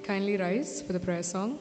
Kindly rise for the prayer song.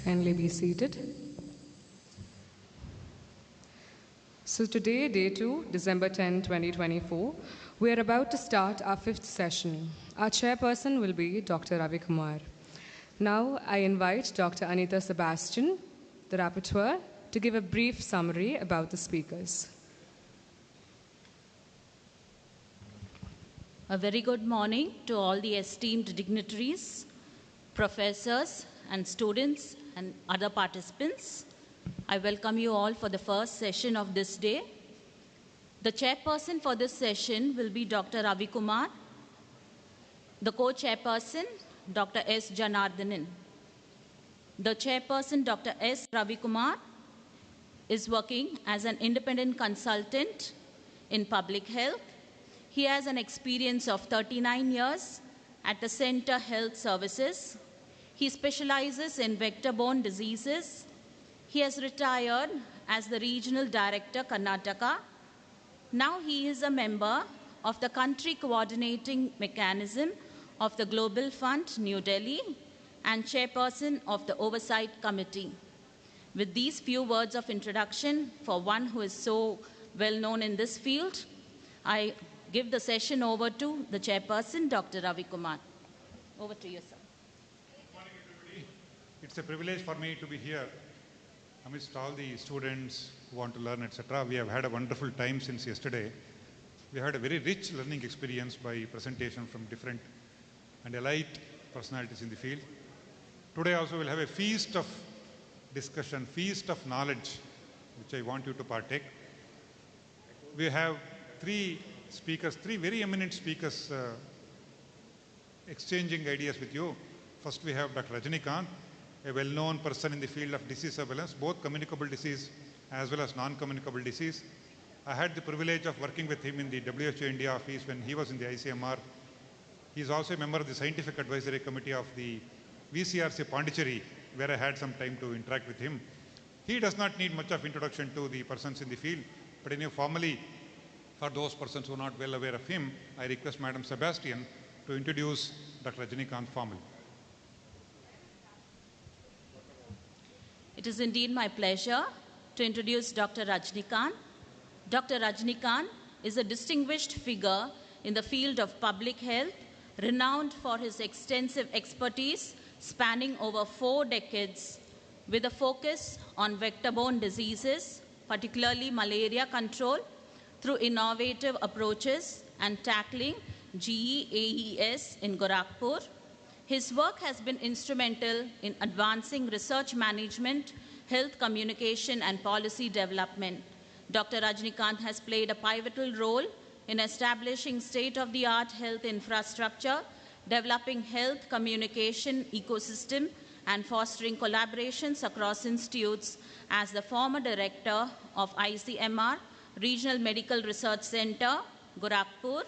Kindly be seated. So today, day 2, December 10, 2024, we are about to start our 5th session. Our chairperson will be Dr. Ravi Kumar. Now I invite Dr. Anita Sebastian, the rapporteur, to give a brief summary about the speakers. A very good morning to all the esteemed dignitaries, professors and students and other participants. I welcome you all for the first session of this day. The chairperson for this session will be Dr. Ravi Kumar. The co-chairperson, Dr. S. Janardhanan. The chairperson, Dr. S. Ravi Kumar, is working as an independent consultant in public health. He has an experience of 39 years at the Center Health Services. He specializes in vector-borne diseases. He has retired as the Regional Director, Karnataka. Now he is a member of the Country Coordinating Mechanism of the Global Fund, New Delhi, and chairperson of the Oversight Committee. With these few words of introduction, for one who is so well known in this field, I give the session over to the chairperson, Dr. Ravi Kumar. Over to you, sir. Good morning, everybody. It's a privilege for me to be here amidst all the students who want to learn, etc. We have had a wonderful time since yesterday. We had a very rich learning experience by presentation from different and elite personalities in the field. Today also we'll have a feast of discussion, feast of knowledge, which I want you to partake. We have three very eminent speakers exchanging ideas with you. First we have Dr. Rajnikant, a well-known person in the field of disease surveillance, both communicable disease as well as non-communicable disease. I had the privilege of working with him in the WHO India office when he was in the ICMR. He is also a member of the Scientific Advisory Committee of the VCRC Pondicherry, where I had some time to interact with him. He does not need much of introduction to the persons in the field, but anyway, formally, for those persons who are not well aware of him, I request Madam Sebastian to introduce Dr. Rajnikant formally. It is indeed my pleasure to introduce Dr. Rajnikant. Dr. Rajnikant is a distinguished figure in the field of public health, renowned for his extensive expertise spanning over 4 decades, with a focus on vector-borne diseases, particularly malaria control, through innovative approaches and tackling GEAES in Gorakhpur. His work has been instrumental in advancing research management, health communication, and policy development. Dr. Rajnikant has played a pivotal role in establishing state-of-the-art health infrastructure, developing health communication ecosystem, and fostering collaborations across institutes as the former director of ICMR, Regional Medical Research Center, Gorakhpur,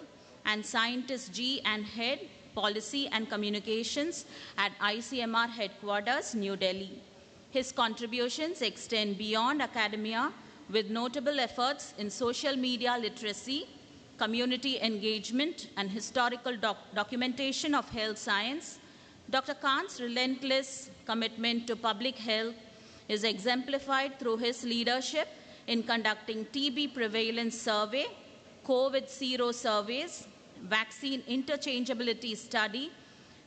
and Scientist G and Head, Policy and Communications at ICMR Headquarters, New Delhi. His contributions extend beyond academia with notable efforts in social media literacy, community engagement, and historical documentation of health science. Dr. Kant's relentless commitment to public health is exemplified through his leadership in conducting TB prevalence survey, COVID zero surveys, vaccine interchangeability study,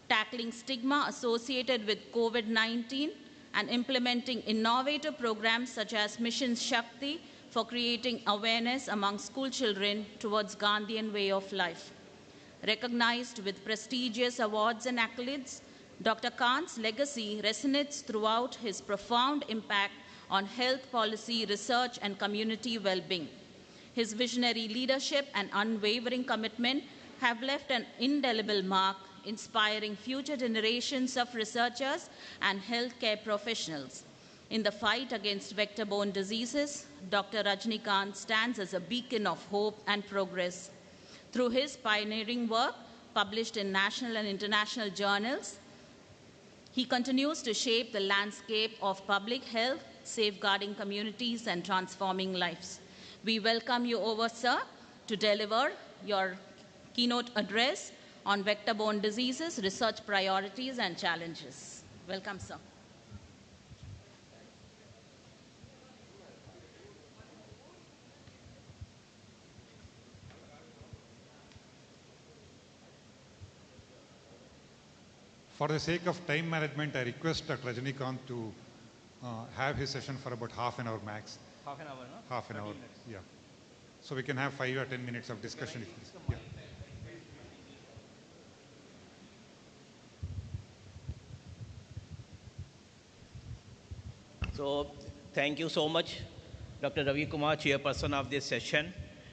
tackling stigma associated with COVID-19, and implementing innovative programs such as Mission Shakti for creating awareness among school children towards Gandhian way of life. Recognized with prestigious awards and accolades, Dr. Kant's legacy resonates throughout his profound impact on health policy, research, and community well-being. His visionary leadership and unwavering commitment have left an indelible mark, inspiring future generations of researchers and healthcare professionals. In the fight against vector-borne diseases, Dr. Rajnikant stands as a beacon of hope and progress. Through his pioneering work, published in national and international journals, he continues to shape the landscape of public health, safeguarding communities and transforming lives. We welcome you over, sir, to deliver your keynote address on vector-borne diseases, research priorities, and challenges. Welcome, sir. For the sake of time management, I request Dr. Rajnikant to have his session for about half an hour max. Half an hour, no? Half an hour, minutes. yeah. So we can have 5 or 10 minutes of discussion. Yeah. So thank you so much, Dr. Ravi Kumar, chairperson of this session,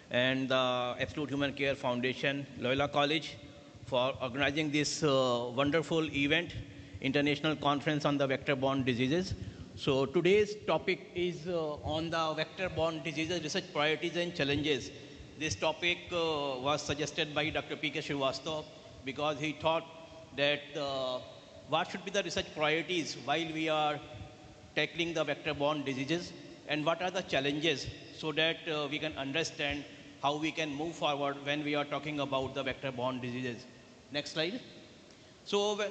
and the Absolute Human Care Foundation, Loyola College, for organizing this wonderful event, International Conference on the Vector-Borne Diseases. So today's topic is on the vector-borne diseases, research priorities and challenges. This topic was suggested by Dr. P.K. Srivastava because he thought that what should be the research priorities while we are tackling the vector-borne diseases, and what are the challenges so that we can understand how we can move forward when we are talking about the vector-borne diseases. Next slide. So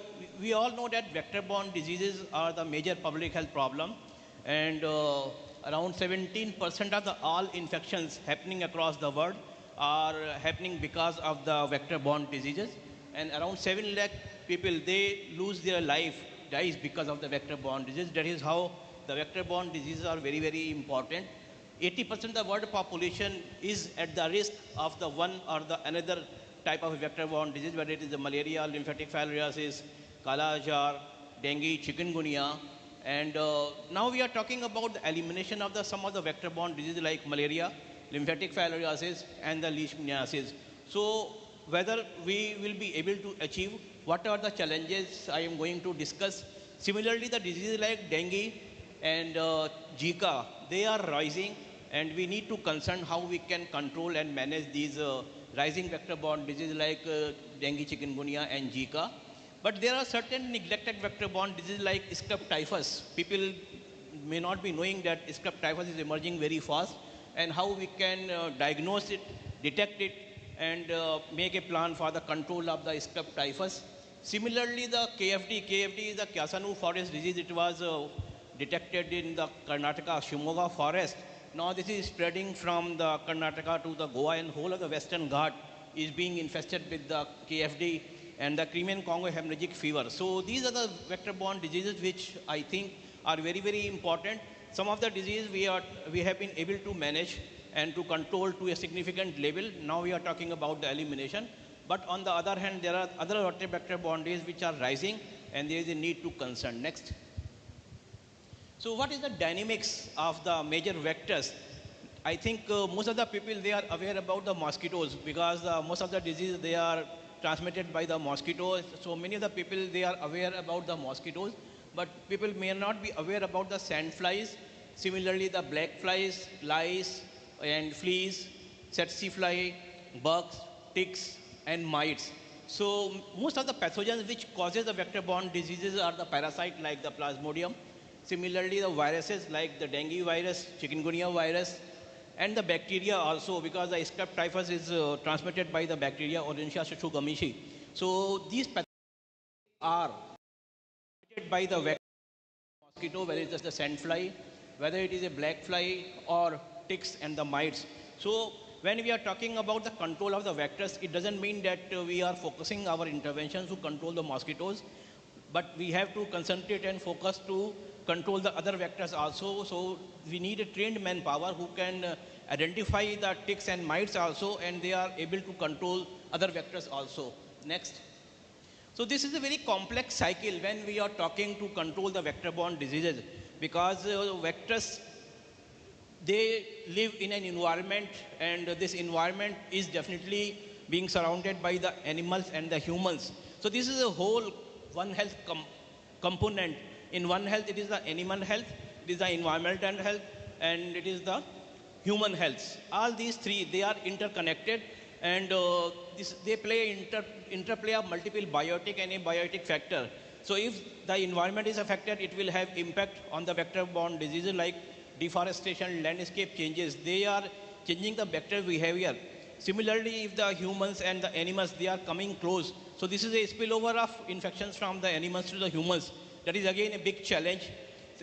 we all know that vector-borne diseases are the major public health problem, and around 17% of the all infections happening across the world are happening because of the vector-borne diseases, and around 7 lakh people, they lose their life, dies because of the vector-borne disease. That is how the vector-borne diseases are very, very important. 80% of the world population is at the risk of the one or the another type of vector-borne disease, whether it is the malaria, lymphatic filariasis, kala azar, dengue, chikungunya. And now we are talking about the elimination of some of the vector-borne diseases like malaria, lymphatic filariasis, and the leishmaniasis. So whether we will be able to achieve, what are the challenges I am going to discuss. Similarly, the diseases like dengue and Zika, they are rising, and we need to concern how we can control and manage these rising vector-borne diseases like dengue, chikungunya, and Zika. But there are certain neglected vector-borne diseases like scrub typhus. People may not be knowing that scrub typhus is emerging very fast, and how we can diagnose it, detect it, and make a plan for the control of the scrub typhus. Similarly, the KFD is the Kyasanu forest disease. It was detected in the Karnataka Shimoga forest, Now this is spreading from the Karnataka to the Goa, and whole of the Western Ghat is being infested with the KFD and the Crimean Congo hemorrhagic fever. So these are the vector-borne diseases which I think are very, very important. Some of the diseases we have been able to manage and to control to a significant level. Now we are talking about the elimination. But on the other hand, there are other vector-borne diseases which are rising, and there is a need to concern. Next. So what is the dynamics of the major vectors? I think most of the people, they are aware about the mosquitoes, because most of the diseases, they are transmitted by the mosquitoes. So many of the people, they are aware about the mosquitoes, but people may not be aware about the sand flies. Similarly, the black flies, lice and fleas, tsetse fly, bugs, ticks and mites. So most of the pathogens which causes the vector-borne diseases are the parasite like the plasmodium. Similarly, the viruses like the dengue virus, chikungunya virus, and the bacteria also, because the scrub typhus is transmitted by the bacteria Orientia shushu. So these pathogens are transmitted by the vector mosquito, whether it is the sand fly, whether it is a black fly or ticks and the mites. So when we are talking about the control of the vectors, it doesn't mean that we are focusing our interventions to control the mosquitoes, but we have to concentrate and focus to control the other vectors also. So we need a trained manpower who can identify the ticks and mites also, and they are able to control other vectors also. Next. So this is a very complex cycle when we are talking to control the vector-borne diseases, because vectors, they live in an environment, and this environment is definitely being surrounded by the animals and the humans. So this is a whole One Health component. In One Health, it is the animal health, it is the environmental health, and it is the human health. All these three, they are interconnected, and they play interplay of multiple biotic and abiotic factor. So if the environment is affected, it will have impact on the vector-borne diseases like deforestation, landscape changes. They are changing the vector behavior. Similarly, if the humans and the animals, they are coming close. So this is a spillover of infections from the animals to the humans. That is again a big challenge.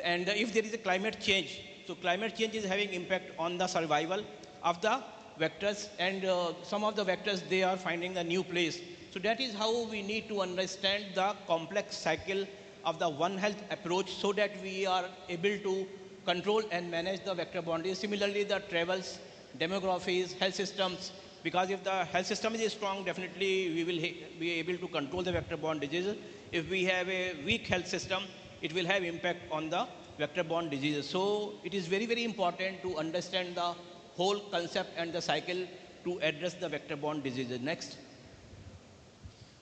And if there is a climate change, so climate change is having impact on the survival of the vectors, and some of the vectors, they are finding a new place. So that is how we need to understand the complex cycle of the One Health approach, so that we are able to control and manage the vector-borne disease. Similarly, the travels, demographies, health systems, because if the health system is strong, definitely we will be able to control the vector-borne diseases. If we have a weak health system, it will have impact on the vector-borne diseases. So it is very, very important to understand the whole concept and the cycle to address the vector-borne diseases. Next.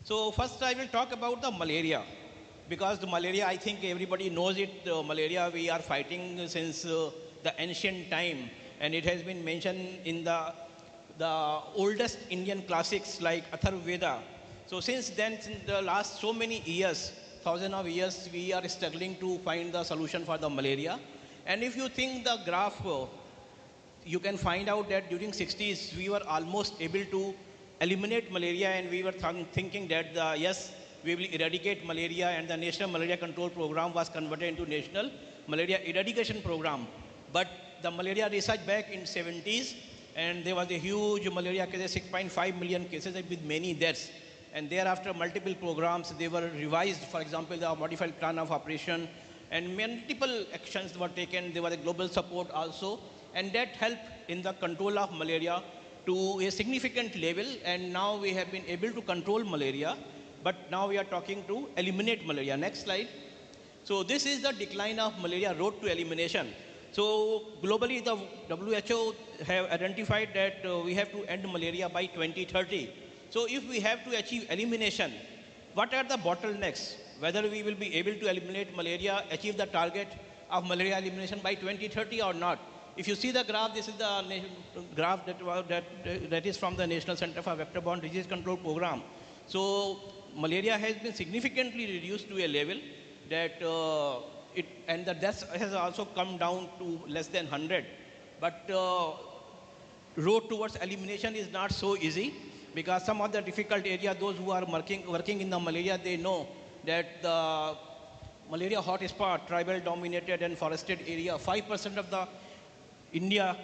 So first I will talk about the malaria, because the malaria, I think everybody knows it. Malaria we are fighting since the ancient time, and it has been mentioned in the oldest Indian classics like Atharva Veda. So since then, in the last so many years, thousands of years, we are struggling to find the solution for the malaria. And if you think the graph, you can find out that during 60s, we were almost able to eliminate malaria, and we were thinking that, yes, we will eradicate malaria, and the National Malaria Control Program was converted into National Malaria Eradication Program. But the malaria research back in 70s, and there was a huge malaria cases, 6.5 million cases with many deaths. And thereafter, multiple programs, they were revised. For example, the modified plan of operation, and multiple actions were taken. There was a global support also, and that helped in the control of malaria to a significant level. And now we have been able to control malaria, but now we are talking to eliminate malaria. Next slide. So this is the decline of malaria, road to elimination. So globally, the WHO have identified that we have to end malaria by 2030. So if we have to achieve elimination, what are the bottlenecks? Whether we will be able to eliminate malaria, achieve the target of malaria elimination by 2030 or not. If you see the graph, this is the graph that is from the National Center for Vector-Borne Disease Control Program. So malaria has been significantly reduced to a level that and the deaths has also come down to less than 100. But road towards elimination is not so easy, because some of the difficult areas, those who are working in the malaria, they know that the malaria hotspot, tribal dominated and forested area, 5% of the India,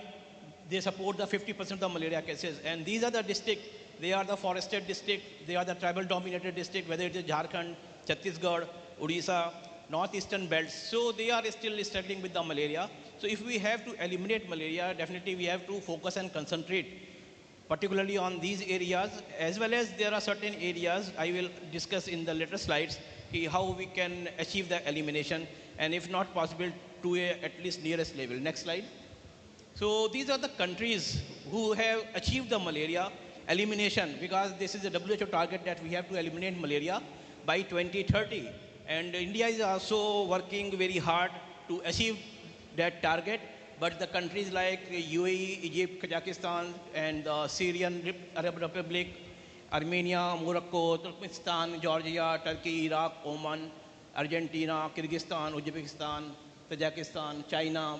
they support the 50% of the malaria cases. And these are the districts, they are the forested district, they are the tribal dominated district, whether it is Jharkhand, Chhattisgarh, Odisha, northeastern belts. So they are still struggling with the malaria. So if we have to eliminate malaria, definitely we have to focus and concentrate particularly on these areas, as well as there are certain areas I will discuss in the later slides how we can achieve the elimination, and if not possible, to a at least nearest level. Next slide. So these are the countries who have achieved the malaria elimination, because this is a WHO target that we have to eliminate malaria by 2030. And India is also working very hard to achieve that target. But the countries like UAE, Egypt, Kazakhstan, and Syrian Arab Republic, Armenia, Morocco, Turkmenistan, Georgia, Turkey, Iraq, Oman, Argentina, Kyrgyzstan, Uzbekistan, Tajikistan, China,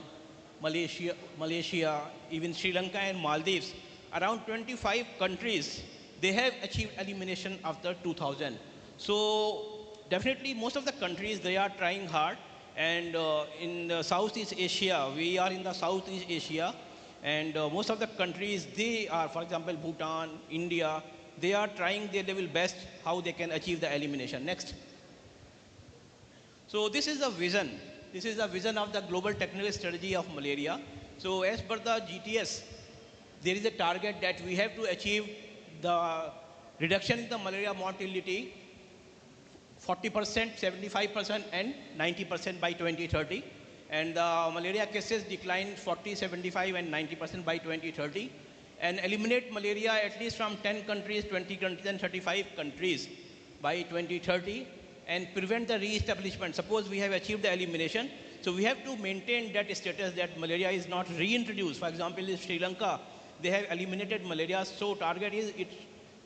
Malaysia, even Sri Lanka and Maldives, around 25 countries, they have achieved elimination after 2000. So definitely most of the countries, they are trying hard. And in Southeast Asia, we are in the Southeast Asia, and most of the countries, they are, for example, Bhutan, India, they are trying their level best how they can achieve the elimination. Next. So this is the vision. This is the vision of the global technical strategy of malaria. So as per the GTS, there is a target that we have to achieve the reduction in the malaria mortality 40%, 75%, and 90% by 2030. And the malaria cases decline 40, 75, and 90% by 2030. And eliminate malaria at least from 10 countries, 20 countries, and 35 countries by 2030. And prevent the re-establishment. Suppose we have achieved the elimination, so we have to maintain that status that malaria is not reintroduced. For example, in Sri Lanka, they have eliminated malaria, so target is it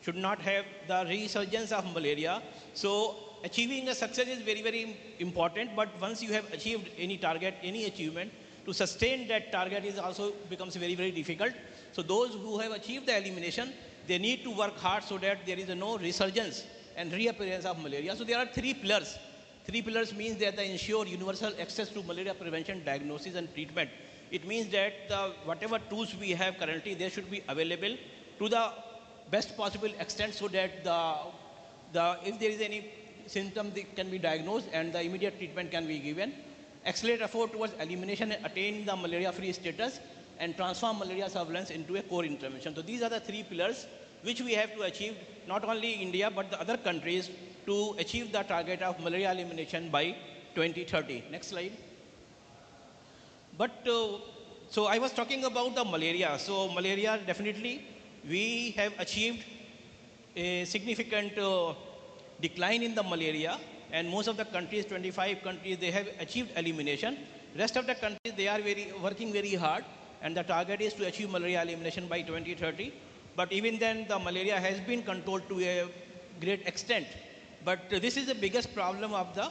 should not have the resurgence of malaria. So achieving a success is very, very important, but once you have achieved any target, any achievement, to sustain that target is also becomes very, very difficult. So those who have achieved the elimination, they need to work hard so that there is no resurgence and reappearance of malaria. So there are three pillars. Three pillars means that they ensure universal access to malaria prevention, diagnosis, and treatment. It means that whatever tools we have currently, they should be available to the best possible extent so that if there is any symptom, they can be diagnosed and the immediate treatment can be given. Accelerate effort towards elimination and attain the malaria-free status, and transform malaria surveillance into a core intervention. So these are the three pillars which we have to achieve, not only India but the other countries, to achieve the target of malaria elimination by 2030. Next slide. But so I was talking about the malaria. So malaria, definitely we have achieved a significant decline in the malaria, and most of the countries, 25 countries, they have achieved elimination. Rest of the countries, they are working very hard, and the target is to achieve malaria elimination by 2030. But even then, the malaria has been controlled to a great extent. But this is the biggest problem of the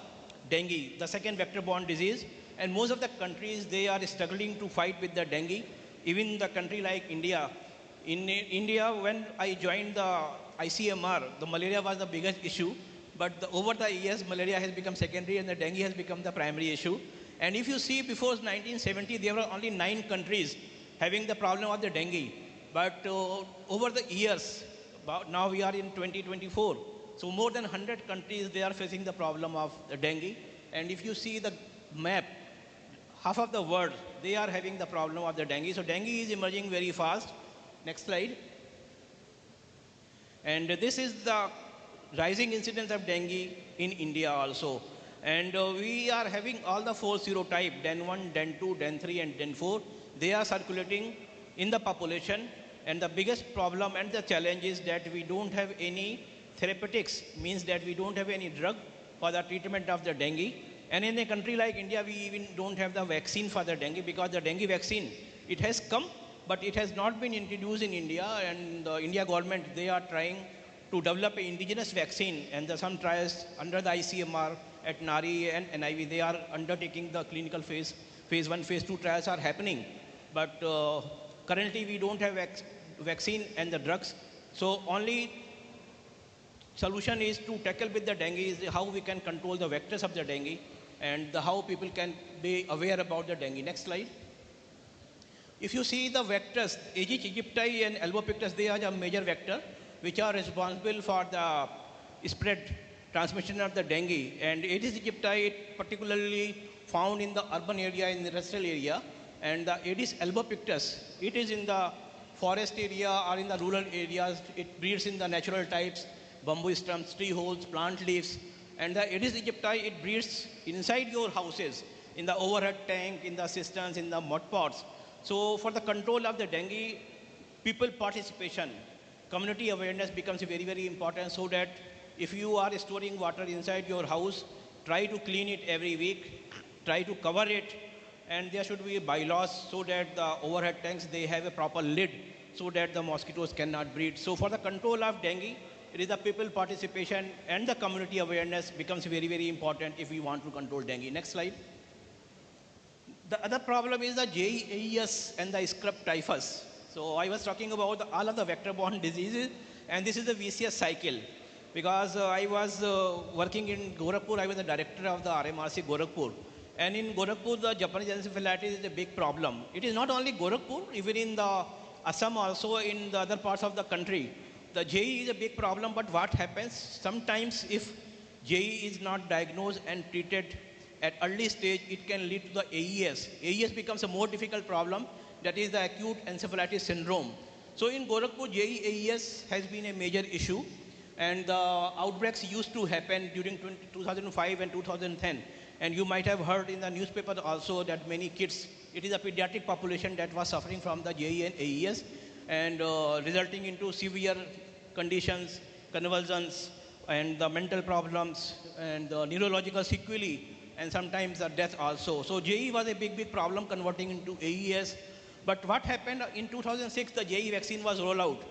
dengue, the second vector-borne disease. And most of the countries, they are struggling to fight with the dengue. Even the country like India. In India, when I joined the ICMR, the malaria was the biggest issue. But over the years, malaria has become secondary and the dengue has become the primary issue. And if you see, before 1970, there were only 9 countries having the problem of the dengue. But over the years, now we are in 2024, so more than 100 countries, they are facing the problem of the dengue. And if you see the map, half of the world, they are having the problem of the dengue. So dengue is emerging very fast. Next slide. And this is the rising incidence of dengue in India also. And we are having all the 4 serotypes, DEN 1, DEN 2, DEN 3, and DEN 4. They are circulating in the population. And the biggest problem and the challenge is that we don't have any therapeutics, means that we don't have any drug for the treatment of the dengue. And in a country like India, we even don't have the vaccine for the dengue, because the dengue vaccine, it has come, but it has not been introduced in India. And the India government, they are trying to develop an indigenous vaccine, and some trials under the ICMR at NARI and NIV, they are undertaking the clinical phase 1, phase 2 trials are happening. But currently we don't have vaccine and the drugs. So only solution is to tackle with the dengue is how we can control the vectors of the dengue and how people can be aware about the dengue. Next slide. If you see the vectors, Aedes aegypti and albopictus, they are the major vector which are responsible for the spread transmission of the dengue. And Aedes aegypti particularly found in the urban area, in the industrial area, and the Aedes albopictus, it is in the forest area or in the rural areas. It breeds in the natural types, bamboo stumps, tree holes, plant leaves. And the Aedes aegypti, it breeds inside your houses, in the overhead tank, in the cisterns, in the mud pots. So for the control of the dengue, people participation, community awareness becomes very, very important, so that if you are storing water inside your house, try to clean it every week, try to cover it, and there should be bylaws so that the overhead tanks, they have a proper lid so that the mosquitoes cannot breed. So for the control of dengue, it is the people participation and the community awareness becomes very, very important if we want to control dengue. Next slide. The other problem is the JEAS and the scrub typhus. So I was talking about all of the vector-borne diseases, and this is the vicious cycle. Because I was working in Gorakhpur, I was the director of the RMRC Gorakhpur. And in Gorakhpur, the Japanese encephalitis is a big problem. It is not only Gorakhpur, even in the Assam, also in the other parts of the country. The JE is a big problem, but what happens, sometimes if JE is not diagnosed and treated at early stage, it can lead to the AES. AES becomes a more difficult problem, that is the acute encephalitis syndrome. So in Gorakhpur, JE-AES has been a major issue, and the outbreaks used to happen during 2005 and 2010. And you might have heard in the newspaper also that many kids, it is a pediatric population that was suffering from the JE and AES, and resulting into severe conditions, convulsions, and the mental problems, and the neurological sequelae, and sometimes the death also. So JE was a big, big problem converting into AES. But what happened in 2006, the JE vaccine was rolled out.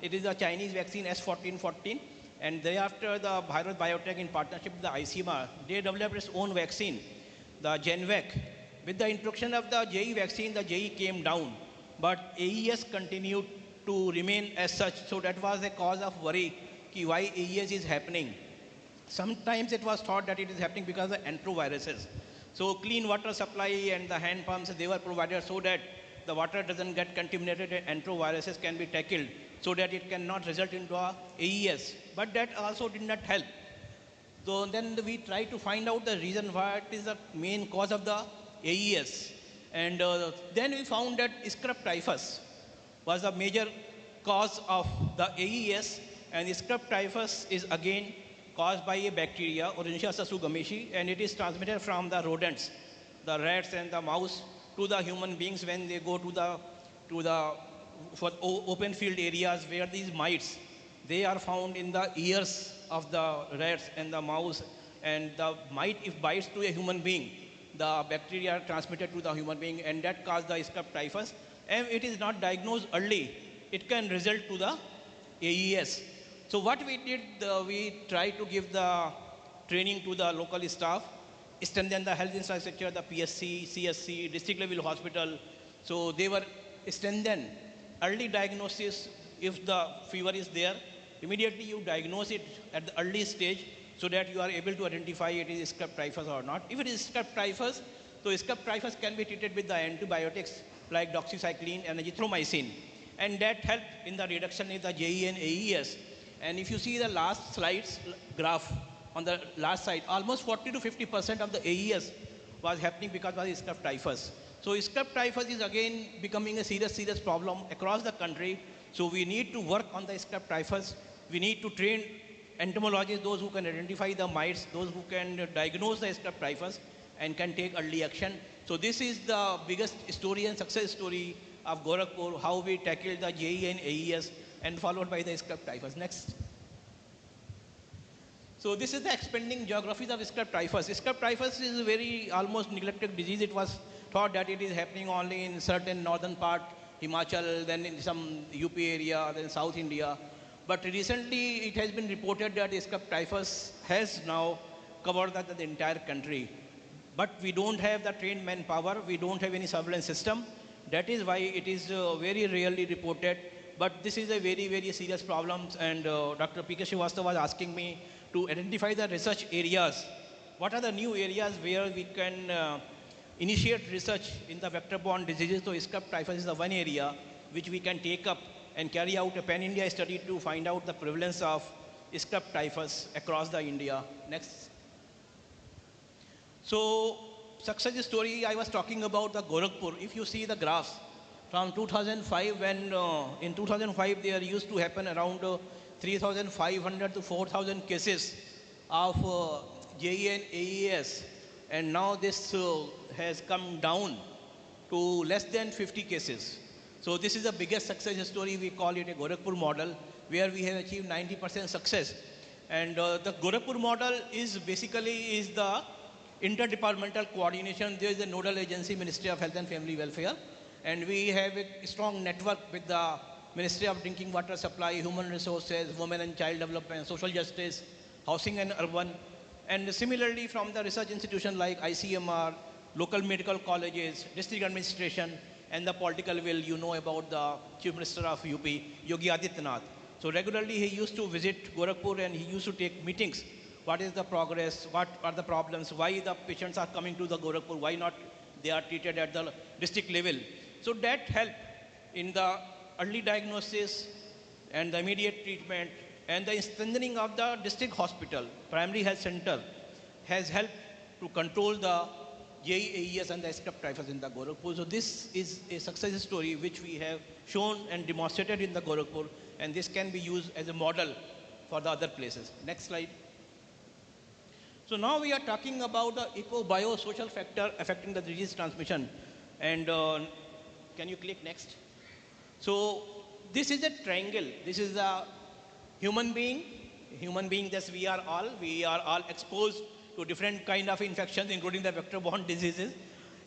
It is a Chinese vaccine S1414. And thereafter, the Biotech in partnership with the ICMR, they developed its own vaccine, the Genvac. With the introduction of the JE vaccine, the JE came down. But AES continued to remain as such. So that was a cause of worry, why AES is happening. Sometimes it was thought that it is happening because of enteroviruses. So clean water supply and the hand pumps, they were provided so that the water doesn't get contaminated and enteroviruses can be tackled so that it cannot result into a AES. But that also did not help. So then we tried to find out the reason what is the main cause of the AES. And then we found that scrub typhus was the major cause of the AES. And scrub typhus is again caused by a bacteria, Ornithia sasugameshi, and it is transmitted from the rodents, the rats and the mouse, to the human beings when they go to the open field areas where these mites, they are found in the ears of the rats and the mouse, and the mite, if bites to a human being, the bacteria are transmitted to the human being, and that causes the scrub typhus. And it is not diagnosed early, it can result to the AES. So what we did, we tried to give the training to the local staff, strengthen the health infrastructure, the PSC, CSC, district level hospital. So they were strengthened. Early diagnosis, if the fever is there, immediately you diagnose it at the early stage so that you are able to identify it is scrub typhus or not. If it is scrub typhus, so scrub typhus can be treated with the antibiotics like doxycycline and azithromycin. And that helped in the reduction in the JE and AES. And if you see the last slide's graph on the last side, almost 40 to 50% of the AES was happening because of the scrub typhus. So scrub typhus is again becoming a serious problem across the country. So we need to work on the scrub typhus. We need to train entomologists, those who can identify the mites, those who can diagnose the scrub typhus and can take early action. So this is the biggest story and success story of Gorakhpur, how we tackled the JE and AES, and followed by the scrub typhus. Next. So this is the expanding geographies of scrub typhus. Scrub typhus is a very almost neglected disease. It was thought that it is happening only in certain northern part, Himachal, then in some UP area, then South India. But recently it has been reported that scrub typhus has now covered the entire country. But we don't have the trained manpower. We don't have any surveillance system. That is why it is very rarely reported. But this is a very serious problem, and Dr. P.K. Srivastava was asking me to identify the research areas. What are the new areas where we can initiate research in the vector-borne diseases. So scrub typhus is the one area which we can take up and carry out a pan-India study to find out the prevalence of scrub typhus across the India. Next. So success story, I was talking about the Gorakhpur. If you see the graphs from 2005, when in 2005 there used to happen around 3,500 to 4,000 cases of JE and AES, and now this has come down to less than 50 cases. So this is the biggest success story. We call it a Gorakhpur model, where we have achieved 90% success. And the Gorakhpur model is basically the interdepartmental coordination. There is a nodal agency, Ministry of Health and Family Welfare, and we have a strong network with the Ministry of Drinking Water Supply, Human Resources, Women and Child Development, Social Justice, Housing and Urban, and similarly from the research institutions like ICMR, local medical colleges, district administration, and the political will. You know about the Chief Minister of UP, Yogi Adityanath. So regularly he used to visit Gorakhpur and he used to take meetings. What is the progress? What are the problems? Why the patients are coming to the Gorakhpur? Why not they are treated at the district level? So that helped in the early diagnosis and the immediate treatment, and the strengthening of the district hospital, primary health center, has helped to control the JEAS and the scrub typhus in the Gorakhpur. So this is a success story which we have shown and demonstrated in the Gorakhpur, and this can be used as a model for the other places. Next slide. So now we are talking about the eco-biosocial factor affecting the disease transmission. And can you click next? So this is a triangle. This is a human being. Human being, that we are all exposed to different kind of infections, including the vector-borne diseases.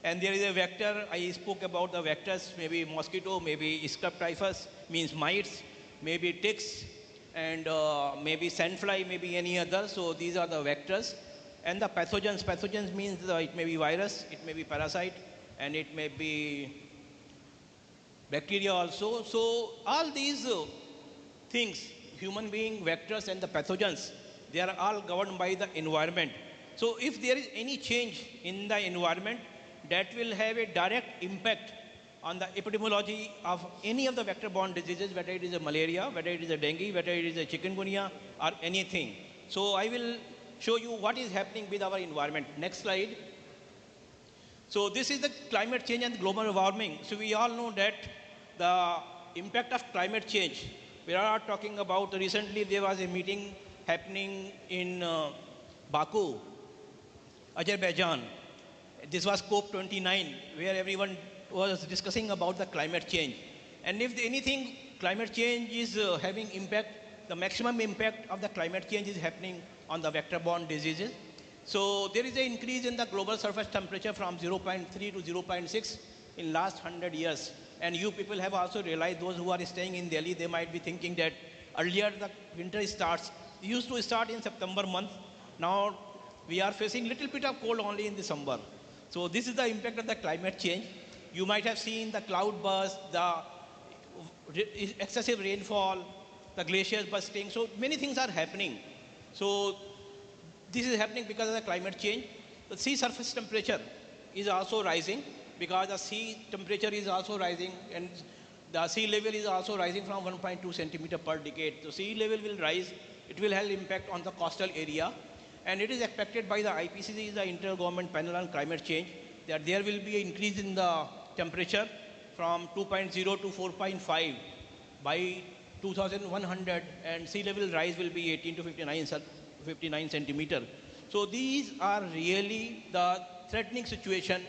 And there is a vector, I spoke about the vectors, maybe mosquito, maybe scrub typhus, means mites, maybe ticks, and maybe sandfly, maybe any other. So these are the vectors. And the pathogens, pathogens means it may be virus, it may be parasite, and it may be bacteria also. So all these things, human being, vectors, and the pathogens, they are all governed by the environment. So if there is any change in the environment, that will have a direct impact on the epidemiology of any of the vector-borne diseases, whether it is a malaria, whether it is a dengue, whether it is a chikungunya, or anything. So I will show you what is happening with our environment. Next slide. So this is the climate change and global warming. So we all know that the impact of climate change, we are talking about, recently there was a meeting happening in Baku, Azerbaijan. This was COP29, where everyone was discussing about the climate change. And if anything, climate change is having impact, the maximum impact of the climate change is happening on the vector-borne diseases. So there is an increase in the global surface temperature from 0.3 to 0.6 in last 100 years. And you people have also realized, those who are staying in Delhi, they might be thinking that earlier the winter used to start in September month. Now we are facing little bit of cold only in December. So this is the impact of the climate change. You might have seen the cloud burst, the excessive rainfall, the glaciers bursting. So many things are happening. So this is happening because of the climate change. The sea surface temperature is also rising because the sea temperature is also rising, and the sea level is also rising from 1.2 centimeter per decade. So sea level will rise. It will have impact on the coastal area. And it is expected by the IPCC, the Intergovernment Panel on Climate Change, that there will be an increase in the temperature from 2.0 to 4.5 by 2100, and sea level rise will be 18 to 59 centimeter. So these are really the threatening situation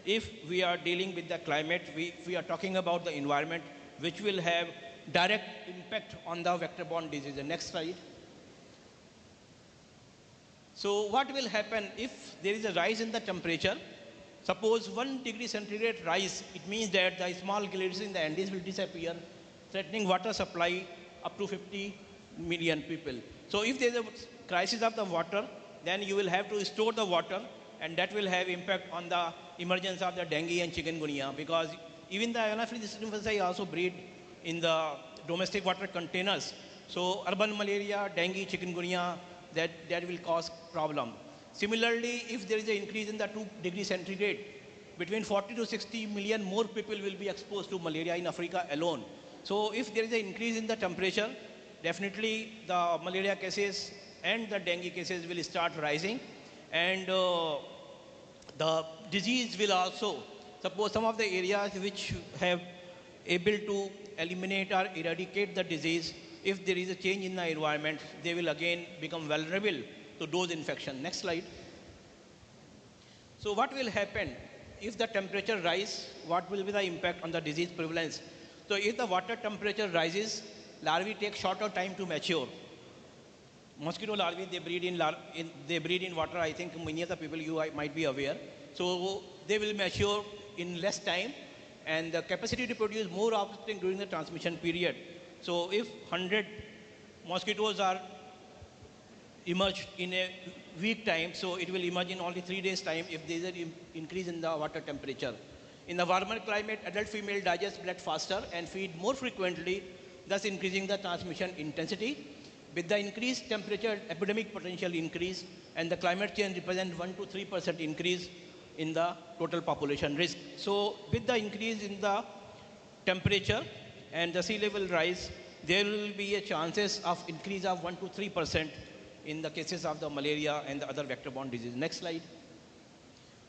if we are dealing with the climate. We are talking about the environment, which will have direct impact on the vector-borne disease. The next slide. So what will happen if there is a rise in the temperature? Suppose 1 degree centigrade rise, it means that the small glaciers in the Andes will disappear, threatening water supply up to 50 million people. So if there is a crisis of the water, then you will have to store the water, and that will have impact on the emergence of the dengue and chikungunya, because even the Anopheles influenzae also breed in the domestic water containers. So urban malaria, dengue, chikungunya, that will cause problem. Similarly, if there is an increase in the 2 degree centigrade, between 40 to 60 million more people will be exposed to malaria in Africa alone. So if there is an increase in the temperature, definitely the malaria cases and the dengue cases will start rising. And the disease will also, suppose some of the areas which have able to eliminate or eradicate the disease, if there is a change in the environment, they will again become vulnerable to those infections. Next slide. So what will happen if the temperature rise? What will be the impact on the disease prevalence? So if the water temperature rises, larvae take shorter time to mature. Mosquito larvae, they breed in water. I think many of the people might be aware. So they will mature in less time, and the capacity to produce more offspring during the transmission period. So if 100 mosquitoes are emerged in a week time, so it will emerge in only 3 days time if there is an increase in the water temperature. In the warmer climate, adult female digest blood faster and feed more frequently, thus increasing the transmission intensity. With the increased temperature, epidemic potential increase, and the climate change represents 1 to 3% increase in the total population risk. So with the increase in the temperature and the sea level rise, there will be a chances of increase of 1 to 3% in the cases of the malaria and the other vector-borne disease. Next slide.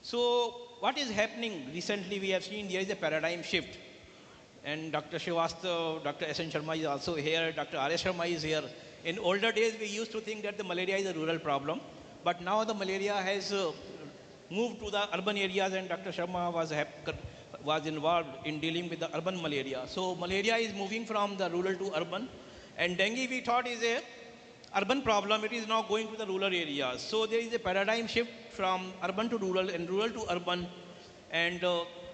So what is happening recently, we have seen there is a paradigm shift. And Dr. Srivastava, Dr. S.N. Sharma is also here, Dr. R.S. Sharma is here. In older days, we used to think that the malaria is a rural problem, but now the malaria has moved to the urban areas, and Dr. Sharma was involved in dealing with the urban malaria. So malaria is moving from the rural to urban, and dengue we thought is a urban problem. It is now going to the rural areas. So there is a paradigm shift from urban to rural and rural to urban, and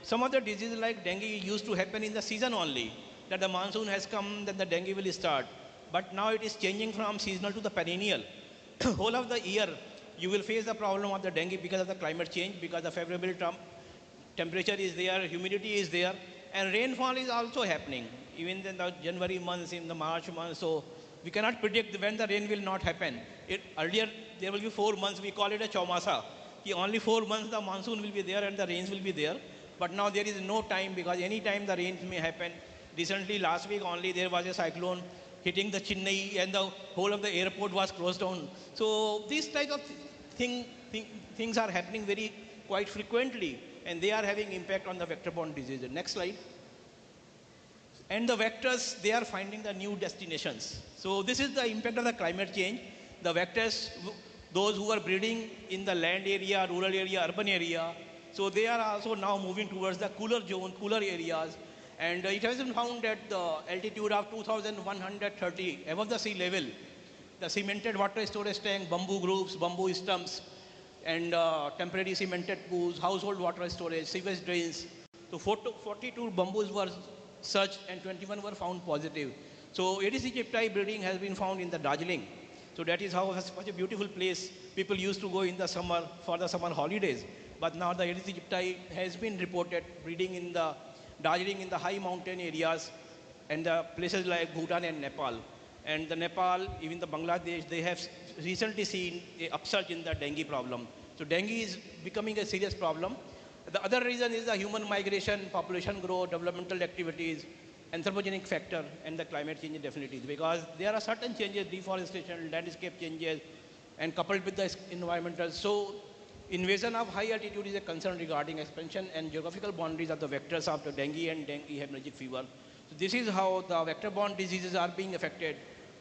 some of the diseases like dengue used to happen in the season only, that the monsoon has come, then the dengue will start. But now it is changing from seasonal to the perennial. Whole of the year, you will face the problem of the dengue because of the climate change, because the favorable temperature is there, humidity is there, and rainfall is also happening, even in the January months, in the March months. So we cannot predict when the rain will not happen. Earlier, there will be 4 months, we call it a chaumasa. Only 4 months the monsoon will be there and the rains will be there. But now there is no time, because any time the rains may happen. Recently, last week only, there was a cyclone hitting the Chennai, and the whole of the airport was closed down. So these type of things are happening quite frequently, and they are having impact on the vector-borne disease. Next slide. And the vectors, they are finding the new destinations. So this is the impact of the climate change. The vectors, those who are breeding in the land area, rural area, urban area, so they are also now moving towards the cooler zone, cooler areas. And it has been found that the altitude of 2,130 above the sea level, the cemented water storage tank, bamboo groups, bamboo stumps, and temporary cemented pools, household water storage, sewage drains. So 42 bamboos were searched and 21 were found positive. So Aedes aegypti breeding has been found in the Darjeeling. So that is how such a beautiful place people used to go in the summer for the summer holidays. But now the Aedes aegypti has been reported breeding in the Darjeeling, in the high mountain areas, and the places like Bhutan and Nepal. And the Nepal, even the Bangladesh, they have recently seen an upsurge in the dengue problem. So dengue is becoming a serious problem. The other reason is the human migration, population growth, developmental activities, anthropogenic factor, and the climate change definitely. Because there are certain changes, deforestation, landscape changes, and coupled with the environmental. So invasion of high altitude is a concern regarding expansion and geographical boundaries of the vectors of the dengue and dengue hemorrhagic fever. So this is how the vector-borne diseases are being affected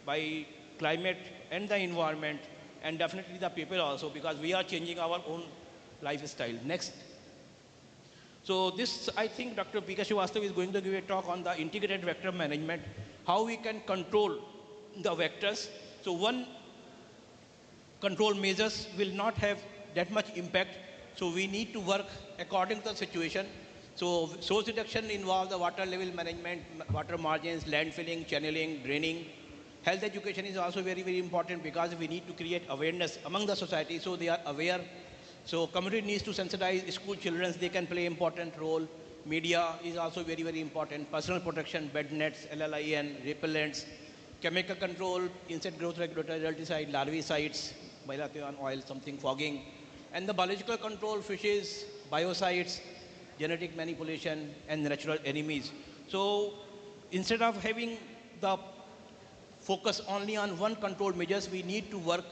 by climate and the environment, and definitely the people also, because we are changing our own lifestyle. Next. So this, I think Dr. P.K. Srivastava is going to give a talk on the integrated vector management, how we can control the vectors. So one, control measures will not have that much impact. So we need to work according to the situation. So source reduction involves the water level management, water margins, landfilling, channeling, draining. Health education is also very, very important, because we need to create awareness among the society so they are aware. So community needs to sensitize school children, they can play important role. Media is also very, very important. Personal protection, bed nets, LLIN, repellents, chemical control, insect growth regulator, adulticide, larvicides, bilateral oil, something fogging. And the biological control, fishes, biocides, genetic manipulation, and natural enemies. So instead of having the focus only on one control measures, we need to work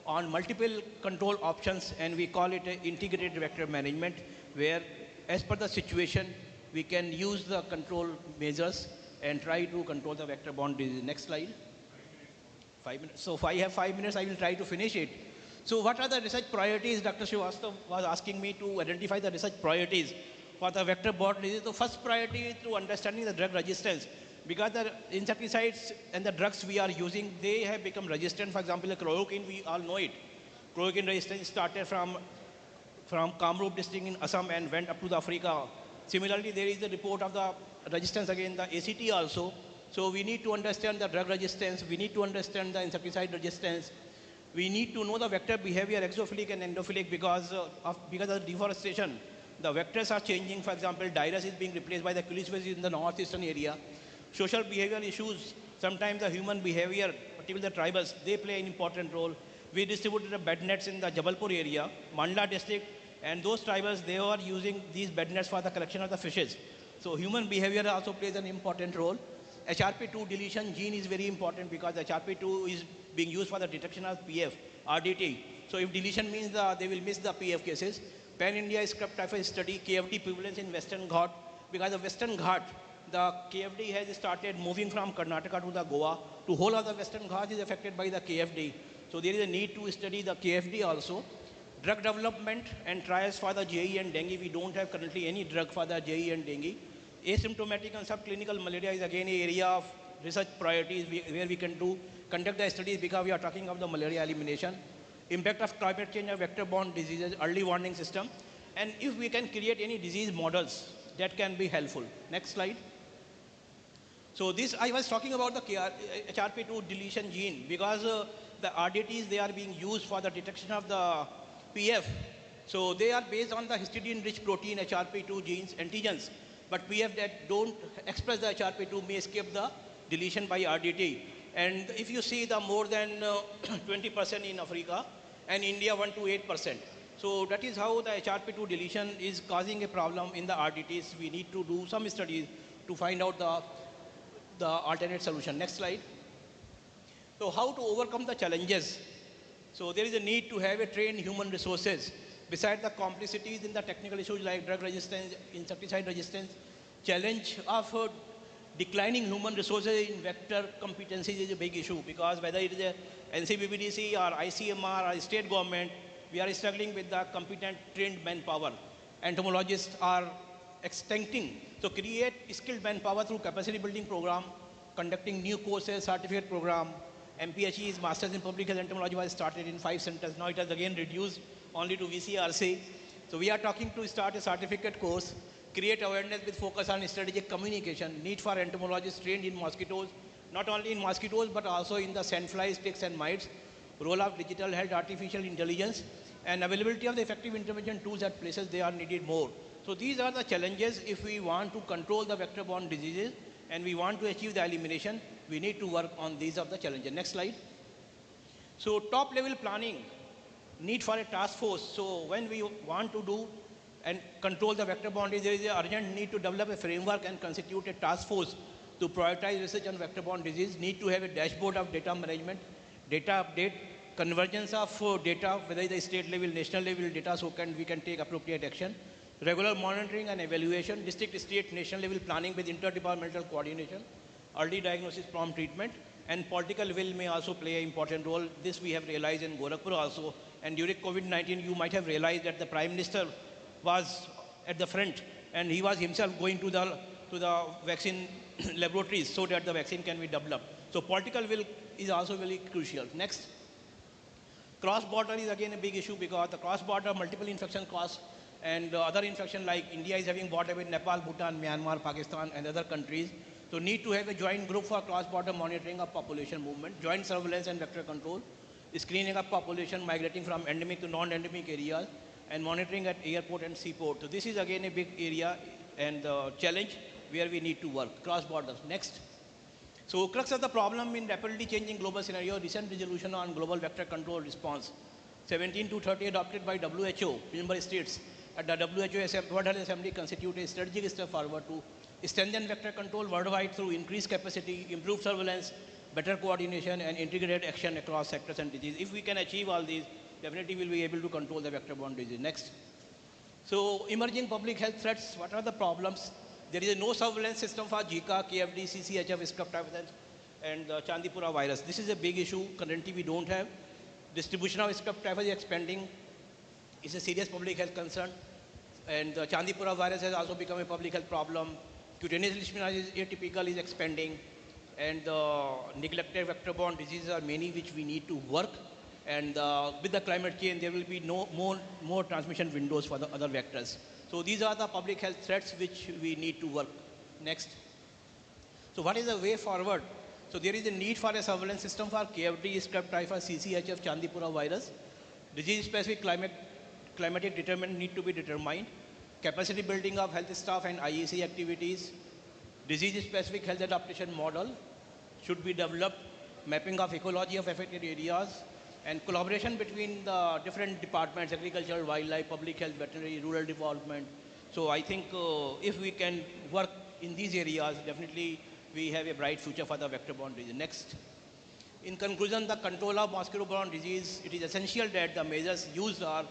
on multiple control options, and we call it integrated vector management, where as per the situation, we can use the control measures and try to control the vector-borne disease. Next slide. 5 minutes. So if I have 5 minutes, I will try to finish it. So what are the research priorities? Dr. Srivastav was asking me to identify the research priorities for the vector-borne disease. The first priority is to understanding the drug resistance, because the insecticides and the drugs we are using, they have become resistant. For example, the chloroquine, we all know it. Chloroquine resistance started from Kamrup district in Assam and went up to the Africa. Similarly, there is a report of the resistance against the ACT also. So we need to understand the drug resistance. We need to understand the insecticide resistance. We need to know the vector behavior, exophilic and endophilic, because of deforestation. The vectors are changing. For example, Dirus is being replaced by the Culisvaris in the northeastern area. Social behavioral issues, sometimes the human behavior, particularly the tribals, they play an important role. We distributed the bed nets in the Jabalpur area, Mandla district, and those tribals, they are using these bed nets for the collection of the fishes. So human behavior also plays an important role. HRP2 deletion gene is very important, because HRP2 is being used for the detection of PF, RDT. So if deletion means they will miss the PF cases. Pan-India scrub typhus study, KFD prevalence in Western Ghat, because the Western Ghat, the KFD has started moving from Karnataka to the Goa. To whole of the Western Ghat is affected by the KFD. So there is a need to study the KFD also. Drug development and trials for the JE and dengue. We don't have currently any drug for the JE and dengue. Asymptomatic and subclinical malaria is again an area of research priorities where we can conduct the studies, because we are talking of the malaria elimination. Impact of climate change on vector-borne diseases, early warning system. And if we can create any disease models, that can be helpful. Next slide. So this, I was talking about the HRP2 deletion gene, because the RDTs, they are being used for the detection of the PF. So they are based on the histidine-rich protein HRP2 genes, antigens. But PF that don't express the HRP2 may escape the deletion by RDT. And if you see the more than 20% in Africa, and India 1 to 8%. So that is how the HRP2 deletion is causing a problem in the RDTs. We need to do some studies to find out the alternate solution. Next slide. So how to overcome the challenges? So there is a need to have a trained human resources. Besides the complexities in the technical issues like drug resistance, insecticide resistance, challenge of declining human resources in vector competencies is a big issue, because whether it is a NCBBDC or ICMR or state government, we are struggling with the competent trained manpower. Entomologists are extincting. So create skilled manpower through capacity building program, conducting new courses, certificate program. MPHE's Masters in Public Health Entomology was started in 5 centers. Now it has again reduced only to VCRC. So we are talking to start a certificate course, create awareness with focus on strategic communication, need for entomologists trained in mosquitoes, not only in mosquitoes, but also in the sandflies, ticks and mites, role of digital health, artificial intelligence, and availability of the effective intervention tools at places they are needed more. So these are the challenges if we want to control the vector-borne diseases and we want to achieve the elimination, we need to work on these of the challenges. Next slide. So top level planning, need for a task force. So when we want to do and control the vector-borne disease, there is an urgent need to develop a framework and constitute a task force to prioritize research on vector-borne disease, need to have a dashboard of data management, data update, convergence of data, whether it is state level, national level data, so we can take appropriate action, regular monitoring and evaluation, district, state, national level planning with interdepartmental coordination, early diagnosis, prompt treatment, and political will may also play an important role. This we have realized in Gorakhpur also. And during COVID-19, you might have realized that the Prime Minister was at the front and he was himself going to the vaccine laboratories so that the vaccine can be developed. So political will is also very crucial. Next. Cross-border is again a big issue because the cross-border multiple infection costs and other infection like India is having border with Nepal, Bhutan, Myanmar, Pakistan and other countries. So need to have a joint group for cross-border monitoring of population movement, joint surveillance and vector control, screening of population migrating from endemic to non-endemic areas, and monitoring at airport and seaport. So this is again a big area and challenge where we need to work, cross-borders. Next. So crux of the problem in rapidly changing global scenario, recent resolution on global vector control response, 17 to 30 adopted by WHO, member states, at the WHO World Health Assembly constitute a strategic step forward to strengthen vector control worldwide through increased capacity, improved surveillance, better coordination, and integrated action across sectors and diseases. If we can achieve all these, definitely we'll be able to control the vector-borne disease. Next. So, emerging public health threats, what are the problems? There is no surveillance system for Zika, KFD, CCHF, streptovirus, and the Chandipura virus. This is a big issue. Currently, we don't have. Distribution of streptovirus is expanding. It's a serious public health concern. And the Chandipura virus has also become a public health problem. Cutaneous leishmaniasis atypical is expanding. And neglected vector-borne diseases are many which we need to work. And with the climate change, there will be more transmission windows for the other vectors. So these are the public health threats which we need to work. Next. So what is the way forward? So there is a need for a surveillance system for KFD, strep typhus, CCHF, Chandipura virus. Disease-specific climatic determinants need to be determined. Capacity building of health staff and IEC activities. Disease-specific health adaptation model should be developed. Mapping of ecology of affected areas. And collaboration between the different departments, agriculture, wildlife, public health, veterinary, rural development. So I think if we can work in these areas, definitely we have a bright future for the vector-borne disease. Next. In conclusion, the control of mosquito-borne disease, it is essential that the measures used are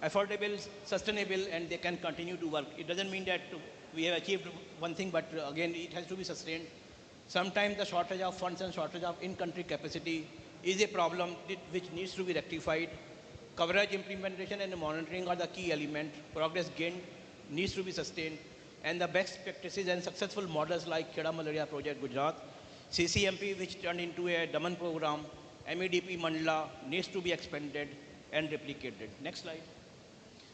affordable, sustainable, and they can continue to work. It doesn't mean that we have achieved one thing, but again, it has to be sustained. Sometimes the shortage of funds and shortage of in-country capacity is a problem which needs to be rectified. Coverage, implementation, and monitoring are the key element. Progress gained needs to be sustained. And the best practices and successful models like Kheda Malaria Project Gujarat, CCMP, which turned into a Daman program, MEDP Mandla, needs to be expanded and replicated. Next slide.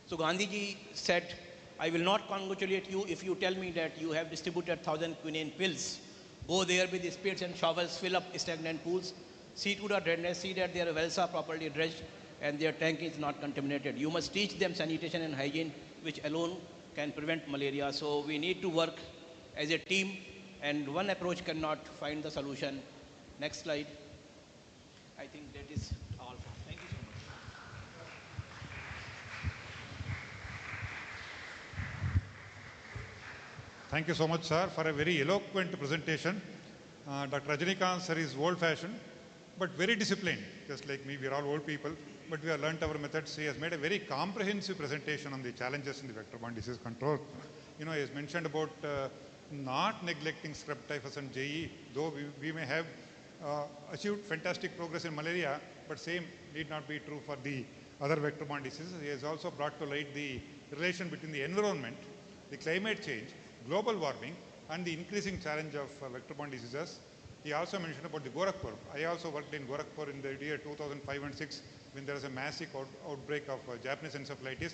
So Gandhiji said, I will not congratulate you if you tell me that you have distributed 1,000 quinine pills. Go there with the spades and shovels, fill up stagnant pools, see to the drainage, see that their wells are properly dredged and their tank is not contaminated. You must teach them sanitation and hygiene, which alone can prevent malaria. So we need to work as a team, and one approach cannot find the solution. Next slide. I think that is all. Thank you so much. Thank you so much, sir, for a very eloquent presentation. Dr. Rajinikanth, sir, is old-fashioned, but very disciplined, just like me. We are all old people, but we have learnt our methods. He has made a very comprehensive presentation on the challenges in the vector-borne disease control. You know, he has mentioned about not neglecting strep typhus and JE, though we may have achieved fantastic progress in malaria, but same need not be true for the other vector-borne diseases. He has also brought to light the relation between the environment, the climate change, global warming, and the increasing challenge of vector-borne diseases. He also mentioned about the Gorakhpur. I also worked in Gorakhpur in the year 2005 and 6 when there was a massive outbreak of Japanese encephalitis.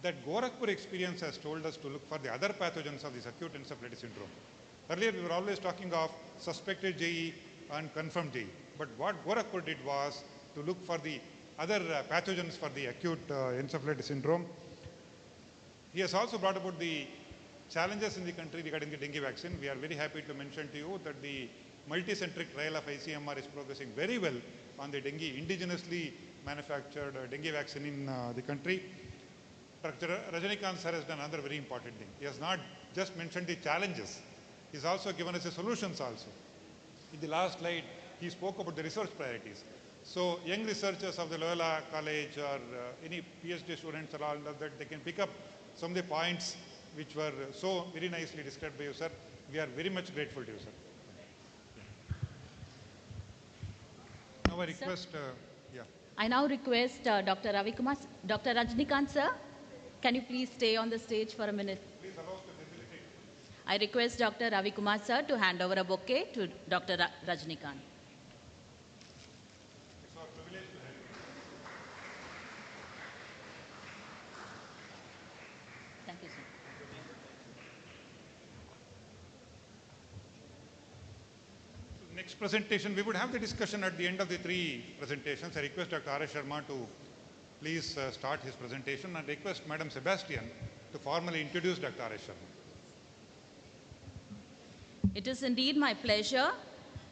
That Gorakhpur experience has told us to look for the other pathogens of this acute encephalitis syndrome. Earlier we were always talking of suspected JE and confirmed JE. But what Gorakhpur did was to look for the other pathogens for the acute encephalitis syndrome. He has also brought about the challenges in the country regarding the dengue vaccine. We are very happy to mention to you that the multi-centric trial of ICMR is progressing very well on the dengue, indigenously manufactured dengue vaccine in the country. Dr. Rajinikanth sir has done another very important thing. He has not just mentioned the challenges, he has also given us the solutions also. In the last slide, he spoke about the research priorities. So young researchers of the Loyola College or any PhD students or all of that, they can pick up some of the points which were so very nicely described by you, sir. We are very much grateful to you, sir. Now I request, I now request Dr. Ravi Kumar, Dr. Rajinikanth sir, can you please stay on the stage for a minute? Please allow us to facilitate. I request Dr. Ravi Kumar sir to hand over a bouquet to Dr. Rajinikanth. It's our privilege to have you. Thank you, sir. Next presentation, we would have the discussion at the end of the three presentations. I request Dr. R.S. Sharma to please start his presentation and request Madam Sebastian to formally introduce Dr. R.S. Sharma. It is indeed my pleasure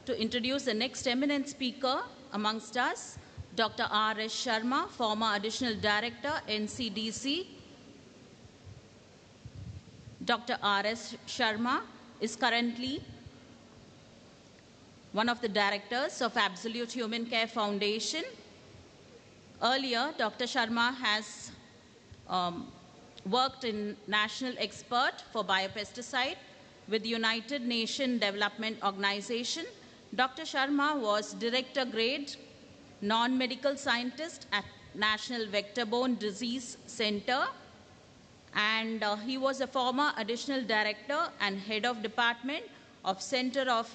to introduce the next eminent speaker amongst us, Dr. R.S. Sharma, former Additional Director, NCDC, Dr. R.S. Sharma is currently one of the directors of Absolute Human Care Foundation. Earlier, Dr. Sharma has worked in National Expert for Biopesticide with the United Nations Development Organization. Dr. Sharma was Director Grade Non-Medical Scientist at National Vector-Borne Disease Center, and he was a former Additional Director and Head of Department of Center of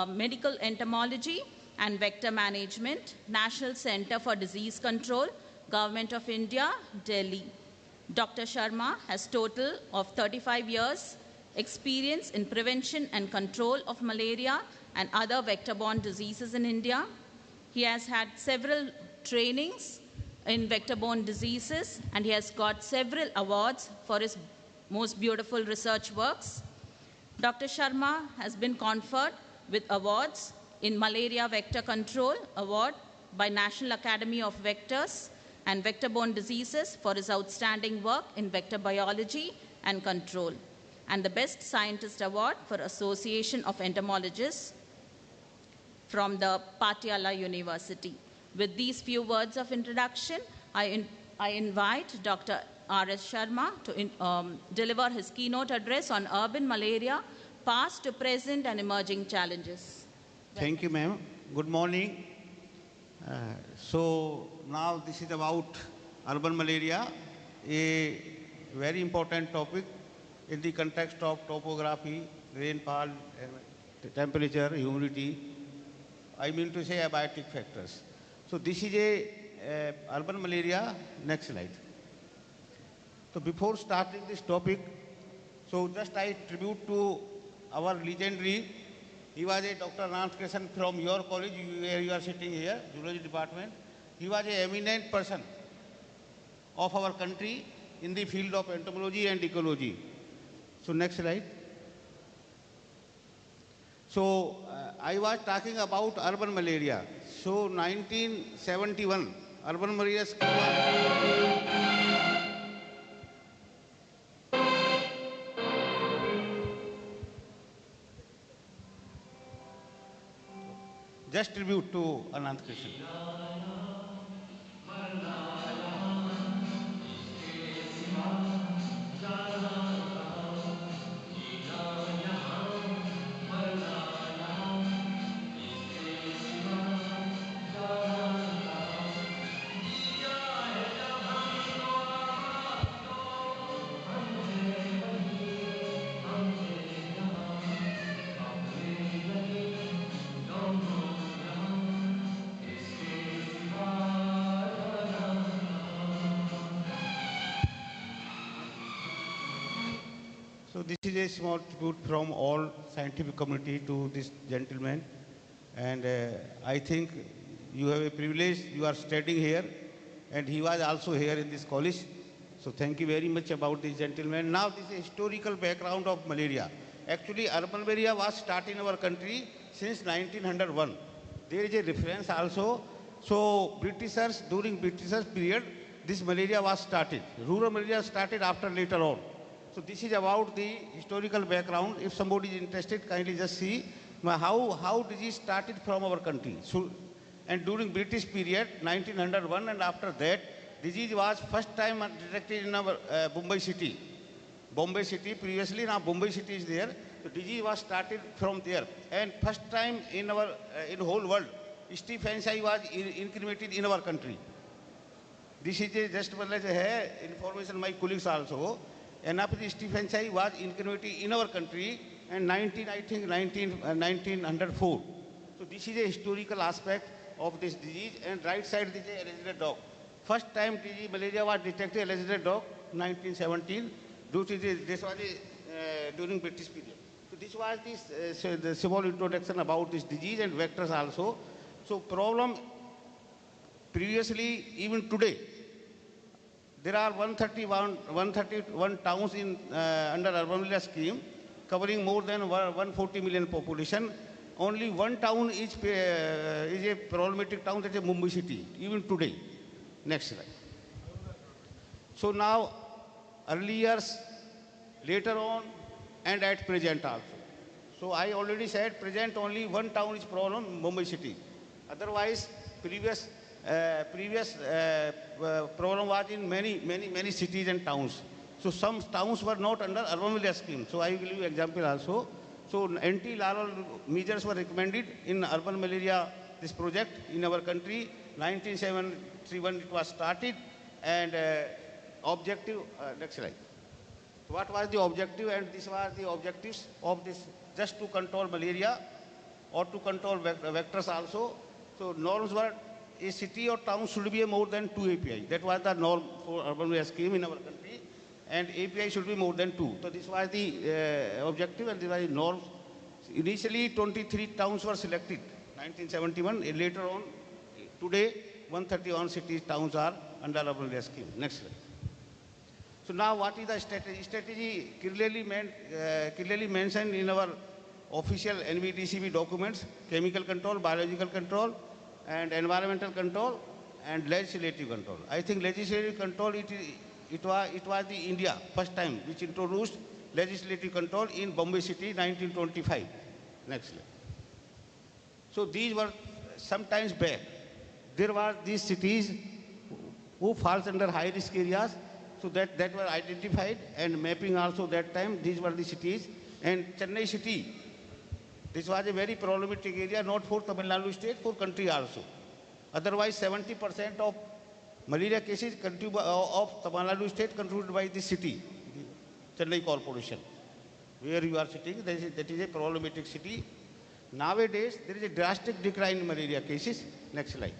Medical Entomology and Vector Management, National Center for Disease Control, Government of India, Delhi. Dr. Sharma has total of 35 years experience in prevention and control of malaria and other vector-borne diseases in India. He has had several trainings in vector-borne diseases, and he has got several awards for his most beautiful research works. Dr. Sharma has been conferred with awards in Malaria Vector Control Award by National Academy of Vectors and Vector-Borne Diseases for his outstanding work in vector biology and control, and the Best Scientist Award for Association of Entomologists from the Patiala University. With these few words of introduction, I invite Dr. R.S. Sharma to deliver his keynote address on urban malaria, past to present and emerging challenges. Thank you, ma'am. Good morning. So now this is about urban malaria, a very important topic in the context of topography, rainfall, temperature, humidity. I mean to say abiotic factors. So this is a urban malaria. Next slide. So before starting this topic, so just I tribute to our legendary. He was a Dr. Ramkrishnan from your college, where you are sitting here, Zoology Department. He was an eminent person of our country in the field of entomology and ecology. So next slide. So I was talking about urban malaria. So 1971, urban malaria just tribute to Anant Krishnan. So this is a small tribute from all scientific community to this gentleman, and I think you have a privilege. You are studying here, and he was also here in this college. So thank you very much about this gentleman. Now this is a historical background of malaria. Actually, urban malaria was started in our country since 1901. There is a reference also. So Britishers, during Britishers period, this malaria was started. Rural malaria started after later on. So this is about the historical background. If somebody is interested, kindly just see how disease started from our country. So, and during British period, 1901, and after that, disease was first time detected in our Bombay city. Bombay city, previously now Bombay city is there. The disease was started from there. And first time in our, in whole world, Stephensi was incriminated in our country. This is just information my colleagues also. Anapathy Stephensi was incriminated in our country and 1904. So this is a historical aspect of this disease, and right side this is a resident dog. First time disease malaria was detected in resident dog 1917. This was during British period. So this was the small introduction about this disease and vectors also. So problem previously, even today, there are 131 towns in under urban malaria scheme, covering more than 140 million population. Only one town is a problematic town, that is Mumbai city, even today. Next slide. So now, earlier later on, and at present also. So I already said present only one town is problem, Mumbai city. Otherwise, previous problem was in many cities and towns. So some towns were not under urban village scheme. So I will give you example also. So anti-larval measures were recommended in urban malaria, this project in our country. 1971 it was started, and objective, next slide. What was the objective? And these were the objectives of this, just to control malaria or to control vectors also. So norms were a city or town should be more than 2 API. That was the norm for urban area scheme in our country. And API should be more than 2. So this was the objective and this was the norms. Initially 23 towns were selected, 1971. Later on, today 131 cities, towns are under urban area scheme. Next slide. So now what is the strategy? Strategy clearly mentioned in our official NVDCB documents: chemical control, biological control, and environmental control, and legislative control. I think legislative control, it was the India first time which introduced legislative control in Bombay city, 1925. Next slide. So these were sometimes back. There were these cities who falls under high risk areas. So that were identified, and mapping also that time. These were the cities. And Chennai city, this was a very problematic area, not for Tamil Nadu state, for country also. Otherwise, 70% of malaria cases of Tamil Nadu state contributed by this city, Chennai Corporation, where you are sitting. That is a problematic city. Nowadays, there is a drastic decline in malaria cases. Next slide.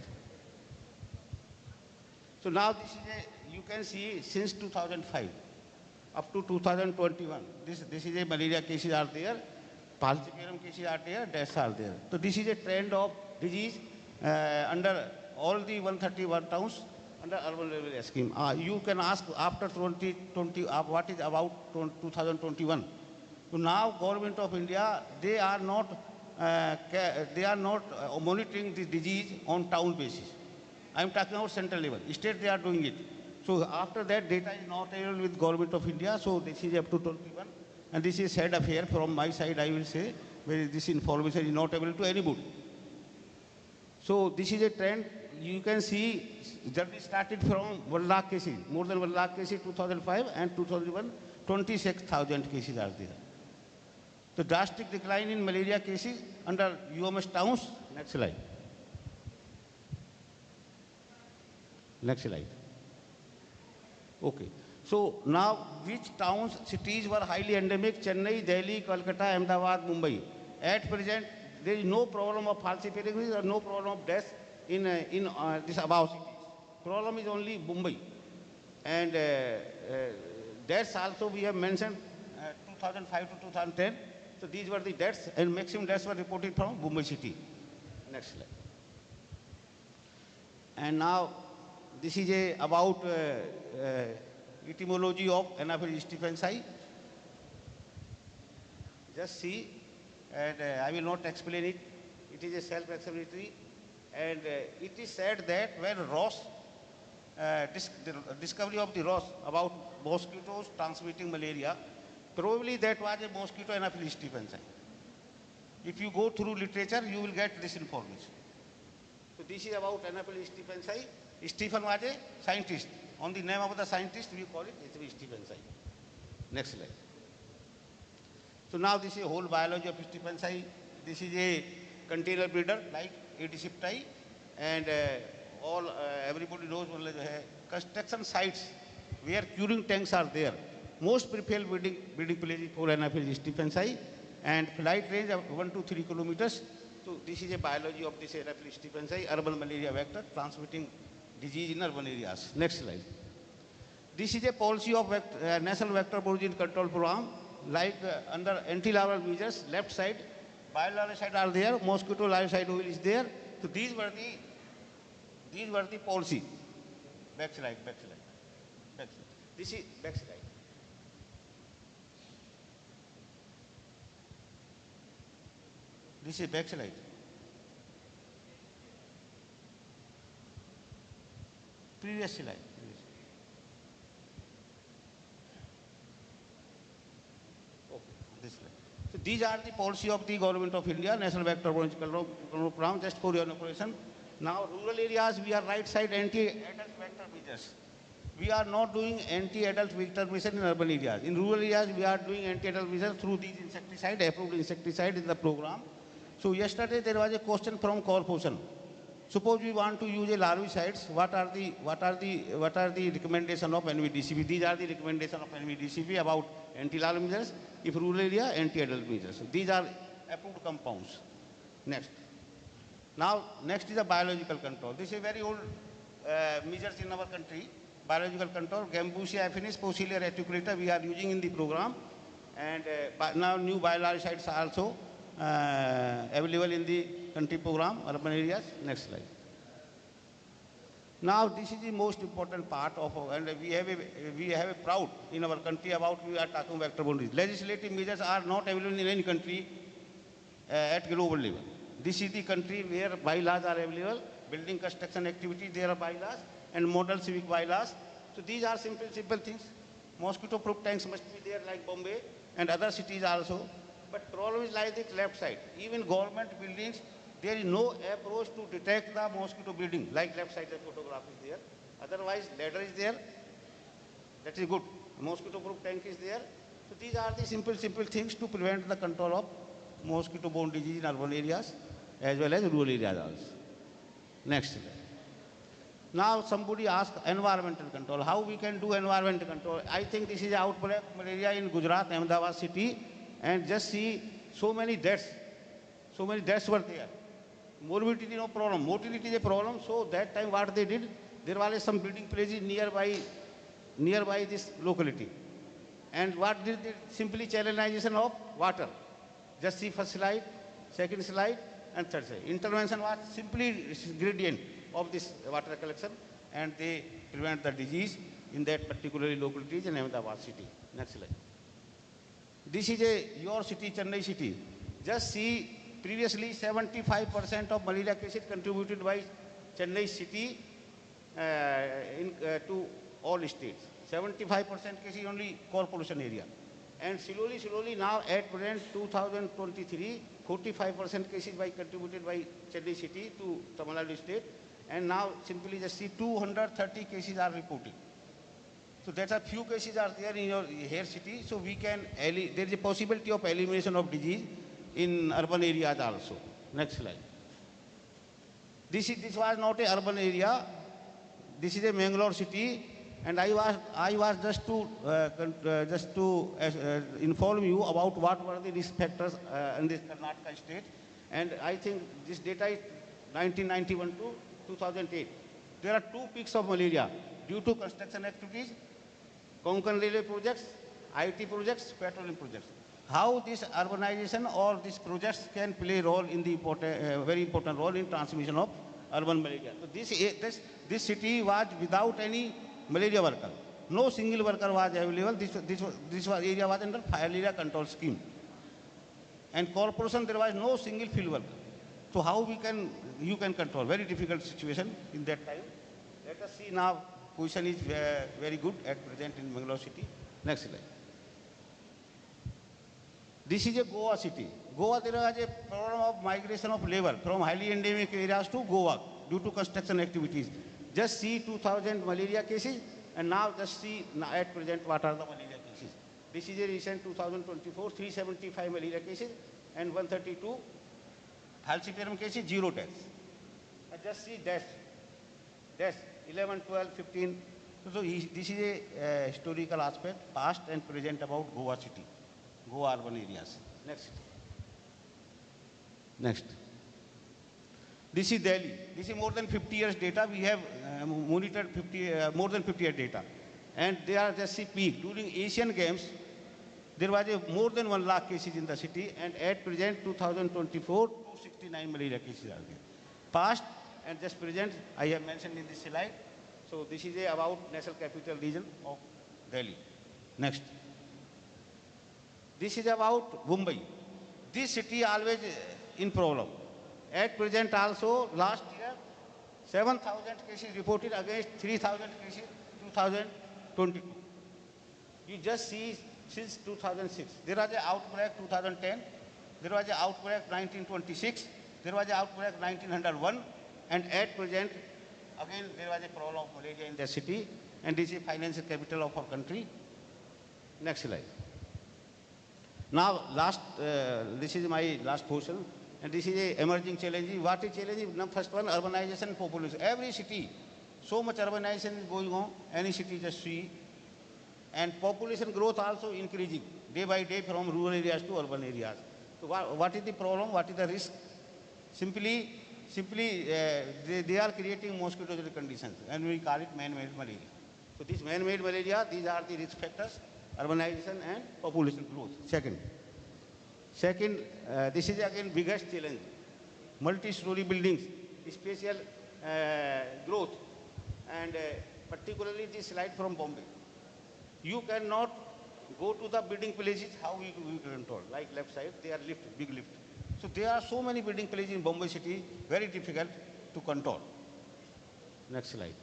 So now this is you can see since 2005 up to 2021, this is a malaria cases are there, falciparum cases are there, deaths are there. So this is a trend of disease under all the 131 towns under urban area scheme. You can ask after 2020, what is about 2021. So now government of India, they are not monitoring the disease on town basis. I am talking about central level. State, they are doing it. So after that, data is not available with government of India. So this is up to 21. And this is sad affair from my side, I will say, where this information is not available to anybody. So this is a trend. You can see journey started from 1 lakh cases, more than 1 lakh cases 2005, and 2001, 26,000 cases are there. The drastic decline in malaria cases under UMS towns. Next slide. Next slide. Okay. So now, which towns, cities were highly endemic? Chennai, Delhi, Kolkata, Ahmedabad, Mumbai. At present, there is no problem of falciparum or no problem of death in this above cities. Problem is only Mumbai. And deaths also we have mentioned 2005 to 2010. So these were the deaths, and maximum deaths were reported from Mumbai city. Next slide. And now, this is about etymology of Anopheles stephensi. Just see, and I will not explain it. It is a self-explanatory, and it is said that when Ross, the discovery of the Ross about mosquitoes transmitting malaria, probably that was a mosquito Anopheles stephensi. If you go through literature, you will get this information. So this is about Anopheles stephensi. Stephen was a scientist. On the name of the scientist, we call it stephensi. Next slide. So now this is a whole biology of stephensi. This is a container breeder like Aedes and everybody knows construction sites where curing tanks are there. Most preferred breeding place for Anopheles stephensi, and flight range of 1 to 3 kilometers. So this is a biology of this Anopheles stephensi, urban malaria vector transmitting disease in urban areas. Next slide. This is a policy of National Vector Origin Control Program, like under anti-larval measures. Left side, biolarvicide are there, mosquito larvicide oil is there. So these were the policy. Back slide. This is back slide. This is back slide. Previous slide. these are the policy of the Government of India, National Vector Control Program, just for your information. Now, rural areas, we are right side anti-adult vector measures. We are not doing anti-adult vector measures in urban areas. In rural areas, we are doing anti-adult measures through these insecticide, approved insecticide in the program. So yesterday there was a question from corporation. Suppose we want to use a larvicides, what are the recommendation of NVDCP? These are the recommendation of NVDCP about anti-larval measures. If rural area, anti-adult measures. So these are approved compounds. Next. Now, next is the biological control. This is very old measures in our country. Biological control, Gambusia affinis, Posilier reticulata, we are using in the program. And now new biologicides are also available in the country program, urban areas. Next slide. Now, this is the most important part of, and we have a proud in our country about we are talking vector-borne disease. Legislative measures are not available in any country at global level. This is the country where bylaws are available, building construction activities, there are bylaws, and model civic bylaws. So these are simple things. Mosquito-proof tanks must be there like Bombay and other cities also. But problem is like the left side. Even government buildings, there is no approach to detect the mosquito breeding, like left side the photograph is there. Otherwise, ladder is there. That is good. Mosquito-proof tank is there. So these are the simple things to prevent the control of mosquito-borne disease in urban areas as well as rural areas also. Next. Now somebody asked environmental control. How we can do environmental control? I think this is outbreak malaria in Gujarat, Ahmedabad city, and just see so many deaths were there. Morbidity no problem, motility is a problem. So that time what they did, there was some breeding places nearby this locality. And what did they? Simply salinization of water. Just see first slide, second slide, and third slide. Intervention was simply gradient of this water collection, and they prevent the disease in that particular localities in Ahmedabad city. Next slide. This is your city, Chennai city. Just see, previously 75% of malaria cases contributed by Chennai city to all states. 75% cases only corporation area. And slowly now at present 2023, 45% cases contributed by Chennai city to Tamil Nadu state. And now simply just see 230 cases are reported. So that's a few cases are there in your here city. So we can, there is a possibility of elimination of disease in urban areas also. Next slide. This was not a urban area. This is a Mangalore city. And I was just to inform you about what were the risk factors in this Karnataka state. And I think this data is 1991 to 2008. There are two peaks of malaria due to construction activities, Konkan railway projects, IT projects, petroleum projects. How this urbanization or these projects can play a role in the very important role in transmission of urban malaria. So this city was without any malaria worker. No single worker was available. This area was under malaria control scheme. And corporation, there was no single field worker. So how you can control? Very difficult situation in that time. Let us see now. Position is very good at present in Bangalore city. Next slide. This is a Goa city. Goa, there was a problem of migration of labor from highly endemic areas to Goa due to construction activities. Just see 2,000 malaria cases, and now just see at present what are the malaria cases. This is a recent 2024, 375 malaria cases and 132 falciparum cases, 0 deaths. And just see deaths, 11, 12, 15. So this is a historical aspect, past and present about Goa city, Goa urban areas. Next. This is Delhi. This is more than 50 years data. We have monitored more than 50 years data. And they are just see peak. During Asian Games, there was more than 1 lakh cases in the city. And at present, 2024, 269 malaria cases are there. Past and just present, I have mentioned in this slide. So this is about national capital region of Delhi. Next. This is about Mumbai. This city always in problem. At present also, last year, 7,000 cases reported against 3,000 cases 2022. You just see since 2006. There was an outbreak 2010, there was an outbreak 1926, there was an outbreak 1901, and at present, again, there was a problem of malaria in the city, and this is financial capital of our country. Next slide. Now, this is my last portion, and this is a emerging challenge. What is challenge? Now, first one, urbanization and population. Every city, so much urbanization is going on, any city just see, and population growth also increasing day by day from rural areas to urban areas. So what is the problem? What is the risk? Simply they are creating mosquito-related conditions, and we call it man-made malaria. So this man-made malaria, these are the risk factors: urbanization and population growth. Second, this is again biggest challenge: multi-story buildings, spatial growth, and particularly this slide from Bombay. You cannot go to the building places how we control. Like left side, they are lift, big lift. So there are so many building places in Bombay city, very difficult to control. Next slide.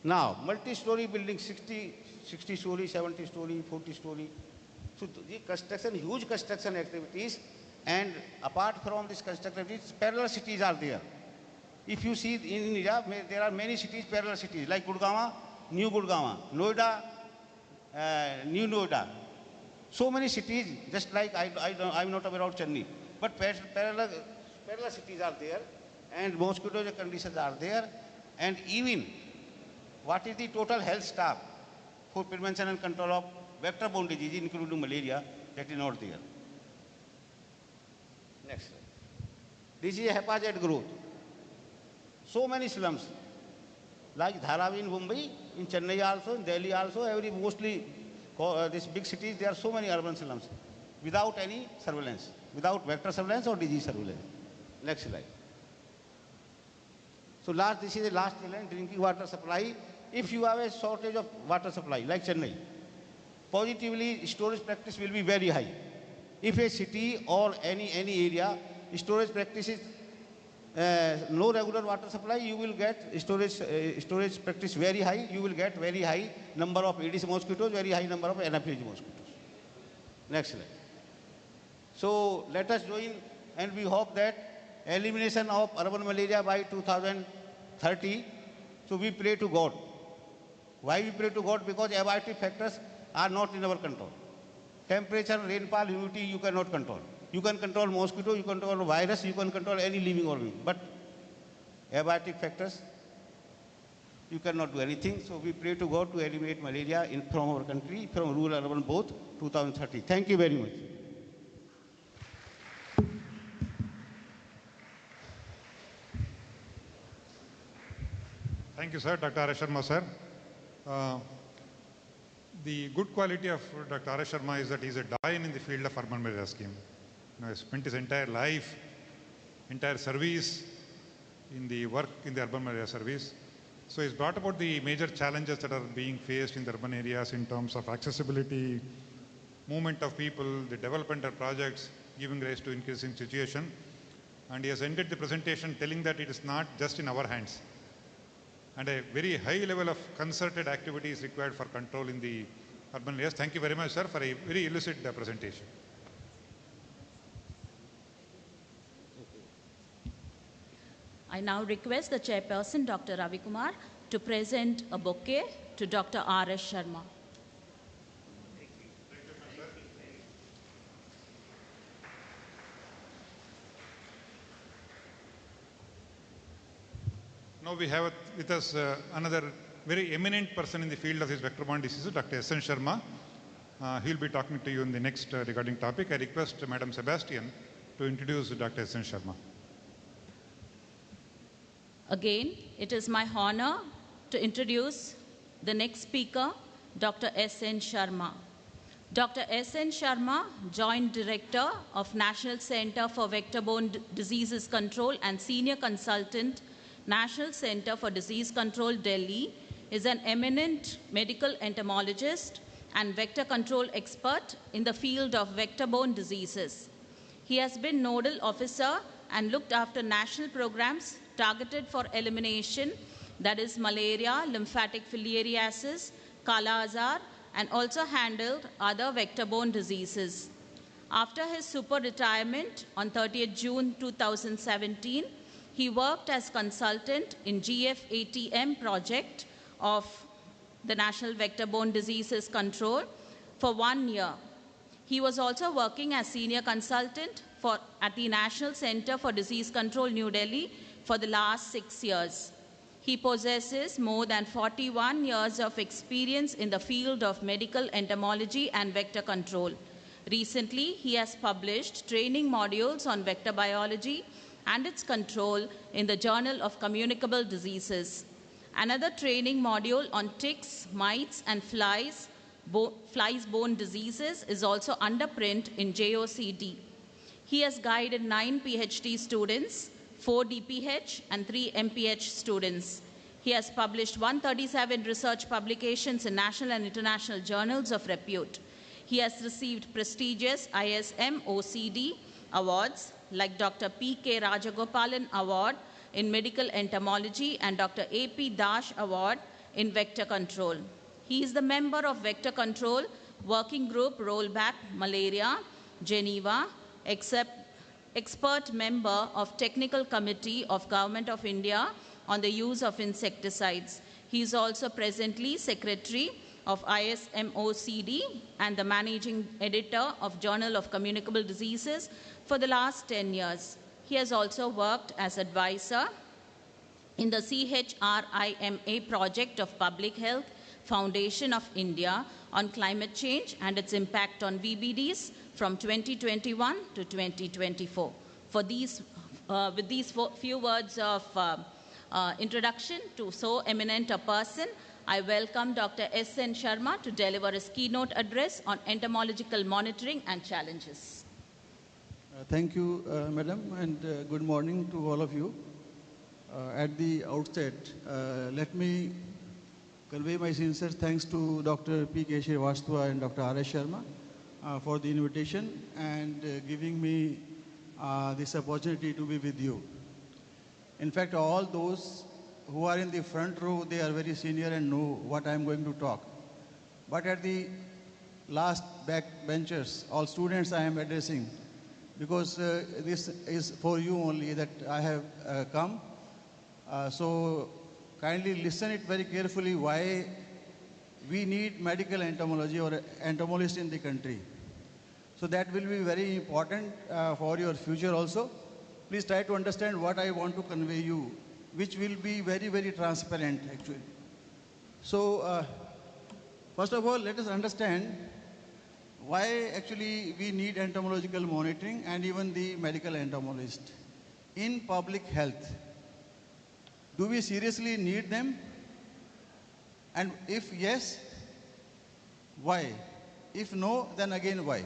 Now, multi-story buildings, 60 story, 70 story, 40 story. So the construction, huge construction activities, and apart from this construction activities, parallel cities are there. If you see in India, there are many cities, parallel cities, like Gurgaon, New Gurgaon, Noida, New Noida. So many cities, just like I'm not aware of Chennai, but parallel cities are there, and mosquito conditions are there, and even what is the total health staff for prevention and control of vector-borne disease, including malaria, that is not there. Next slide. This is haphazard growth. So many slums, like Dharavi in Mumbai, in Chennai also, in Delhi also, mostly these big cities, there are so many urban slums without any surveillance, without vector surveillance or disease surveillance. Next slide. So this is the last challenge, drinking water supply. If you have a shortage of water supply, like Chennai, positively storage practice will be very high. If a city or any area, storage practices, no regular water supply, you will get storage practice very high. You will get very high number of Aedes mosquitoes, very high number of Anopheles mosquitoes. Next slide. So let us join, and we hope that elimination of urban malaria by 2030. So we pray to God. Why we pray to God? Because abiotic factors are not in our control. Temperature, rainfall, humidity, you cannot control. You can control mosquito, you can control virus, you can control any living organism. But abiotic factors, you cannot do anything. So we pray to God to eliminate malaria from our country, from rural and urban both, 2030. Thank you very much. Thank you, sir, Dr. R. Sharma, sir. The good quality of Dr. R. Sharma is that he is a doyen in the field of urban malaria scheme. He spent his entire life, entire service in the work in the urban malaria service. So he's brought about the major challenges that are being faced in the urban areas in terms of accessibility, movement of people, the development of projects, giving rise to increasing situation. And he has ended the presentation telling that it is not just in our hands. And a very high level of concerted activity is required for control in the urban areas. Thank you very much, sir, for a very illustrated presentation. I now request the chairperson, Dr. Ravi Kumar, to present a bouquet to Dr. R.S. Sharma. Now we have with us another very eminent person in the field of these vector-borne diseases, Dr. S.N. Sharma. He will be talking to you in the next regarding topic. I request Madam Sebastian to introduce Dr. S.N. Sharma. Again, it is my honor to introduce the next speaker, Dr. S.N. Sharma. Dr. S.N. Sharma, Joint Director of National Center for Vector-Borne Diseases Control and Senior Consultant, National Center for Disease Control, Delhi, is an eminent medical entomologist and vector control expert in the field of vector-borne diseases. He has been nodal officer and looked after national programs targeted for elimination, that is malaria, lymphatic filariasis, Kala Azar, and also handled other vector-borne diseases. After his super retirement on 30th June 2017, he worked as consultant in GFATM project of the National Vector-Borne Diseases Control for 1 year. He was also working as senior consultant at the National Center for Disease Control, New Delhi, for the last 6 years. He possesses more than 41 years of experience in the field of medical entomology and vector control. Recently, he has published training modules on vector biology and its control in the Journal of Communicable Diseases. Another training module on ticks, mites, and flies borne diseases is also under print in JOCD. He has guided 9 PhD students, 4 DPH, and 3 MPH students. He has published 137 research publications in national and international journals of repute. He has received prestigious ISM OCD awards like Dr. P.K. Rajagopalan Award in Medical Entomology and Dr. A.P. Dash Award in Vector Control. He is the member of Vector Control Working Group Rollback Malaria, Geneva, expert member of Technical Committee of Government of India on the use of insecticides. He is also presently Secretary of ISMOCD and the Managing Editor of Journal of Communicable Diseases for the last 10 years. He has also worked as advisor in the CHRIMA project of Public Health Foundation of India on climate change and its impact on VBDs from 2021 to 2024. With these few words of introduction to so eminent a person, I welcome Dr. S.N. Sharma to deliver his keynote address on entomological monitoring and challenges. Thank you, Madam, and good morning to all of you. At the outset, let me convey my sincere thanks to Dr. P.K. Srivastava and Dr. R.S. Sharma for the invitation and giving me this opportunity to be with you. In fact, all those who are in the front row, they are very senior and know what I am going to talk. But at the last back benchers, all students I am addressing, because this is for you only that I have come. So kindly listen it very carefully why we need medical entomology or entomologist in the country. So that will be very important for your future also. Please try to understand what I want to convey you, which will be very, very transparent actually. So first of all, let us understand why actually we need entomological monitoring and even the medical entomologist in public health. Do we seriously need them? And if yes, why? If no, then again why?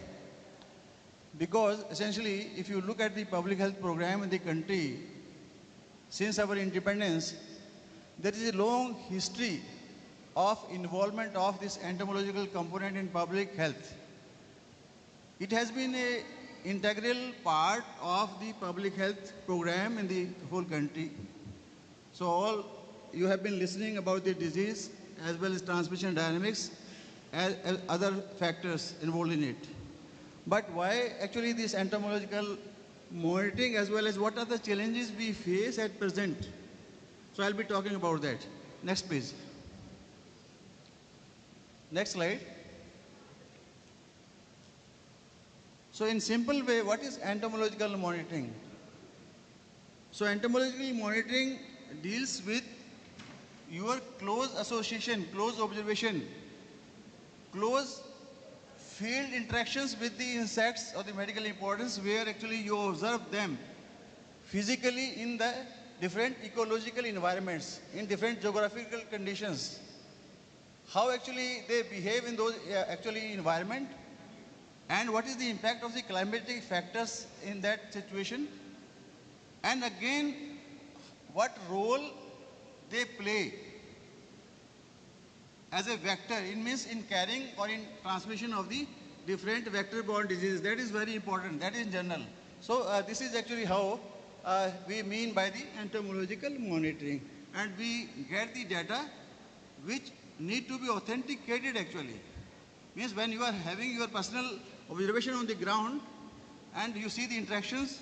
Because essentially, if you look at the public health program in the country, since our independence, there is a long history of involvement of this entomological component in public health. It has been an integral part of the public health program in the whole country. So all you have been listening about the disease as well as transmission dynamics as other factors involved in it. But why actually this entomological monitoring as well as what are the challenges we face at present? So I'll be talking about that. Next please. Next slide. So in simple way, what is entomological monitoring? So entomological monitoring deals with your close association, close observation, close field interactions with the insects of the medical importance where actually you observe them physically in the different ecological environments, in different geographical conditions. How actually they behave in those actually environment and what is the impact of the climatic factors in that situation. And again, what role they play as a vector, it means in carrying or in transmission of the different vector-borne diseases. That is very important, that is general. So this is actually how we mean by the entomological monitoring. And we get the data which need to be authenticated actually. Means when you are having your personal observation on the ground, and you see the interactions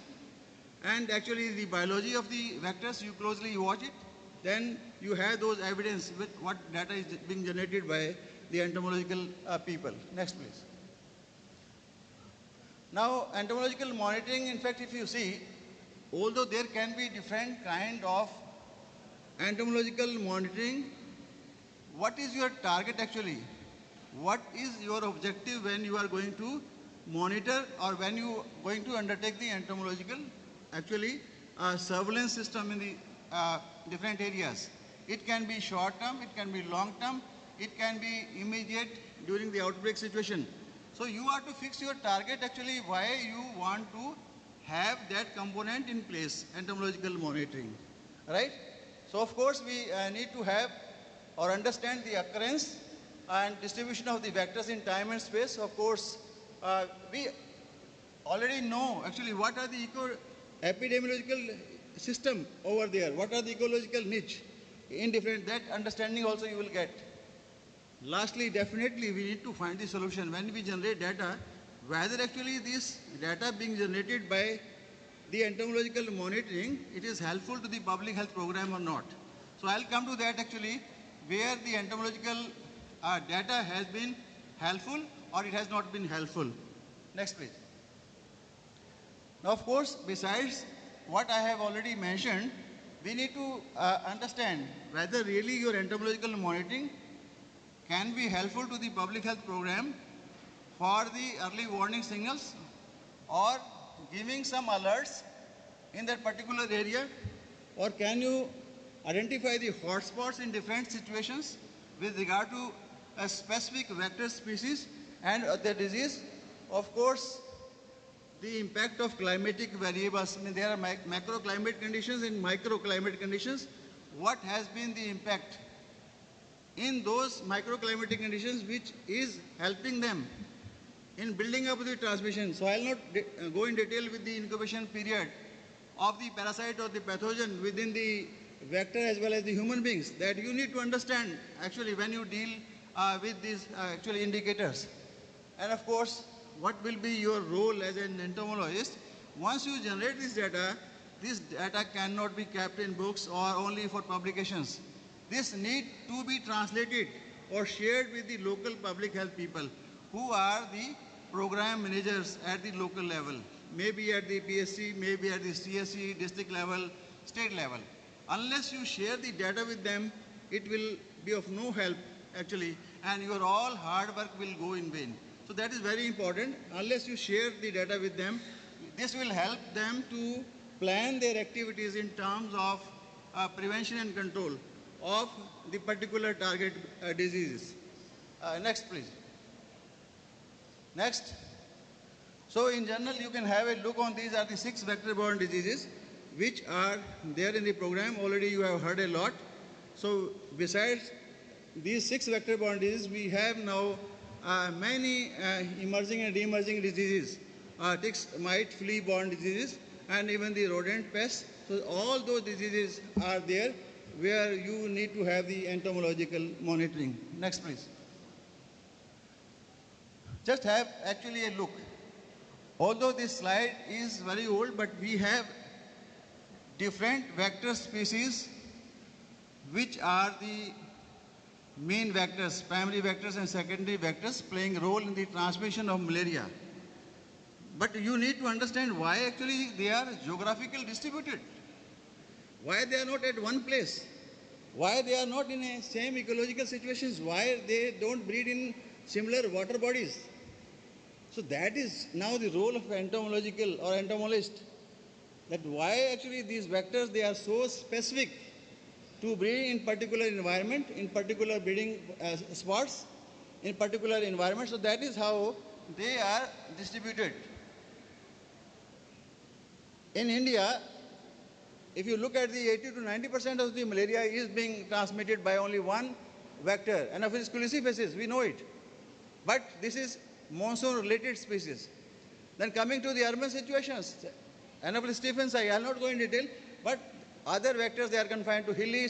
and actually the biology of the vectors, you closely watch it, then you have those evidence with what data is being generated by the entomological people. Next, please. Now, entomological monitoring, in fact, if you see, although there can be different kind of entomological monitoring, what is your target actually? What is your objective when you are going to monitor or when you are going to undertake the entomological actually surveillance system in the different areas? It can be short term, it can be long term, it can be immediate during the outbreak situation. So you are to fix your target actually why you want to have that component in place, entomological monitoring, right? So of course we need to have or understand the occurrence and distribution of the vectors in time and space. Of course, we already know actually what are the epidemiological system over there, what are the ecological niche in different, that understanding also you will get. Lastly, definitely we need to find the solution when we generate data, whether actually this data being generated by the entomological monitoring, it is helpful to the public health program or not. So I'll come to that actually, where the entomological data has been helpful or it has not been helpful. Next please. Now of course, besides what I have already mentioned, we need to understand whether really your entomological monitoring can be helpful to the public health program for the early warning signals or giving some alerts in that particular area, or can you identify the hotspots in different situations with regard to a specific vector species and the disease. Of course, the impact of climatic variables. I mean, there are macroclimate conditions and microclimate conditions. What has been the impact in those microclimatic conditions which is helping them in building up the transmission. So I will not go in detail with the incubation period of the parasite or the pathogen within the vector as well as the human beings, that you need to understand actually when you deal with these actually indicators. And of course, what will be your role as an entomologist? Once you generate this data cannot be kept in books or only for publications. This need to be translated or shared with the local public health people who are the program managers at the local level, maybe at the PSC, maybe at the CSC, district level, state level. Unless you share the data with them, it will be of no help actually, and your all hard work will go in vain. So that is very important. Unless you share the data with them, this will help them to plan their activities in terms of prevention and control of the particular target diseases. Next, please. Next. So in general, you can have a look on these are the 6 vector-borne diseases which are there in the program. Already you have heard a lot. So besides these 6 vector-borne diseases, we have now many emerging and re-emerging diseases, ticks, mite, flea-borne diseases, and even the rodent pests. So all those diseases are there where you need to have the entomological monitoring. Next, please. Just have actually a look. Although this slide is very old, but we have different vector species which are the main vectors, primary vectors and secondary vectors playing a role in the transmission of malaria. But you need to understand why actually they are geographically distributed. Why they are not at one place? Why they are not in a same ecological situations? Why they don't breed in similar water bodies? So that is now the role of entomological or entomologist. That why actually these vectors, they are so specific to breed in particular environment, in particular breeding spots, in particular environment. So that is how they are distributed. In India, if you look at the 80 to 90% of the malaria is being transmitted by only one vector, and of exclusive basis, we know it. But this is monsoon-related species. Then coming to the urban situations, Annapolis Stephens, I will not go in detail, but other vectors, they are confined to hilly,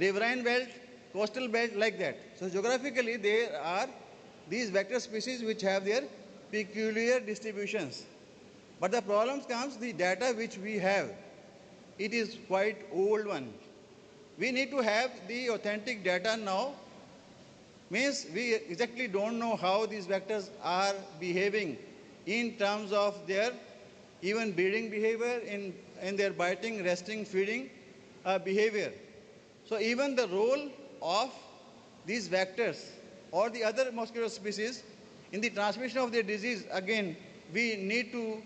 riverine belt, coastal belt, like that. So geographically, there are these vector species which have their peculiar distributions. But the problem comes, the data which we have, it is quite old one. We need to have the authentic data now. Means we exactly don't know how these vectors are behaving in terms of their even breeding behavior, in their biting, resting, feeding behavior. So even the role of these vectors or the other mosquito species in the transmission of their disease, again, we need to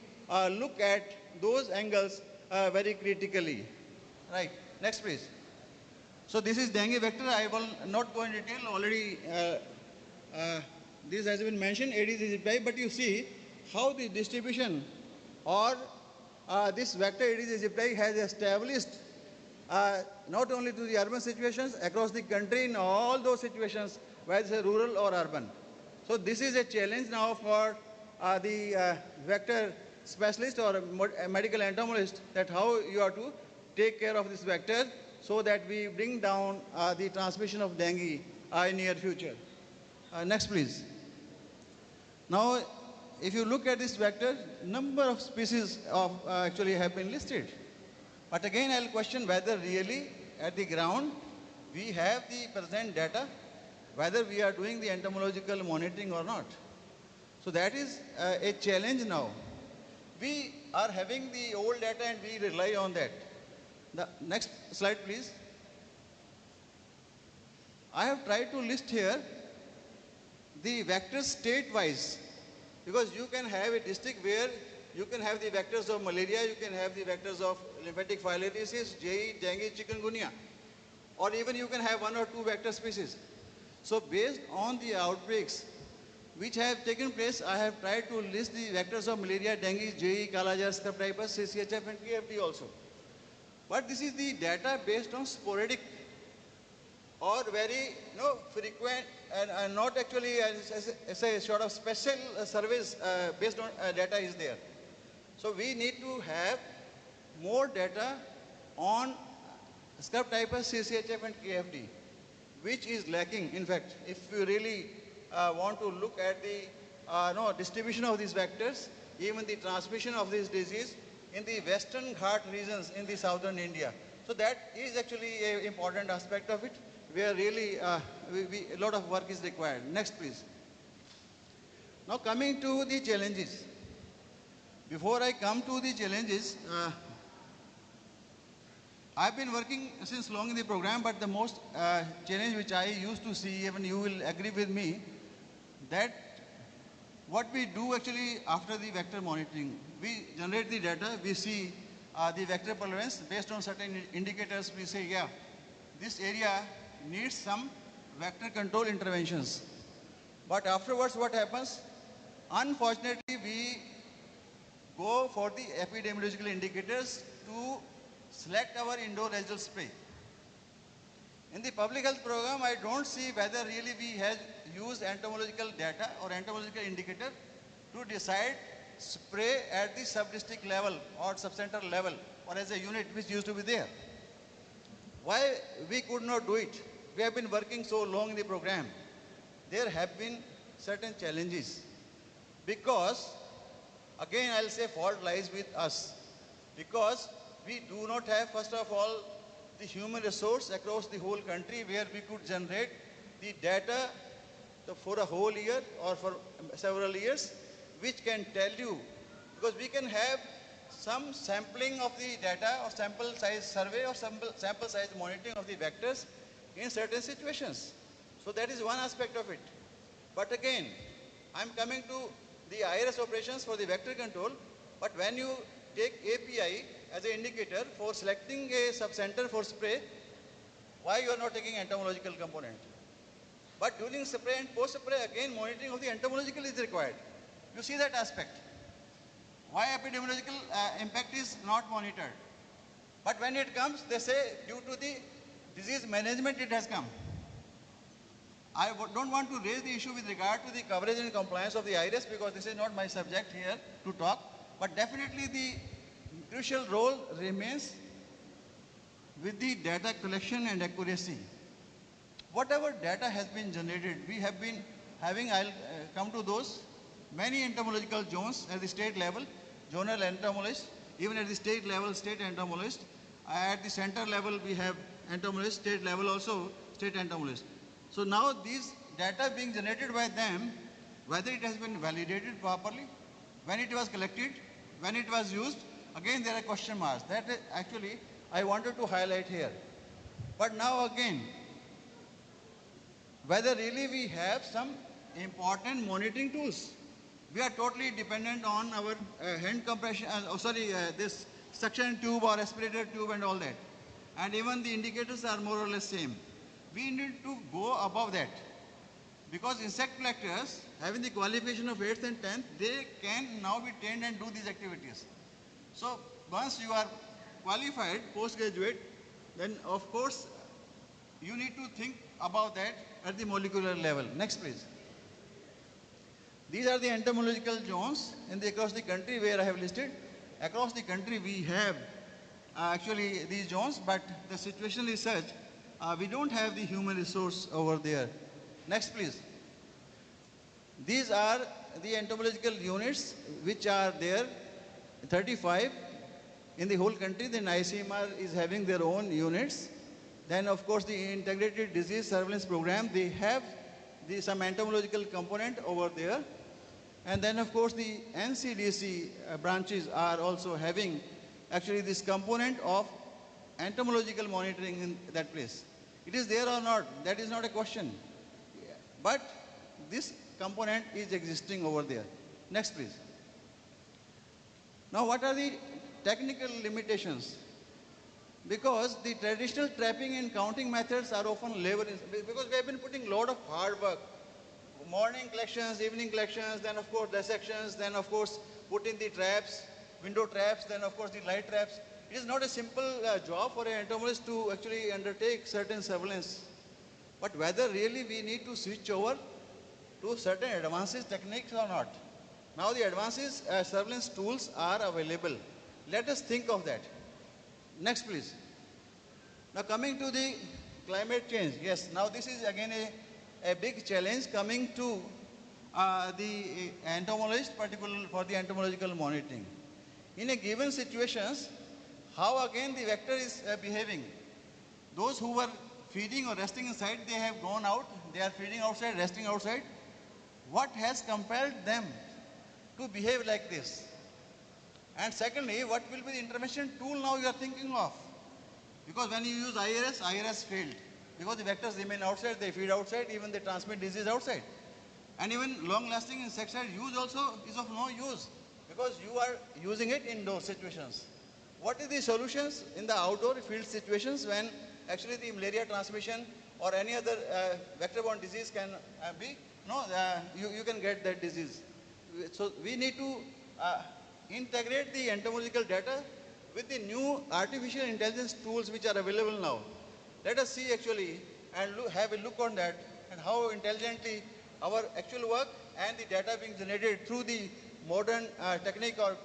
look at those angles very critically. Right, next please. So this is dengue vector. I will not go in detail. Already this has been mentioned, Aedes aegypti, but you see how the distribution or this vector Aedes aegypti has established not only to the urban situations, across the country in all those situations, whether it's rural or urban. So this is a challenge now for the vector specialist or a medical entomologist, that how you have to take care of this vector so that we bring down the transmission of dengue in near future. Next please. Now if you look at this vector, number of species of actually have been listed. But again I'll question whether really at the ground we have the present data, whether we are doing the entomological monitoring or not. So that is a challenge now. We are having the old data and we rely on that. The next slide please. I have tried to list here the vectors state-wise, because you can have a district where you can have the vectors of malaria, you can have the vectors of lymphatic filariasis, JE, dengue, chikungunya, or even you can have one or two vector species. So based on the outbreaks which have taken place, I have tried to list the vectors of malaria, dengue, JE, Kala-Jar, scrub typhus, CCHF and KFT also. But this is the data based on sporadic or very frequent and not actually as a sort of special surveys based on data is there. So we need to have more data on scrub typhus, CCHF and KFT, which is lacking. In fact, if you really want to look at the distribution of these vectors, even the transmission of this disease in the Western Ghat regions in the southern India. So that is actually an important aspect of it, where really a lot of work is required. Next please. Now coming to the challenges. Before I come to the challenges, I've been working since long in the program, but the most challenge which I used to see, even you will agree with me, that what we do actually after the vector monitoring, we generate the data, we see the vector prevalence based on certain indicators. We say, yeah, this area needs some vector control interventions. But afterwards what happens? Unfortunately, we go for the epidemiological indicators to select our indoor residual spray. In the public health program, I don't see whether really we have used entomological data or entomological indicator to decide spray at the sub-district level or sub-center level or as a unit which used to be there. Why we could not do it? We have been working so long in the program. There have been certain challenges because, again I'll say fault lies with us, because we do not have, first of all, the human resource across the whole country where we could generate the data for a whole year or for several years, which can tell you, because we can have some sampling of the data or sample size survey or sample size monitoring of the vectors in certain situations. So that is one aspect of it. But again, I'm coming to the IRS operations for the vector control, but when you take API as an indicator for selecting a subcenter for spray, why you are not taking entomological component? But during spray and post-spray, again monitoring of the entomological is required. You see that aspect. Why epidemiological impact is not monitored? But when it comes, they say due to the disease management it has come. I don't want to raise the issue with regard to the coverage and compliance of the IRS, because this is not my subject here to talk, but definitely the crucial role remains with the data collection and accuracy. Whatever data has been generated, we have been having, I'll come to those, many entomological zones at the state level, zonal entomologist, even at the state level, state entomologist. At the center level, we have entomologist, state level also, state entomologist. So now these data being generated by them, whether it has been validated properly, when it was collected, when it was used, again there are question marks. That actually I wanted to highlight here. But now again, whether really we have some important monitoring tools. We are totally dependent on our hand compression, this suction tube or aspirator tube and all that. And even the indicators are more or less same. We need to go above that. Because insect collectors, having the qualification of 8th and 10th, they can now be trained and do these activities. So once you are qualified, postgraduate, then of course you need to think about that at the molecular level. Next please. These are the entomological zones across the country where I have listed. Across the country we have actually these zones, but the situation is such, we don't have the human resource over there. Next please. These are the entomological units which are there, 35 in the whole country. Then ICMR is having their own units. Then of course the integrated disease surveillance program, they have some entomological component over there. And then of course the NCDC branches are also having actually this component of entomological monitoring in that place. It is there or not, that is not a question. But this component is existing over there. Next please. Now what are the technical limitations? Because the traditional trapping and counting methods are often labor, because we have been putting a lot of hard work. Morning collections, evening collections, then of course dissections, then of course putting the traps, window traps, then of course the light traps. It is not a simple job for an entomologist to actually undertake certain surveillance. But whether really we need to switch over to certain advanced techniques or not. Now the advanced surveillance tools are available. Let us think of that. Next please. Now coming to the climate change. Yes, now this is again a big challenge coming to the entomologist, particularly for the entomological monitoring. In a given situations, how again the vector is behaving. Those who were feeding or resting inside, they have gone out, they are feeding outside, resting outside. What has compelled them to behave like this? And secondly, what will be the intervention tool now you are thinking of? Because when you use IRS failed. Because the vectors remain outside, they feed outside, even they transmit disease outside. And even long-lasting insecticide use also is of no use, because you are using it in those situations. What is the solutions in the outdoor field situations when actually the malaria transmission or any other vector-borne disease can be, you can get that disease. So we need to integrate the entomological data with the new artificial intelligence tools which are available now. Let us see actually and have a look on that and how intelligently our actual work and the data being generated through the modern technique or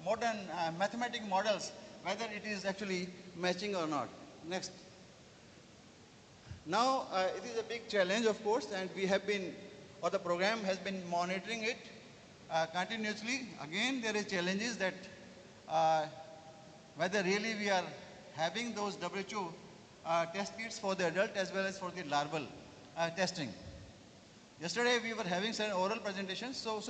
modern mathematical models, whether it is actually matching or not. Next. Now it is a big challenge of course, and we have been, or the program has been monitoring it continuously. Again there is challenges that whether really we are having those WHO test kits for the adult as well as for the larval testing. Yesterday we were having some oral presentations, so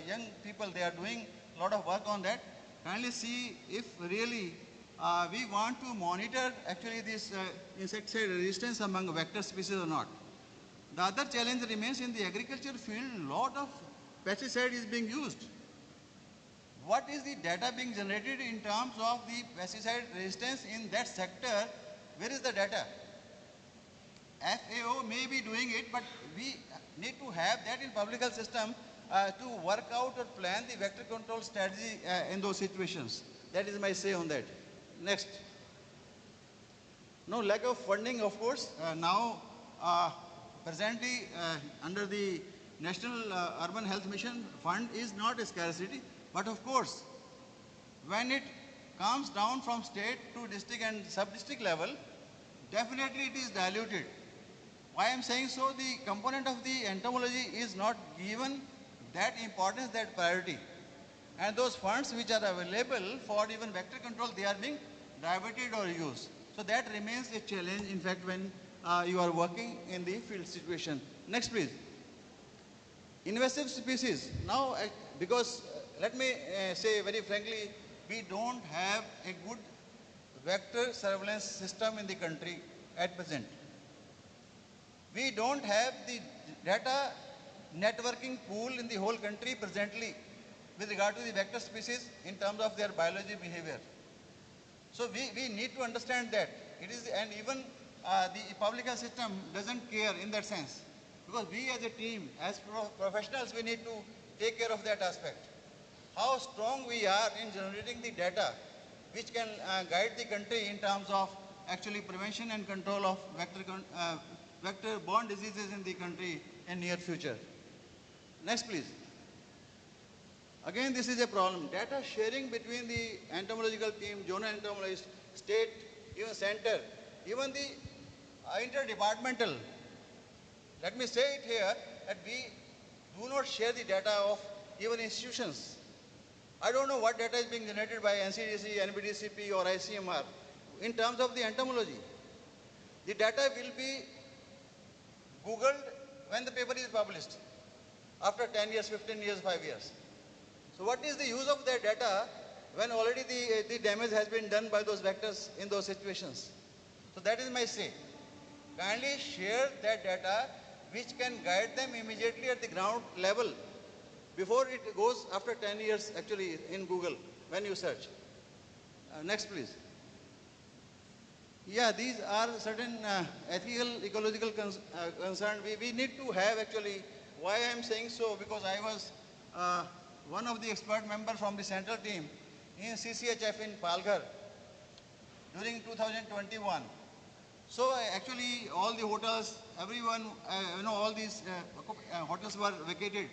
young people, they are doing a lot of work on that. Kindly see if really we want to monitor actually this insecticide resistance among vector species or not. The other challenge remains in the agriculture field, a lot of pesticide is being used. What is the data being generated in terms of the pesticide resistance in that sector? Where is the data? FAO may be doing it, but we need to have that in public health system to work out or plan the vector control strategy in those situations. That is my say on that. Next. No lack of funding, of course. Now, presently, under the National Urban Health Mission, fund is not a scarcity, but of course, when it comes down from state to district and sub-district level, definitely it is diluted. Why I am saying so? The component of the entomology is not given that importance, that priority. And those funds which are available for even vector control, they are being diverted or used. So that remains a challenge, in fact, when you are working in the field situation. Next, please. Invasive species. Now, because let me say very frankly, we don't have a good vector surveillance system in the country at present. We don't have the data networking pool in the whole country presently with regard to the vector species in terms of their biology behavior. So we need to understand that. It is, and even the public health system doesn't care in that sense. Because we as a team, as professionals, we need to take care of that aspect. How strong we are in generating the data which can guide the country in terms of actually prevention and control of vector-borne diseases in the country in near future. Next, please. Again, this is a problem. Data sharing between the entomological team, zonal entomologist, state, even center, even the interdepartmental. Let me say it here that we do not share the data of even institutions. I don't know what data is being generated by NCDC, NBDCP or ICMR in terms of the entomology. The data will be Googled when the paper is published after 10 years, 15 years, 5 years. So what is the use of that data when already the damage has been done by those vectors in those situations? So that is my say. Kindly share that data which can guide them immediately at the ground level before it goes after 10 years actually in Google when you search. Next, please. Yeah, these are certain ethical, ecological concerns. We need to have actually, why I am saying so, because I was one of the expert members from the central team in CCHF in Palghar during 2021. So actually all the hotels, everyone, all these hotels were vacated.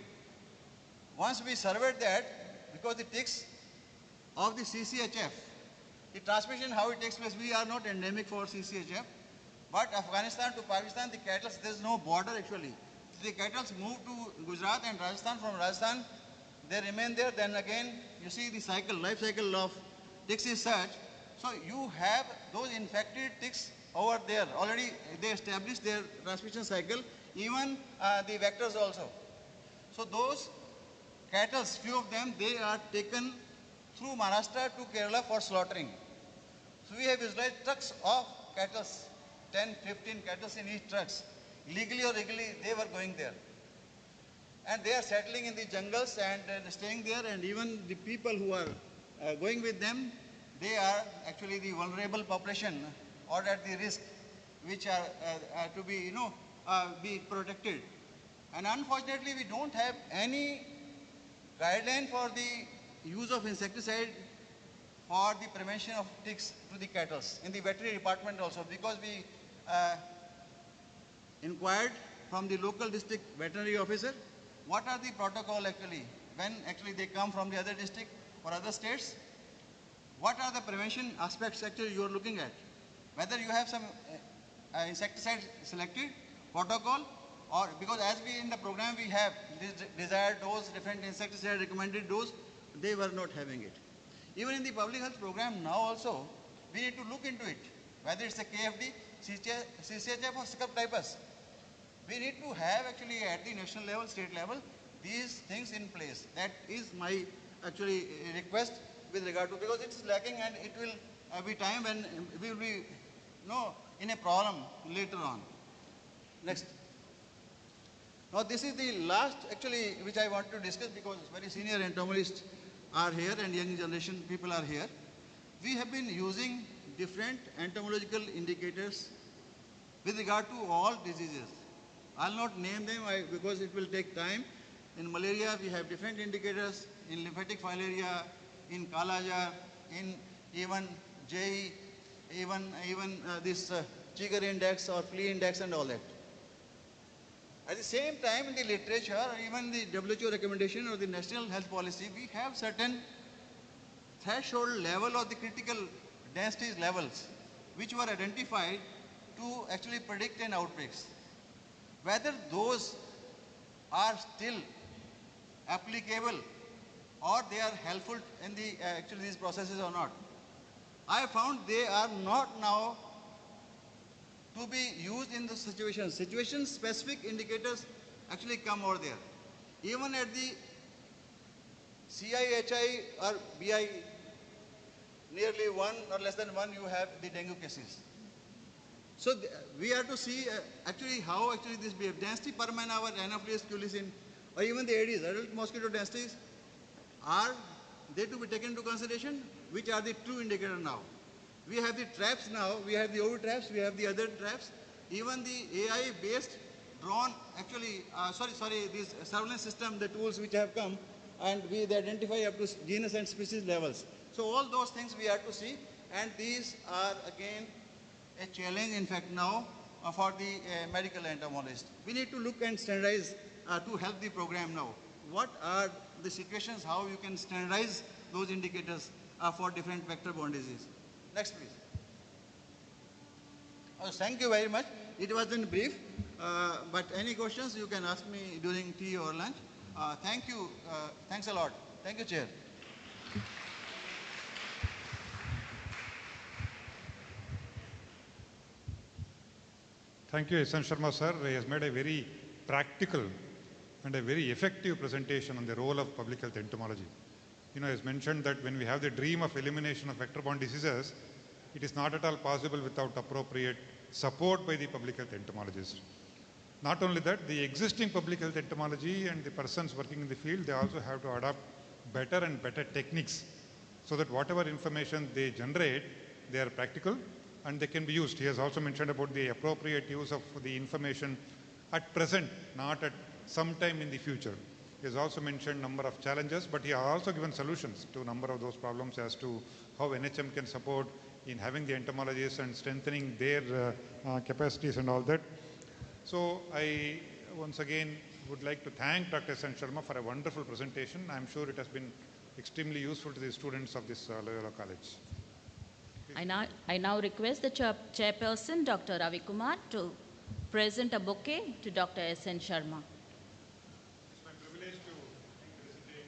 Once we surveyed that, because the ticks of the CCHF, the transmission, how it takes place, we are not endemic for CCHF, but Afghanistan to Pakistan, the cattle, there is no border actually. The cattle move to Gujarat and Rajasthan. From Rajasthan, they remain there. Then again, you see the cycle, life cycle of ticks is such. So you have those infected ticks over there. Already they established their transmission cycle, even the vectors also. So those cattle, few of them, they are taken through Maharashtra to Kerala for slaughtering. So we have visualized trucks of cattle, 10, 15 cattle in each trucks. Legally or illegally, they were going there. And they are settling in the jungles and staying there, and even the people who are going with them, they are actually the vulnerable population or at the risk, which are to be, be protected. And unfortunately, we don't have any guideline for the use of insecticide for the prevention of ticks to the cattle in the veterinary department also, because we inquired from the local district veterinary officer what are the protocol actually when actually they come from the other district or other states. What are the prevention aspects actually you are looking at? Whether you have some insecticide selected protocol, or because as we in the program we have desired dose, different insecticide recommended dose, they were not having it. Even in the public health program now also, we need to look into it, whether it's a KFD, CCHF or Scrub-typus. We need to have actually at the national level, state level, these things in place. That is my actually request with regard to, because it's lacking and it will be time when we will be in a problem later on. Next. Now this is the last actually which I want to discuss, because very senior entomologists are here and young generation people are here. We have been using different entomological indicators with regard to all diseases. I'll not name them because it will take time. In malaria, we have different indicators. In lymphatic filaria, in Kala-Azar, in even JE, even this Chiger index or flea index and all that. At the same time, in the literature, or even the WHO recommendation or the national health policy, we have certain threshold level or the critical density levels which were identified to actually predict an outbreaks. Whether those are still applicable or they are helpful in the actually these processes or not. I found they are not now to be used in the situation. Situation specific indicators actually come over there. Even at the CIHI or BI, nearly 1 or less than 1, you have the dengue cases. So we have to see actually how actually this behave. Density per man hour, Anopheles culicin, or even the ADs, adult mosquito densities, are they to be taken into consideration? Which are the true indicator now? We have the traps now, we have the OV traps, we have the other traps. Even the AI-based drone, actually, this surveillance system, the tools which have come, and they identify up to genus and species levels. So all those things we have to see, and these are again a challenge, in fact, now for the medical entomologist. We need to look and standardize to help the program now. What are the situations, how you can standardize those indicators for different vector-borne disease? Next, please. Thank you very much. It was in brief, but any questions you can ask me during tea or lunch. Thank you. Thanks a lot. Thank you, Chair. Thank you, S.N. Sharma sir. He has made a very practical and a very effective presentation on the role of public health entomology. He has mentioned that when we have the dream of elimination of vector-borne diseases, it is not at all possible without appropriate support by the public health entomologist. Not only that, the existing public health entomology and the persons working in the field, they also have to adopt better and better techniques so that whatever information they generate, they are practical and they can be used. He has also mentioned about the appropriate use of the information at present, not at some time in the future. He has also mentioned number of challenges, but he has also given solutions to a number of those problems as to how NHM can support in having the entomologists and strengthening their capacities and all that. So I once again would like to thank Dr. S.N. Sharma for a wonderful presentation. I'm sure it has been extremely useful to the students of this Loyola College. I now request the chairperson, Dr. Ravi Kumar, to present a bouquet to Dr. S.N. Sharma. It's my privilege to presentate.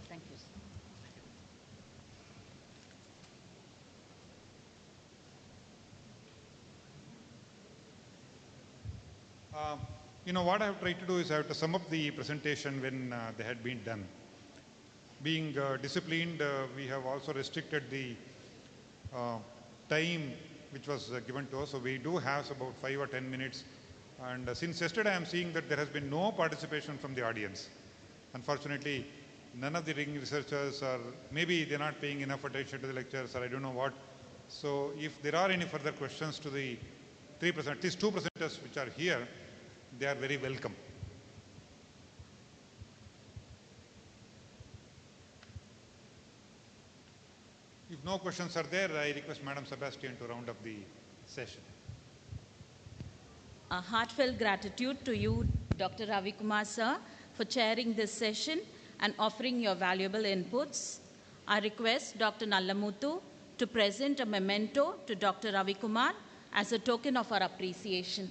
Thank you, sir. What I have tried to do is I have to sum up the presentation when they had been done. Being disciplined, we have also restricted the time which was given to us. So we do have about 5 or 10 minutes. And since yesterday I am seeing that there has been no participation from the audience. Unfortunately, none of the ring researchers are, maybe they're not paying enough attention to the lectures or I don't know what. So if there are any further questions to the at least 2 presenters which are here, they are very welcome. If no questions are there, I request Madam Sebastian to round up the session. A heartfelt gratitude to you, Dr. Ravi Kumar sir, for chairing this session and offering your valuable inputs. I request Dr. Nallamuthu to present a memento to Dr. Ravi Kumar as a token of our appreciation.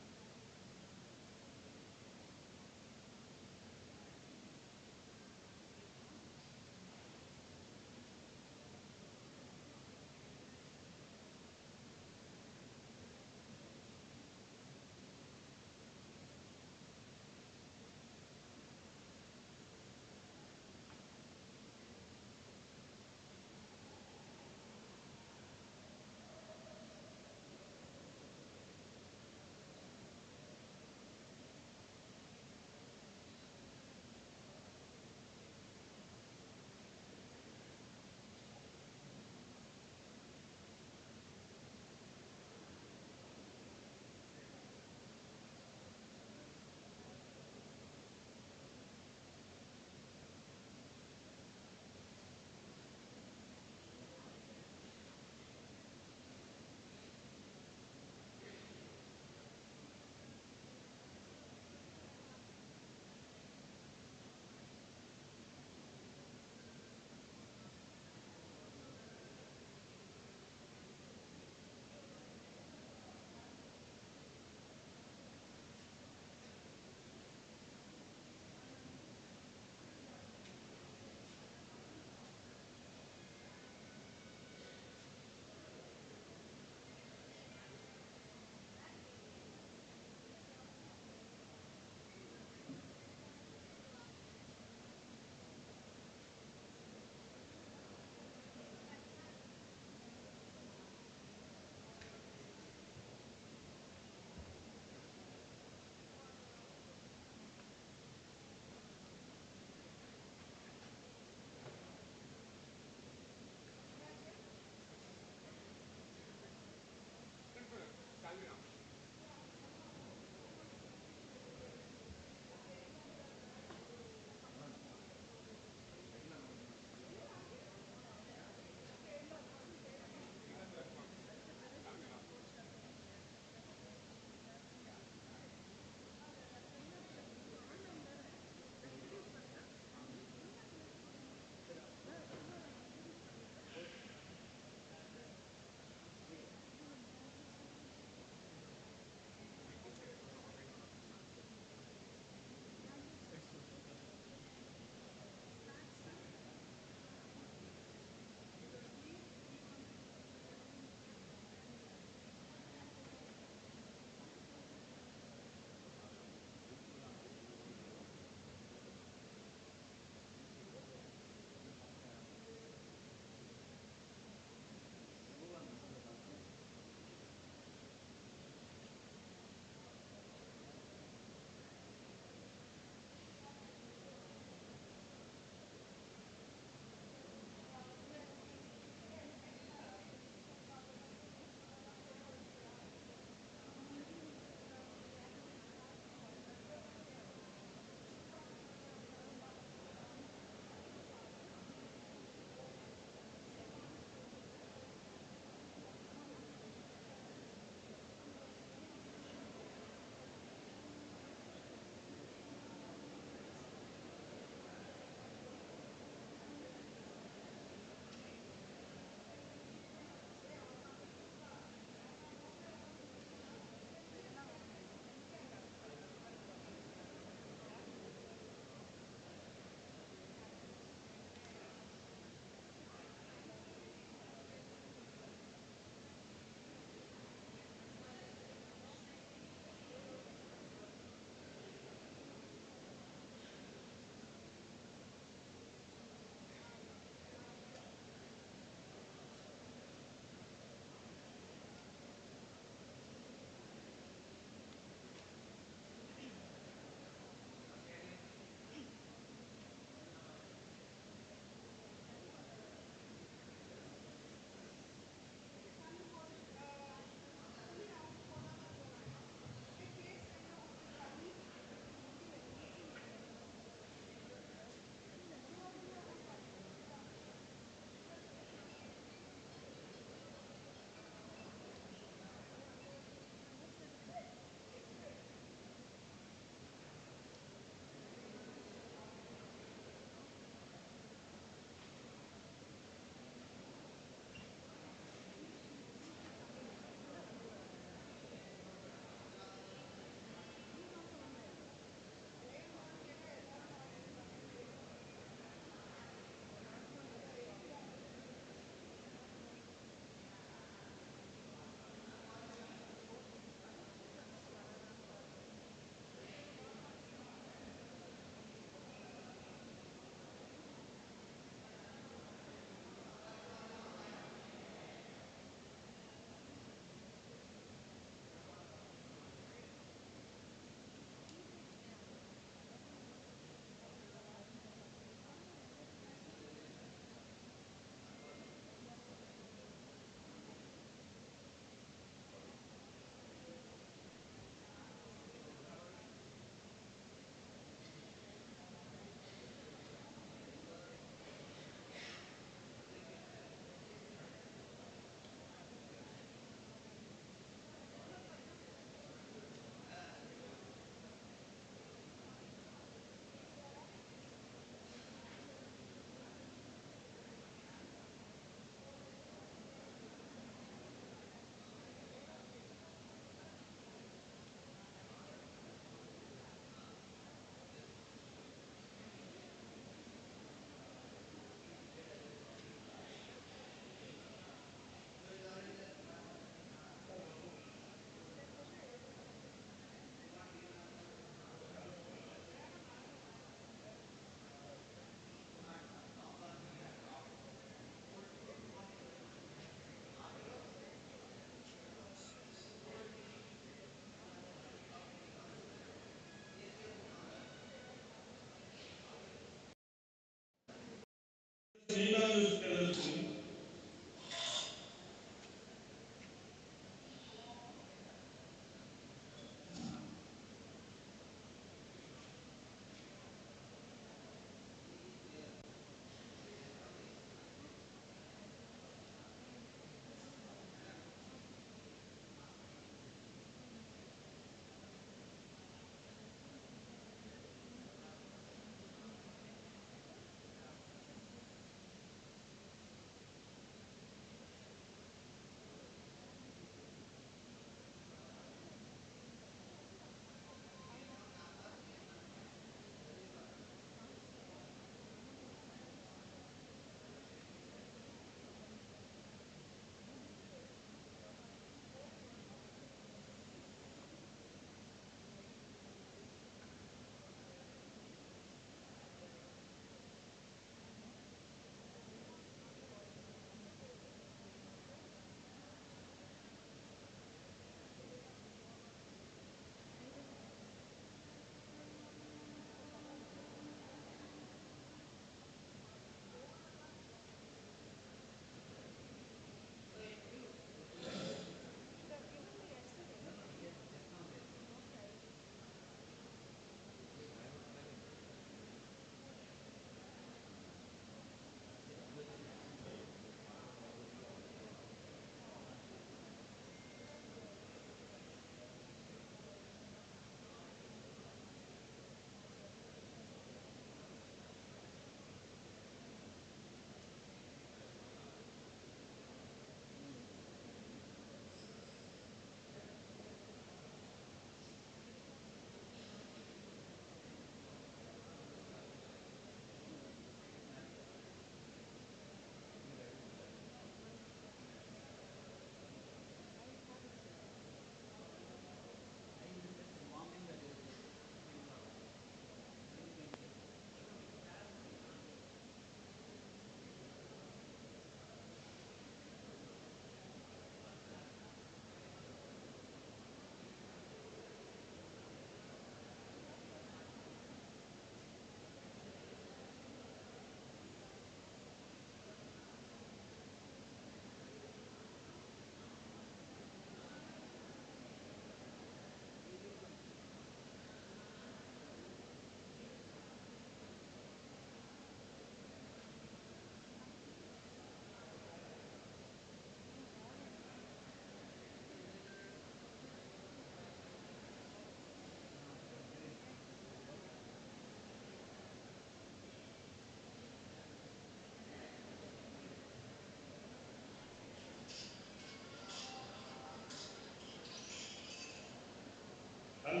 Hello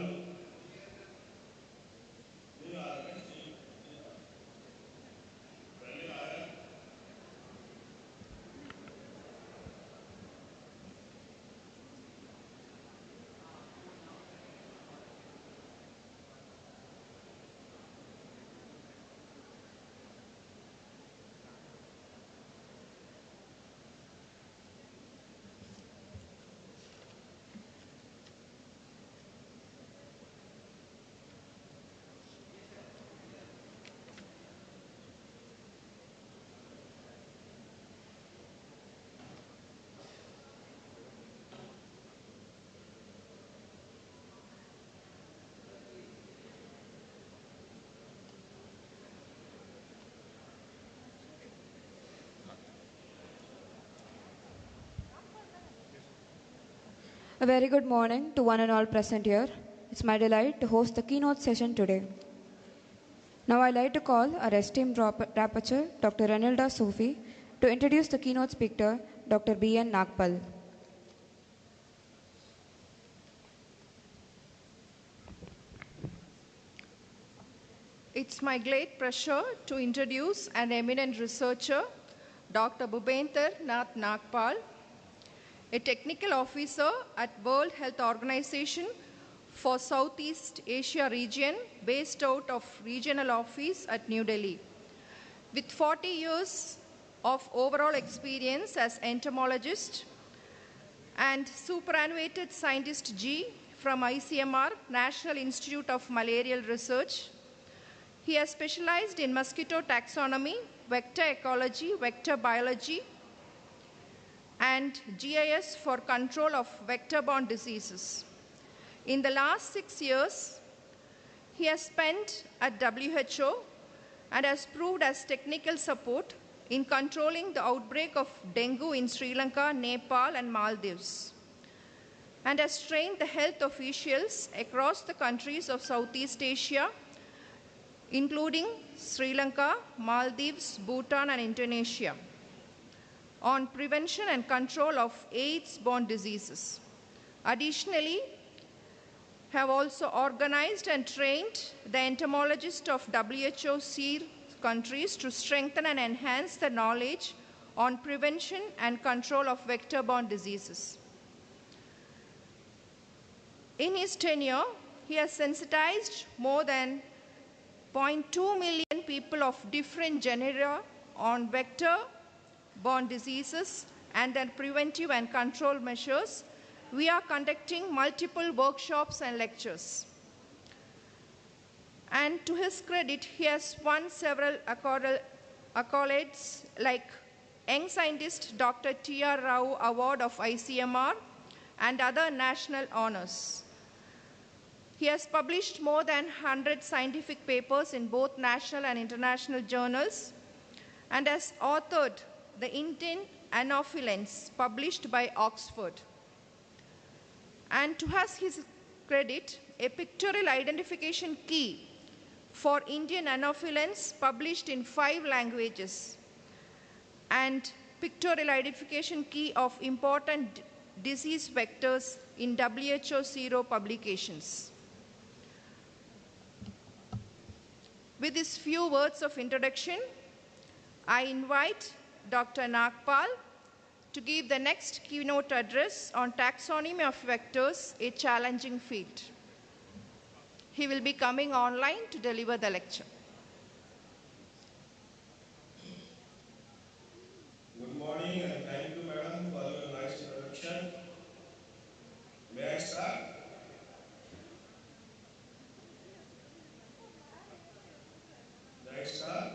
नहीं आ रहा ना सही नहीं आ रहा पहले आया A very good morning to one and all present here. It's my delight to host the keynote session today. Now I'd like to call our esteemed rapporteur, Dr. Ranilda Sophie, to introduce the keynote speaker, Dr. B.N. Nagpal. It's my great pleasure to introduce an eminent researcher, Dr. Bhupender Nath Nagpal, a technical officer at World Health Organization for Southeast Asia region, based out of regional office at New Delhi. With 40 years of overall experience as entomologist and superannuated scientist G from ICMR, National Institute of Malarial Research, he has specialized in mosquito taxonomy, vector ecology, vector biology, and GIS for control of vector-borne diseases. In the last 6 years, he has spent at WHO and has proved as technical support in controlling the outbreak of dengue in Sri Lanka, Nepal, and Maldives, and has trained the health officials across the countries of Southeast Asia, including Sri Lanka, Maldives, Bhutan, and Indonesia, on prevention and control of AIDS-borne diseases. Additionally, have also organized and trained the entomologists of WHO SEER countries to strengthen and enhance the knowledge on prevention and control of vector-borne diseases. In his tenure, he has sensitized more than 0.2 million people of different genera on vector-borne diseases and their preventive and control measures. We are conducting multiple workshops and lectures. And to his credit, he has won several accolades like Young Scientist Dr. T.R. Rao Award of ICMR and other national honors. He has published more than 100 scientific papers in both national and international journals and has authored the Indian Anophelans published by Oxford. And to his credit, a pictorial identification key for Indian Anophelans published in 5 languages and pictorial identification key of important disease vectors in WHO Zero publications. With these few words of introduction, I invite Dr. Nagpal to give the next keynote address on taxonomy of vectors, a challenging field. He will be coming online to deliver the lecture. Good morning and thank you, madam, for your nice introduction. May I start? May I start?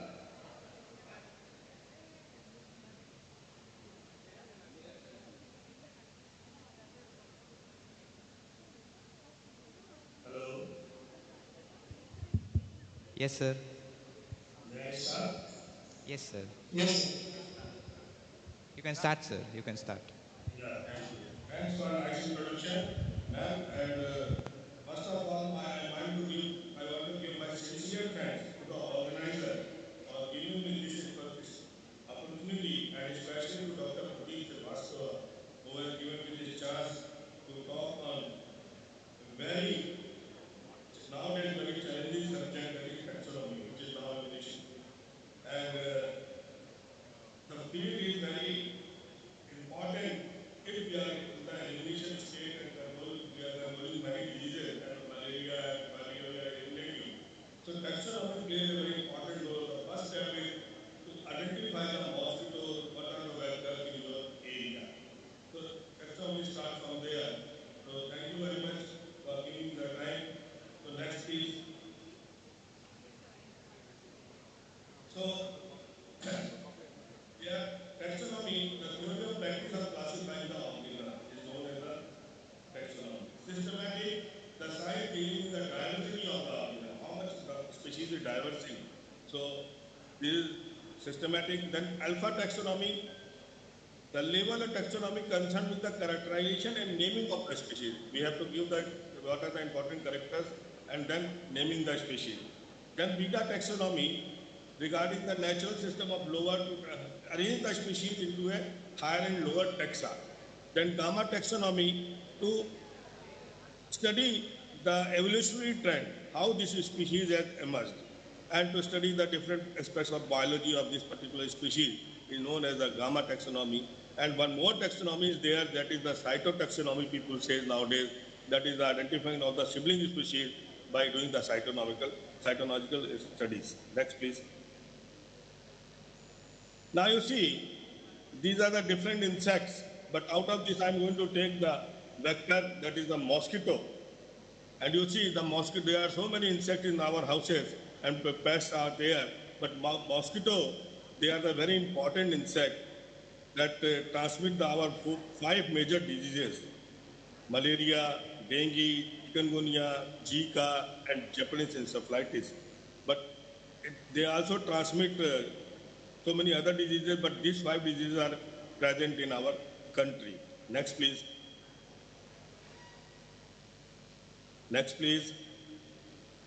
Hello? Yes, sir. May I start? Yes, sir. Yes, sir. You can start, sir. You can start. Yeah, thank you. Thanks for nice introduction, ma'am. And first of all, I want to give my sincere thanks to the organizer for giving me this opportunity, and especially to Dr. Pradeep Srivastava, who has given me this chance to talk on very start from there. So thank you very much for giving the time. So next please. So yeah, taxonomy, the theory of practice of classifying the organism is known as the taxonomy. Systematic, the science dealing with the diversity of the organism, how much the species is diverse in. So this is systematic. Then alpha taxonomy, the level of taxonomy concerned with the characterization and naming of the species. We have to give that what are the important characters and then naming the species. Then beta taxonomy regarding the natural system of lower to arrange the species into a higher and lower taxa. Then gamma taxonomy to study the evolutionary trend, how this species has emerged, and to study the different aspects of biology of this particular species is known as the gamma taxonomy. And one more taxonomy is there, that is the cytotaxonomy people say nowadays, that is the identifying of the sibling species by doing the cytonomical studies. Next please. Now you see, these are the different insects, but out of this I'm going to take the vector, that is the mosquito. And you see the mosquito, there are so many insects in our houses and pests are there, but mosquito, they are the very important insect that transmit our 5 major diseases: malaria, dengue, chikungunya, Zika, and Japanese encephalitis. But they also transmit so many other diseases, but these 5 diseases are present in our country. Next, please. Next, please.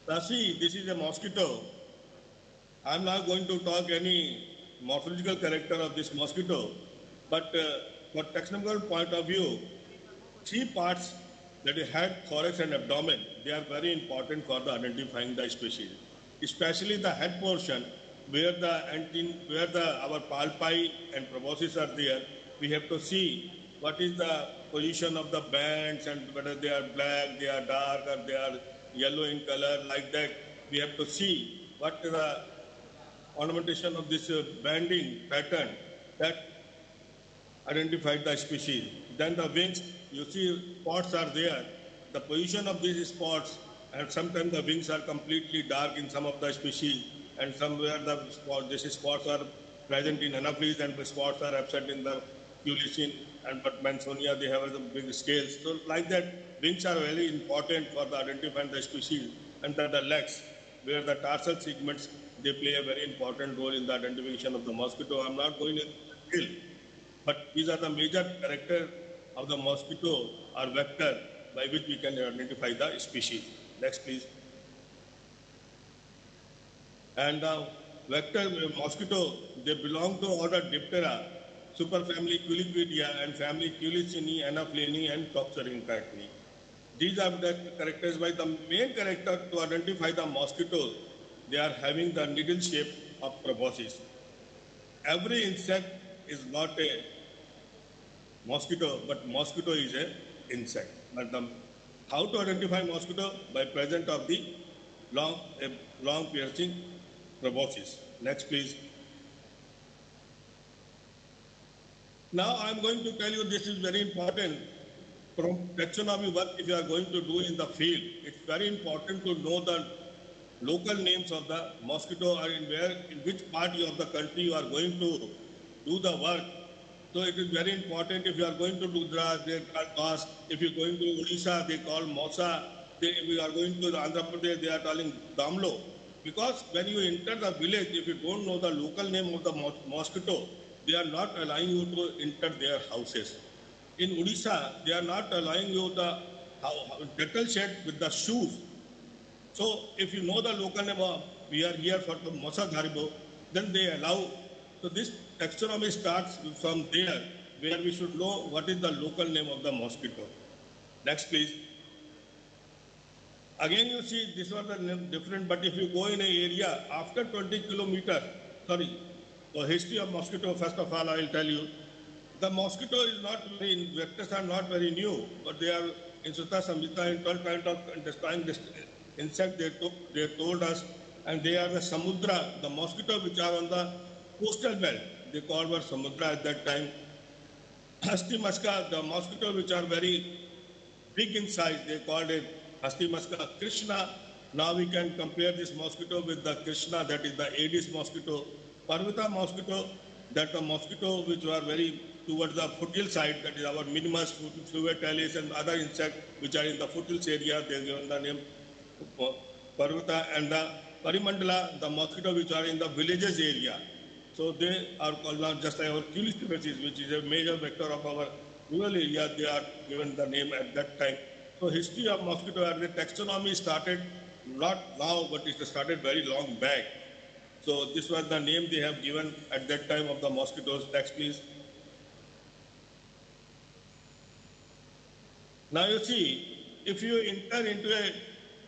Now see, this is a mosquito. I'm not going to talk any morphological character of this mosquito, but for taxonomical point of view, 3 parts, that is head, thorax, and abdomen, they are very important for the identifying the species. Especially the head portion, where our palpi and proboscis are there, we have to see what is the position of the bands and whether they are black, they are dark, or they are yellow in color, like that. We have to see what is the ornamentation of this banding pattern that identified the species. Then the wings, you see spots are there. The position of these spots, and sometimes the wings are completely dark in some of the species, and somewhere these spots are present in Anopheles and the spots are absent in the Culicin, and but Mansonia, they have the big scales. So like that, wings are very important for the identifying the species. And then the legs, where the tarsal segments, they play a very important role in the identification of the mosquito. I'm not going into detail, but these are the major characters of the mosquito or vector by which we can identify the species. Next, please. And vector mosquito, they belong to order Diptera, superfamily Culiquidia, and family Culicini, Anophelini, and Toxerincatni. These are the characters by the main character to identify the mosquitoes. They are having the needle shape of proboscis. Every insect is not a mosquito, but mosquito is an insect. But how to identify mosquito? By presence of the long piercing proboscis. Next, please. Now I'm going to tell you, this is very important from taxonomy work if you are going to do in the field. It's very important to know the local names of the mosquito or in which part of the country you are going to do the work. So it is very important. If you are going to Rudra, they call Kask. If you are going to Odisha, they call Mosa. If you are going to Andhra Pradesh, they are calling Damlo. Because when you enter the village, if you don't know the local name of the mosquito, they are not allowing you to enter their houses. In Odisha, they are not allowing you the cattle shed with the shoes. So if you know the local name of, we are here for the Mosa Dharibo, then they allow. So this taxonomy starts from there, where we should know what is the local name of the mosquito. Next, please. Again, you see, this was the different, but if you go in an area after 20 kilometers, the history of mosquito, first of all, I will tell you. The mosquito is not very, vectors are not very new, but they are in Sutta Samhita, in 12 kind of destroying this insect they told us, and they are the Samudra, the mosquito which are on the coastal belt. They called were Samudra at that time. Hasti Maska, the mosquito which are very big in size, they called it Hasti Maska Krishna. Now we can compare this mosquito with the Krishna, that is the Aedes mosquito. Parvata mosquito, that the mosquito which were very towards the foothill side, that is our minimus, fluviatilis and other insects which are in the foothills area, they are given the name Parvata, and the Parimandala, the mosquito which are in the villages area. So they are called now just like our Culistipecies, which is a major vector of our rural area. They are given the name at that time. So history of mosquito, the taxonomy started not now, but it started very long back. So this was the name they have given at that time of the mosquitoes. Next, please. Now you see, if you enter into an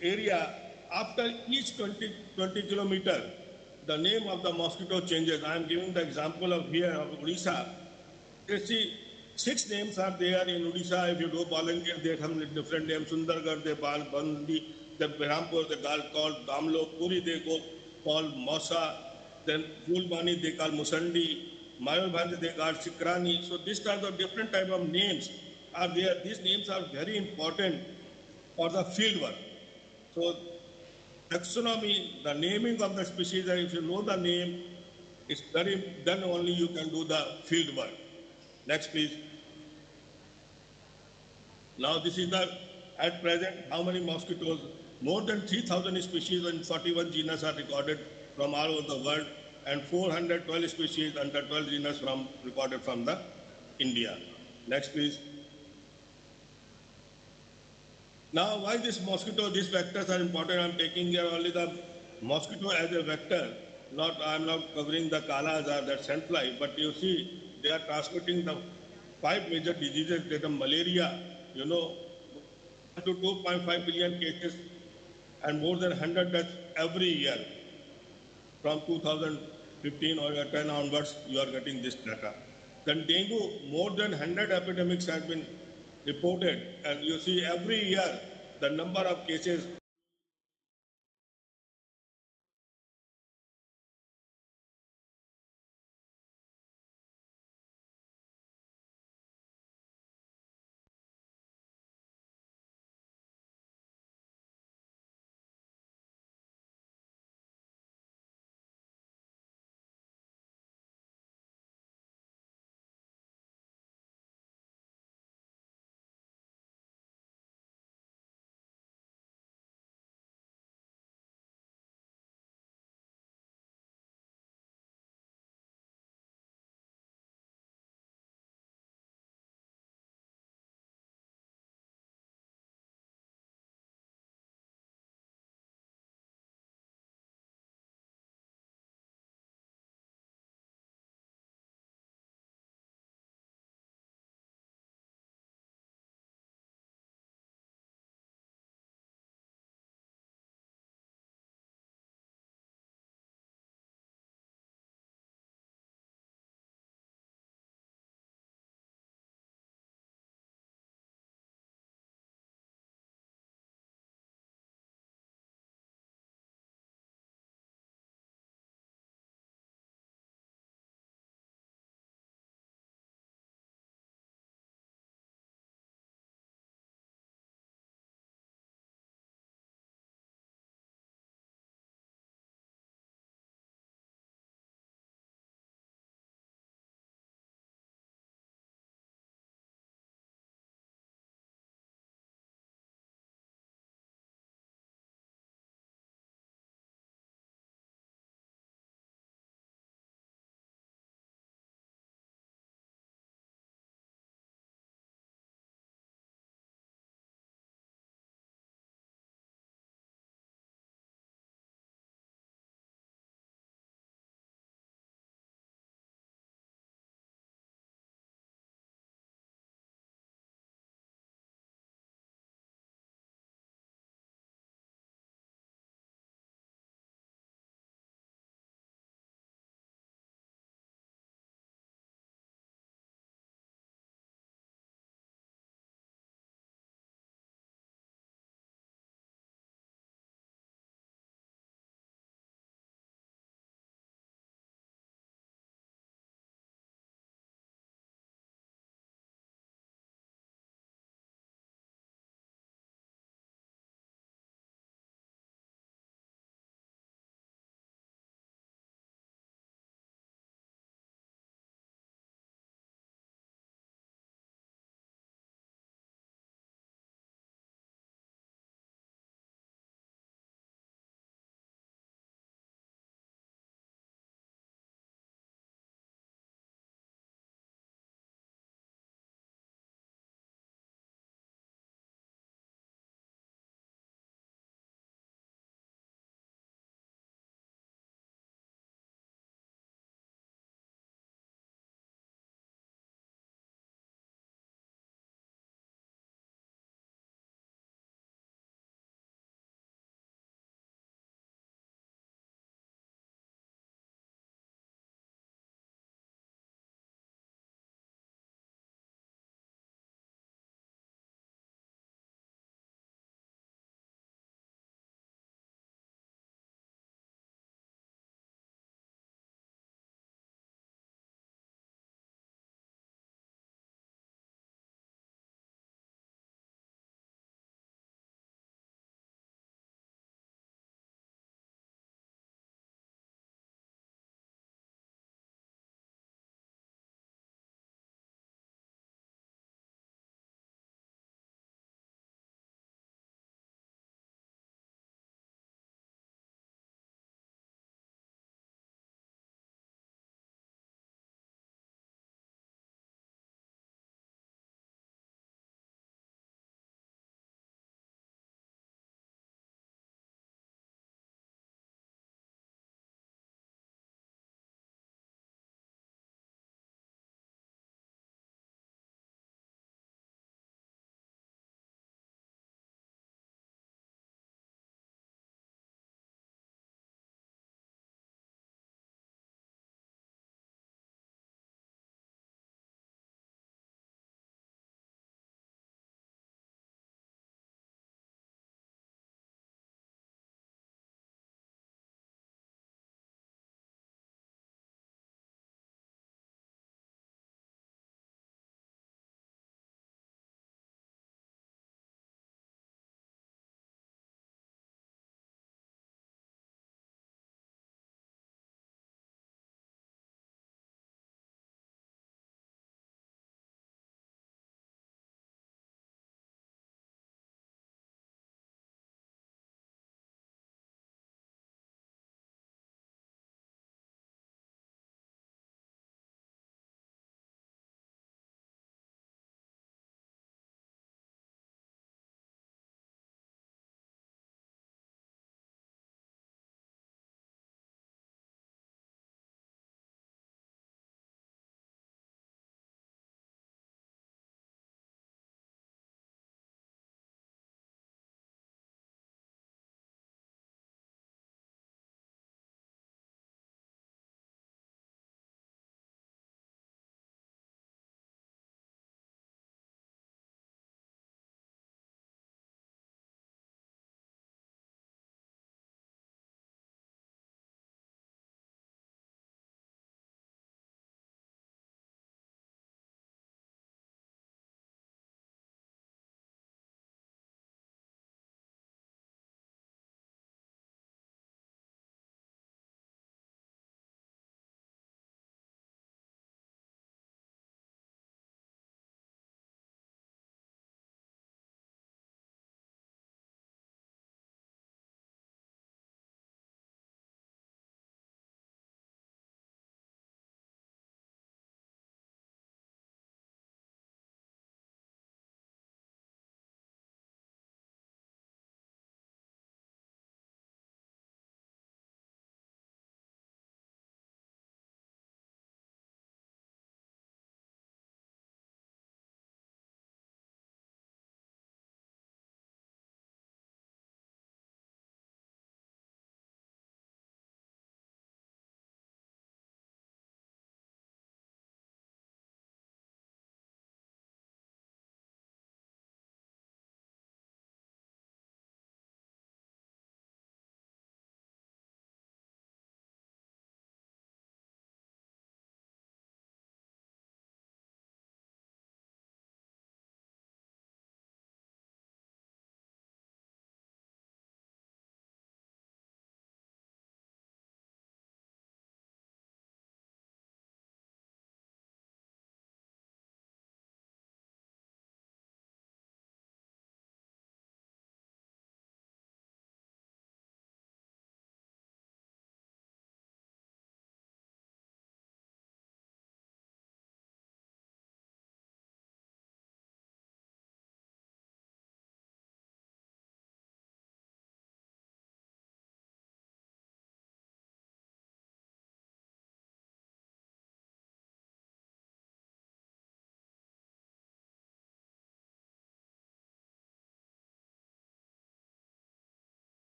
area, after each 20 kilometer, the name of the mosquito changes. I am giving the example of here of Odisha. You see, 6 names are there in Odisha. If you go Balangir, they have different names. Sundargarh, they call Bandi. The Behrampur, they call Damlo. Puri, they call Mosa. Then Fulbani, they call Musandi. Mayurbhanj, they call Sikrani. So these kinds of different type of names are there. These names are very important for the field work. So taxonomy, the naming of the species, if you know the name, it's very, then only you can do the field work. Next, please. Now this is the, at present, how many mosquitoes? More than 3,000 species and 41 genus are recorded from all over the world, and 412 species under 12 genus from recorded from the India. Next, please. Now, why this mosquito, these vectors are important? I'm taking here only the mosquito as a vector. I'm not covering the kalas or the sand fly, but you see, they are transmitting the 5 major diseases, that are malaria, you know, to 2.5 billion cases and more than 100 deaths every year. From 2015 or 10 onwards, you are getting this data. Then dengue, more than 100 epidemics have been reported, and you see every year the number of cases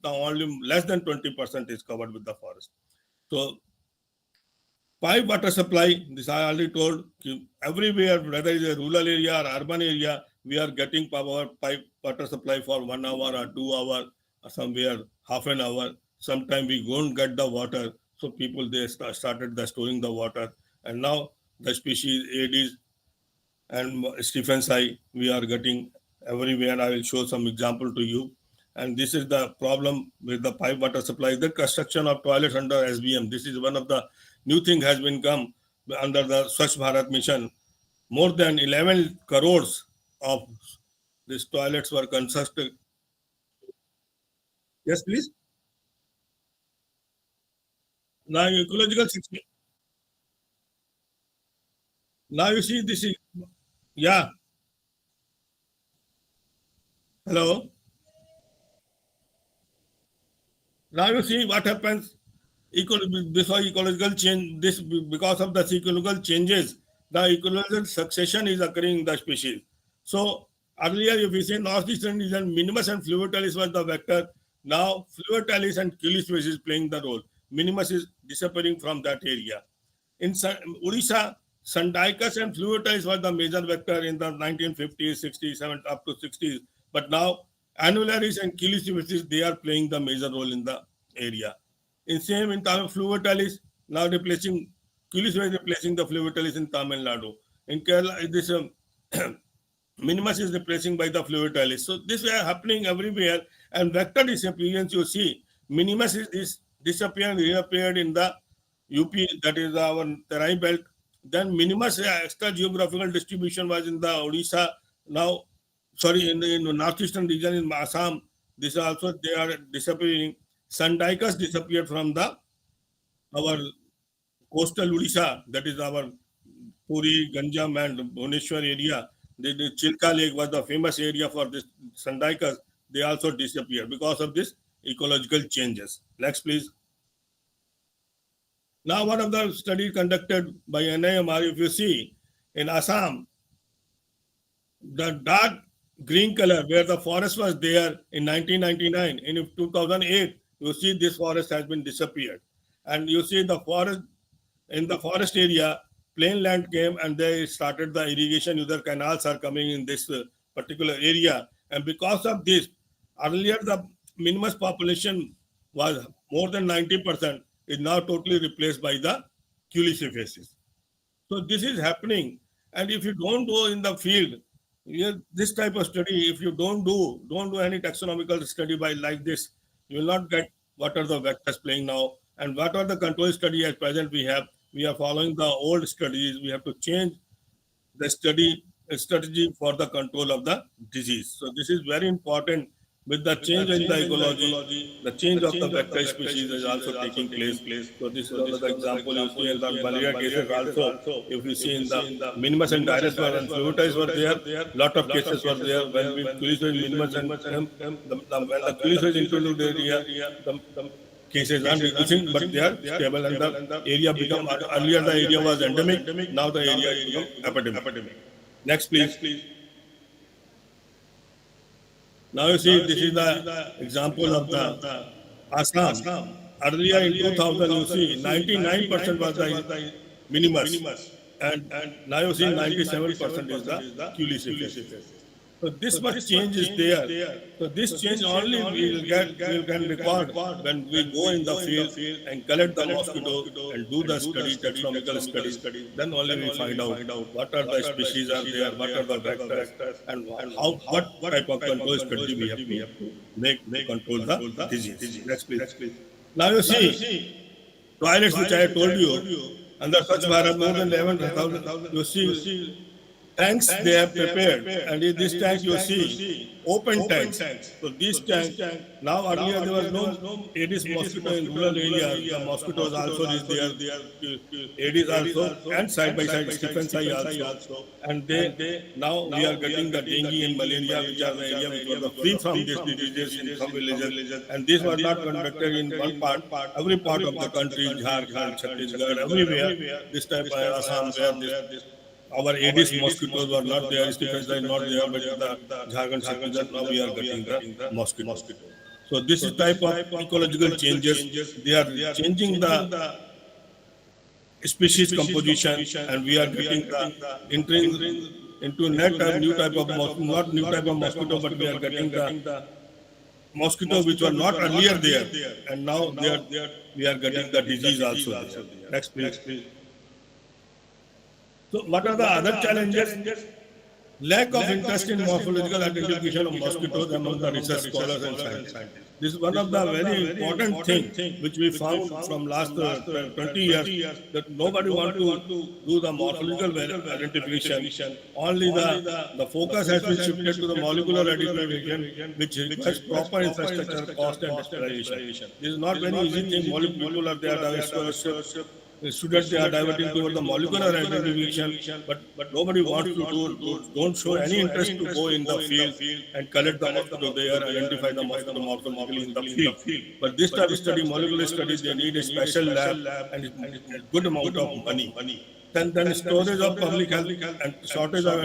now only less than 20% is covered with the forest. So pipe water supply, this I already told, everywhere, whether it's a rural area or urban area, we are getting power pipe water supply for 1 hour or 2 hours, or somewhere half an hour. Sometimes we won't get the water, so people they started the storing the water, and now the species Aedes and Stephens eye we are getting everywhere. I will show some example to you. And this is the problem with the pipe water supply, the construction of toilets under SBM. This is one of the new thing has been come under the Swachh Bharat mission. More than 11 crores of these toilets were constructed. Yes, please. Now ecological system. Now you see this is, yeah. Hello. Now you see what happens before ecological change. This because of the ecological changes, the ecological succession is occurring in the species. So earlier, if we say northeastern region, minimus and fluviatilis was the vector. Now fluviatilis and Culis species playing the role. Minimus is disappearing from that area. In Odisha, Sandicus and fluviatilis was the major vector in the 1950s, 60s, up to 60s. But now annularis and Culis species they are playing the major role in the area. In same in Tamil fluviatilis now replacing Culis was replacing the fluviatilis in Tamil Nadu. In Kerala, this minimus is replacing by the fluviatilis. So this is happening everywhere. And vector disappearance, you see, minimus is disappeared, reappeared in the UP, that is our Terai belt. Then minimus extra geographical distribution was in the Odisha. Now, sorry, in the northeastern region in Assam, this also they are disappearing. Sandicus disappeared from the our coastal Odisha, that is our Puri, Ganjam, and Bhubaneswar area. The Chilka Lake was the famous area for this Sandicus. They also disappeared because of this ecological changes. Next, please. Now, one of the studies conducted by NIMR, if you see, in Assam, the dark green color where the forest was there in 1999, in 2008, you see this forest has been disappeared. And you see the forest, in the forest area, plain land came and they started the irrigation, user canals are coming in this particular area. And because of this, earlier the minimus population was more than 90%, is now totally replaced by the Culicephaces. So this is happening. And if you don't go in the field, this type of study, if you don't do any taxonomical study by like this, you will not get what are the vectors playing now and what are the control study at present we have. We are following the old studies. We have to change the strategy for the control of the disease. So this is very important. With the change in the ecology, the change of the vector species is also taking place. So this is another example you see in the malaria cases also. If you see in the minimus and dirus and fluvitis were there, lot of cases were there when we increased in minimus and when the Culis was introduced the area, the cases are reducing, but they are stable and the area become, earlier the area was endemic, now the area is become epidemic. Next, please. Now you see, this is the example of the Assam. Earlier in 2000, you see 99% was the minimus, and now you see 97% is the Culicephaces. So this much change is there. So this change only we can record when we go in the field and collect the mosquito and do the study, taxonomical studies. Then only we find out what are the species are there, what are the vectors, and what type of control strategy we have to make to control the disease. Next, please. Now you see toilets which I told you under Swachh Bharat more than 11,000. You see. Tanks they have prepared, and in this tank you see open tanks. So this tank, now earlier there was no Aedes mosquito in rural areas. The mosquitoes also is there, Aedes also, and side by side Stephens eye also. And they now we are getting the dengue and malaria, which are the area which were free from these diseases in some villages. And this was not conducted in one part, every part of the country, Jharkhand, Chhattisgarh, everywhere. This type of Assam where this our Aedes mosquitoes were not there, Stephens are not there, but the Jharkhand, Chhattisgarh, now we are getting the mosquito. So this is type of ecological changes. They are changing the species composition, and we are getting the entering into new type of not new type of mosquito, but we are getting the mosquito which were not earlier there, and now we are getting the disease also there. Next, please. So what are the other challenges? Lack of interest in morphological identification of mosquitoes among the research scholars and scientists. This is one of the very important things which we found from last 20 years, that nobody want to do the morphological identification. Only the focus has been shifted to the molecular identification, which requires proper infrastructure, cost and specialization. This is not very easy thing. People are there, the students, they are diverting toward the molecular identification, but nobody wants to don't show any interest to go in the field and collect the mosquito there, identify the mosquito morphologically in the field. But this type of study, molecular studies, they need a special lab and a good amount of money. Then storage of public health and shortage of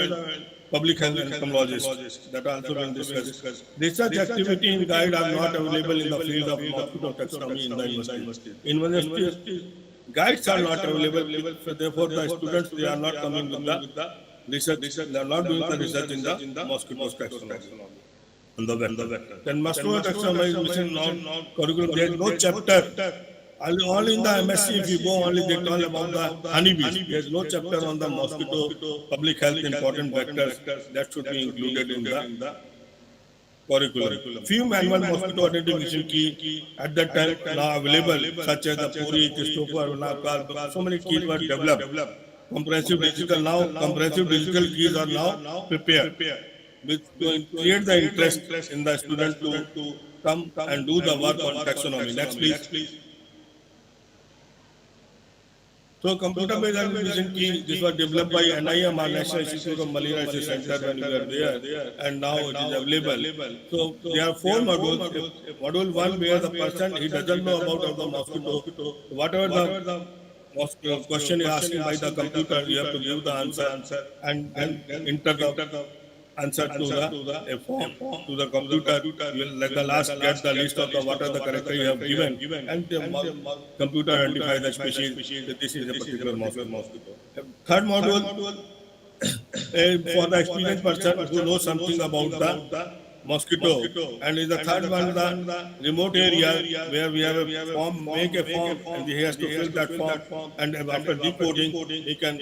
public health entomologists, that also been discussed. Research activity in guide are not available in the field of mosquito taxonomy in the university. Universities guides are not available, so therefore the students, they are not coming with the research, they are not doing the research in the mosquito taxonomy on the vector. Then mosquito taxonomy is missing curriculum. There is no chapter. Only in the MSc, if you go, only they talk about the honeybees. There is no chapter on the mosquito, public health, important vectors. That should be included in the curriculum. Few manual mosquito identification key at that time now available, such as the Puri, Christopher, Nakal, so many keys were developed. Comprehensive digital keys are now prepared, which create the interest in the student to come and do the work on taxonomy. Next, please. So computer-based identification key, this was developed by NIM, our National Institute of Malaria Research Center, when we were there, and now it is available. So there are 4 modules. Module 1, where the person, he doesn't know about the mosquito. Whatever the question is asking by the computer, you have to give the answer and then enter the answer to the form to the computer. You will at the last get the list of the what are the character you have given, and the computer identify the species that this is a particular mosquito. Third module for the experienced person who knows something about the mosquito, and is the third one the remote area where we have a form, make a form, and he has to fill that form, and after decoding he can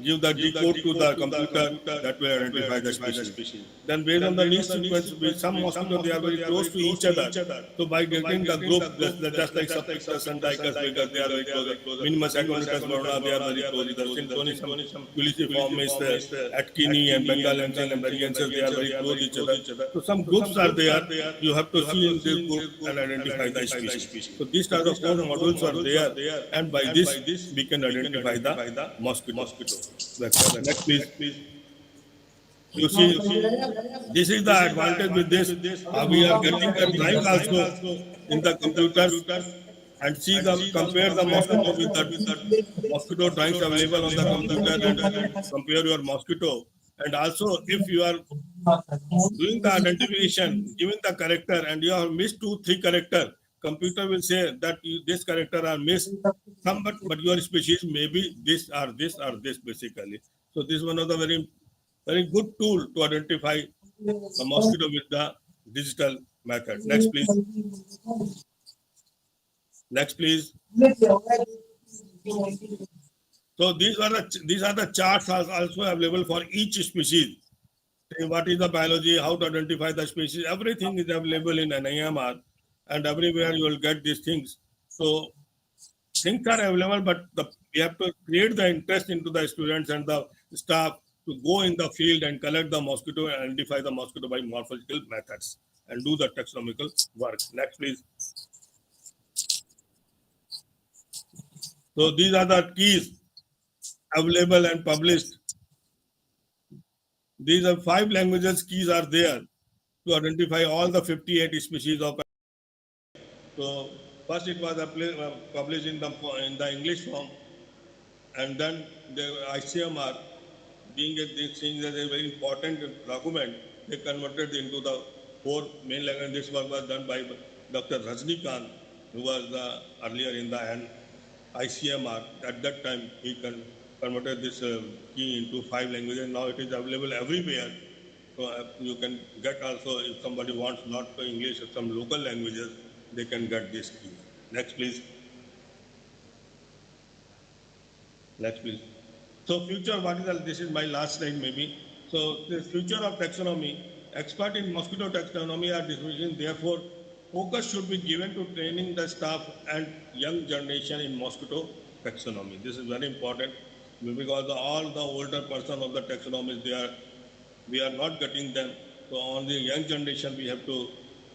give the decode to the computer that will identify the species. Then based on the niche sequence, with some mosquitoes they are very close to each other. So by getting the group, just like subpictus and dicus because they are very close. Minimus aconitus morona, they are very close. The Synthonism tuliciform is Atkini and Bengal and Bariensis, they are very close each other. So some groups are there. You have to see in this group and identify the species. So these are the 4 modules are there, and by this we can identify the mosquito. Next, please. You see, this is the advantage with this. We are getting the drawing also in the computers, and see compare the mosquito with the mosquito drawings available on the computer, and compare your mosquito. And also, if you are doing the identification, giving the character, and you have missed 2-3 character, computer will say that this character are missed. Some, but your species may be this or this basically. So this is one of the very good tool to identify the mosquito with the digital method. Next, please. Next, please. So these are the charts also available for each species. What is the biology, how to identify the species, everything is available in NIMR, and everywhere you will get these things. So things are available, but we have to create the interest into the students and the staff to go in the field and collect the mosquito and identify the mosquito by morphological methods and do the taxonomical work. Next, please. So these are the keys available and published. These are 5 languages keys are there to identify all the 58 species of. So first it was published in the English form, and then the ICMR, being this thing as a very important document, they converted into the 4 main languages. This work was done by Dr. Rajnikant, who was earlier in the ICMR. At that time, he converted this key into 5 languages. Now it is available everywhere. So you can get also, if somebody wants not English, some local languages, they can get this key. Next, please. Next, please. So future, this is my last slide maybe. So the future of taxonomy, expert in mosquito taxonomy are dismissing, therefore focus should be given to training the staff and young generation in mosquito taxonomy. This is very important because all the older person of the taxonomy, we are not getting them. So on the young generation, we have to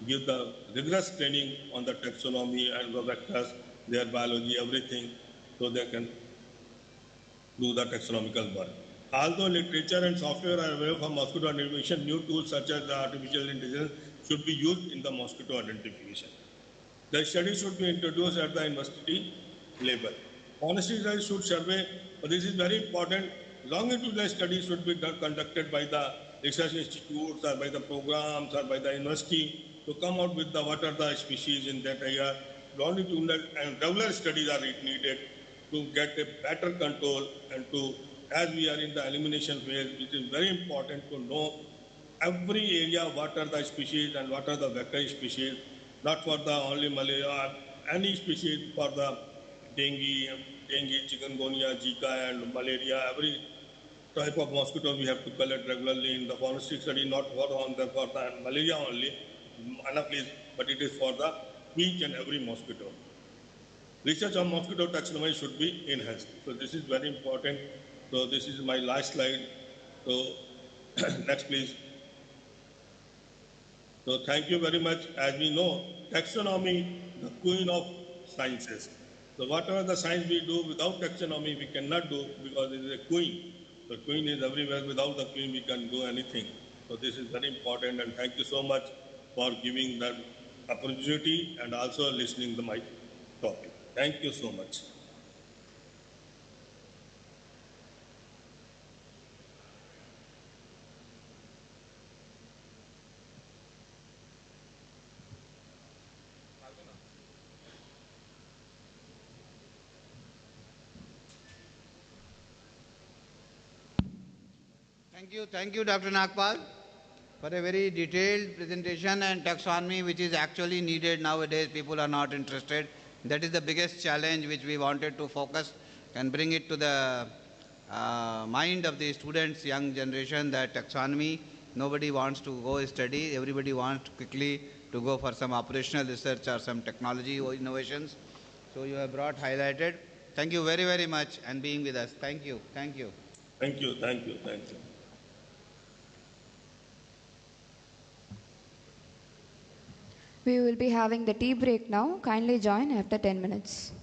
give the rigorous training on the taxonomy and the vectors, their biology, everything, so they can do the taxonomical work. Although literature and software are available for mosquito identification, new tools such as the artificial intelligence should be used in the mosquito identification. The study should be introduced at the university level. Honestly, studies should survey, but this is very important. Longitudinal studies should be conducted by the research institutes or by the programs or by the university to come out with what are the species in that area. Longitudinal and regular studies are needed to get a better control and to, as we are in the elimination phase, it is very important to know every area what are the species and what are the vector species, not for the only malaria, any species for the dengue, chikungunya, Zika and malaria, every type of mosquito we have to collect regularly in the forestry study, not for the malaria only, Anaphylaxis, but it is for the each and every mosquito. Research on mosquito taxonomy should be enhanced. So this is very important. So this is my last slide. So next, please. So thank you very much. As we know, taxonomy, the queen of sciences. So whatever the science we do without taxonomy, we cannot do because it is a queen. The queen is everywhere. Without the queen, we can do anything. So this is very important. And thank you so much for giving that opportunity and also listening to my topic. Thank you so much. Thank you, Dr. Nagpal, for a very detailed presentation and taxonomy, which is actually needed nowadays. People are not interested. That is the biggest challenge which we wanted to focus and bring it to the mind of the students, young generation, that taxonomy, nobody wants to go study. Everybody wants quickly to go for some operational research or some technology or innovations. So you have highlighted. Thank you very, very much and being with us. Thank you. Thank you. Thank you. Thank you. Thank you. We will be having the tea break now. Kindly join after 10 minutes.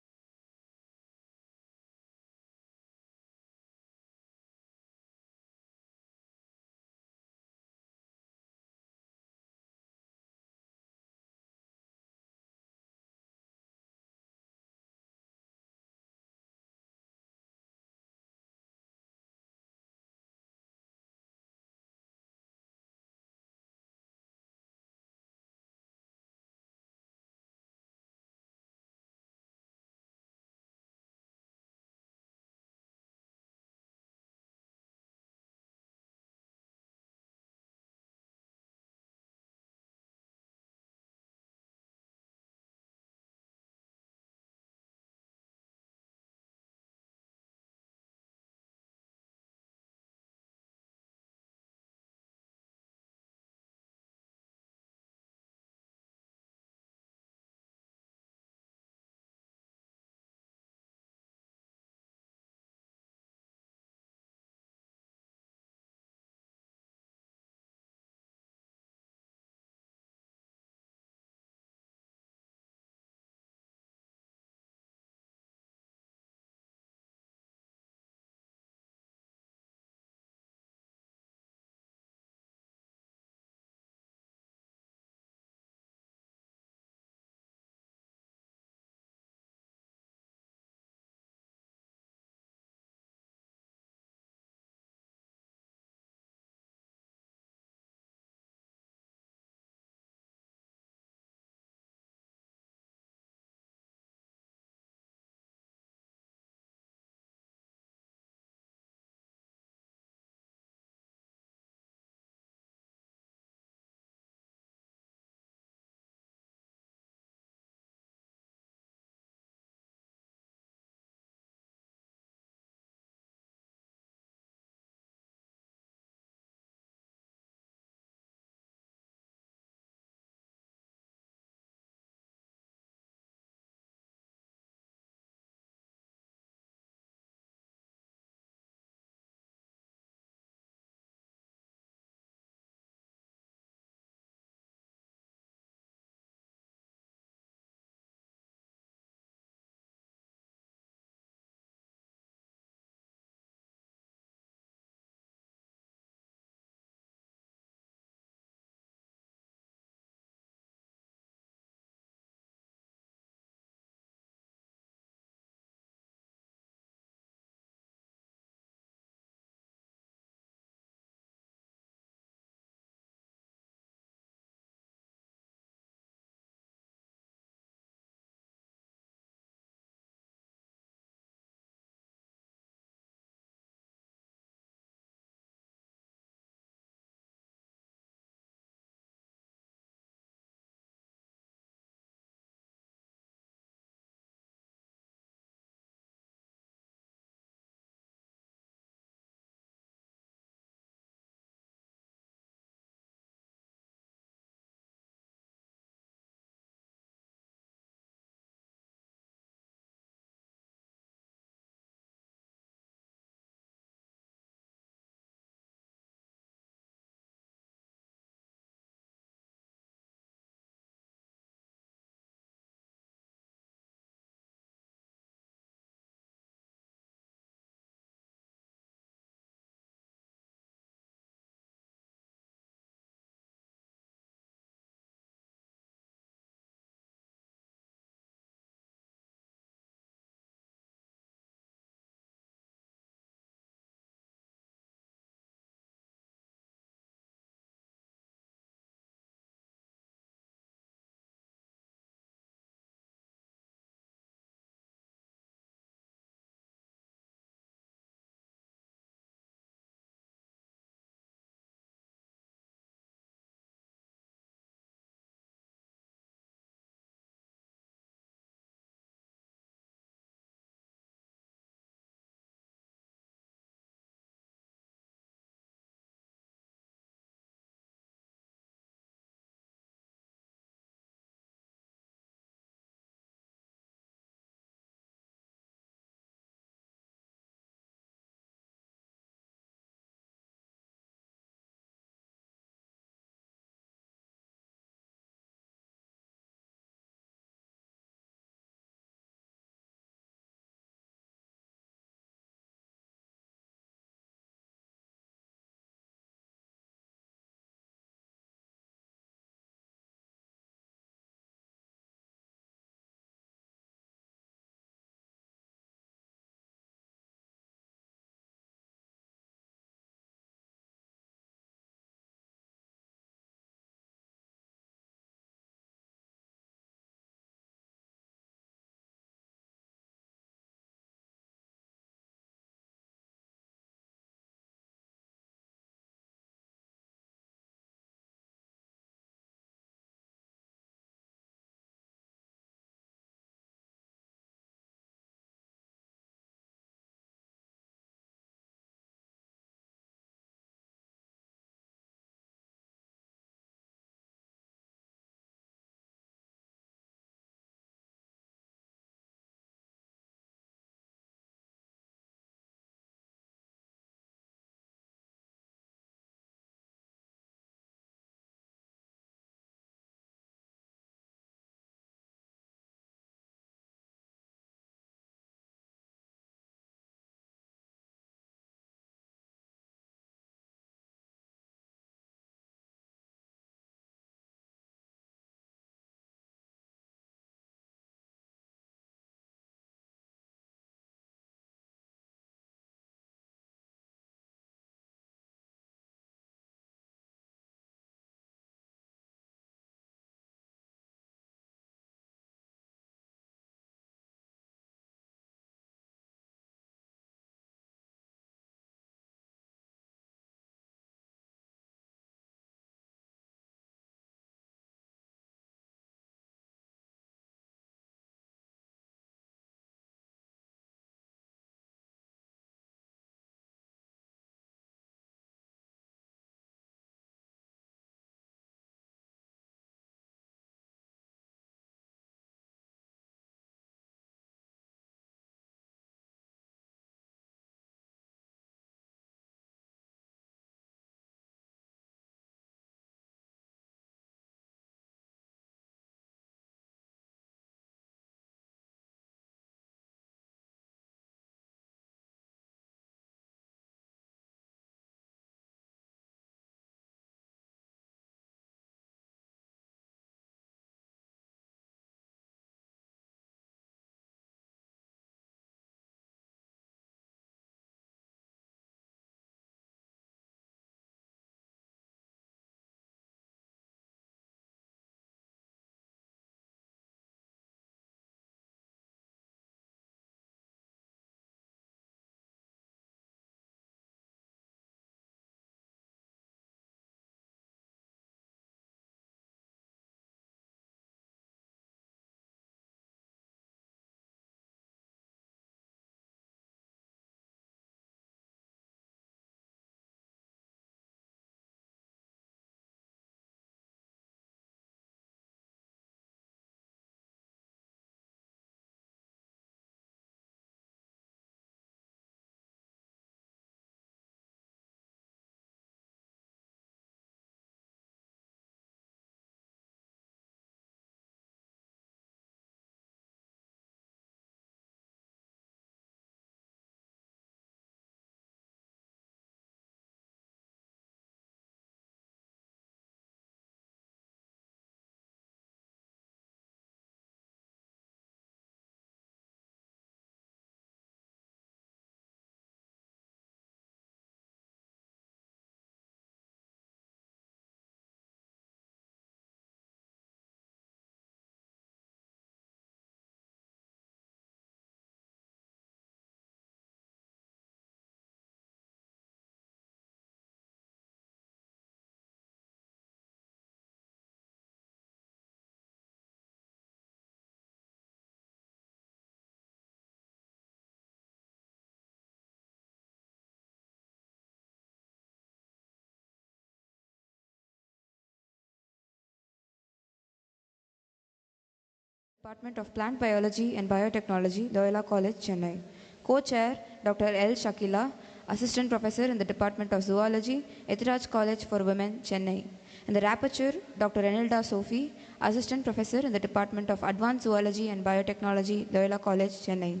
Department of Plant Biology and Biotechnology, Loyola College, Chennai. Co-Chair, Dr. L. Shakila, Assistant Professor in the Department of Zoology, Ethiraj College for Women, Chennai. And the Rapporteur, Dr. Renilda Sophie, Assistant Professor in the Department of Advanced Zoology and Biotechnology, Loyola College, Chennai.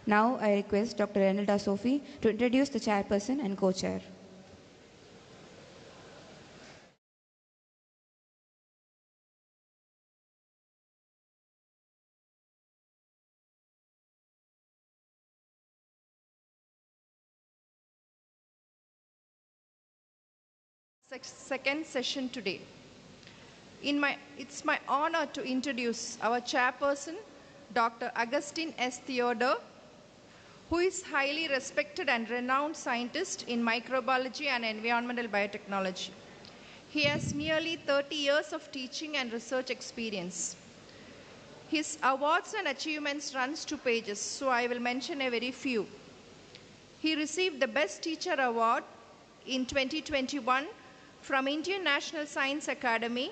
Now I request Dr. Renilda Sophie to introduce the Chairperson and Co-Chair. Second session today. It's my honor to introduce our chairperson, Dr. Augustine S. Theodore, who is highly respected and renowned scientist in microbiology and environmental biotechnology. He has nearly 30 years of teaching and research experience. His awards and achievements runs 2 pages, so I will mention a very few. He received the Best Teacher Award in 2021 from Indian National Science Academy,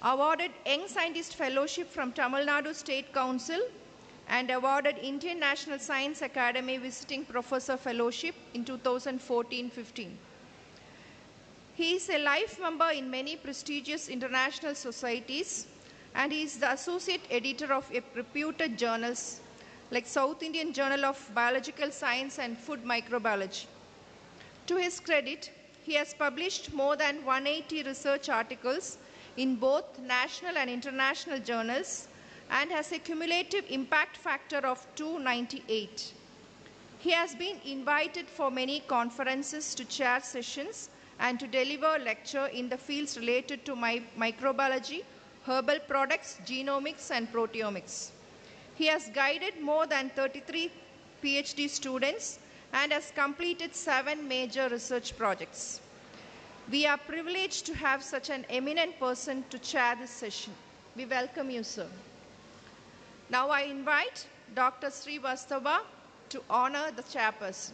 awarded Young Scientist Fellowship from Tamil Nadu State Council, and awarded Indian National Science Academy Visiting Professor Fellowship in 2014-15. He is a life member in many prestigious international societies, and he is the associate editor of reputed journals like South Indian Journal of Biological Science and Food Microbiology. To his credit, he has published more than 180 research articles in both national and international journals and has a cumulative impact factor of 298. He has been invited for many conferences to chair sessions and to deliver lecture in the fields related to microbiology, herbal products, genomics, and proteomics. He has guided more than 33 PhD students and has completed 7 major research projects. We are privileged to have such an eminent person to chair this session. We welcome you, sir. Now I invite Dr. Srivastava to honor the chairperson.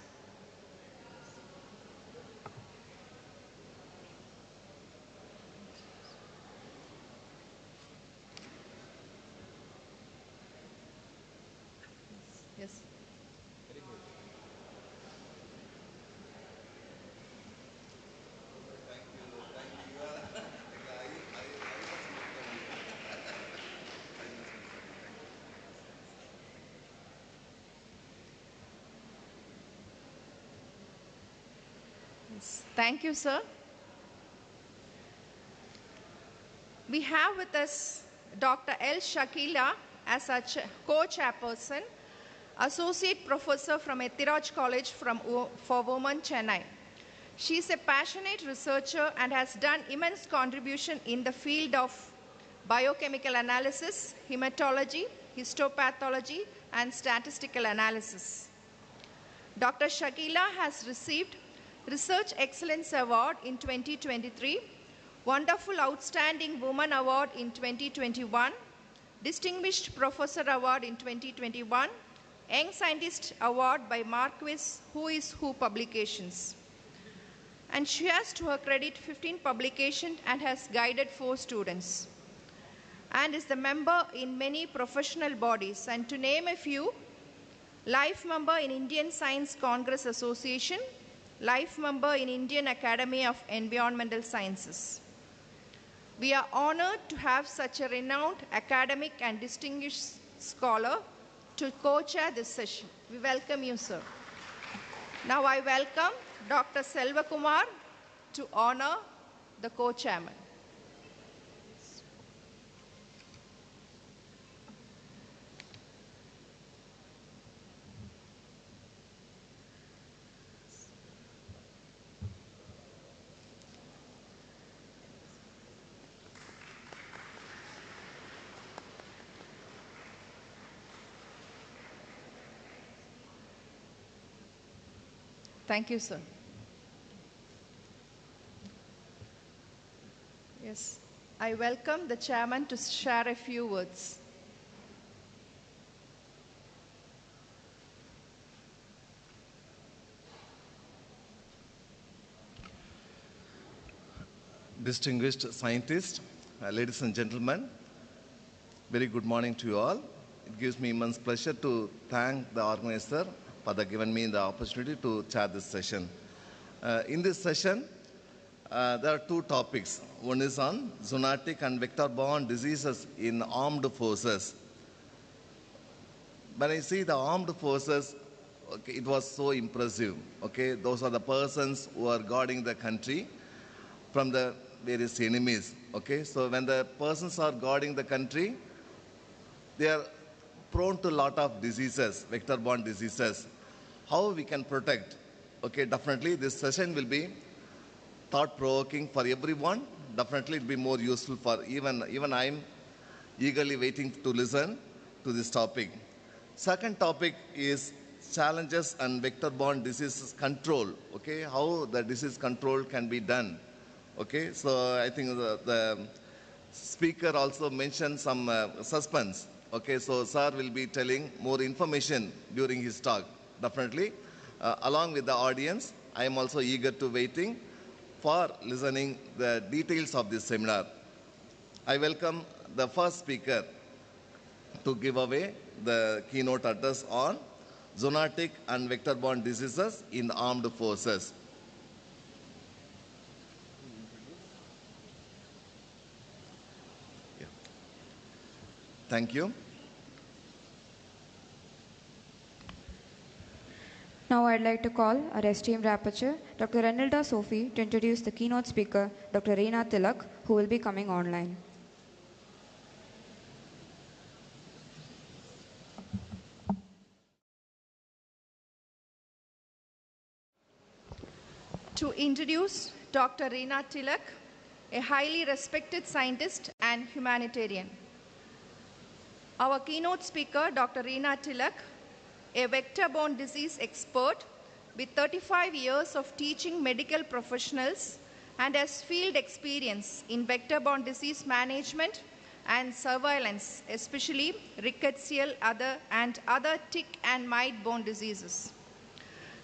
Yes. Thank you, sir. We have with us Dr. L. Shakila as our co-chairperson, Associate Professor from Ethiraj College for Women, Chennai. She is a passionate researcher and has done immense contribution in the field of biochemical analysis, hematology, histopathology, and statistical analysis. Dr. Shakila has received Research Excellence Award in 2023, Wonderful Outstanding Woman Award in 2021, Distinguished Professor Award in 2021, Young Scientist Award by Marquis Who is Who Publications. And she has to her credit 15 publications and has guided 4 students. And is the member in many professional bodies. And to name a few, life member in Indian Science Congress Association, life member in Indian Academy of Environmental Sciences. We are honored to have such a renowned academic and distinguished scholar to co-chair this session. We welcome you, sir. Now I welcome Dr. Selvakumar to honor the co-chairman. Thank you, sir. Yes, I welcome the chairman to share a few words. Distinguished scientists, ladies and gentlemen, Very good morning to you all. It gives me immense pleasure to thank the organizer for giving me the opportunity to chair this session. In this session, there are two topics. One is on zoonotic and vector-borne diseases in armed forces. When I see the armed forces, okay, it was so impressive. Okay, those are the persons who are guarding the country from the various enemies. Okay, so when the persons are guarding the country, they are prone to a lot of diseases, vector-borne diseases. How we can protect? Okay, definitely this session will be thought-provoking for everyone. Definitely it will be more useful for even I am eagerly waiting to listen to this topic. Second topic is challenges and vector-borne diseases control. Okay, how the disease control can be done. Okay, so I think the speaker also mentioned some suspense. Okay, so sir will be telling more information during his talk. Definitely, along with the audience, I am also eager to waiting for listening the details of this seminar. I welcome the first speaker to give away the keynote address on zoonotic and vector-borne diseases in armed forces. Yeah. Thank you. Now I'd like to call our esteemed rapporteur, Dr. Renilda Sophie, to introduce the keynote speaker, Dr. Reena Tilak, who will be coming online. To introduce Dr. Reena Tilak, a highly respected scientist and humanitarian. Our keynote speaker, Dr. Reena Tilak, a vector-borne disease expert with 35 years of teaching medical professionals and has field experience in vector-borne disease management and surveillance, especially rickettsial and other tick and mite-borne diseases.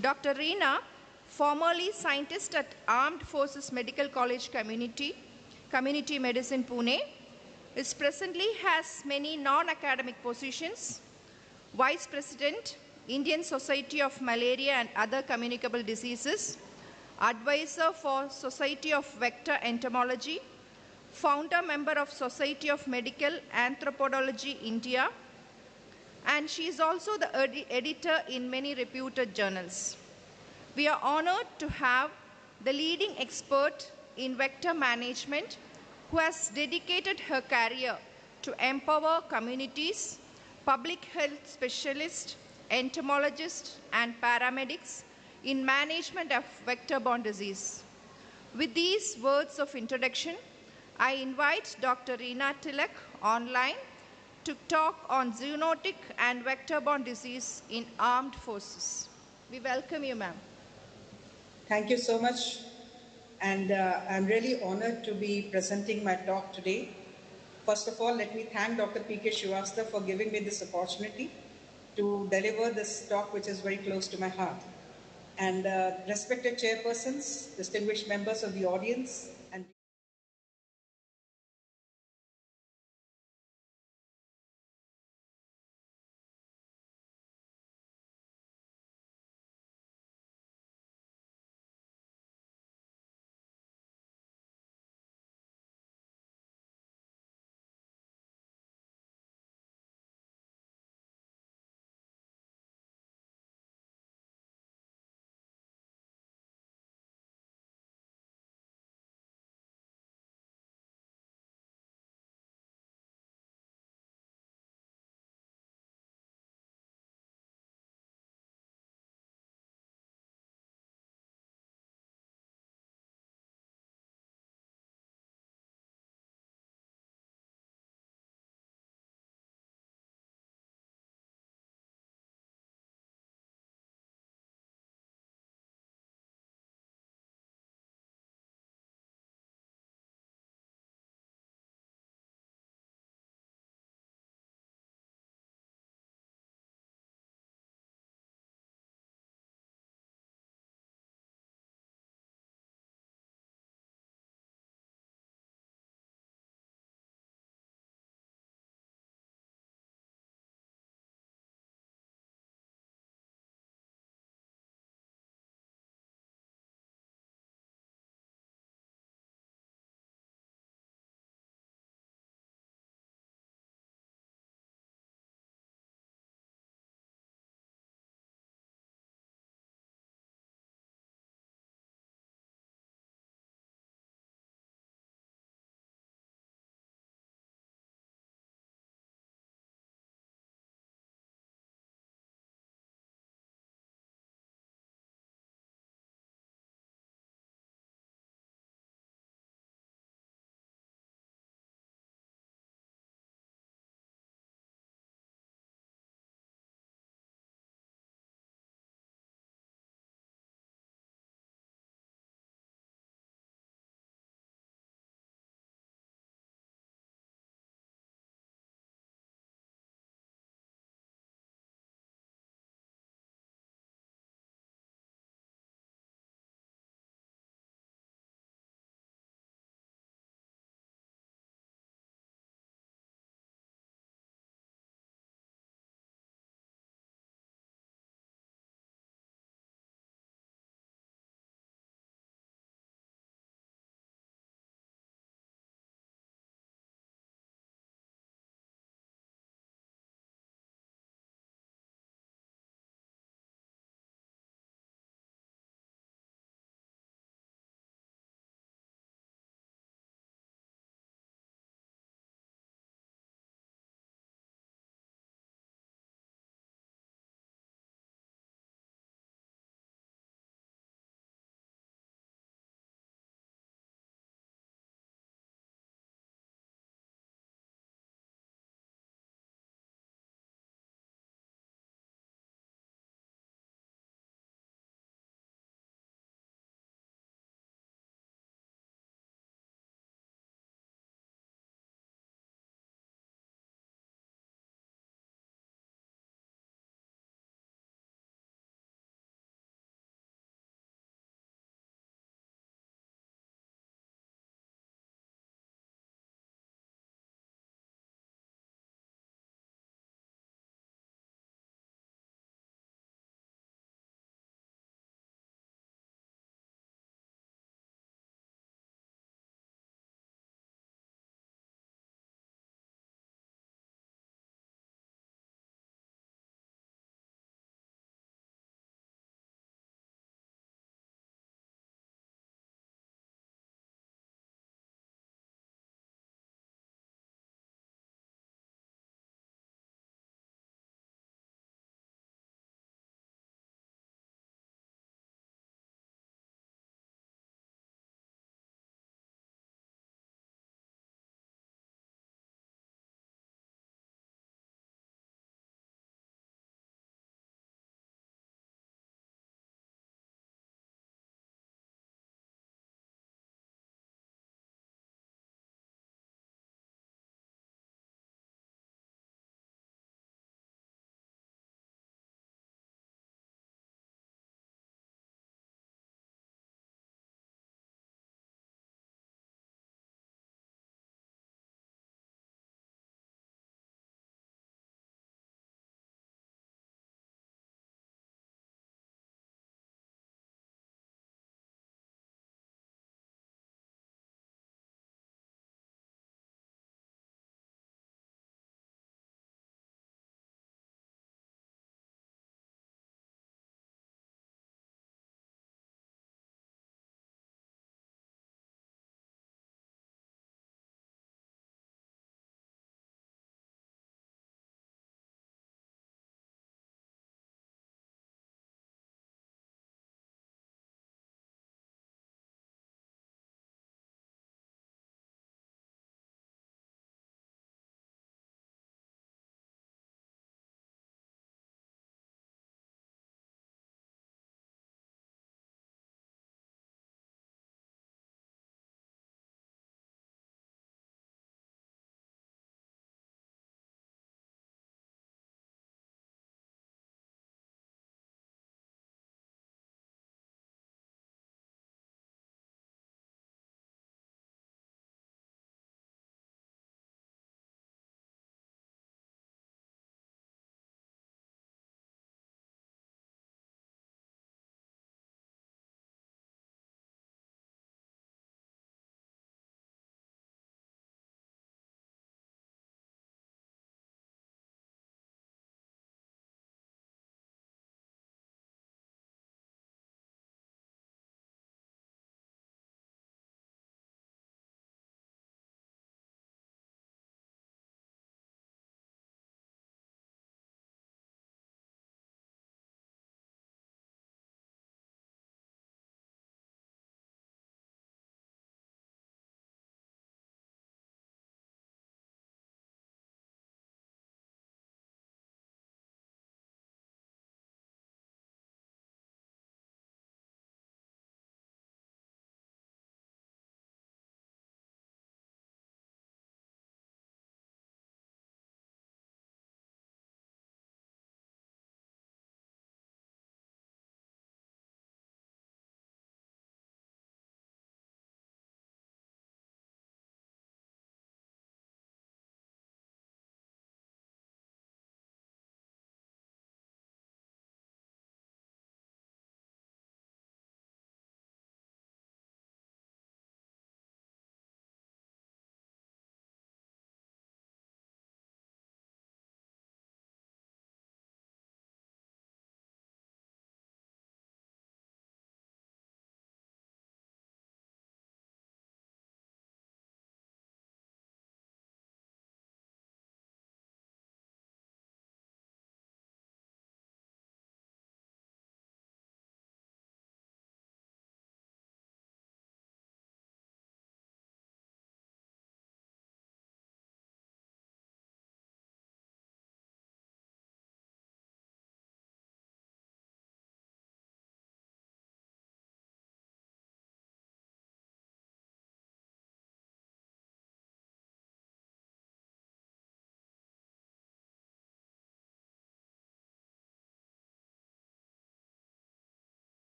Dr. Reena, formerly scientist at Armed Forces Medical College Community Medicine, Pune, is presently has many non-academic positions: Vice President, Indian Society of Malaria and Other Communicable Diseases, Advisor for Society of Vector Entomology, Founder Member of Society of Medical Anthropology India, and she is also the editor in many reputed journals. We are honored to have the leading expert in vector management who has dedicated her career to empower communities, public health specialists, entomologists, and paramedics in management of vector-borne disease. With these words of introduction, I invite Dr. Reena Tilak online to talk on zoonotic and vector-borne disease in armed forces. We welcome you, ma'am. Thank you so much. And I'm really honored to be presenting my talk today. First of all, let me thank Dr. P.K. Srivastava for giving me this opportunity to deliver this talk, which is very close to my heart. And respected chairpersons, distinguished members of the audience, and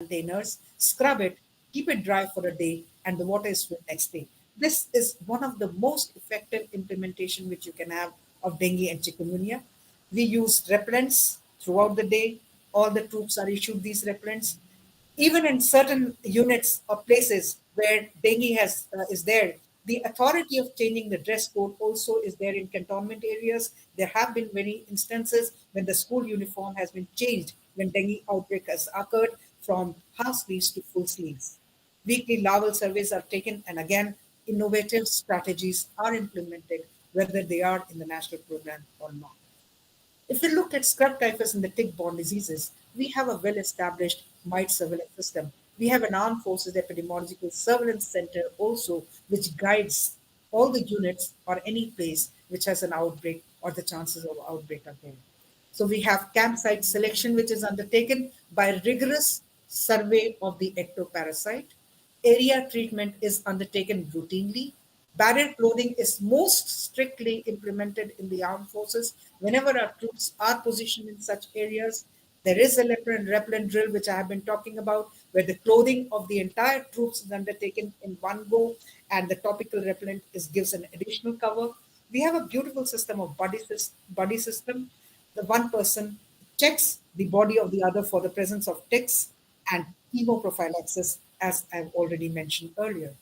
containers, scrub it, keep it dry for a day, and the water is filled next day. This is one of the most effective implementation which you can have of dengue and chikungunya. We use repellents throughout the day. All the troops are issued these repellents. Even in certain units or places where dengue is there, the authority of changing the dress code also is there in cantonment areas. There have been many instances when the school uniform has been changed when dengue outbreak has occurred from half sleeves to full sleeves. Weekly larval surveys are taken, and again, innovative strategies are implemented, whether they are in the national program or not. If we look at scrub typhus and the tick-borne diseases, we have a well-established mite surveillance system. We have an armed forces epidemiological surveillance center also, which guides all the units or any place which has an outbreak or the chances of outbreak are there. So we have campsite selection, which is undertaken by rigorous survey of the ectoparasite. Area treatment is undertaken routinely. Barrier clothing is most strictly implemented in the armed forces. Whenever our troops are positioned in such areas, there is a repellent drill, which I have been talking about, where the clothing of the entire troops is undertaken in one go, and the topical repellent gives an additional cover. We have a beautiful system of body system. The one person checks the body of the other for the presence of ticks and chemoprophylaxis, as I've already mentioned earlier.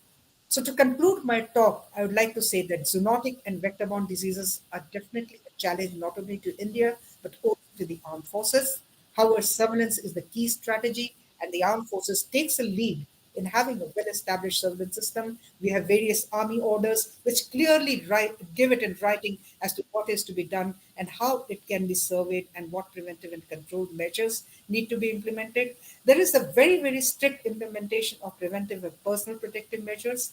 So, to conclude my talk, I would like to say that zoonotic and vector-borne diseases are definitely a challenge not only to India but also to the armed forces. However, surveillance is the key strategy, and the armed forces takes a lead in having a well-established surveillance system. We have various army orders which clearly give it in writing as to what is to be done and how it can be surveyed and what preventive and control measures need to be implemented. There is a very, very strict implementation of preventive and personal protective measures.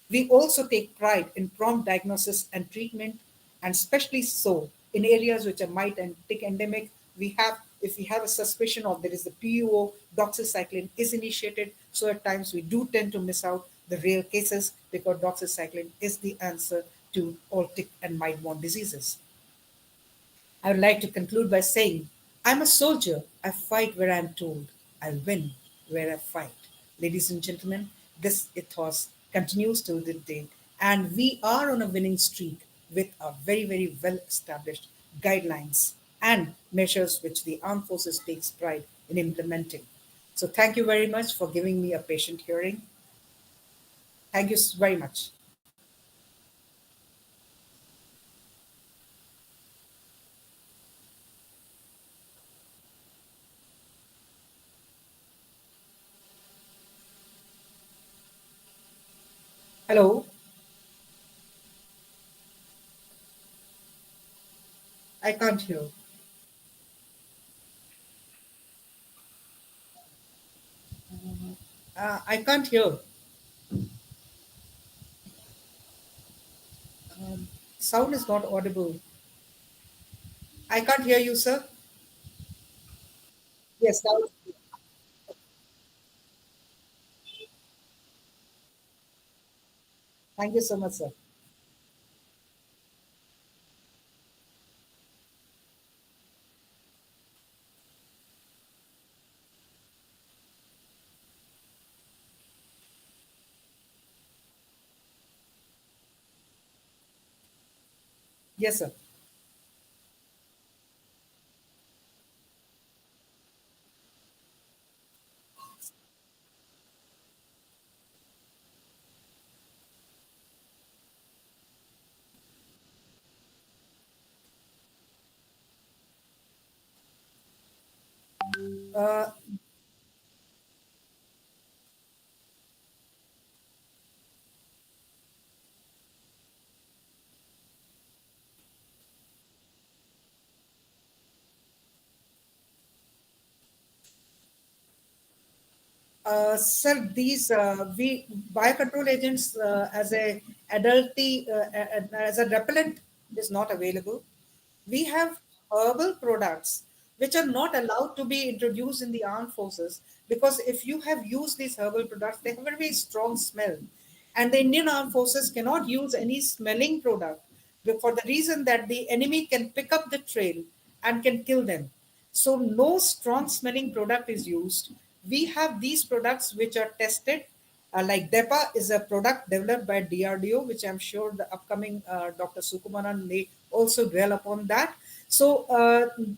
We also take pride in prompt diagnosis and treatment, and especially so in areas which are mite and tick endemic. If we have a suspicion of there is a PUO, doxycycline is initiated. So at times we do tend to miss out the real cases because doxycycline is the answer to all tick and mite-borne diseases. I would like to conclude by saying, I'm a soldier. I fight where I'm told. I win where I fight. Ladies and gentlemen, this ethos continues till this day, and we are on a winning streak with a very, very well established guidelines and measures which the armed forces takes pride in implementing. So, thank you very much for giving me a patient hearing. Thank you very much. Hello, I can't hear. I can't hear. Sound is not audible. I can't hear you, sir. Yes, now, thank you so much, sir. Yes, sir. Uh, Sir, these we biocontrol agents as a adulty as a repellent is not available. We have herbal products which are not allowed to be introduced in the armed forces because if you have used these herbal products, they have a very strong smell, and the Indian armed forces cannot use any smelling product for the reason that the enemy can pick up the trail and can kill them. So no strong smelling product is used. we have these products which are tested. Like DEPA is a product developed by DRDO, which I'm sure the upcoming Dr. Sukumaran may also dwell upon that. So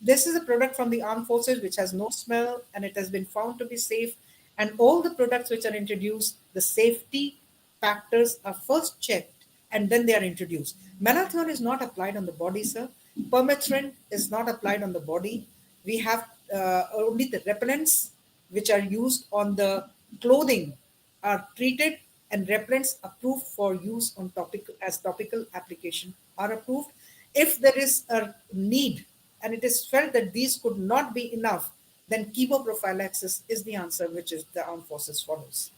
this is a product from the armed forces which has no smell and it has been found to be safe. And all the products which are introduced, the safety factors are first checked and then they are introduced. Malathion is not applied on the body, sir. Permethrin is not applied on the body. We have only the repellents which are used on the clothing are treated, and repellents approved for use on topical application are approved. If there is a need and it is felt that these could not be enough, then chemoprophylaxis is the answer, which is the armed forces follows.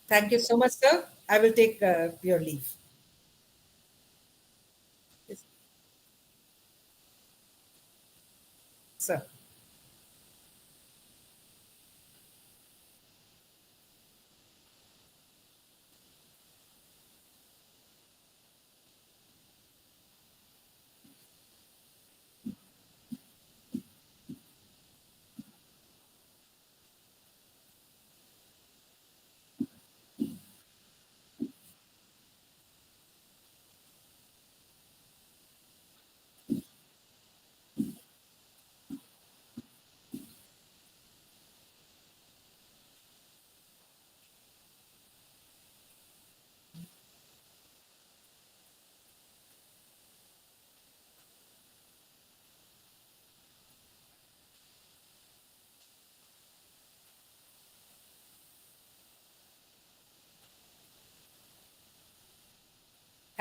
Thank you so much, sir. I will take your leave. Yes, sir.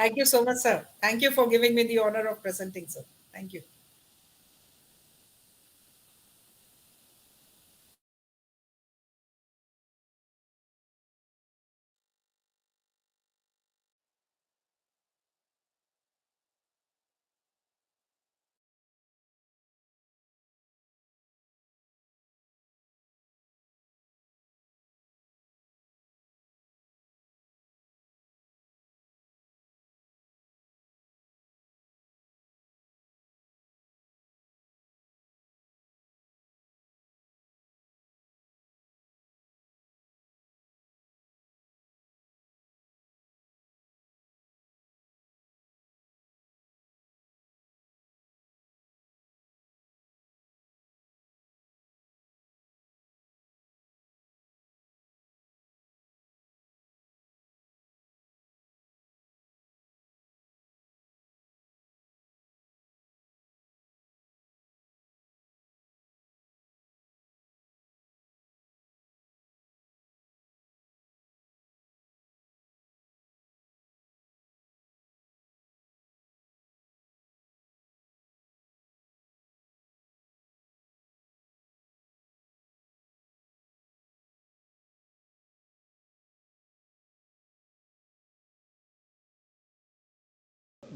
Thank you so much, sir. Thank you for giving me the honor of presenting, sir. Thank you.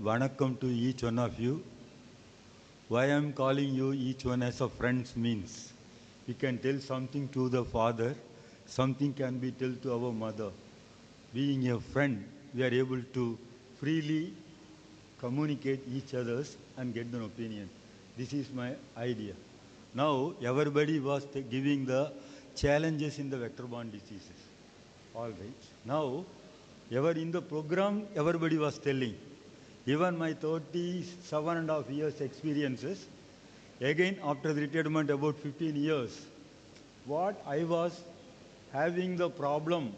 Vanakkam to each one of you. Why I am calling you each one as a friend means we can tell something to the father, something can be told to our mother. Being a friend, we are able to freely communicate each other's and get an opinion. This is my idea. Now, everybody was giving the challenges in the vector-borne diseases. All right. Now, in the program, everybody was telling. Even my 37.5 years experiences, again after the retirement about 15 years, what I was having the problem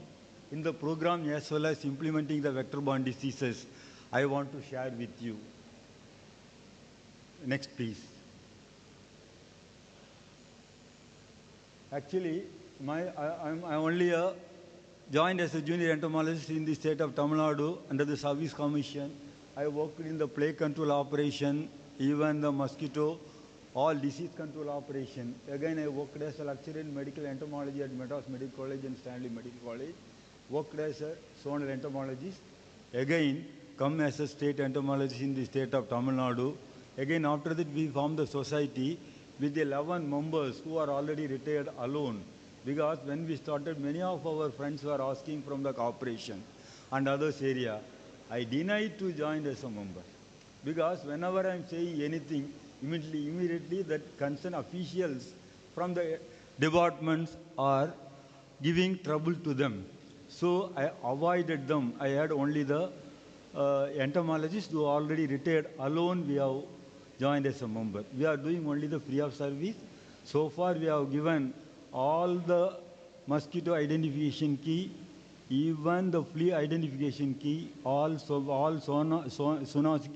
in the program as well as implementing the vector-borne diseases, I want to share with you. Next, please. Actually, I'm only joined as a junior entomologist in the state of Tamil Nadu under the Service Commission. I worked in the plague control operation, even the mosquito, all disease control operation. Again, I worked as a lecturer in medical entomology at Madras Medical College and Stanley Medical College. Worked as a zonal entomologist. Again, come as a state entomologist in the state of Tamil Nadu. Again, after that, we formed the society with 11 members who are already retired alone. Because when we started, many of our friends were asking from the corporation and others area. I denied to join as a member. Because whenever I'm saying anything, immediately that concerned officials from the departments are giving trouble to them. So I avoided them. I had only the entomologists who already retired alone we have joined as a member. We are doing only the free of service. So far we have given all the mosquito identification key, even the flea identification key, all zoonotic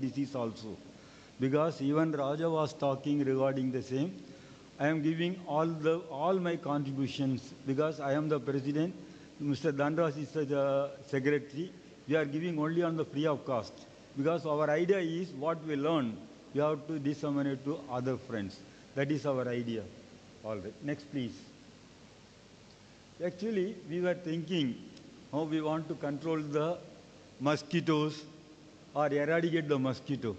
disease also. Because even Raja was talking regarding the same. I am giving all my contributions because I am the president. Mr. Dandas is the secretary. We are giving only on the free of cost. Because our idea is what we learn, we have to disseminate to other friends. That is our idea. All right. Next, please. Actually, we were thinking how we want to control the mosquitoes or eradicate the mosquito.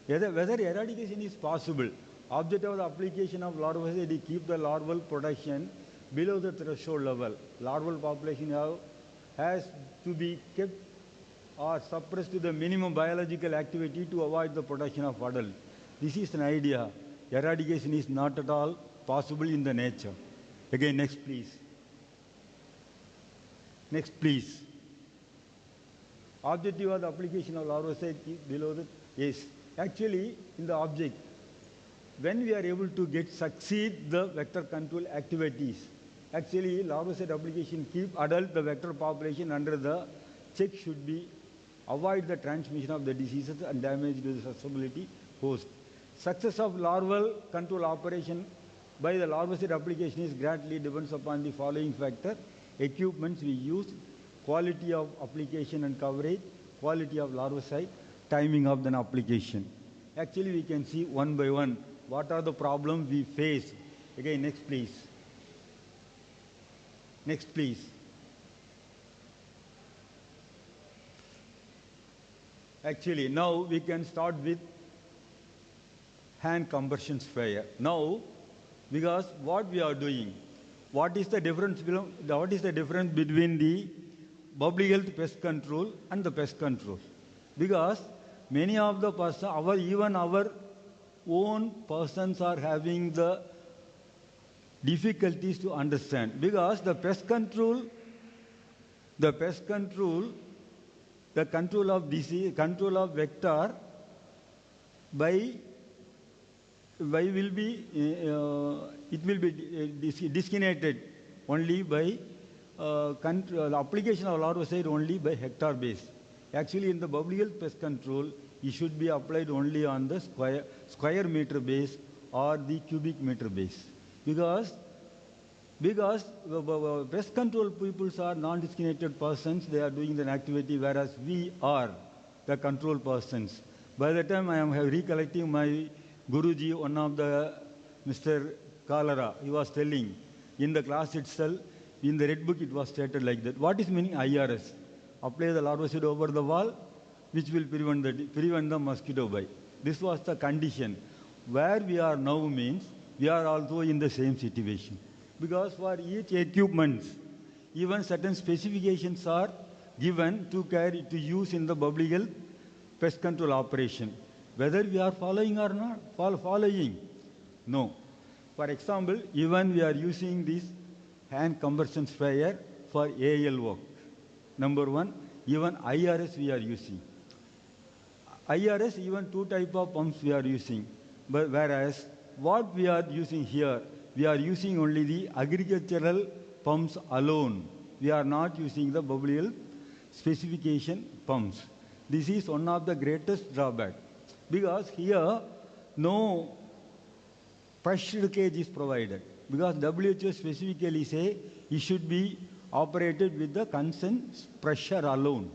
Whether eradication is possible. Object of the application of larvicide is keep the larval production below the threshold level. Larval population has to be kept or suppressed to the minimum biological activity to avoid the production of adult. This is an idea. Eradication is not at all possible in the nature. Again, next please. Next please. Objective of the application of larvicide is below the, yes. Actually, in the object, when we are able to succeed the vector control activities, actually larvicide application keep adult the vector population under the check should be avoid the transmission of the diseases and damage to the susceptibility host. Success of larval control operation by the larvicide application is greatly depends upon the following factor: equipments we use, quality of application and coverage, quality of larvicide, timing of the application. Actually, we can see one by one what are the problems we face. Again, next please. Next please. Actually, now we can start with hand compression sprayer. Now, because what we are doing, what is the difference between the public health pest control and the pest control? Because many of the persons, even our own persons are having the difficulties to understand. Because the pest control, the control of disease, control of vector will be discriminated only by the application of larvicide only by hectare base. Actually, in the public health pest control, it should be applied only on the square meter base or the cubic meter base. Because the pest control people are non-discriminated persons, they are doing an activity, whereas we are the control persons. By the time I am recollecting my Guruji, one of the Mr. Kalera, he was telling in the class itself, in the red book it was stated like that. What is meaning IRS? Apply the larvicide over the wall, which will prevent the mosquito bite. This was the condition. Where we are now means we are also in the same situation. Because for each equipment, even certain specifications are given to use in the public health pest control operation. Whether we are following or not following, no. For example, even we are using this hand compression sprayer for AL work. Number one, even IRS we are using. IRS, even two type of pumps we are using. But whereas what we are using here, we are using only the agricultural pumps alone. We are not using the public health specification pumps. This is one of the greatest drawback. Because here, no pressure cage is provided. Because WHO specifically say it should be operated with the consent pressure alone.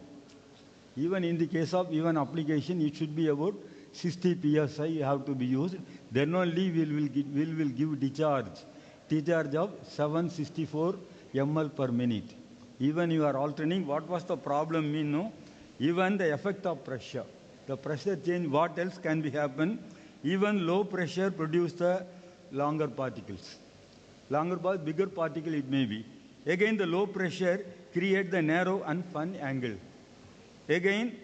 Even in the case of even application, it should be about 60 psi have to be used. Then only we will give discharge of 764 ml per minute. Even you are alternating, what was the problem mean? No? Even the effect of pressure. The pressure change, what else can be happen? Even low pressure produce the longer particles. Bigger particle it may be. Again, the low pressure create the narrow and fun angle. Again,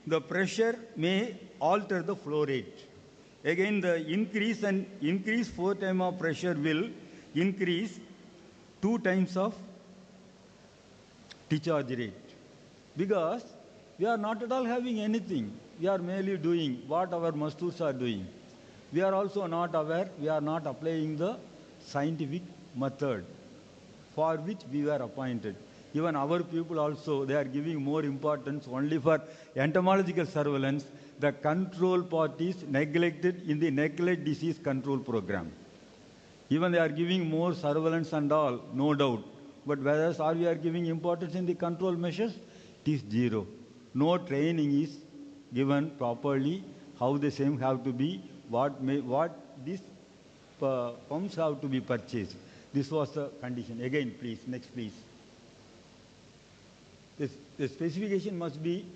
the pressure may alter the flow rate. Again, the increase 4 times of pressure will increase 2 times of discharge rate. Because we are not at all having anything. We are merely doing what our masters are doing. We are also not aware, we are not applying the scientific method for which we were appointed. Even our people also, they are giving more importance only for entomological surveillance. The control part is neglected in the neglect disease control program. Even they are giving more surveillance and all, no doubt. But whether are we are giving importance in the control measures? It is zero. No training is given properly, how the same have to be, what these pumps have to be purchased. This was the condition. Again, please, next please. The specification must be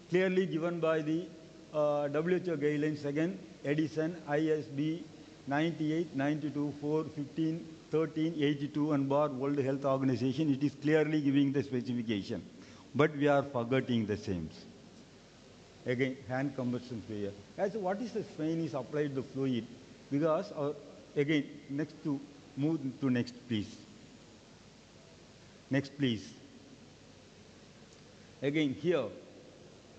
clearly given by the WHO guidelines, again, edition ISB 98, 92, 4, 15, 13, 82 and bar World Health Organization. It is clearly giving the specification. But we are forgetting the same. Again, hand combustion failure. As what is the strain is applied the fluid? Because, again, move to next, please. Next, please. Again, here,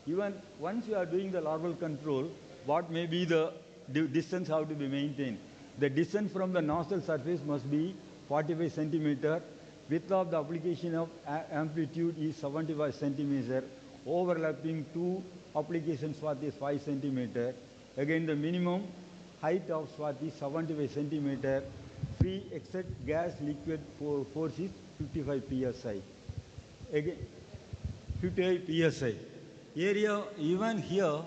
even once you are doing the larval control, what may be the distance have to be maintained? The distance from the nostril surface must be 45 centimeter. Width of the application of amplitude is 75 centimeter. Overlapping two application swath is 5 centimeter. Again, the minimum height of swath is 75 centimeter. Free exit gas liquid force is 55 psi. Again, 58 psi. Area, even here,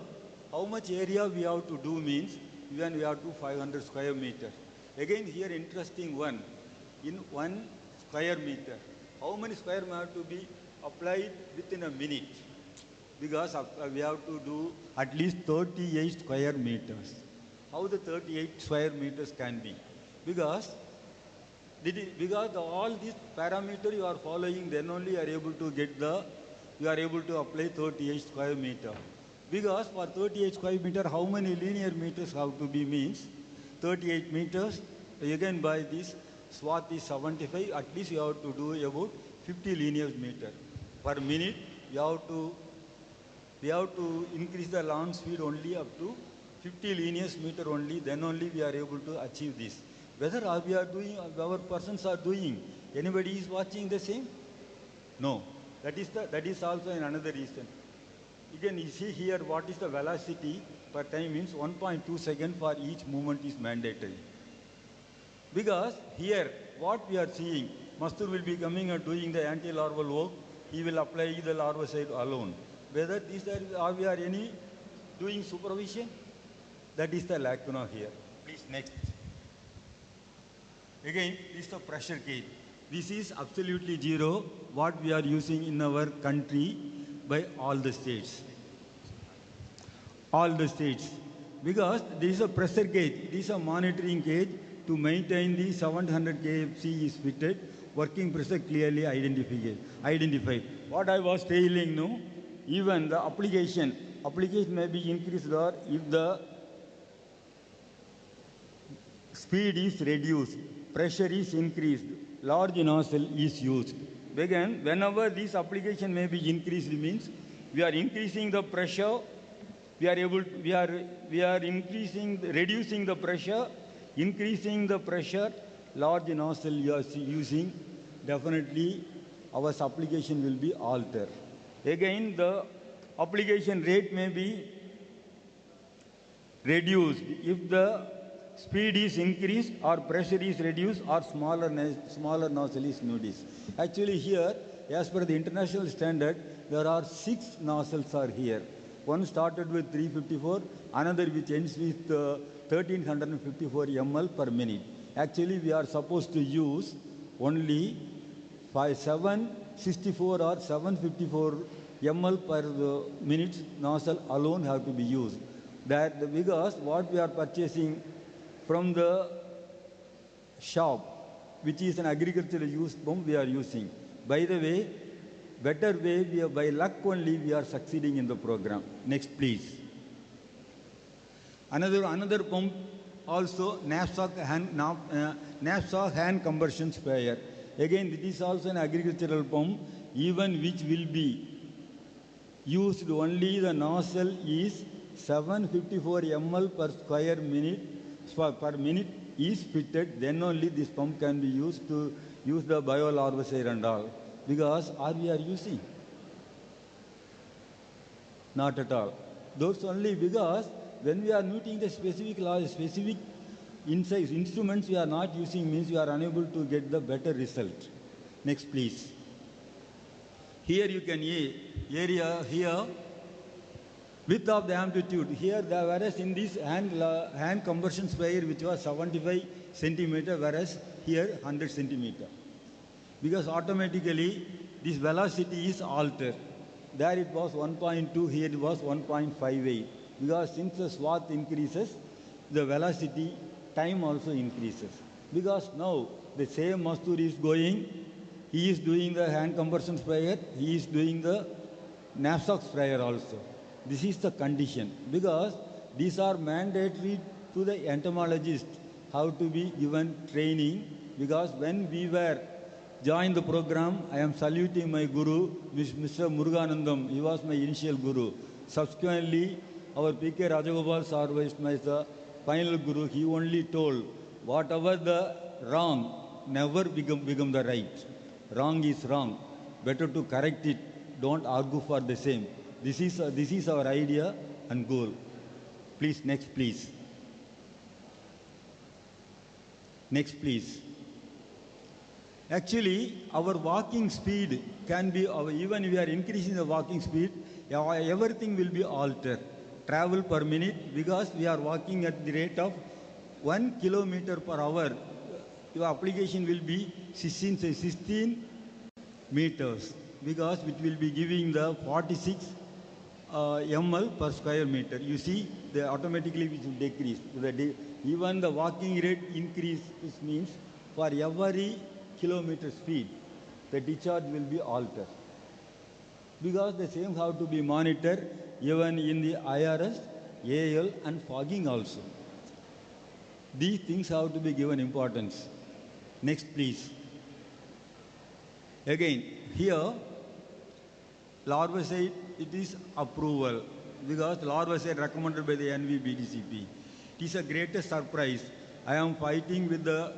how much area we have to do means, even we have to 500 square meter. Again, here interesting one, in 1 square meter, how many square meter have to be applied within a minute? Because we have to do at least 38 square meters. How the 38 square meters can be? Because all these parameters you are following, then only you are able to get you are able to apply 38 square meter. Because for 38 square meter, how many linear meters have to be means? 38 meters, again by this swath is 75, at least you have to do about 50 linear meter. Per minute, we have to increase the launch speed only up to 50 linear meter only, then only we are able to achieve this. Whether we are doing, our persons are doing, anybody is watching the same? No. That is also another reason. Again, you see here what is the velocity per time means 1.2 seconds for each movement is mandatory. Because here, what we are seeing, Mastur will be coming and doing the anti-larval work, he will apply the larvicide alone. Whether we are any doing supervision, that is the lacuna here. Please, next. Again, this is the pressure gauge. This is absolutely zero, what we are using in our country by all the states. All the states. Because this is a pressure gauge, this is a monitoring gauge to maintain the 700 kFC is fitted, working pressure clearly identified. What I was telling, no, even the application may be increased or if the speed is reduced, pressure is increased, large nozzle is used. Again, whenever this application may be increased means we are increasing the pressure, reducing the pressure, increasing the pressure, large nozzle you are using, definitely our application will be altered. Again, the application rate may be reduced if the speed is increased or pressure is reduced or smaller nozzle is noticed. Actually here, as per the international standard, there are 6 nozzles are here. One started with 354, another which ends with 1354 ml per minute. Actually, we are supposed to use only 764 or 754 ml per minute nozzle alone have to be used. Because what we are purchasing from the shop, which is an agricultural use pump we are using. By the way, better way, by luck only we are succeeding in the program. Next, please. Another pump also knapsack hand compression sprayer. Again, it is also an agricultural pump, even which will be used only the nozzle is 754 ml per square minute per minute is fitted, then only this pump can be used to use the biolarvicide and all. Because we are using? Not at all. Those only because when we are meeting the specific instruments we are not using means we are unable to get the better result. Next, please. Here you can area here width of the amplitude. Here, whereas in this hand conversion sprayer which was 75 centimeter, whereas here 100 centimeter. Because automatically this velocity is altered. There it was 1.2, here it was 1.58. Because since the swath increases, the velocity time also increases. Because now the same Mastur is going, he is doing the hand conversion sprayer, he is doing the knapsack sprayer also. This is the condition, because these are mandatory to the entomologist how to be given training, because when we were joined the program, I am saluting my guru, Mr. Muruganandam. He was my initial guru. Subsequently, our P.K. Rajagopal sir was my final guru. He only told, whatever the wrong, never become the right. Wrong is wrong. Better to correct it. Don't argue for the same. This is our idea and goal. Please, next, please. Next, please. Actually, our walking speed can be, even if we are increasing the walking speed, everything will be altered. Travel per minute, because we are walking at the rate of 1 kilometer per hour. Your application will be 16 meters, because it will be giving the 46 ml per square meter. You see, automatically it will decrease. Even the walking rate increase, this means for every kilometer speed, the discharge will be altered. Because the same have to be monitored even in the IRS, AL and fogging also. These things have to be given importance. Next, please. Again, here, larvicide, it is approval, because larvicide recommended by the NVBDCP. It is a greatest surprise. I am fighting with the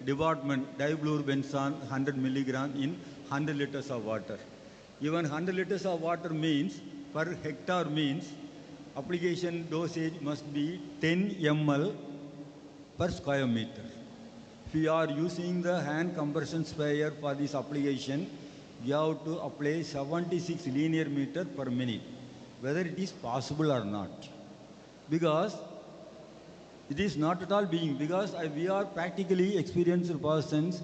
department, diblurbenzone 100 milligram in 100 liters of water. Even 100 liters of water means, per hectare means, application dosage must be 10 ml per square meter. If you are using the hand compression sprayer for this application, you have to apply 76 linear meter per minute, whether it is possible or not. Because it is not at all being, because we are practically experienced persons,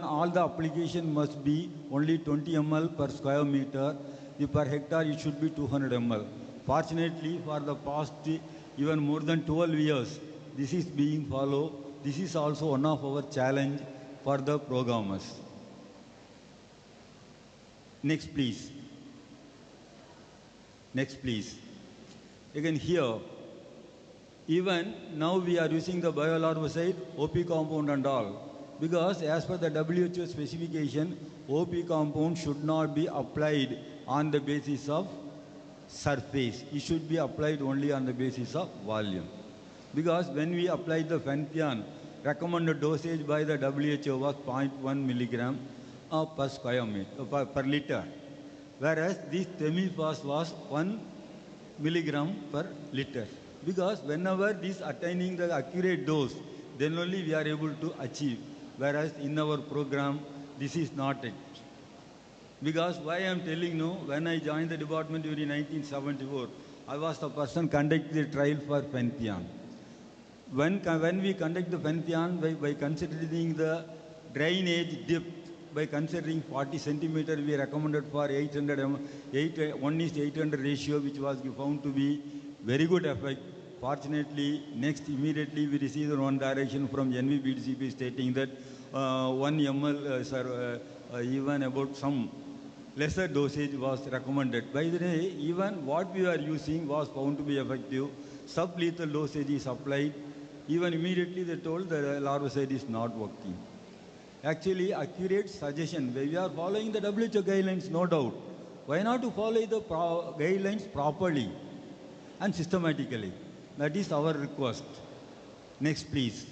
all the application must be only 20 ml per square meter. If per hectare, it should be 200 ml. Fortunately, for the past even more than 12 years, this is being followed. This is also one of our challenge for the programmers. Next, please. Next, please. Again, here, even now we are using the biolarvicide, OP compound and all. Because as per the WHO specification, OP compound should not be applied on the basis of surface. It should be applied only on the basis of volume. Because when we applied the Fenthion, recommended dosage by the WHO was 0.1 milligram per square meter, per liter. Whereas this Temifos was 1 milligram per liter. Because whenever this attaining the accurate dose, then only we are able to achieve. Whereas in our program, this is not it. Because why I am telling you, when I joined the department during 1974, I was the person conducting the trial for Fenthion. When we conduct the Fenthion, by considering the drainage depth, by considering 40 centimeter, we recommended for 1:800 ratio, which was found to be very good effect. Fortunately, next immediately we received one direction from NVBDCP stating that 1 ml, even about some lesser dosage was recommended. By the way, even what we are using was found to be effective. sublethal dosage is applied. Even immediately they told the larvicide is not working. Actually, accurate suggestion, we are following the WHO guidelines, no doubt. Why not to follow the guidelines properly and systematically? That is our request. Next, please.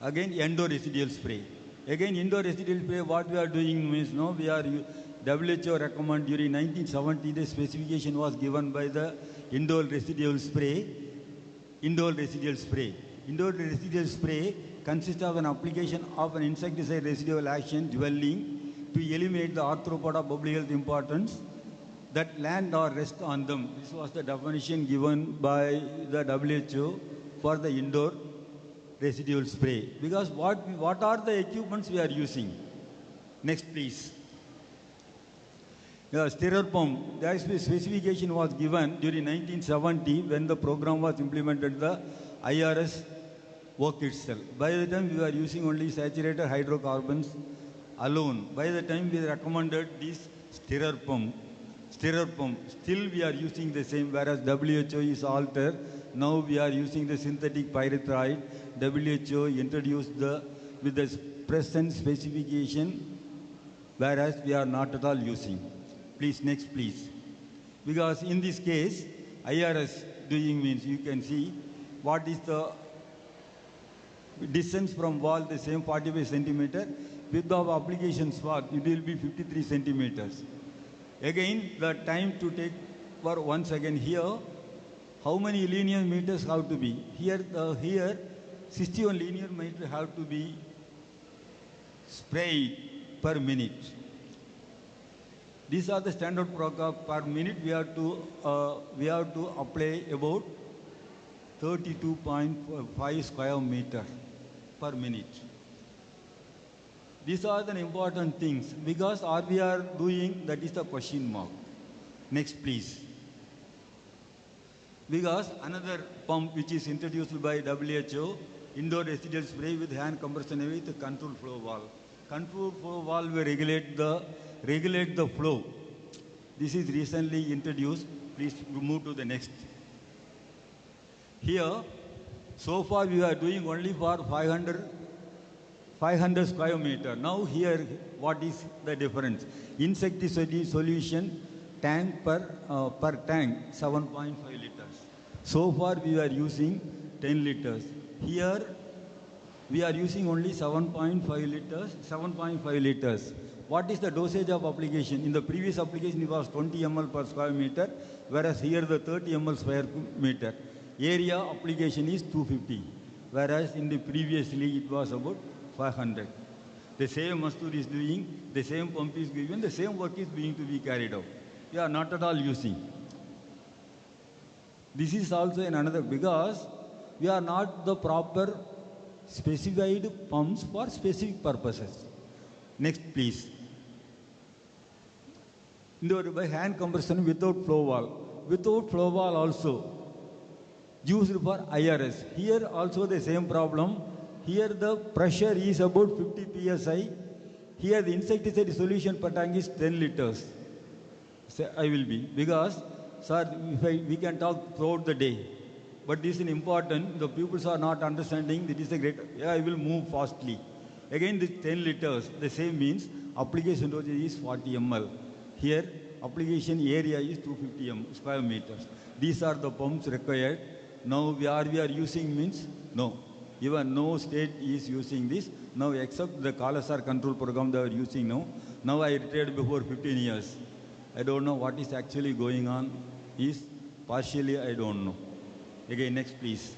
Again, endoresidual spray. Again, endoresidual spray, what we are doing means, no, we are, WHO recommend during 1970, the specification was given by the indole residual spray. Indole residual spray. Indole residual spray consists of an application of an insecticide residual action dwelling to eliminate the arthropod of public health importance that land or rest on them. This was the definition given by the WHO for the indoor residual spray. Because what are the equipments we are using? Next, please. The stirrer pump, that specification was given during 1970 when the program was implemented, the IRS work itself. By the time we were using only saturated hydrocarbons alone. By the time we recommended this stirrer pump, still we are using the same, whereas WHO is altered. Now we are using the synthetic pyrethroid. WHO introduced with the present specification, whereas we are not at all using. Please, next please. Because in this case, IRS doing means you can see what is the distance from wall, the same 45 centimeter. With the application spot, it will be 53 centimeters. Again, the time to take for once again here, how many linear meters have to be? Here 61 linear meters have to be sprayed per minute. These are the standard program per minute. We have to apply about 32.5 square meter per minute. These are the important things because we are doing, that is the question mark. Next, please. Because another pump which is introduced by WHO, indoor residual spray with hand compression with control flow valve. Control flow valve will regulate the flow. This is recently introduced. Please move to the next. Here, so far we are doing only for 500 square meter. Now here, what is the difference? Insecticide solution tank per tank 7.5 liters. So far we are using 10 liters. Here we are using only 7.5 liters. What is the dosage of application? In the previous application it was 20 ml per square meter, whereas here the 30 ml square meter. Area application is 250, whereas in the previously it was about 500. The same Mastur is doing, the same pump is given, the same work is being to be carried out. We are not at all using. This is also another, because we are not the proper specified pumps for specific purposes. Next, please. By hand compression without flow valve. Without flow valve also used for IRS. Here also the same problem. Here the pressure is about 50 psi. Here the insecticide solution per tank is 10 liters. So I will be, because sir, we can talk throughout the day, but this is important. The pupils are not understanding. This is a great. Yeah, I will move fastly. Again, this 10 liters. The same means application dosage is 40 ml. Here application area is 250 square meters. These are the pumps required. Now we are using means no. Even no state is using this. Now except the Kalasar control program they are using now. Now I retired before 15 years. I don't know what is actually going on. Is partially I don't know. Again, next please.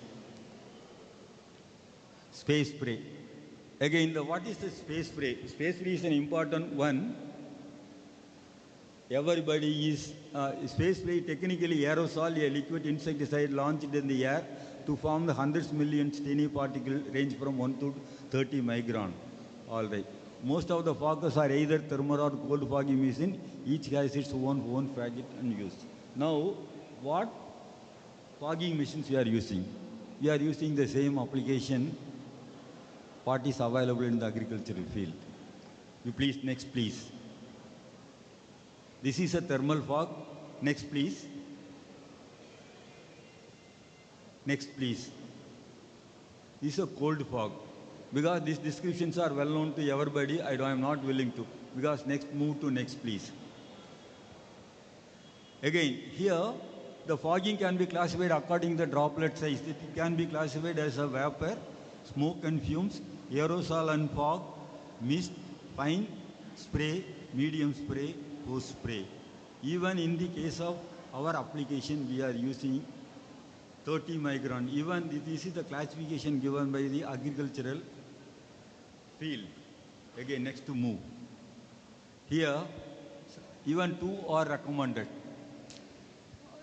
Space spray. Again, what is the space spray? Space spray is an important one. Everybody is, space spray technically aerosol, a liquid insecticide launched in the air to form the hundreds millions tiny particles range from 1 to 30 micron. All right. Most of the foggers are either thermal or cold fogging machine. Each has its own faggot and use. Now, what fogging machines we are using? We are using the same application what is available in the agricultural field. You please, next please. This is a thermal fog. Next please. Next, please. This is a cold fog. Because these descriptions are well known to everybody, I am not willing to. Because next, move to next, please. Again, here, the fogging can be classified according to the droplet size. It can be classified as a vapor, smoke and fumes, aerosol and fog, mist, fine spray, medium spray, coarse spray. Even in the case of our application, we are using 30 micron. Even this is the classification given by the agricultural field. Again, next to move. Here, even 2 are recommended.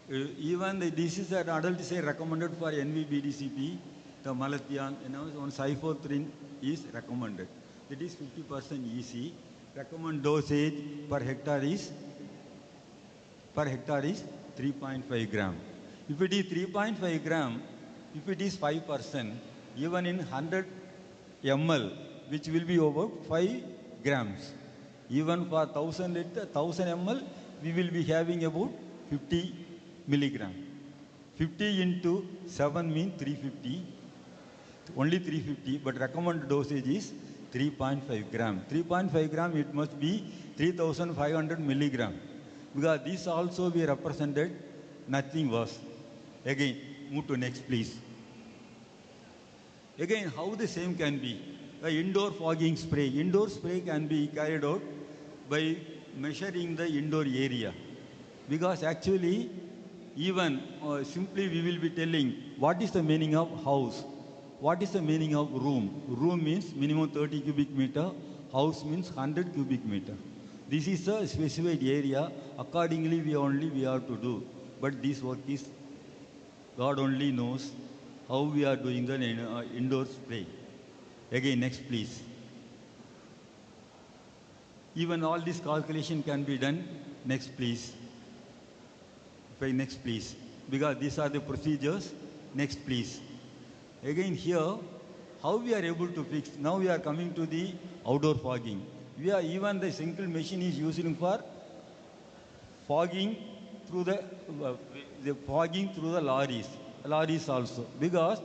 Even this is an adult say recommended for NVBDCP, the malathion, on cyphothrine is recommended. That is 50% EC. Recommend dosage per hectare is 3.5 gram. If it is 3.5 gram, if it is 5%, even in 100 ml, which will be about 5 grams. Even for 1000 ml, we will be having about 50 milligram. 50 into 7 means 350, only 350, but recommended dosage is 3.5 gram. 3.5 gram, it must be 3500 milligram. Because this also we represented nothing worse. Again, move to next, please. Again, how the same can be? The indoor fogging spray. Indoor spray can be carried out by measuring the indoor area. Because actually, even simply we will be telling what is the meaning of house, what is the meaning of room. Room means minimum 30 cubic meter, house means 100 cubic meter. This is a specified area, accordingly we have to do. But this work is, God only knows how we are doing the indoor spray. Again, next please. Even all this calculation can be done. Next please. Next please. Because these are the procedures. Next please. Again here, how we are able to fix. Now we are coming to the outdoor fogging. Even the single machine is using for fogging through the fogging through the lorries also, because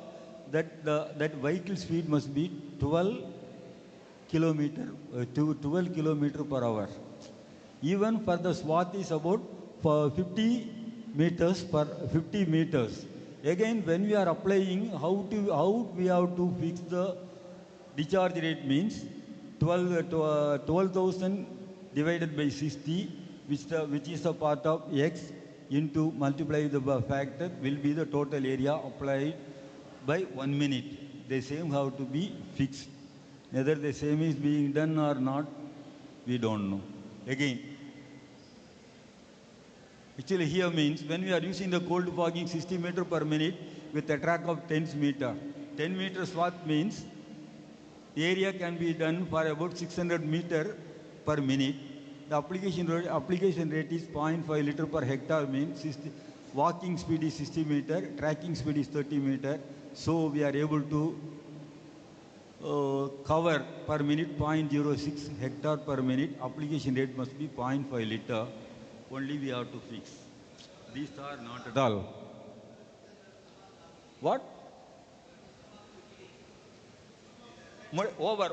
that vehicle speed must be 12 kilometer per hour. Even for the swath is about 50 meters per 50 meters. Again, when we are applying, how we have to fix the discharge rate means 12,000 divided by 60, which is a part of X into multiply the factor will be the total area applied by 1 minute. The same have to be fixed. Whether the same is being done or not, we don't know. Again, actually here means when we are using the cold fogging 60 meter per minute with a track of 10 meter. 10 meter swath means the area can be done for about 600 meter per minute. The application rate is 0.5 liter per hectare means walking speed is 60 meter, tracking speed is 30 meter. So we are able to cover per minute 0.06 hectare per minute. Application rate must be 0.5 liter. Only we have to fix. These are not at all. What? Over.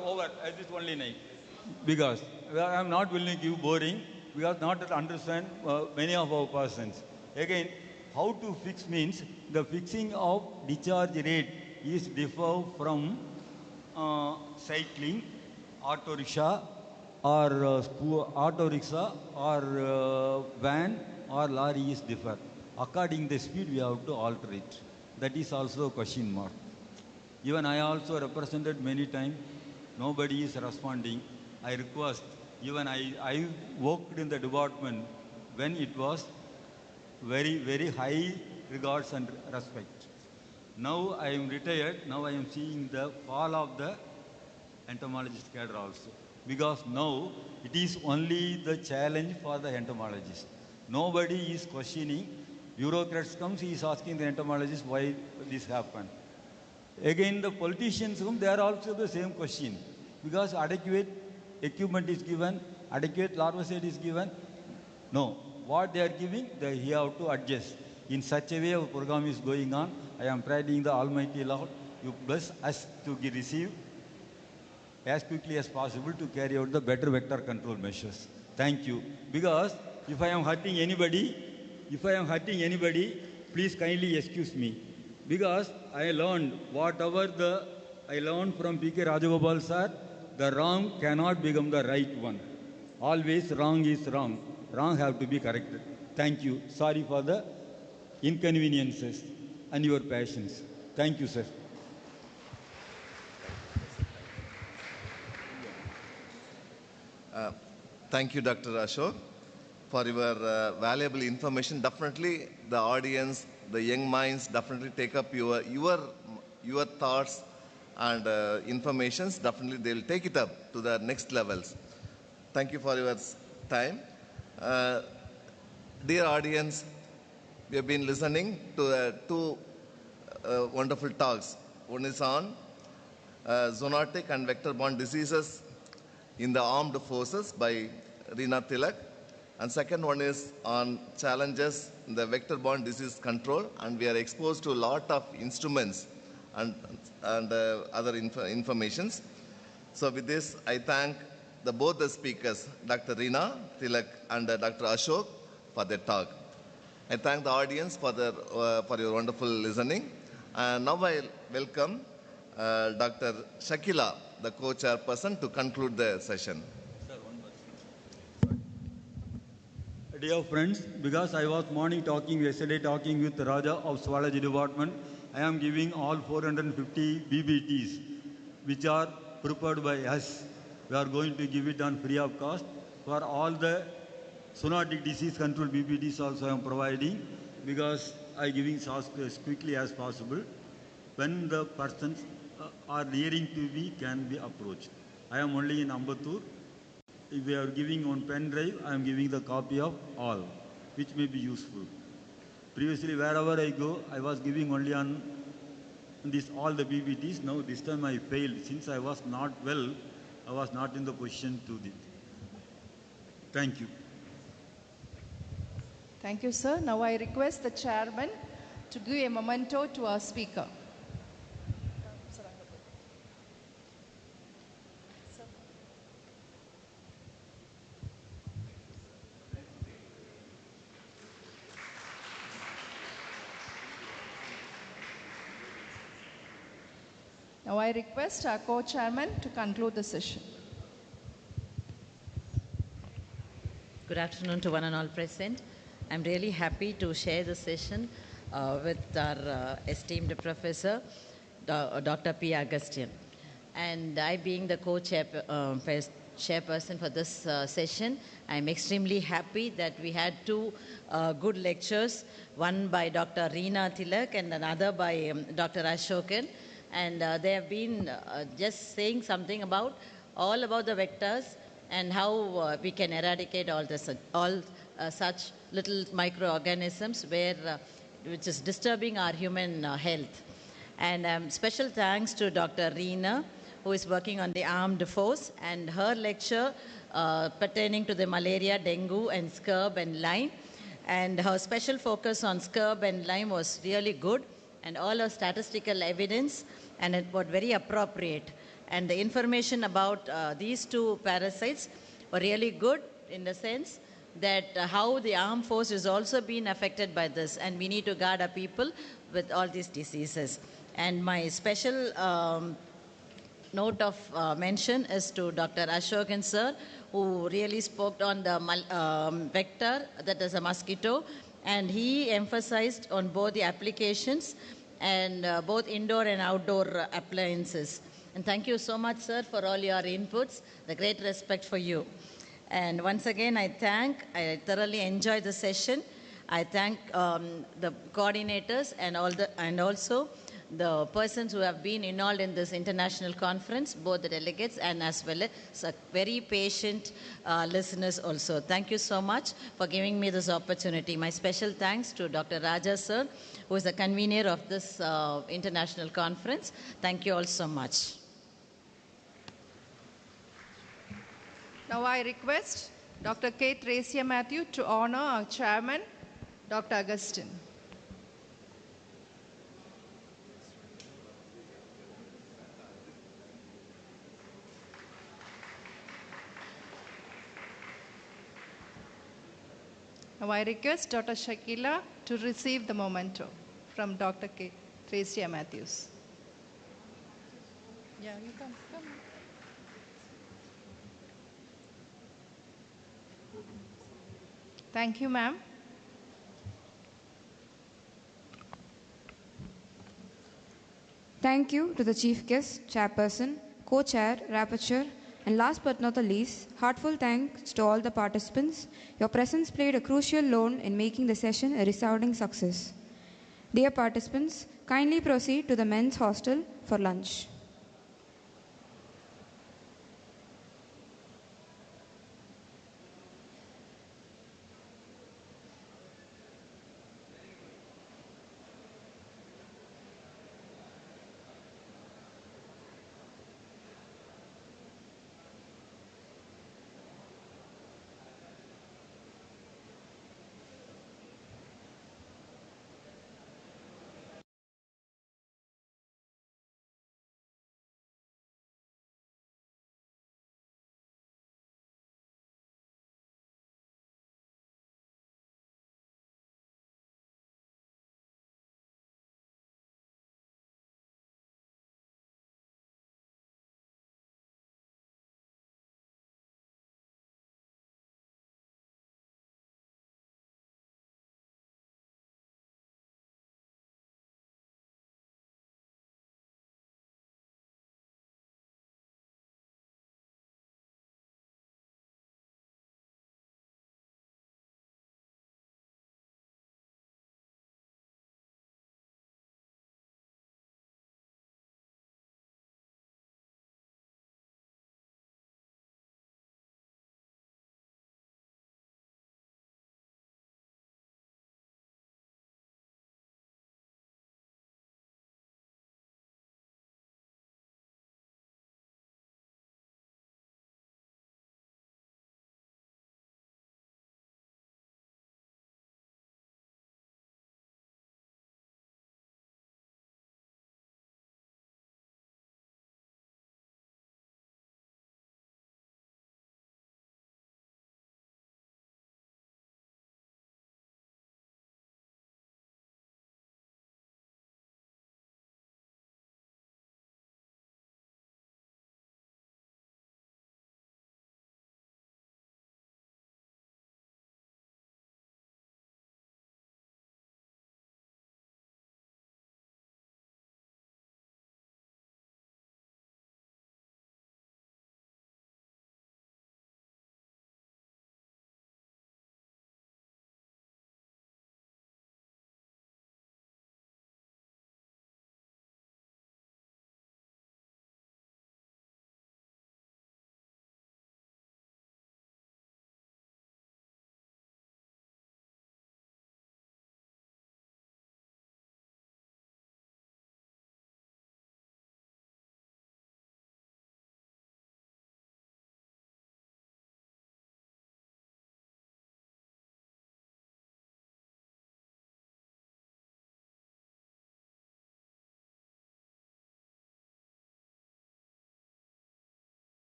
This only night. Because I am not willing to give boring. We have not to understand many of our persons. Again, how to fix means the fixing of discharge rate is differ from cycling, auto rickshaw, or van or lorry is differ. According to the speed, we have to alter it. That is also a question mark. Even I also represented many times. Nobody is responding. I request. Even I worked in the department when it was very, very high regards and respect. Now I am retired. Now I am seeing the fall of the entomologist cadre also. Because now it is only the challenge for the entomologist. Nobody is questioning. Bureaucrats comes, he is asking the entomologist why this happened. Again, the politicians come, they are also the same question. Because adequate equipment is given, adequate larvicide is given. No, what they are giving, he have to adjust. In such a way, our program is going on. I am praying the Almighty Lord, you bless us to receive as quickly as possible to carry out the better vector control measures. Thank you. Because if I am hurting anybody, please kindly excuse me. Because I learned whatever I learned from P.K. Rajagopal sir, the wrong cannot become the right one. Always wrong is wrong. Wrong have to be corrected. Thank you. Sorry for the inconveniences and your patience. Thank you, sir. Thank you, Dr. Ashok, for your valuable information. Definitely, the audience, the young minds, definitely take up your thoughts and informations. Definitely, they'll take it up to the next levels. Thank you for your time. Dear audience, we have been listening to two wonderful talks. One is on zoonotic and vector-borne diseases in the armed forces by Reena Tilak. And second one is on challenges in the vector-borne disease control. And we are exposed to a lot of instruments and other informations. So with this, I thank both the speakers, Dr. Reena Tilak and Dr. Ashok, for their talk. I thank the audience for your wonderful listening. And now I welcome Dr. Shakila, the co-chairperson, to conclude the session. Dear friends, because I was yesterday talking with Raja of Zoology Department, I am giving all 450 BBTs, which are prepared by us. We are going to give it on free of cost. For all the zoonotic disease control BBTs also I am providing, because I am giving as quickly as possible. When the persons are nearing to be, can be approached. I am only in Ambattur. If we are giving on pen drive, I am giving the copy of all, which may be useful. Previously, wherever I go, I was giving only on all the BBTs. Now this time I failed. Since I was not well, I was not in the position to do it. Thank you. Thank you, sir. Now I request the chairman to give a memento to our speaker. Now I request our co-chairman to conclude the session. Good afternoon to one and all present. I'm really happy to share the session with our esteemed professor, Dr. P. Agustin. And I, being the co-chairperson for this session, I'm extremely happy that we had two good lectures, one by Dr. Reena Tilak and another by Dr. Ashokan. And they have been just saying something about all about the vectors and how we can eradicate all such little microorganisms which is disturbing our human health. And special thanks to Dr. Reena, who is working on the armed force, and her lecture pertaining to the malaria, dengue, and scurb and Lyme. And her special focus on scurb and Lyme was really good, and all her statistical evidence, and it was very appropriate. And the information about these two parasites were really good in the sense that how the armed force is also being affected by this, and we need to guard our people with all these diseases. And my special note of mention is to Dr. Ashokan sir, who really spoke on the vector, that is a mosquito, and he emphasized on both the applications and both indoor and outdoor appliances. And thank you so much, sir, for all your inputs. The great respect for you. And once again, I thoroughly enjoyed the session. I thank the coordinators and also the persons who have been involved in this international conference, both the delegates and as well as very patient listeners also. Thank you so much for giving me this opportunity. My special thanks to Dr. Raja sir, who is the convener of this international conference. Thank you all so much. Now I request Dr. K. Tracia Matthew to honor our chairman, Dr. Agustin. Now I request Dr. Shakila to receive the memento from Dr. K. Tracia Matthews. Yeah, you come. Thank you, ma'am. Thank you to the Chief Guest, Chairperson, Co-Chair, Rapporteur, and last but not the least, heartfelt thanks to all the participants. Your presence played a crucial role in making the session a resounding success. Dear participants, kindly proceed to the men's hostel for lunch.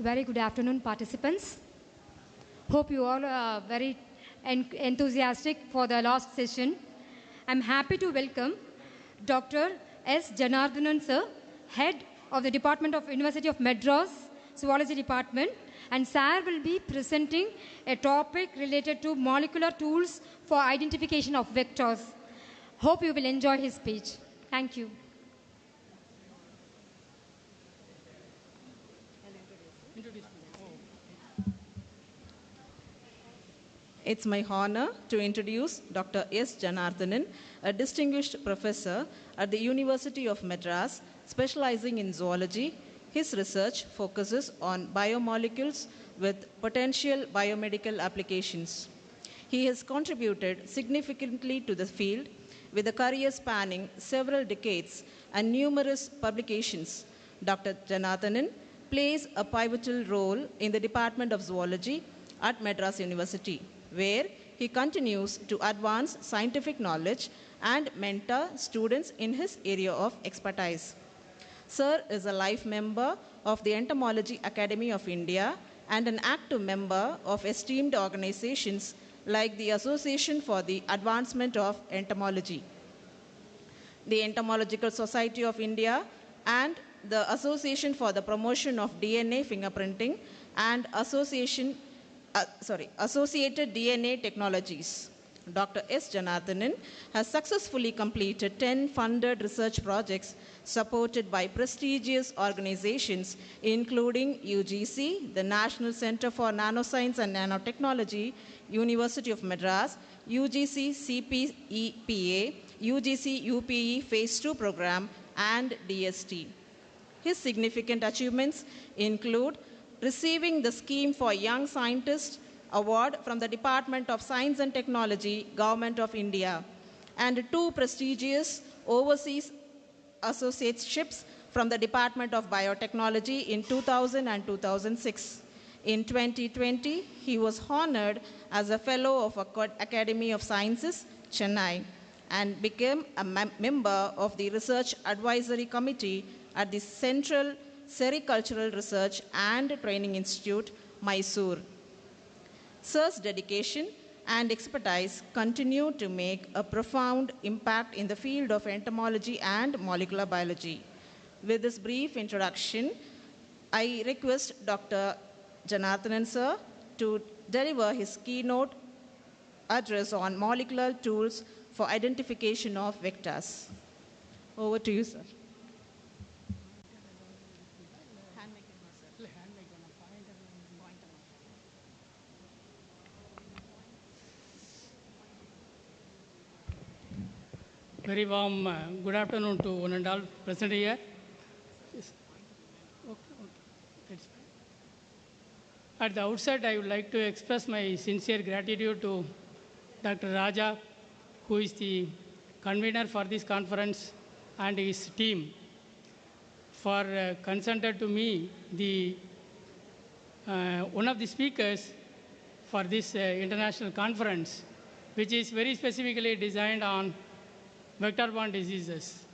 Very good afternoon, participants. Hope you all are very enthusiastic for the last session. I'm happy to welcome Dr. S. Janardhanan sir, Head of the Department of University of Madras, Zoology Department, and sir will be presenting a topic related to molecular tools for identification of vectors. Hope you will enjoy his speech. Thank you. It's my honor to introduce Dr. S. Janardhanan, a distinguished professor at the University of Madras, specializing in zoology. His research focuses on biomolecules with potential biomedical applications. He has contributed significantly to the field with a career spanning several decades and numerous publications. Dr. Janardhanan plays a pivotal role in the Department of Zoology at Madras University, where he continues to advance scientific knowledge and mentor students in his area of expertise. Sir is a life member of the Entomology Academy of India and an active member of esteemed organizations like the Association for the Advancement of Entomology, the Entomological Society of India, and the Association for the Promotion of DNA Fingerprinting and Associated DNA Technologies. Dr. S. Janardhanan has successfully completed 10 funded research projects supported by prestigious organizations including UGC, the National Center for Nanoscience and Nanotechnology, University of Madras, UGC CPEPA, UGC UPE Phase 2 program, and DST. His significant achievements include receiving the Scheme for Young Scientists Award from the Department of Science and Technology, Government of India, and 2 prestigious overseas associateships from the Department of Biotechnology in 2000 and 2006. In 2020, he was honored as a Fellow of Academy of Sciences, Chennai, and became a member of the Research Advisory Committee at the Central Sericultural Research and Training Institute, Mysore. Sir's dedication and expertise continue to make a profound impact in the field of entomology and molecular biology. With this brief introduction, I request Dr. Janardhanan sir to deliver his keynote address on molecular tools for identification of vectors. Over to you, sir. Very warm good afternoon to one and all present here. Yes. That's fine. At the outset, I would like to express my sincere gratitude to Dr. Raja, who is the convener for this conference, and his team for consented to me the one of the speakers for this international conference, which is very specifically designed on vector-borne diseases.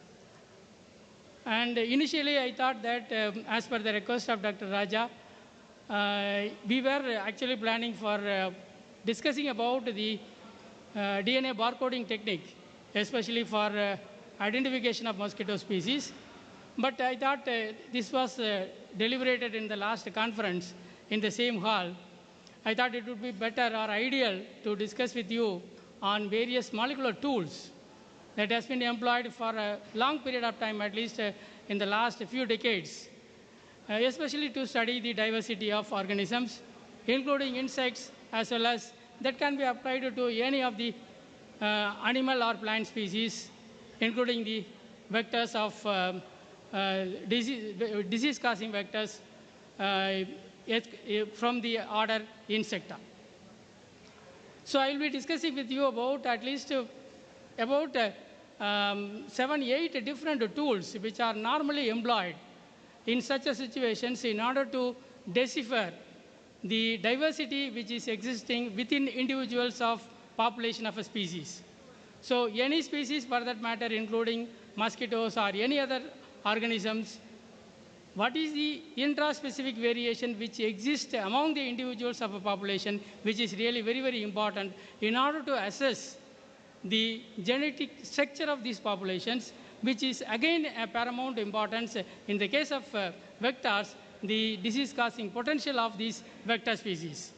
And initially, I thought that as per the request of Dr. Raja, we were actually planning for discussing about the DNA barcoding technique, especially for identification of mosquito species. But I thought this was deliberated in the last conference in the same hall. I thought it would be better or ideal to discuss with you on various molecular tools that has been employed for a long period of time, at least in the last few decades, especially to study the diversity of organisms, including insects, as well as that can be applied to any of the animal or plant species, including the vectors of disease-causing vectors from the order Insecta. So I will be discussing with you about at least about 7-8 different tools which are normally employed in such a situations in order to decipher the diversity which is existing within individuals of population of a species. So any species for that matter, including mosquitoes or any other organisms, what is the intra-specific variation which exists among the individuals of a population, which is really very, very important in order to assess the genetic structure of these populations, which is again a paramount importance in the case of vectors, the disease-causing potential of these vector species.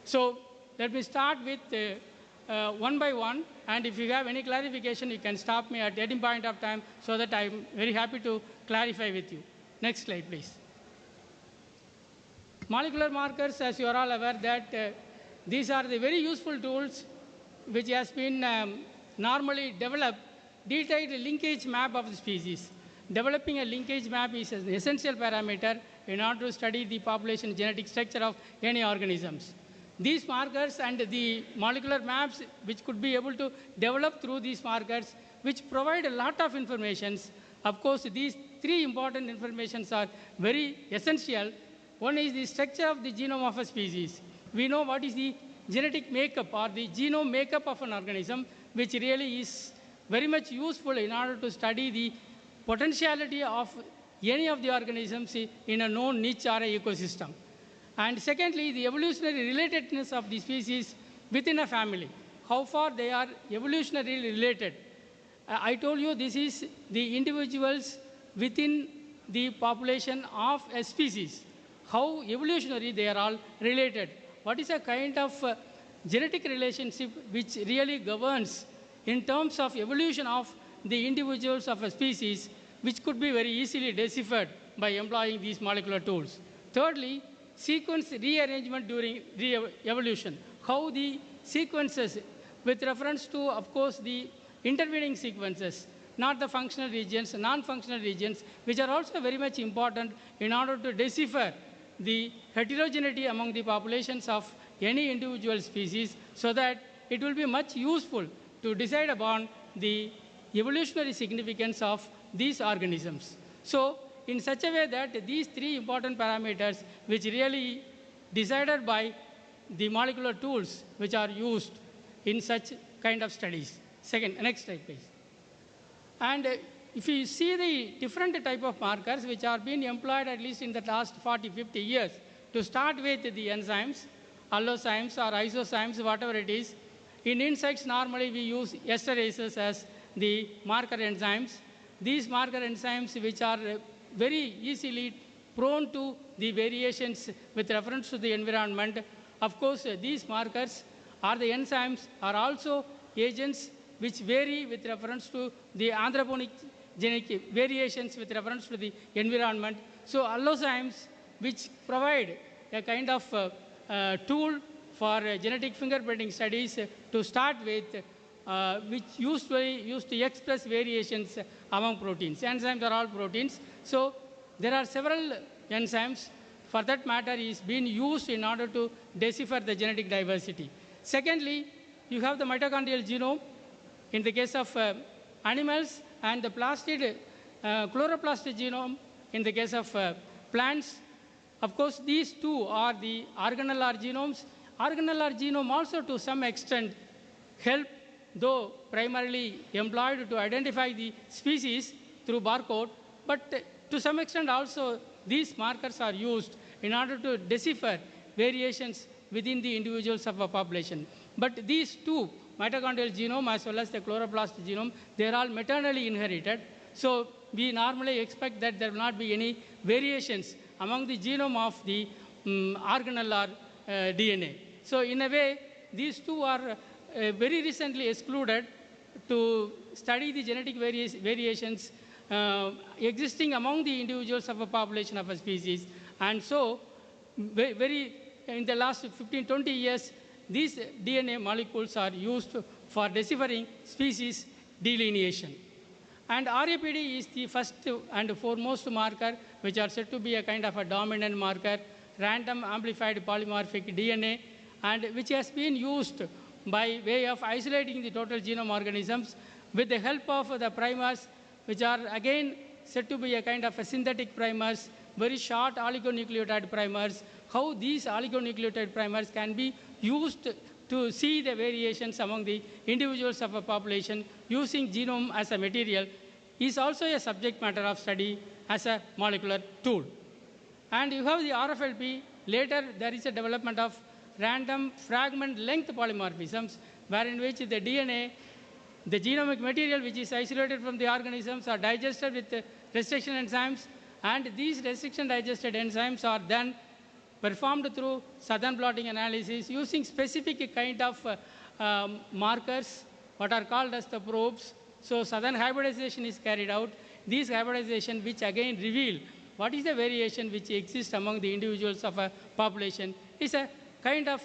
So let me start with one by one, and if you have any clarification, you can stop me at any point of time so that I'm very happy to clarify with you. Next slide, please. Molecular markers, as you are all aware that these are the very useful tools which has been normally developed, detailed linkage map of the species. Developing a linkage map is an essential parameter in order to study the population genetic structure of any organisms. These markers and the molecular maps which could be able to develop through these markers, which provide a lot of information. Of course, these three important informations are very essential. One is the structure of the genome of a species. We know what is the genetic makeup or the genome makeup of an organism, which really is very much useful in order to study the potentiality of any of the organisms in a known niche or a ecosystem. And secondly, the evolutionary relatedness of the species within a family, how far they are evolutionarily related. I told you this is the individuals within the population of a species, how evolutionary they are all related. What is a kind of genetic relationship which really governs in terms of evolution of the individuals of a species, which could be very easily deciphered by employing these molecular tools. Thirdly, sequence rearrangement during evolution, how the sequences with reference to, of course, the intervening sequences, not the functional regions, non-functional regions, which are also very much important in order to decipher the heterogeneity among the populations of any individual species, so that it will be much useful to decide upon the evolutionary significance of these organisms. So, in such a way that these three important parameters, which really decided by the molecular tools which are used in such kind of studies. Next slide, please. And if you see the different type of markers which are being employed at least in the last 40, 50 years, to start with the enzymes, allozymes or isozymes, whatever it is. In insects, normally we use esterases as the marker enzymes. These marker enzymes, which are very easily prone to the variations with reference to the environment. Of course, these markers or the enzymes are also agents which vary with reference to the anthropogenic variations with reference to the environment. So allozymes, which provide a kind of tool for genetic fingerprinting studies to start with, which used to express variations among proteins. Enzymes are all proteins. So there are several enzymes, for that matter, is being used in order to decipher the genetic diversity. Secondly, you have the mitochondrial genome in the case of animals, and the plastid chloroplast genome in the case of plants. Of course, these two are the organellar genomes. Organellar genome also to some extent help, though primarily employed to identify the species through barcode, but to some extent also these markers are used in order to decipher variations within the individuals of a population. But these two, mitochondrial genome as well as the chloroplast genome, they are all maternally inherited. So we normally expect that there will not be any variations among the genome of the organellar DNA. So in a way, these two are very recently excluded to study the genetic variations existing among the individuals of a population of a species. And so in the last 15, 20 years, these DNA molecules are used for deciphering species delineation. And RAPD is the first and foremost marker, which are said to be a kind of a dominant marker, random amplified polymorphic DNA, and which has been used by way of isolating the total genome organisms with the help of the primers, which are again said to be a kind of a synthetic primers, very short oligonucleotide primers, how these oligonucleotide primers can be used to see the variations among the individuals of a population using genome as a material is also a subject matter of study. as a molecular tool. And you have the RFLP. Later, there is a development of random fragment length polymorphisms, wherein which the DNA, the genomic material which is isolated from the organisms, are digested with restriction enzymes, and these restriction digested enzymes are then performed through southern blotting analysis using specific kind of markers, what are called as the probes. So southern hybridization is carried out. These hybridization which again reveal what is the variation which exists among the individuals of a population is a kind of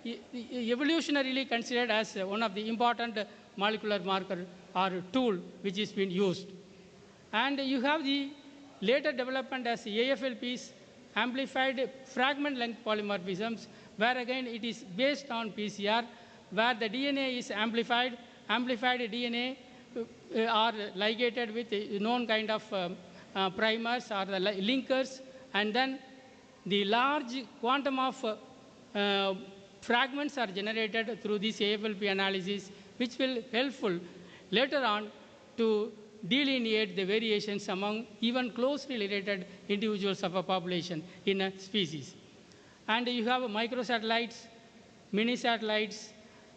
evolutionarily considered as one of the important molecular marker or tool which is being used. And you have the later development as AFLPs, amplified fragment length polymorphisms, where again it is based on PCR, where the DNA is amplified. Amplified DNA are ligated with known kind of primers or the linkers, and then the large quantum of fragments are generated through this AFLP analysis, which will helpful later on to delineate the variations among even closely related individuals of a population in a species. And you have microsatellites, mini satellites,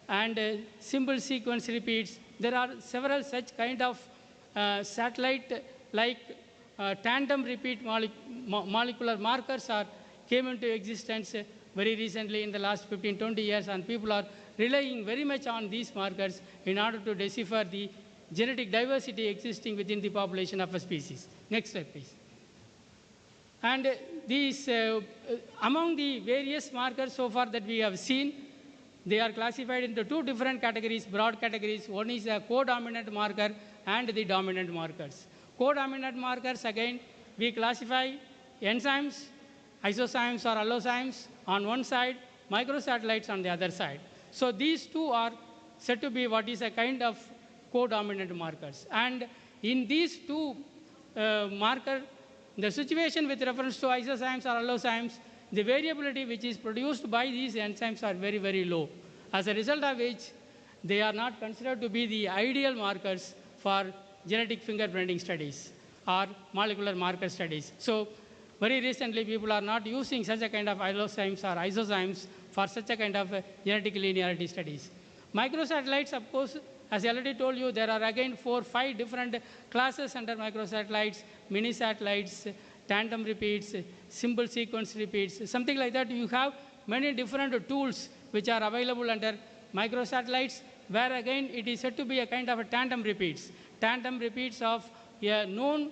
and simple sequence repeats. There are several such kind of satellite-like tandem repeat molecular markers came into existence very recently in the last 15-20 years, and people are relying very much on these markers in order to decipher the genetic diversity existing within the population of a species. Next slide, please. And these, among the various markers so far that we have seen, they are classified into two different categories, broad categories. One is a codominant marker and the dominant markers. Codominant markers, again, we classify enzymes, isozymes or allozymes on one side, microsatellites on the other side. So these two are said to be what is a kind of codominant markers. And in these two markers, the situation with reference to isozymes or allozymes, the variability which is produced by these enzymes are very, very low. As a result of which, they are not considered to be the ideal markers for genetic fingerprinting studies or molecular marker studies. So very recently, people are not using such a kind of allozymes or isozymes for such a kind of genetic linearity studies. Microsatellites, of course, as I already told you, there are again 4 or 5 different classes under microsatellites, mini satellites, tandem repeats, simple sequence repeats, something like that. You have many different tools which are available under microsatellites, where again it is said to be a kind of a tandem repeats of a known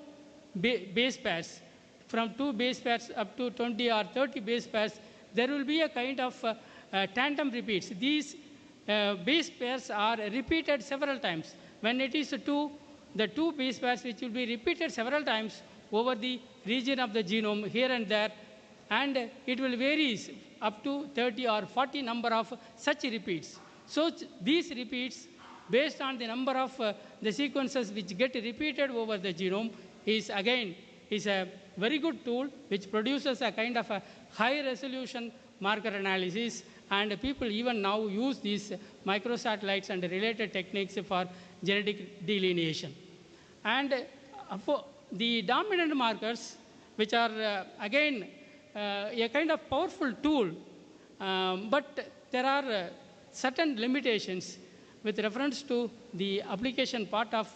base pairs. From 2 base pairs up to 20 or 30 base pairs, there will be a kind of tandem repeats. These base pairs are repeated several times. When it is the two base pairs which will be repeated several times over the region of the genome here and there, and it will vary up to 30 or 40 number of such repeats. So these repeats, based on the number of the sequences which get repeated over the genome, is a very good tool which produces a kind of a high resolution marker analysis, and people even now use these microsatellites and related techniques for genetic delineation. And for the dominant markers, which are again a kind of powerful tool, but there are certain limitations with reference to the application part of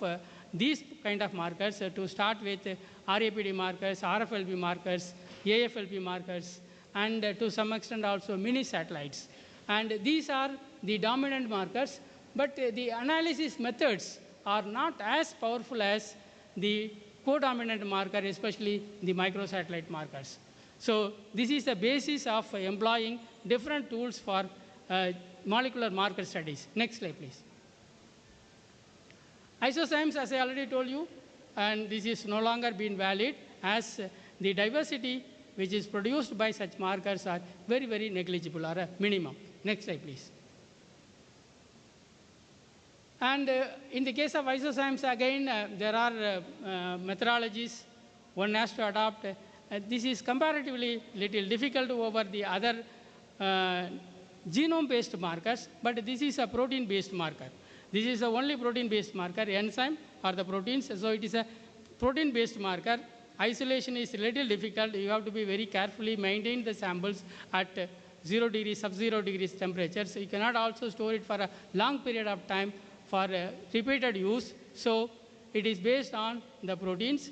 these kind of markers, to start with RAPD markers, RFLP markers, AFLP markers, and to some extent also mini satellites. And these are the dominant markers, but the analysis methods are not as powerful as the codominant marker, especially the microsatellite markers. So this is the basis of employing different tools for molecular marker studies. Next slide, please. Isozymes, as I already told you, and this is no longer being valid, as the diversity which is produced by such markers are very, very negligible or a minimum. Next slide, please. And in the case of isozymes, again, there are methodologies one has to adopt. This is comparatively little difficult over the other genome-based markers, but this is a protein-based marker. This is the only protein-based marker, enzyme or the proteins. So it is a protein-based marker, isolation is a little difficult. You have to be very carefully maintain the samples at 0 degrees, sub-0 degrees temperature. So you cannot also store it for a long period of time for repeated use. So it is based on the proteins.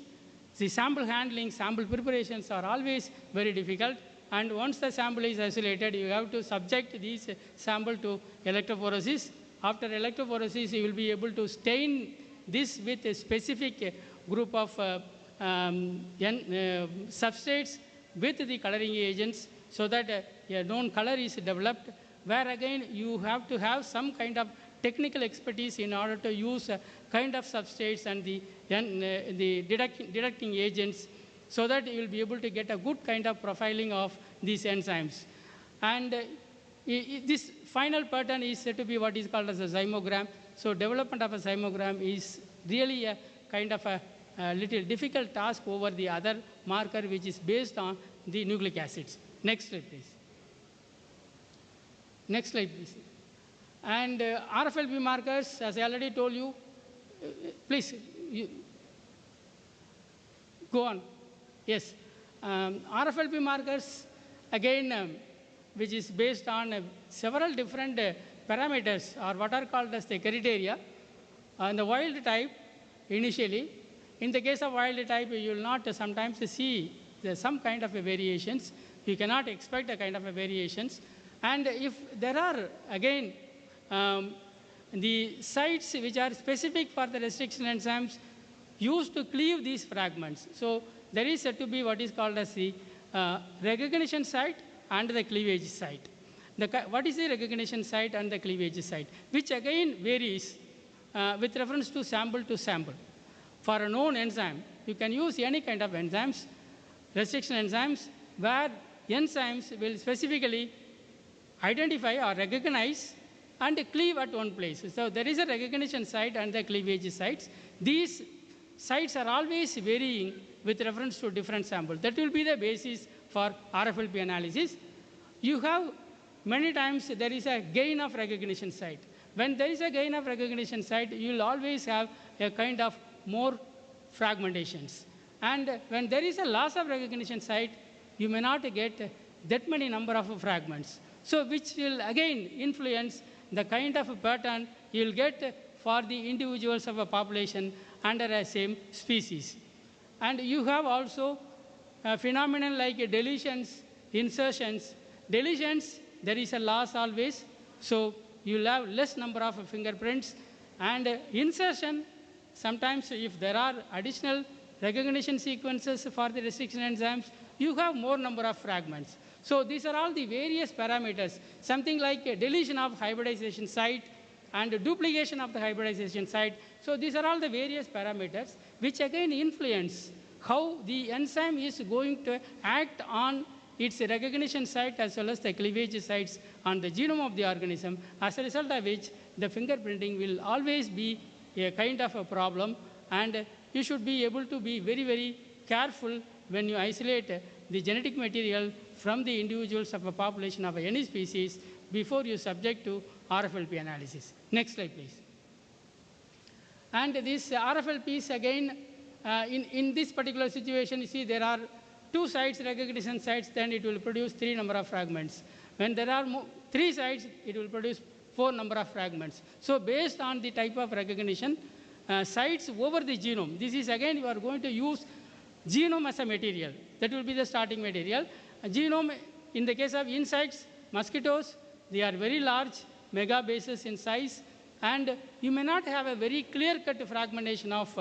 The sample handling, sample preparations are always very difficult. And once the sample is isolated, you have to subject these sample to electrophoresis. After electrophoresis, you will be able to stain this with a specific group of substrates with the coloring agents so that a known color is developed, where again you have to have some kind of technical expertise in order to use kind of substrates and the detecting agents so that you will be able to get a good kind of profiling of these enzymes. And this final pattern is said to be what is called as a zymogram. So development of a zymogram is really a kind of a little difficult task over the other marker which is based on the nucleic acids. Next slide, please. Next slide, please. And RFLP markers, as I already told you, please, go on. Yes. RFLP markers, again, which is based on several different parameters or what are called as the criteria. And the wild type, initially, in the case of wild type, you will not sometimes see some kind of a variations. You cannot expect a kind of a variations. And if there are, again, the sites which are specific for the restriction enzymes used to cleave these fragments. So there is said to be what is called as the recognition site and the cleavage site. What is the recognition site and the cleavage site? Which again varies with reference to sample. For a known enzyme, you can use any kind of enzymes, restriction enzymes, where enzymes will specifically identify or recognize and cleave at one place. So there is a recognition site and the cleavage sites. These sites are always varying with reference to different samples. That will be the basis for RFLP analysis. You have many times there is a gain of recognition site. When there is a gain of recognition site, you will always have a kind of more fragmentations. And when there is a loss of recognition site, you may not get that many number of fragments. So which will again influence the kind of pattern you will get for the individuals of a population under a same species. And you have also a phenomenon like deletions, insertions. Deletions, there is a loss always, so you will have less number of fingerprints. And insertion, sometimes if there are additional recognition sequences for the restriction enzymes, you have more number of fragments. So these are all the various parameters, something like a deletion of hybridization site and duplication of the hybridization site. So these are all the various parameters which again influence how the enzyme is going to act on its recognition site as well as the cleavage sites on the genome of the organism, as a result of which the fingerprinting will always be a kind of a problem, and you should be able to be very, very careful when you isolate the genetic material from the individuals of a population of any species before you subject to RFLP analysis. Next slide, please. And these RFLPs, again, in this particular situation, you see there are 2 sites, recognition sites, then it will produce 3 number of fragments. When there are 3 sites, it will produce 4 number of fragments. So based on the type of recognition, sites over the genome, this is again, you are going to use genome as a material. That will be the starting material. Genome, in the case of insects, mosquitoes, they are very large, megabases in size, and you may not have a very clear-cut fragmentation of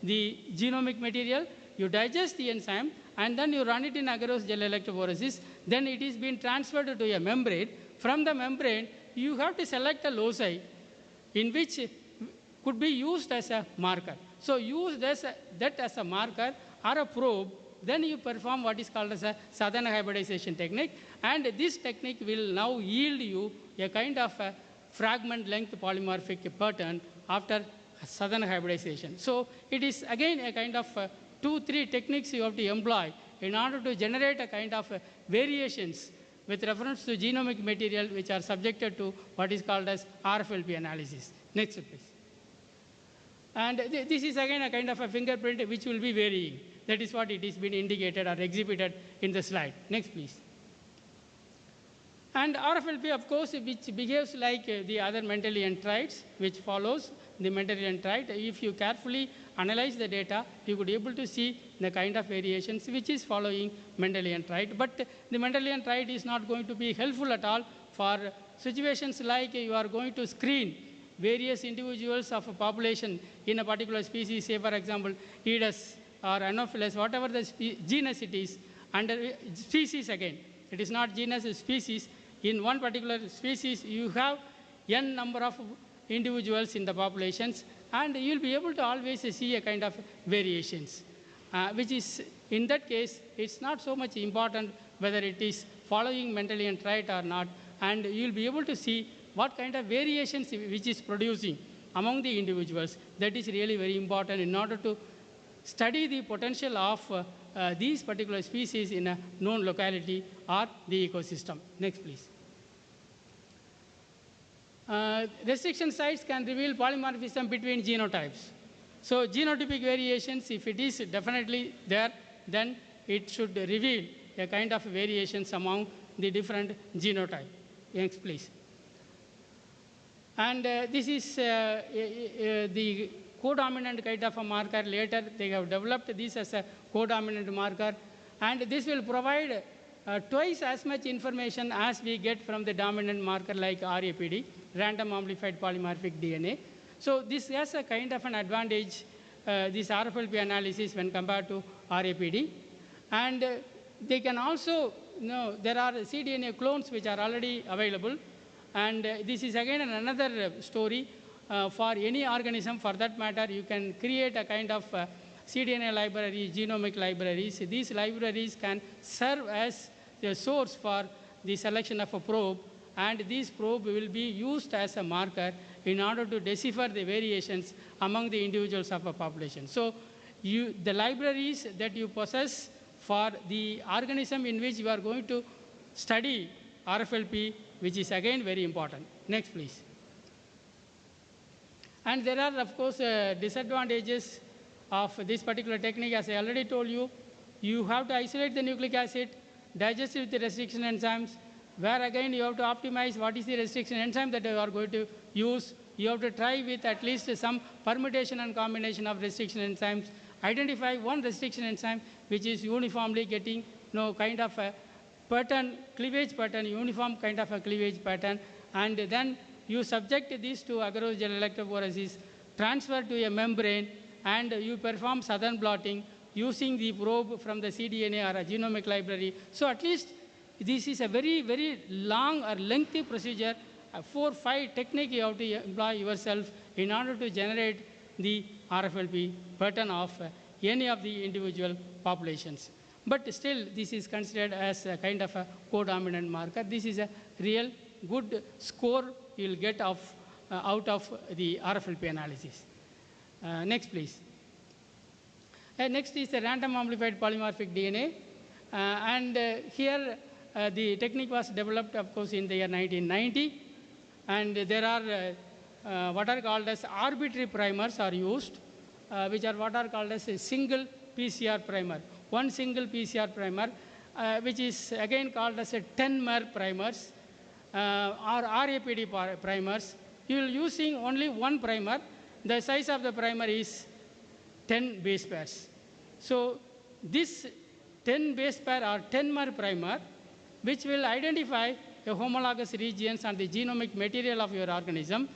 the genomic material. You digest the enzyme, and then you run it in agarose gel electrophoresis. Then it is being transferred to a membrane. From the membrane, you have to select a loci in which could be used as a marker. So use that as a marker or a probe, then you perform what is called as a southern hybridization technique. And this technique will now yield you a kind of a fragment length polymorphic pattern after southern hybridization. So it is again a kind of 2-3 techniques you have to employ in order to generate a kind of variations with reference to genomic material which are subjected to what is called as RFLP analysis. Next, please. And this is again a kind of a fingerprint which will be varying. That is what it is been indicated or exhibited in the slide. Next, please. And RFLP, of course, which behaves like the other Mendelian traits, which follows the Mendelian trait. If you carefully analyze the data, you could be able to see the kind of variations which is following Mendelian trait. But the Mendelian trait is not going to be helpful at all for situations like you are going to screen various individuals of a population in a particular species, say for example, Aedes or Anopheles, whatever the genus it is, under species again. It is not genus, it's species. In one particular species, you have n number of individuals in the populations, and you'll be able to always see a kind of variations, which is, in that case, it's not so much important whether it is following Mendelian trait or not, and you'll be able to see what kind of variations which is producing among the individuals. That is really very important in order to study the potential of these particular species in a known locality or the ecosystem. Next, please. Restriction sites can reveal polymorphism between genotypes. So genotypic variations, if it is definitely there, then it should reveal a kind of variations among the different genotypes. Next, please. And this is the codominant kind of a marker. Later, they have developed this as a codominant marker, and this will provide twice as much information as we get from the dominant marker like RAPD, random amplified polymorphic DNA. So this has a kind of an advantage, this RFLP analysis when compared to RAPD. And they can also, there are cDNA clones which are already available. And this is again another story for any organism. For that matter, you can create a kind of cDNA library, genomic libraries. These libraries can serve as the source for the selection of a probe, and this probe will be used as a marker in order to decipher the variations among the individuals of a population. So the libraries that you possess for the organism in which you are going to study RFLP, which is again very important. Next, please. And there are, of course, disadvantages of this particular technique. As I already told you, you have to isolate the nucleic acid, digest it with the restriction enzymes, where again you have to optimize what is the restriction enzyme that you are going to use. You have to try with at least some permutation and combination of restriction enzymes, identify one restriction enzyme which is uniformly getting kind of a pattern, cleavage pattern, uniform kind of a cleavage pattern, and then you subject this to agarose gel electrophoresis, transfer to a membrane, and you perform southern blotting using the probe from the cDNA or a genomic library. So at least this is a very, very long or lengthy procedure, 4 or 5 technique you have to employ yourself in order to generate the RFLP pattern of any of the individual populations. But still, this is considered as a kind of a codominant marker. This is a real good score you'll get out of the RFLP analysis. Next, please. Next is the random amplified polymorphic DNA. Here, the technique was developed, of course, in the year 1990. And there are what are called as arbitrary primers are used, which are what are called as a single PCR primer. One single PCR primer, which is again called as a 10-mer primers or RAPD primers. You will using only one primer. The size of the primer is 10 base pairs. So this 10 base pair or 10-mer primer, which will identify the homologous regions and the genomic material of your organism,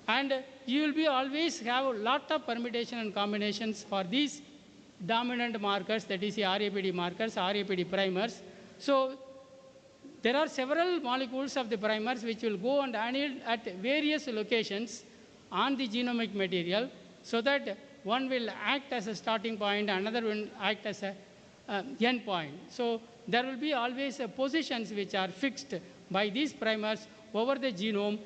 and you will be always have a lot of permutation and combinations for these dominant markers, that is the RAPD markers, RAPD primers. So there are several molecules of the primers which will go and anneal at various locations on the genomic material, so that one will act as a starting point, another will act as a end point. So there will be always positions which are fixed by these primers over the genome,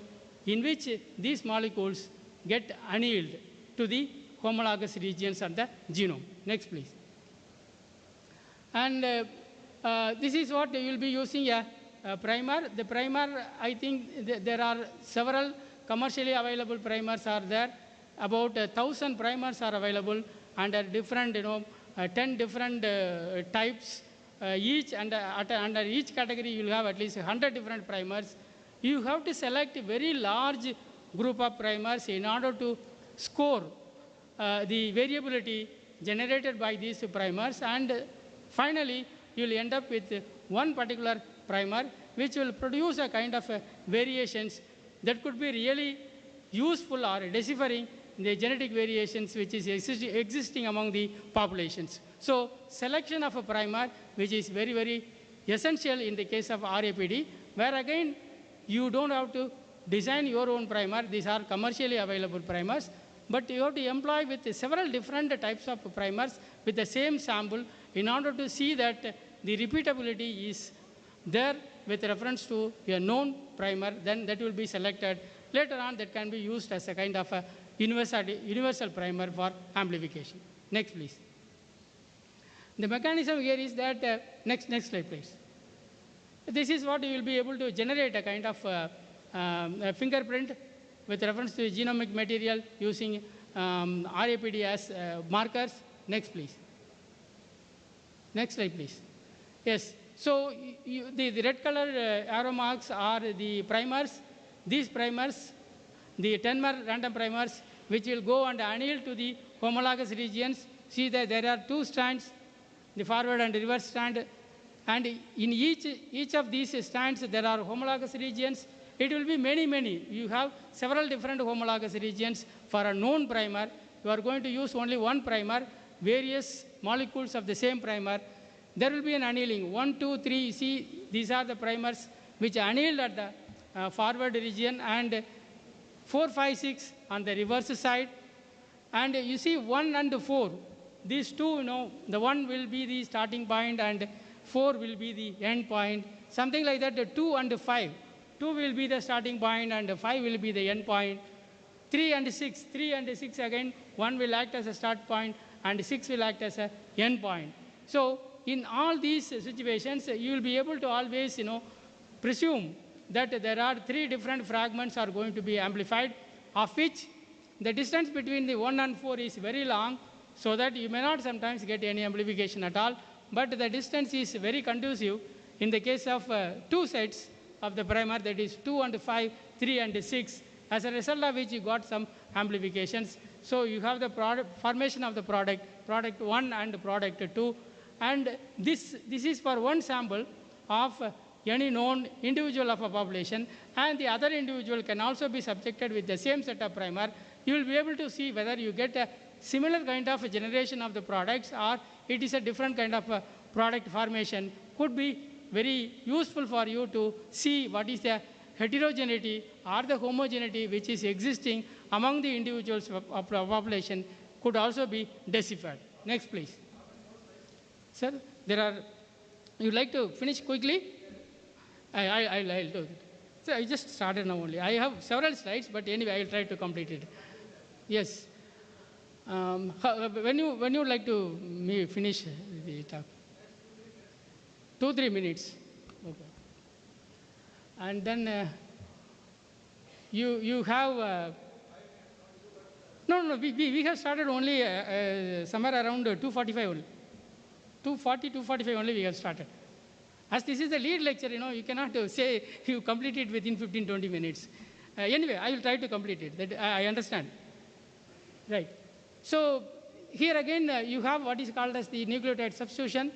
in which these molecules get annealed to the homologous regions of the genome. Next, please. And this is what you will be using a primer. The primer, I think there are several commercially available primers are there. About 1,000 primers are available under different 10 different types, each under each category you will have at least 100 different primers. You have to select a very large group of primers in order to score the variability generated by these primers, and finally you will end up with one particular primer which will produce a kind of variations that could be really useful or deciphering the genetic variations which is existing among the populations. So selection of a primer, which is very, very essential in the case of RAPD, where again you don't have to design your own primer. These are commercially available primers, but you have to employ with several different types of primers with the same sample in order to see that the repeatability is there with reference to a known primer. Then that will be selected. Later on, that can be used as a kind of a universal primer for amplification. Next, please. The mechanism here is that, next slide, please. This is what you will be able to generate a kind of a fingerprint with reference to genomic material using RAPD as markers. Next, please. Next slide, please. Yes. So the red color arrow marks are the primers. These primers, the 10-mer random primers, which will go and anneal to the homologous regions. See that there are two strands, the forward and reverse strand, and in each of these strands there are homologous regions. It will be many. You have several different homologous regions. For a known primer, you are going to use only one primer, various molecules of the same primer. There will be an annealing. 1, 2, 3. See, these are the primers which annealed at the forward region, and 4, 5, 6 on the reverse side. And you see 1 and 4. These two, the 1 will be the starting point and 4 will be the end point. Something like that. The 2 and 5. 2 will be the starting point and 5 will be the end point. 3 and 6. 3 and 6 again. 1 will act as a start point and 6 will act as a end point. So in all these situations, you will be able to always, presume that there are 3 different fragments are going to be amplified, of which the distance between the 1 and 4 is very long, so that you may not sometimes get any amplification at all. But the distance is very conducive in the case of 2 sets of the primer, that is 2 and 5, 3 and 6, as a result of which you got some amplifications. So you have the formation of the product 1 and product 2. And this is for one sample of any known individual of a population, and the other individual can also be subjected with the same set of primer. You will be able to see whether you get a similar kind of generation of the products or it is a different kind of product formation. Could be very useful for you to see what is the heterogeneity or the homogeneity which is existing among the individuals of the population, could also be deciphered. Next, please. Sir, you'd like to finish quickly? I'll do it. So I just started now only. I have several slides, but anyway, I'll try to complete it. Yes. When you like to finish the talk? 2-3 minutes. Okay. And then you have... No, we have started only somewhere around 2:45 only. 2:45 only we have started. As this is the lead lecture, you cannot say you complete it within 15-20 minutes. Anyway, I will try to complete it. That I understand. Right. So here again, you have what is called as the nucleotide substitution.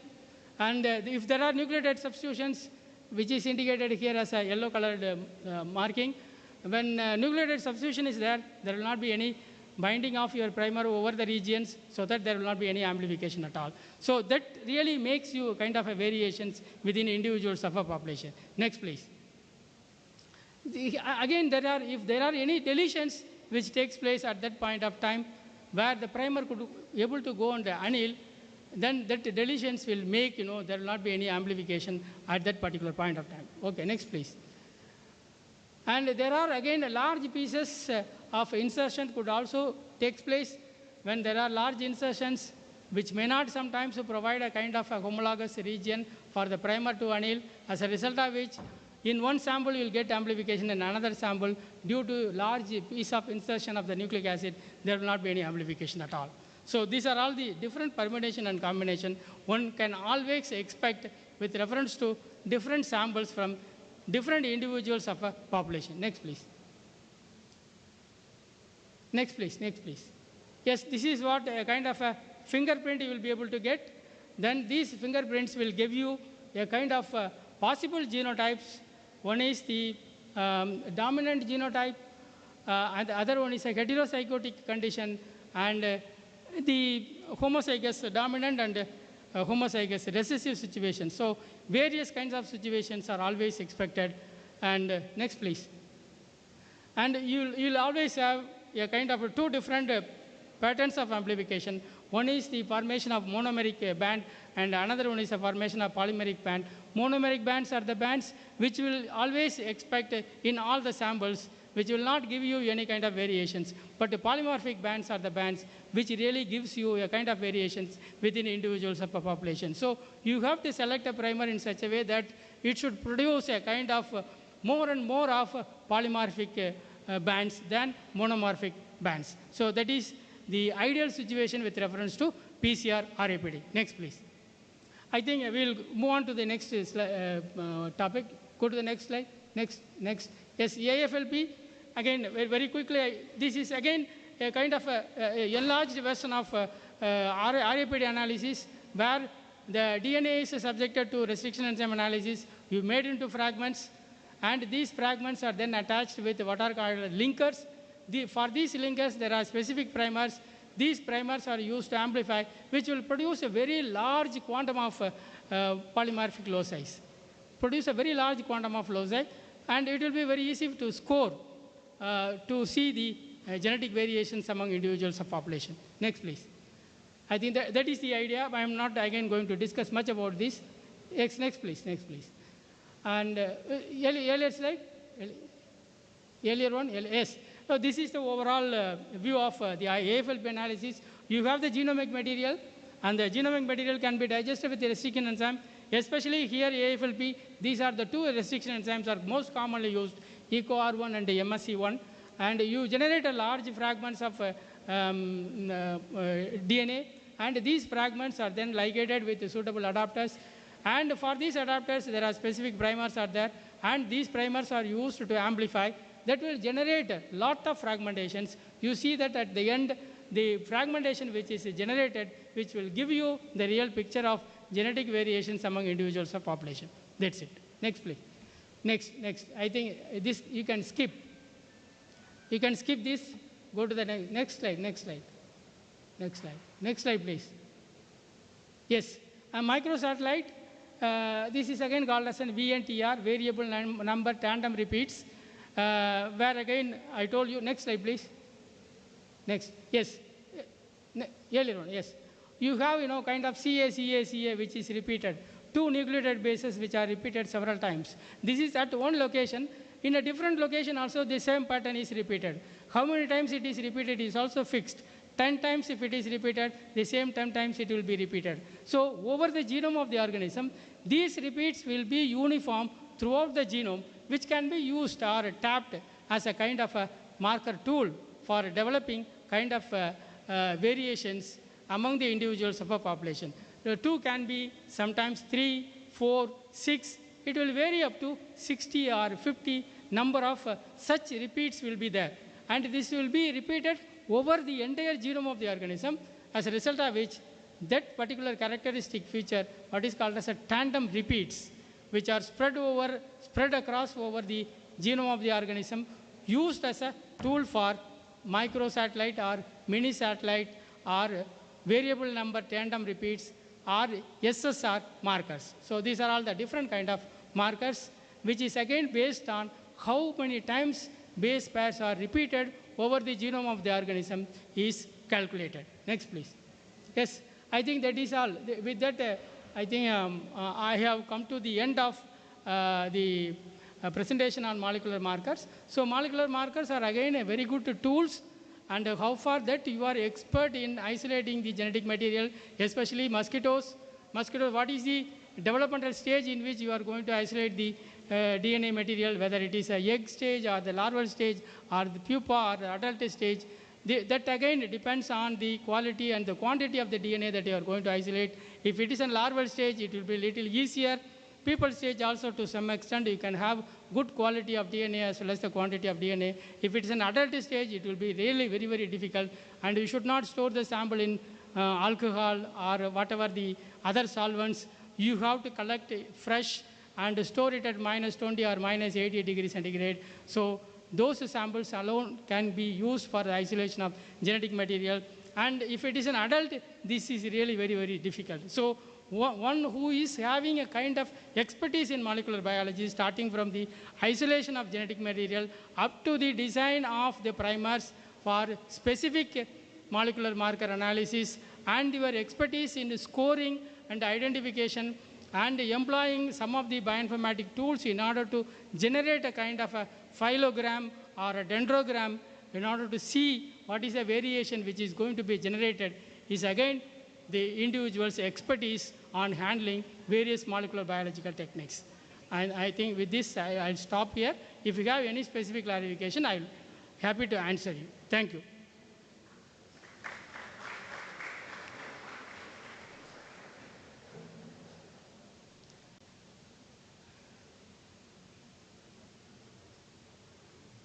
And if there are nucleotide substitutions, which is indicated here as a yellow colored marking, when nucleotide substitution is there, there will not be any binding of your primer over the regions, so that there will not be any amplification at all. So that really makes you kind of a variations within individuals of a population. Next, please. Again, if there are any deletions which takes place at that point of time, where the primer could be able to go and anneal, then that deletions will make, there will not be any amplification at that particular point of time. Okay, next, please. And there are again large pieces of insertion could also take place when there are large insertions which may not sometimes provide a kind of a homologous region for the primer to anneal, as a result of which in one sample you will get amplification, in another sample due to large piece of insertion of the nucleic acid there will not be any amplification at all. So these are all the different permutation and combination one can always expect with reference to different samples from different individuals of a population. Next, please. Next, please. Next, please. Yes, this is what a kind of a fingerprint you will be able to get. Then these fingerprints will give you a kind of possible genotypes. One is the dominant genotype, and the other one is a heterozygotic condition, and the homozygous dominant and homozygous recessive situation. So various kinds of situations are always expected. And next, please. And you'll always have a kind of two different patterns of amplification. One is the formation of monomeric band, and another one is the formation of polymeric band. Monomeric bands are the bands which will always expect in all the samples, which will not give you any kind of variations. But the polymorphic bands are the bands which really gives you a kind of variations within individuals of a population. So you have to select a primer in such a way that it should produce a kind of more and more of polymorphic bands than monomorphic bands. So that is the ideal situation with reference to PCR RAPD. Next, please. I think we'll move on to the next topic. Go to the next slide. Next. Yes, AFLP. Again, very quickly, this is again a kind of enlarged version of RAPD analysis, where the DNA is subjected to restriction enzyme analysis. You made into fragments, and these fragments are then attached with what are called linkers. For these linkers, there are specific primers. These primers are used to amplify, which will produce a very large quantum of polymorphic loci. Produce a very large quantum of loci, and it will be very easy to score to see the genetic variations among individuals of population. Next, please. I think that is the idea. I am not again going to discuss much about this. Next, please. Next, please. And earlier slide. Earlier one. Yes. So this is the overall view of the AFLP analysis. You have the genomic material, and the genomic material can be digested with the restriction enzyme. Especially here, AFLP, these are the two restriction enzymes are most commonly used, EcoR1 and MSC1. And you generate a large fragments of DNA, and these fragments are then ligated with suitable adapters. And for these adapters, there are specific primers are there, and these primers are used to amplify. That will generate a lot of fragmentations. You see that at the end, the fragmentation which is generated, which will give you the real picture of genetic variations among individuals of population. That's it. Next, please. Next. I think this you can skip. You can skip this. Go to the next slide. Next slide, please. Yes, a microsatellite. This is again called as an VNTR, variable number tandem repeats. Where again I told you, next slide please. Next, yes, earlier one, yes. You have kind of CA which is repeated, two nucleotide bases which are repeated several times. This is at one location. In a different location also the same pattern is repeated. How many times it is repeated is also fixed. 10 times if it is repeated, the same 10 times it will be repeated. So over the genome of the organism, these repeats will be uniform throughout the genome, which can be used or tapped as a kind of a marker tool for developing kind of variations among the individuals of a population. The two can be sometimes 3, 4, 6. It will vary up to 60 or 50 number of such repeats will be there. And this will be repeated over the entire genome of the organism, as a result of which that particular characteristic feature, what is called as a tandem repeats, which are spread across over the genome of the organism, used as a tool for microsatellite or mini satellite or variable number tandem repeats or SSR markers. So these are all the different kind of markers, which is again based on how many times base pairs are repeated over the genome of the organism is calculated. Next, please. Yes, I think that is all. With that, I think I have come to the end of the presentation on molecular markers. So molecular markers are again a very good tools, and how far that you are expert in isolating the genetic material, especially mosquitoes. Mosquitoes, what is the developmental stage in which you are going to isolate the DNA material, whether it is a egg stage or the larval stage or the pupa or the adult stage. That again depends on the quality and the quantity of the DNA that you are going to isolate. If it is in larval stage, it will be a little easier. Pupal stage also, to some extent, you can have good quality of DNA as well as the quantity of DNA. If it is an adult stage, it will be really very, very difficult. And you should not store the sample in alcohol or whatever the other solvents. You have to collect fresh and store it at -20 or -80 degrees centigrade. So those samples alone can be used for the isolation of genetic material. And if it is an adult, this is really very, very difficult. So one who is having a kind of expertise in molecular biology, starting from the isolation of genetic material up to the design of the primers for specific molecular marker analysis, and your expertise in scoring and identification and employing some of the bioinformatic tools in order to generate a kind of a phylogram or a dendrogram in order to see what is the variation which is going to be generated, is again the individual's expertise on handling various molecular biological techniques. And I think with this, I'll stop here. If you have any specific clarification, I'll be happy to answer you. Thank you.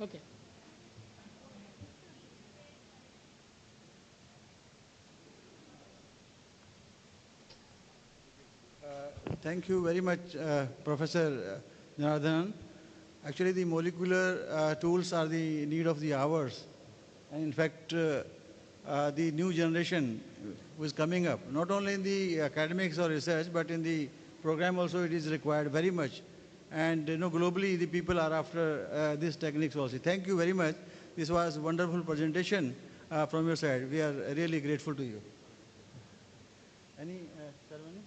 Okay. Thank you very much, Professor Janardhanan. Actually, the molecular tools are the need of the hours. And in fact, the new generation who is coming up, not only in the academics or research, but in the program also it is required very much. And globally the people are after these techniques also. Thank you very much. This was a wonderful presentation from your side. We are really grateful to you. Any ceremony?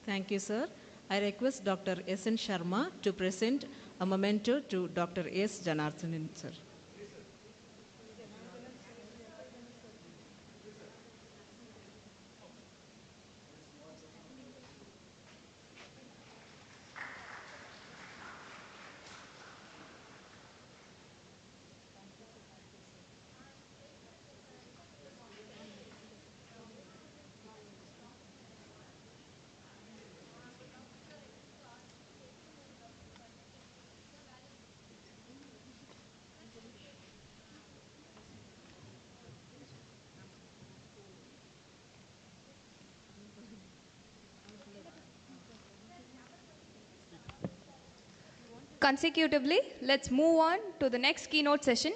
Thank you, sir. I request Dr. S.N. Sharma to present a memento to Dr. S. Janardhanan, sir. Consecutively, let's move on to the next keynote session.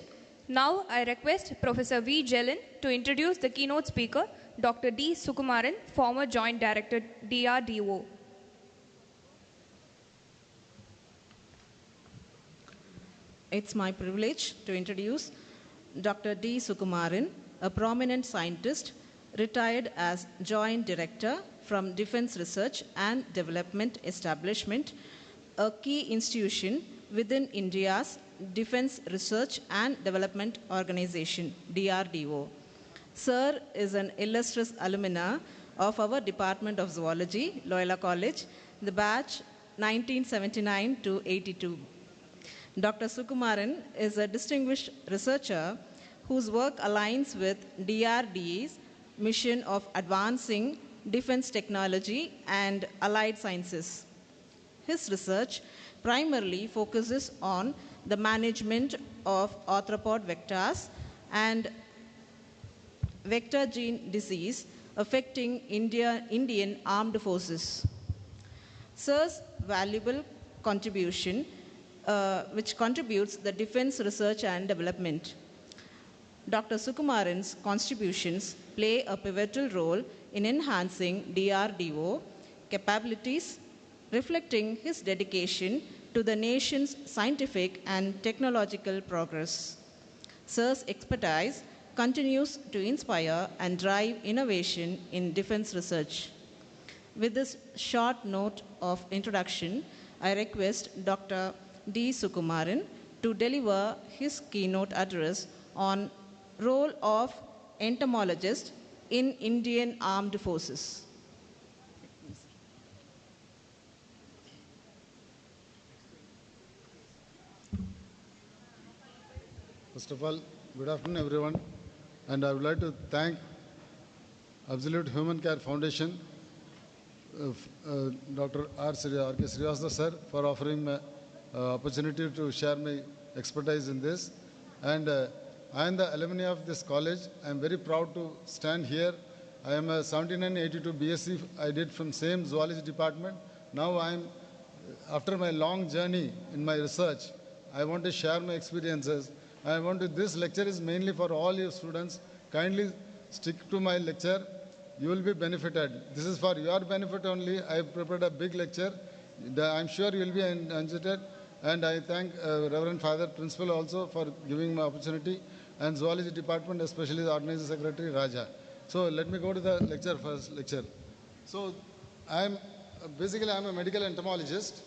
Now, I request Professor V. Jelen to introduce the keynote speaker, Dr. D. Sukumaran, former Joint Director, DRDO. It's my privilege to introduce Dr. D. Sukumaran, a prominent scientist, retired as Joint Director from Defense Research and Development Establishment, a key institution within India's Defense Research and Development Organization, DRDO. Sir is an illustrious alumna of our Department of Zoology, Loyola College, the batch 1979 to 82. Dr. Sukumaran is a distinguished researcher whose work aligns with DRDA's mission of advancing defense technology and allied sciences. His research primarily focuses on the management of arthropod vectors and vector gene disease affecting Indian armed forces. Sir's valuable contribution, which contributes the defense research and development. Dr. Sukumaran's contributions play a pivotal role in enhancing DRDO capabilities, reflecting his dedication to the nation's scientific and technological progress. Sir's expertise continues to inspire and drive innovation in defense research. With this short note of introduction, I request Dr. D. Sukumaran to deliver his keynote address on role of entomologist in Indian Armed Forces. First of all, good afternoon, everyone. And I would like to thank Absolute Human Care Foundation, Dr. R.K. Srivastava sir, for offering me opportunity to share my expertise in this. And I am the alumni of this college. I am very proud to stand here. I am a 7982 BSc I did from same Zoology Department. Now I am, after my long journey in my research, I want to share my experiences. This lecture is mainly for all your students. Kindly stick to my lecture. You will be benefited. This is for your benefit only. I have prepared a big lecture. I am sure you will be enjoyed. And I thank Reverend Father Principal also for giving me opportunity, and Zoology Department, especially the Organizing Secretary Raja. So let me go to the first lecture. So basically I'm a medical entomologist.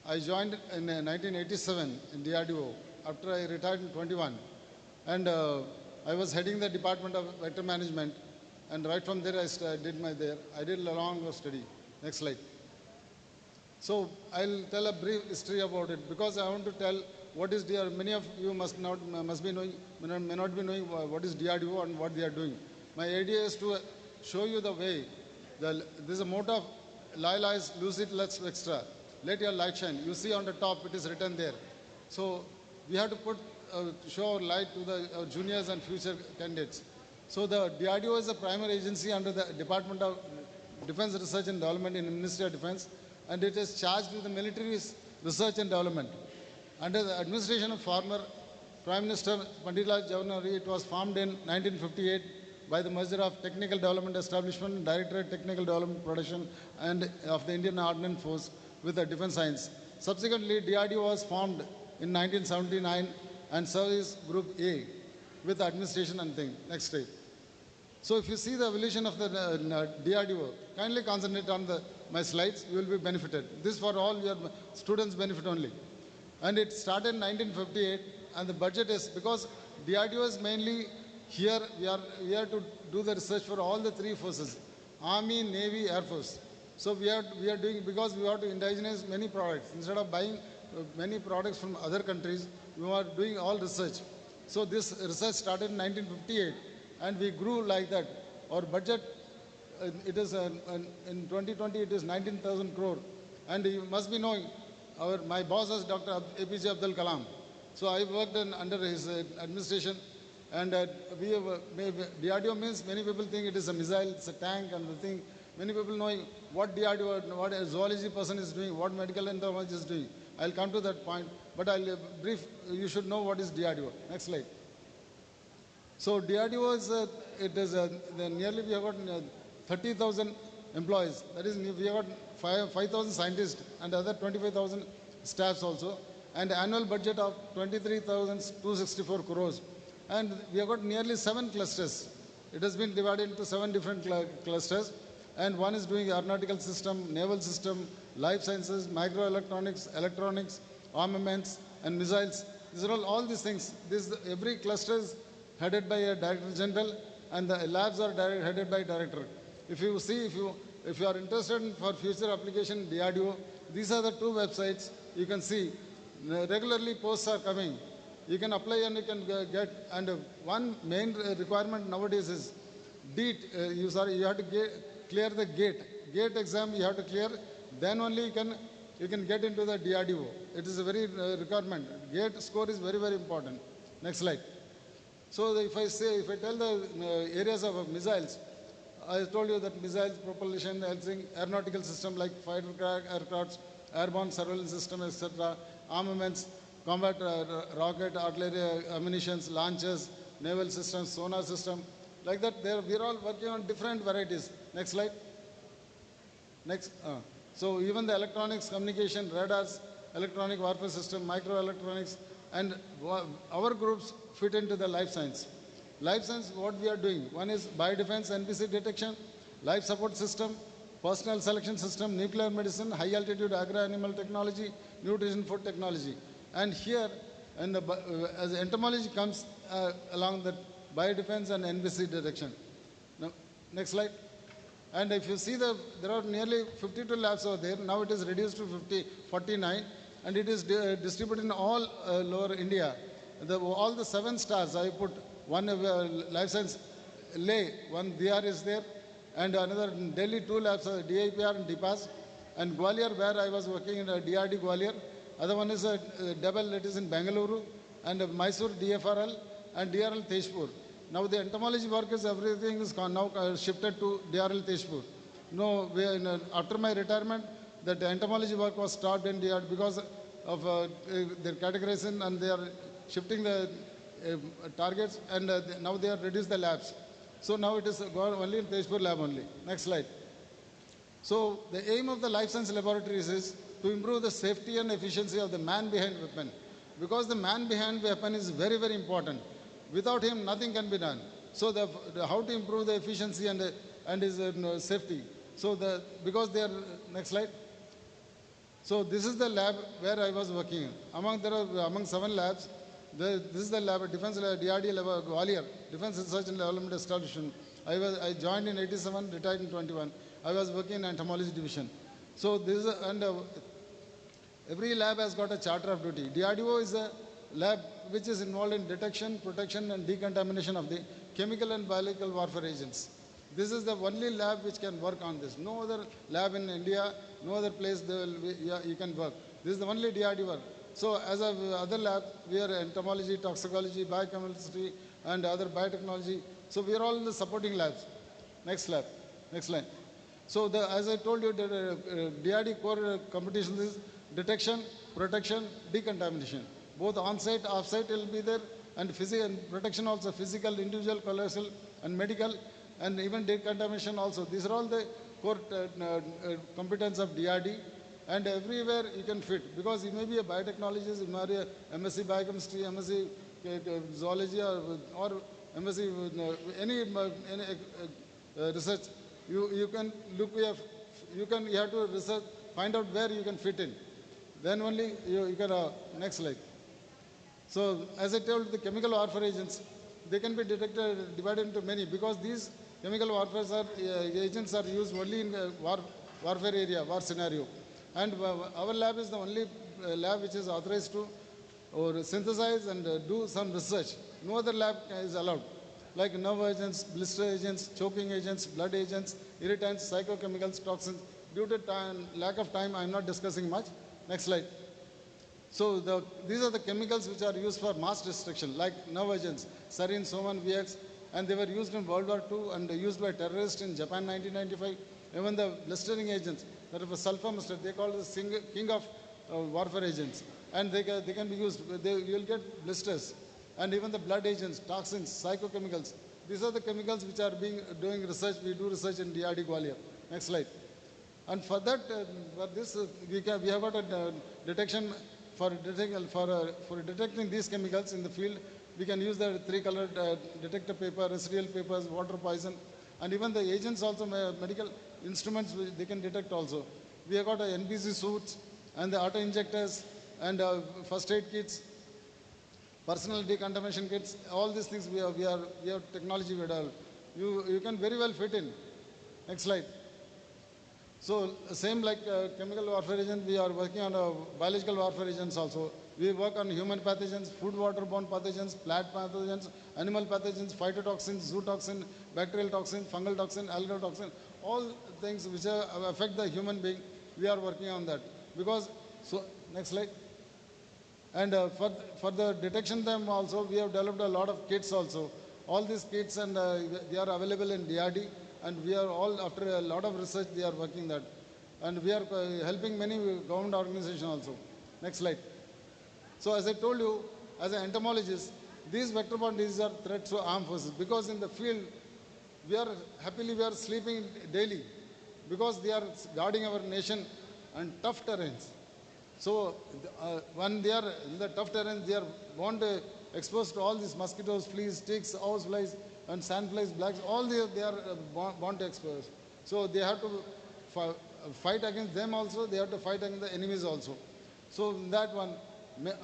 I joined in 1987 in DRDO after I retired in 21. And I was heading the Department of Vector Management. And right from there I did a long study. Next slide. So I'll tell a brief history about it because I want to tell what is DRDO. Many of you may not be knowing what is DRDO and what they are doing. My idea is to show you the way. This is a motto of Loyola is lucid lux extra. Let your light shine. You see on the top it is written there. So we have to show our light to the juniors and future candidates. So the DRDO is a primary agency under the Department of Defense Research and Development in the Ministry of Defense, and it is charged with the military research and development. Under the administration of former Prime Minister Pandit Jawaharlal, it was formed in 1958 by the merger of Technical Development Establishment and Directorate Technical Development Production and of the Indian Ordnance Force with the Defense Science. Subsequently, DRDO was formed in 1979 and Service Group A with administration and thing. Next slide. So if you see the evolution of the DRDO, kindly concentrate on my slides, you will be benefited. This for all your students' benefit only. And it started in 1958, and the budget is, because DRDO is mainly here, we are here to do the research for all the three forces, Army, Navy, Air Force. So we are doing, because we have to indigenize many products. Instead of buying many products from other countries, we are doing all research. So this research started in 1958, and we grew like that. Our budget, it is in 2020, it is 19,000 crore. And you must be knowing, my boss is Dr. APJ Abdul Kalam. So I worked under his administration, and DRDO means, many people think it is a missile, it's a tank and the thing. Many people know what DRDO, what a zoology person is doing, what medical entomologist is doing. I'll come to that point, but I'll brief, you should know what is DRDO. Next slide. So DRDO is, nearly we have got 30,000 employees. That is, we have got 5,000 scientists and other 25,000 staffs also, and annual budget of 23,264 crores. And we have got nearly 7 clusters. It has been divided into 7 different clusters. And one is doing aeronautical system, naval system, life sciences, microelectronics, electronics, armaments, and missiles. These are all these things. Every cluster is headed by a director general, and the labs are headed by director. If you see, if you are interested for future application DRDO, these are the 2 websites. You can see regularly posts are coming. You can apply and you can get. And one main requirement nowadays is DEET. You have to clear the GATE exam. You have to clear. Then only you can get into the DRDO. It is a very requirement. GATE score is very, very important. Next slide. So if I tell the areas of missiles, I told you that missiles, propulsion, everything, aeronautical system like fighter aircrafts, airborne surveillance system, etc., armaments, combat rocket, artillery, ammunitions, launchers, naval systems, sonar system, like that. We are all working on different varieties. Next slide. Next. So even the electronics, communication, radars, electronic warfare system, microelectronics, and our groups fit into the life science. Life science, what we are doing, one is biodefense, NBC detection, life support system, personal selection system, nuclear medicine, high altitude agro-animal technology, nutrition food technology. And here, as entomology comes along the biodefense and NBC detection. Now, next slide. And if you see, there are nearly 52 labs over there. Now it is reduced to 49, and it is distributed in all lower India. all the 7 stars, I put one life science lay, one DR is there, and another in Delhi, 2 labs, DIPR and DPAS, and Gwalior, where I was working in DRD Gwalior. Other one is a double, it is in Bangalore, and Mysore DFRL and DRL Tejpur. Now the entomology work is everything is now shifted to DRL Tejpur. No, after my retirement, that entomology work was stopped in DRL because of their categorization, and they are shifting the targets, and now they have reduced the labs. So now it is gone only in Tejpur lab only. Next slide. So the aim of the life science laboratories is to improve the safety and efficiency of the man behind weapon, because the man behind weapon is very, very important. Without him, nothing can be done. So how to improve the efficiency and his safety. So because they are, next slide. So this is the lab where I was working. Among 7 labs, this is the lab, Defense DRD lab, Gwalior, Defense Research and Development Establishment. I joined in 87, retired in 21. I was working in entomology division. So this is, every lab has got a charter of duty. DRDO is a lab which is involved in detection, protection and decontamination of the chemical and biological warfare agents. This is the only lab which can work on this. No other lab in India, no other place you can work. This is the only DRD work. So as other labs, we are entomology, toxicology, biochemistry and other biotechnology. So we are all in the supporting labs. Next lab. Next line. So as I told you, the DRD core competition is detection, protection, decontamination. Both on-site, off-site will be there, and physical and protection also, physical, individual, colossal, and medical, and even decontamination also. These are all the core competence of DRD, and everywhere you can fit, because you may be a biotechnologist, you may be a MSc biochemistry, MSc zoology, or MSc any research. You can look, you have to research, find out where you can fit in. Then only you can, next slide. So as I told, the chemical warfare agents, they can be divided into many, because these chemical warfare agents are used only in warfare area, war scenario. And our lab is the only lab which is authorized to synthesize and do some research. No other lab is allowed. Like nerve agents, blister agents, choking agents, blood agents, irritants, psychochemicals, toxins. Due to lack of time, I am not discussing much. Next slide. So these are the chemicals which are used for mass destruction, like nerve agents, sarin, soman, VX, and they were used in World War II and used by terrorists in Japan 1995. Even the blistering agents, that was sulfur mustard, they call it the king of warfare agents. And they can be used, you will get blisters. And even the blood agents, toxins, psychochemicals. These are the chemicals which are doing research. We do research in DRD Gwalior. Next slide. And for that, for this, we have got a detection for detecting these chemicals in the field. We can use the 3-colored detector paper, residual papers, water poison, and even the agents also, medical instruments, they can detect also. We have got a NBC suits and the auto injectors and first aid kits, personal decontamination kits. All these things we have technology we have. You can very well fit in. Next slide. So same like chemical warfare agent, we are working on biological warfare agents also. We work on human pathogens, food waterborne pathogens, plant pathogens, animal pathogens, phytotoxins, zootoxin, bacterial toxin, fungal toxin, algal toxin, all things which affect the human being, we are working on that. Because, so next slide. And for the detection them also, we have developed a lot of kits also. All these kits, and they are available in DRD, and we are all, after a lot of research, they are working that. And we are helping many government organizations also. Next slide. So as I told you, as an entomologist, these vector-borne diseases are threats to armed forces, because in the field, we are sleeping daily, because they are guarding our nation on tough terrains. So when they are in the tough terrains, they are exposed to all these mosquitoes, fleas, ticks, house flies, and sand flies, blacks, all they are born to expose. So they have to fight against them also, they have to fight against the enemies also. So in that one,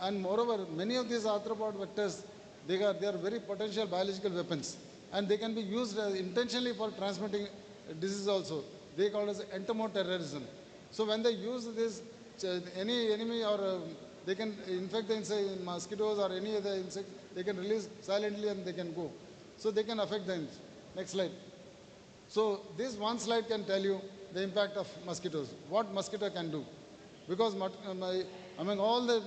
and moreover, many of these arthropod vectors, they are very potential biological weapons, and they can be used intentionally for transmitting disease also. They call it as entomoterrorism. So when they use this, any enemy or they can infect the mosquitoes or any other insect, they can release silently and they can go. So they can affect them. Next slide. So this one slide can tell you the impact of mosquitoes, what mosquito can do. Because among all the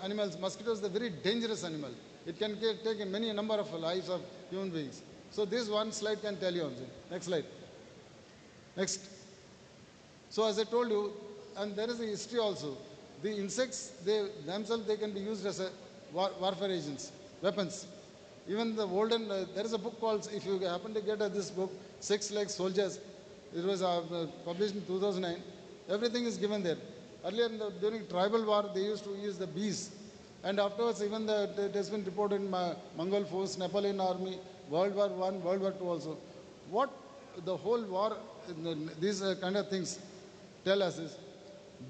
animals, mosquitoes is a very dangerous animal. It can take a many number of lives of human beings. So this one slide can tell you also. Next slide. Next. So as I told you, and there is a history also. The insects, themselves, they can be used as a warfare agents, weapons. Even the olden, there is a book called, if you happen to get this book, Six-Legged Soldiers. It was published in 2009. Everything is given there. Earlier, during tribal war, they used to use the bees. And afterwards, even it has been reported in Mongol force, Napoleon army, World War I, World War II also. What the whole war, these kind of things tell us is,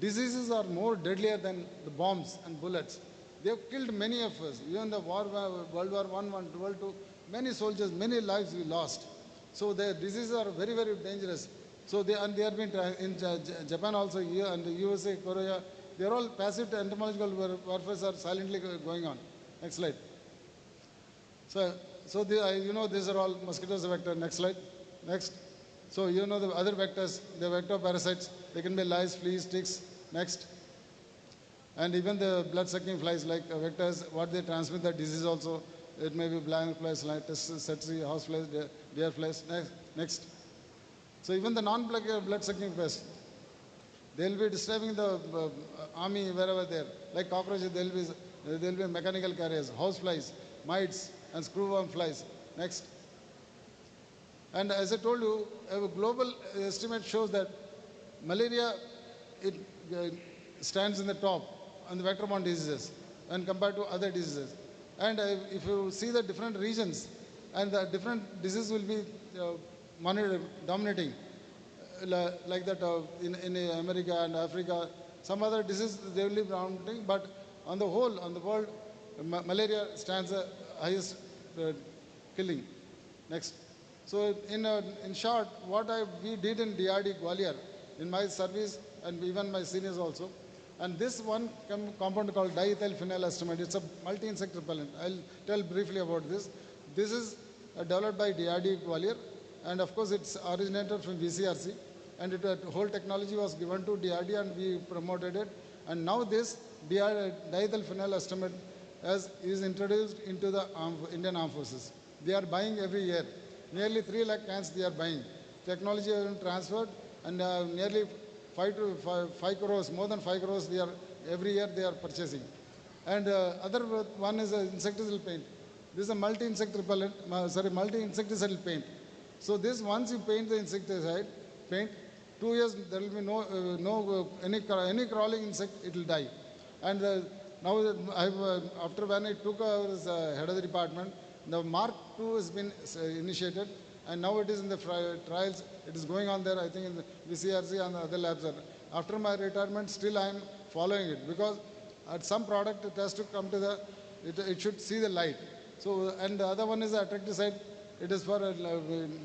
diseases are more deadlier than the bombs and bullets. They have killed many of us. Even the World War I, World II, many soldiers, many lives we lost. So the diseases are very, very dangerous. So they have been in Japan also, here, and the USA, Korea. They are all passive entomological warfare are silently going on. Next slide. So these are all mosquitoes vector. Next slide. Next. So the other vectors, the vector parasites. They can be lice, fleas, ticks. Next. And even the blood-sucking flies like vectors, what they transmit the disease also. It may be blind flies, tsetse, house flies, deer flies. Next. So even the non-blood-sucking pests, they will be disturbing the army wherever they are. Like cockroaches, there will be mechanical carriers, house flies, mites, and screwworm flies. Next. And as I told you, a global estimate shows that malaria stands in the top on the vector-borne diseases when compared to other diseases. And if you see the different regions, and the different diseases will be dominating, like that in America and Africa, some other diseases they will be dominating, but on the whole, on the world, malaria stands the highest killing. Next. So in short, what we did in DRD Gwalior, in my service and even my seniors also, and this one compound called diethyl phenyl estimate, it's a multi-insect repellent. I'll tell briefly about this. This is developed by DRD Gwalior, and of course it's originated from VCRC, and the whole technology was given to DRD and we promoted it. And now this diethyl phenyl estimate is introduced into the Indian Armed Forces. They are buying every year. Nearly 3 lakh cans they are buying. Technology has been transferred, and nearly 5 crores, more than 5 crores every year they are purchasing. And other one is insecticidal paint. This is a multi-insecticidal paint. So this, once you paint the insecticide paint, 2 years there will be any crawling insect, it will die. And now after when I took over as head of the department, the Mark II has been initiated, and now it is in the trials. It is going on there, I think, in the VCRC and the other labs. After my retirement, still I am following it, because at some product it has to come to it should see the light. So, and the other one is the attracticide. It is for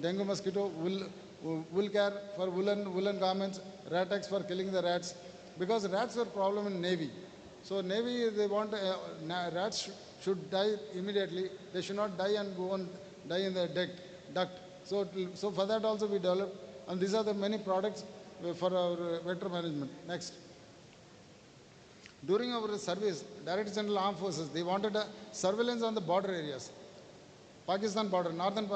dengue mosquito, wool care for woolen garments, rat X for killing the rats, because rats were a problem in Navy. So Navy, they want rats should die immediately. They should not die and go and die in the duct. So for that also we developed, and these are the many products for our vector management. Next. During our service, Director General Armed Forces, they wanted a surveillance on the border areas. Pakistan border, northern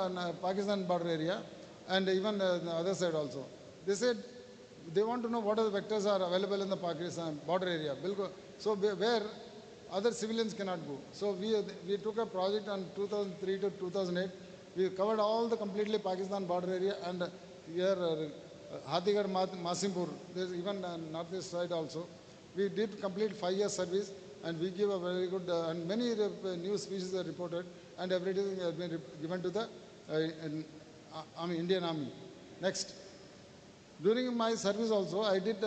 Pakistan border area, and even the other side also. They said they want to know what other vectors are available in the Pakistan border area. So where other civilians cannot go. So we took a project on 2003 to 2008. We covered all the completely Pakistan border area, and here Hathigarh, Masimpur, there's even northeast side also. We did complete 5-year service, and we give a very good, and many new species are reported, and everything has been given to the Indian Army. Next. During my service also, I did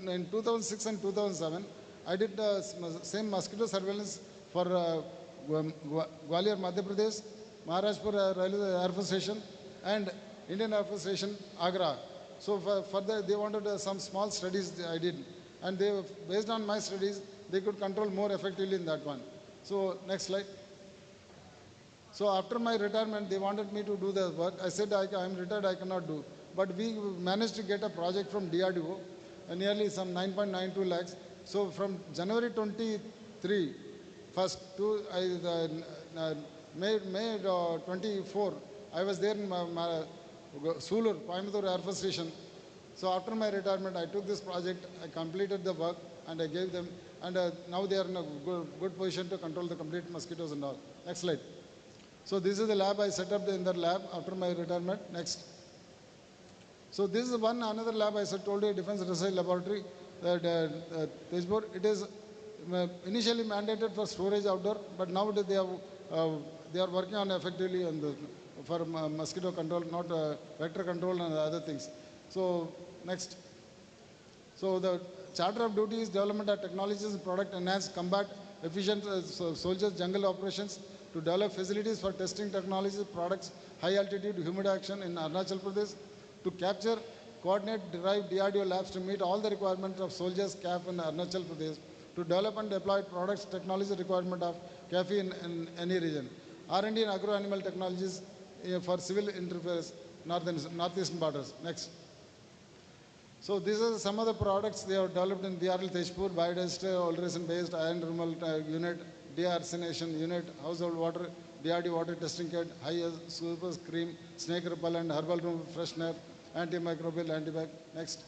in 2006 and 2007, I did the same mosquito surveillance for Gwalior, Madhya Pradesh, Maharashtra Railway Air Force Station, and Indian Air Force Station, Agra. So for they wanted some small studies I did, and based on my studies, they could control more effectively in that one. So next slide. So after my retirement, they wanted me to do the work. I said, I'm retired, I cannot do. But we managed to get a project from DRDO, nearly some 9.92 lakhs. So from January 23, first to May 24, I was there in Sulur, Coimbatore Air Force Station. So after my retirement, I took this project, I completed the work, and I gave them, and now they are in a good position to control the complete mosquitoes and all. Next slide. So this is the lab I set up in that lab after my retirement. Next. So this is another lab I told you, Defense Research Laboratory, Tejpur. It is initially mandated for storage outdoor, but now they are working on effectively on for mosquito control, not vector control and other things. So next. So the Charter of Duty is development of technologies and product enhanced combat efficient soldiers jungle operations to develop facilities for testing technologies, products, high altitude humid action in Arunachal Pradesh, to capture, coordinate, derive DRDO labs to meet all the requirements of soldiers, CAF in Arunachal Pradesh, to develop and deploy products, technology requirement of CAFI in any region. R&D and agro-animal technologies for civil interface, northeastern borders. Next. So these are some of the products they have developed in DRL Tejpur, biodigestor, oleoresin-based iron removal unit, dearsenation unit, household water, DRD water testing kit, high super cream, snake repellent, herbal room freshener, antimicrobial, antibiotic. Next.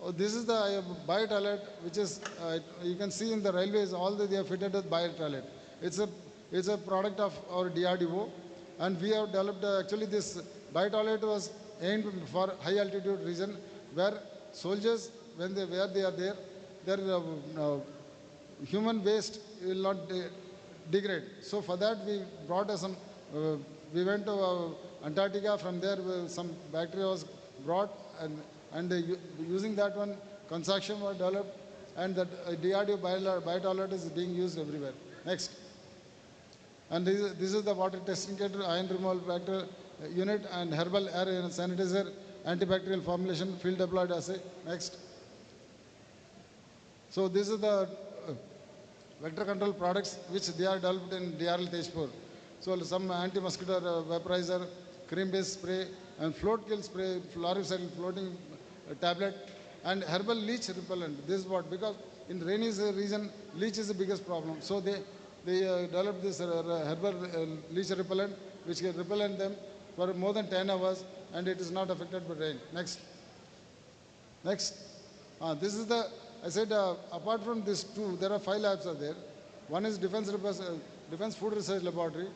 Oh, this is the biotoilet, which is, you can see in the railways, they have fitted with biotoilet. It's a product of our DRDO, and we have developed, actually this biotoilet was aimed for high altitude region, where soldiers, where they are there, their human waste will not degrade. So for that we brought some, we went to Antarctica, from there some bacteria was brought, and using that one, consortium was developed, and that DRDO biotoilet is being used everywhere. Next. And this is the water testing kit, iron removal factor unit, and herbal air sanitizer, antibacterial formulation, field deployed assay. Next. So this is the vector control products which they are developed in DRL Tejpur. So some anti-mosquito vaporizer, cream-based spray, and float kill spray, fluoricidal floating tablet, and herbal leech repellent. This is what, because in rainy region, leech is the biggest problem. So they developed this herbal leech repellent, which can repellent them for more than 10 hours, and it is not affected by rain. Next. Next. This is the, I said, apart from these two, there are 5 labs are there. One is Defense Food Research Laboratory.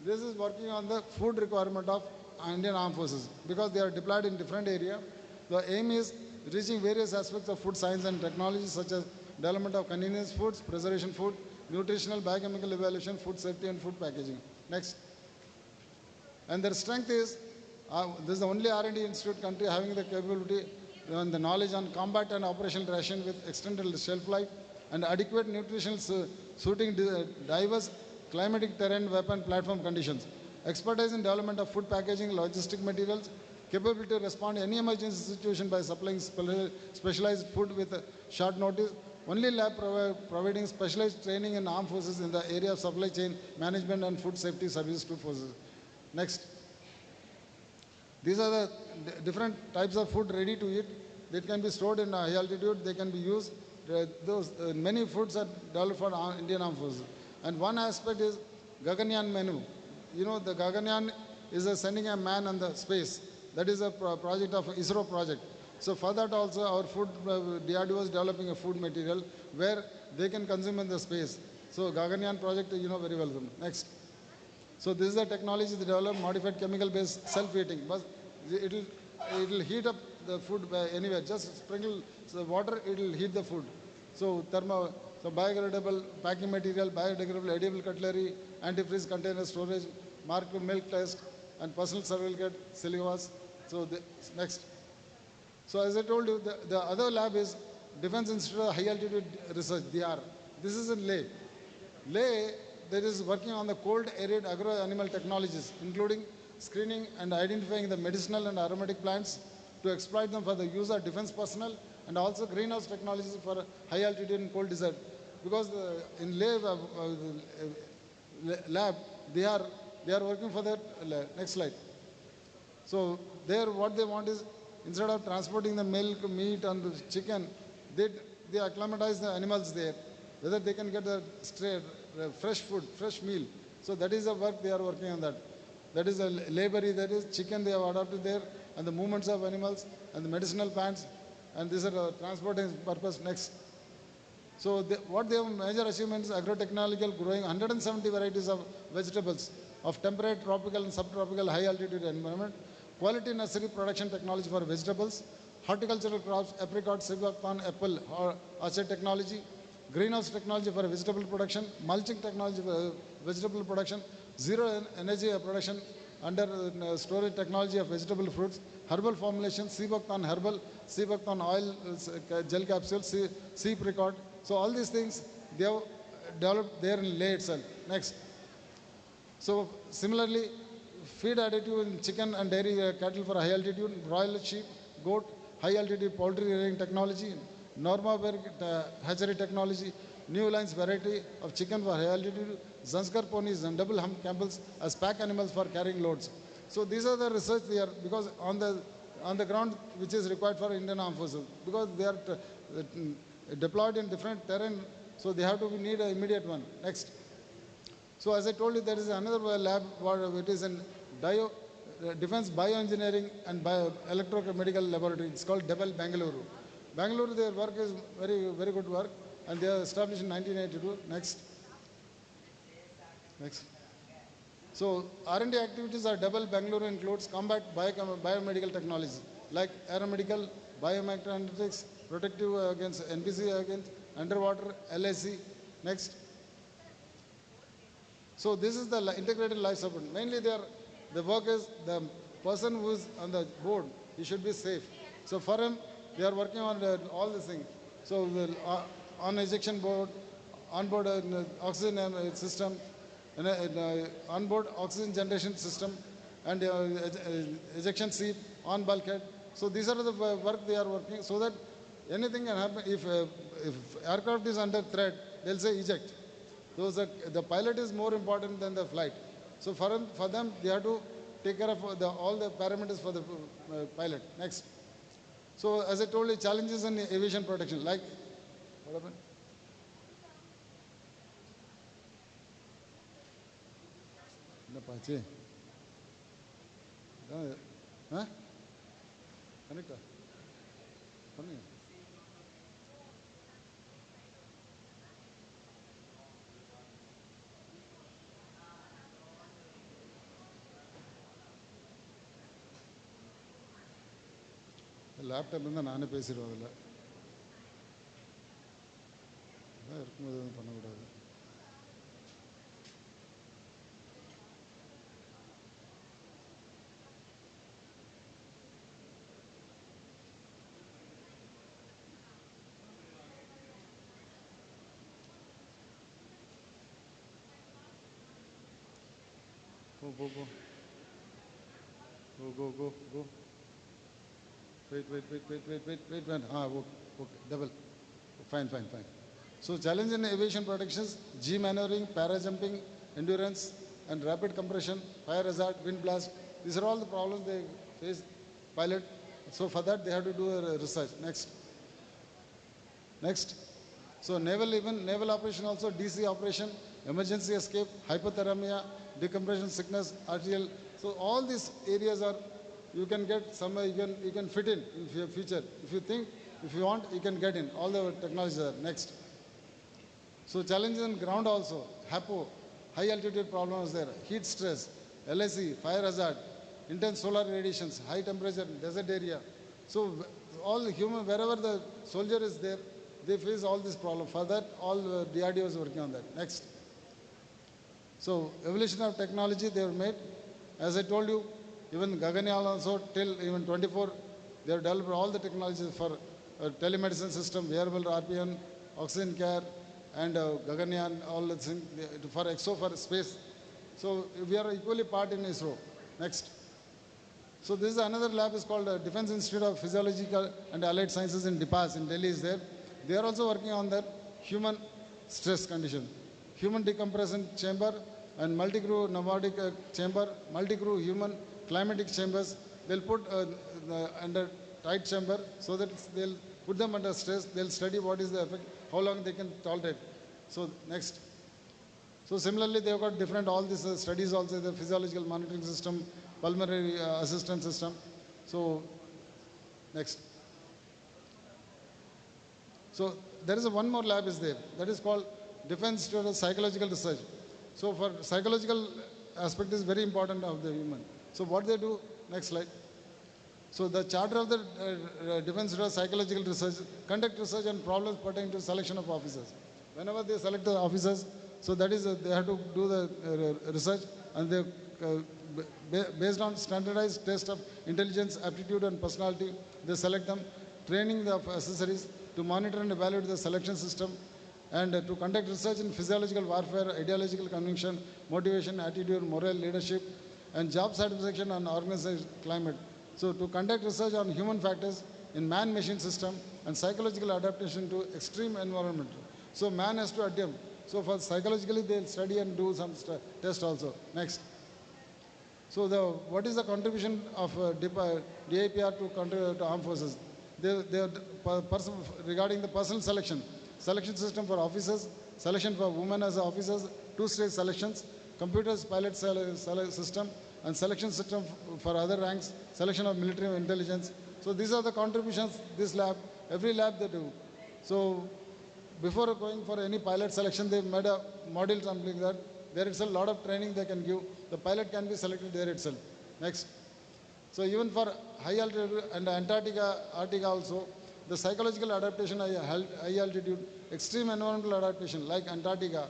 This is working on the food requirement of Indian Armed Forces, because they are deployed in different areas. The aim is reaching various aspects of food science and technology, such as development of convenience foods, preservation food, nutritional, biochemical evaluation, food safety, and food packaging. Next. And their strength is, this is the only R&D institute country having the capability and the knowledge on combat and operational ration with extended shelf life and adequate nutritional suiting diverse climatic terrain, weapon, platform conditions. Expertise in development of food packaging, logistic materials, capability to respond to any emergency situation by supplying specialized food with short notice. Only lab providing specialized training in armed forces in the area of supply chain management and food safety services to forces. Next. These are the different types of food ready to eat. That can be stored in high altitude. They can be used. Many foods are developed for Indian Armed Forces. And one aspect is Gaganyaan menu. You know, the Gaganyaan is sending a man on the space. That is a project of ISRO project. So for that also, our food, DRDO is developing a food material where they can consume in the space. So Gaganyaan project, you know very well. Next. So this is the technology they develop, modified chemical-based self-heating. But it will heat up the food anywhere. Just sprinkle water, it will heat the food. So biodegradable packing material, biodegradable edible cutlery, antifreeze container storage, marked milk test, and personal survival kit, silicas. So next. So as I told you, the other lab is Defense Institute of High Altitude Research, DR. This is in Leh. Leh, that is working on the cold arid agro-animal technologies, including screening and identifying the medicinal and aromatic plants to exploit them for the use of defense personnel and also greenhouse technologies for high altitude and cold desert. Because in lab, they are working for that. Next slide. So there, what they want is, instead of transporting the milk, meat, and the chicken, they acclimatize the animals there, whether they can get the fresh food, fresh meal. So that is the work they are working on that. That is a labor, that is chicken they have adopted there, and the movements of animals, and the medicinal plants, and these are transporting purpose. Next. So what they have major achievements, agro-technological growing 170 varieties of vegetables of temperate, tropical and subtropical high altitude environment, quality nursery production technology for vegetables, horticultural crops, apricot, sibacthorn, apple, or orchard technology, greenhouse technology for vegetable production, mulching technology for vegetable production, zero energy production under storage technology of vegetable fruits, herbal formulation, sibacthorn herbal, sibacthorn oil, gel capsule, sea apricot. So all these things they have developed there in Leh itself. Next. So similarly, feed additive in chicken and dairy cattle for high altitude, broiler sheep, goat, high altitude poultry rearing technology, Normaberg hatchery technology, new lines variety of chicken for high altitude, Zanskar ponies and double hump camels as pack animals for carrying loads. So these are the research they are, because on the ground which is required for Indian Armed Forces, because they are deployed in different terrain, so they have to need an immediate one. Next. So as I told you, there is another lab, it is in Defense Bioengineering and Electromedical Laboratory. It's called DEBEL Bangalore. Bangalore, their work is very, very good work, and they are established in 1982. Next. Next. So R&D activities are DEBEL Bangalore includes combat biomedical technologies like aeromedical, biomagnetics, protective against NPC, against underwater, LAC. Next. So this is the integrated life support. Mainly the work is the person who is on the board, he should be safe. So for him, they are working on all these things. So the on ejection board, onboard oxygen system, onboard oxygen generation system, and ejection seat, on bulkhead. So these are the work they are working, so that anything can happen. If aircraft is under threat, they'll say eject. The pilot is more important than the flight. So for them, they have to take care of all the parameters for the pilot. Next. So as I told you, challenges in aviation protection, like, what happened? Apache. Huh? Connect. Laptop இருந்தால் நானே பேசிடுவேன் அதில் அதான் இருக்கும்போது எதுவும் பண்ணக்கூடாது. Go. Wait. Okay, double. Fine. So challenge in aviation protections, G maneuvering, para jumping, endurance, and rapid compression, fire hazard, wind blast. These are all the problems they face pilot. So for that they have to do a research. Next. So naval operation also, DC operation, emergency escape, hypothermia, decompression sickness, arterial. So all these areas are, you can get somewhere, you can fit in your future. If you want, you can get in. All the technologies are. Next. So challenges on ground also, HAPO, high altitude problems there, heat stress, LAC, fire hazard, intense solar radiations, high temperature, desert area. So all human, wherever the soldier is there, they face all these problems. For that, all DRDO is working on that. Next. So evolution of technology they have made. As I told you, even Gaganyal also till even 24, they have developed all the technologies for telemedicine system, wearable RPN, oxygen care, and Gaganyaan, all the things for EXO, for space. So we are equally part in ISRO. Next. So this is another lab is called Defense Institute of Physiological and Allied Sciences in DIPAS in Delhi is there. They are also working on their human stress condition, human decompression chamber and multi-crew pneumatic chamber, multi-crew human climatic chambers. They'll put under tight chamber so that they'll put them under stress. They'll study what is the effect, how long they can tolerate. So next. So similarly, they've got different, all these studies also, the physiological monitoring system, pulmonary assistance system. So next. So there is one more lab is there, that is called Defense Institute of Psychological Research. So for psychological aspect is very important of the human. So what they do, next slide. So the charter of the Defense Institute of Psychological Research, conduct research on problems pertaining to selection of officers. Whenever they select the officers, so that is they have to do the research, and they based on standardized test of intelligence, aptitude and personality, they select them, training the accessories to monitor and evaluate the selection system, and to conduct research in physiological warfare, ideological conviction, motivation, attitude, morale, leadership, and job satisfaction and organizational climate. So to conduct research on human factors in man-machine system and psychological adaptation to extreme environment. So man has to adapt. So for psychologically they'll study and do some test also. Next. So what is the contribution of DIPR to armed forces? Regarding the personal selection system for officers, selection for women as officers, two-stage selections, computers pilot system, and selection system for other ranks, selection of military intelligence. So these are the contributions this lab, every lab they do. So before going for any pilot selection, they made a model something that there is a lot of training they can give. The pilot can be selected there itself. Next. So even for high altitude and Antarctica, Arctica also, the psychological adaptation high altitude, extreme environmental adaptation like Antarctica,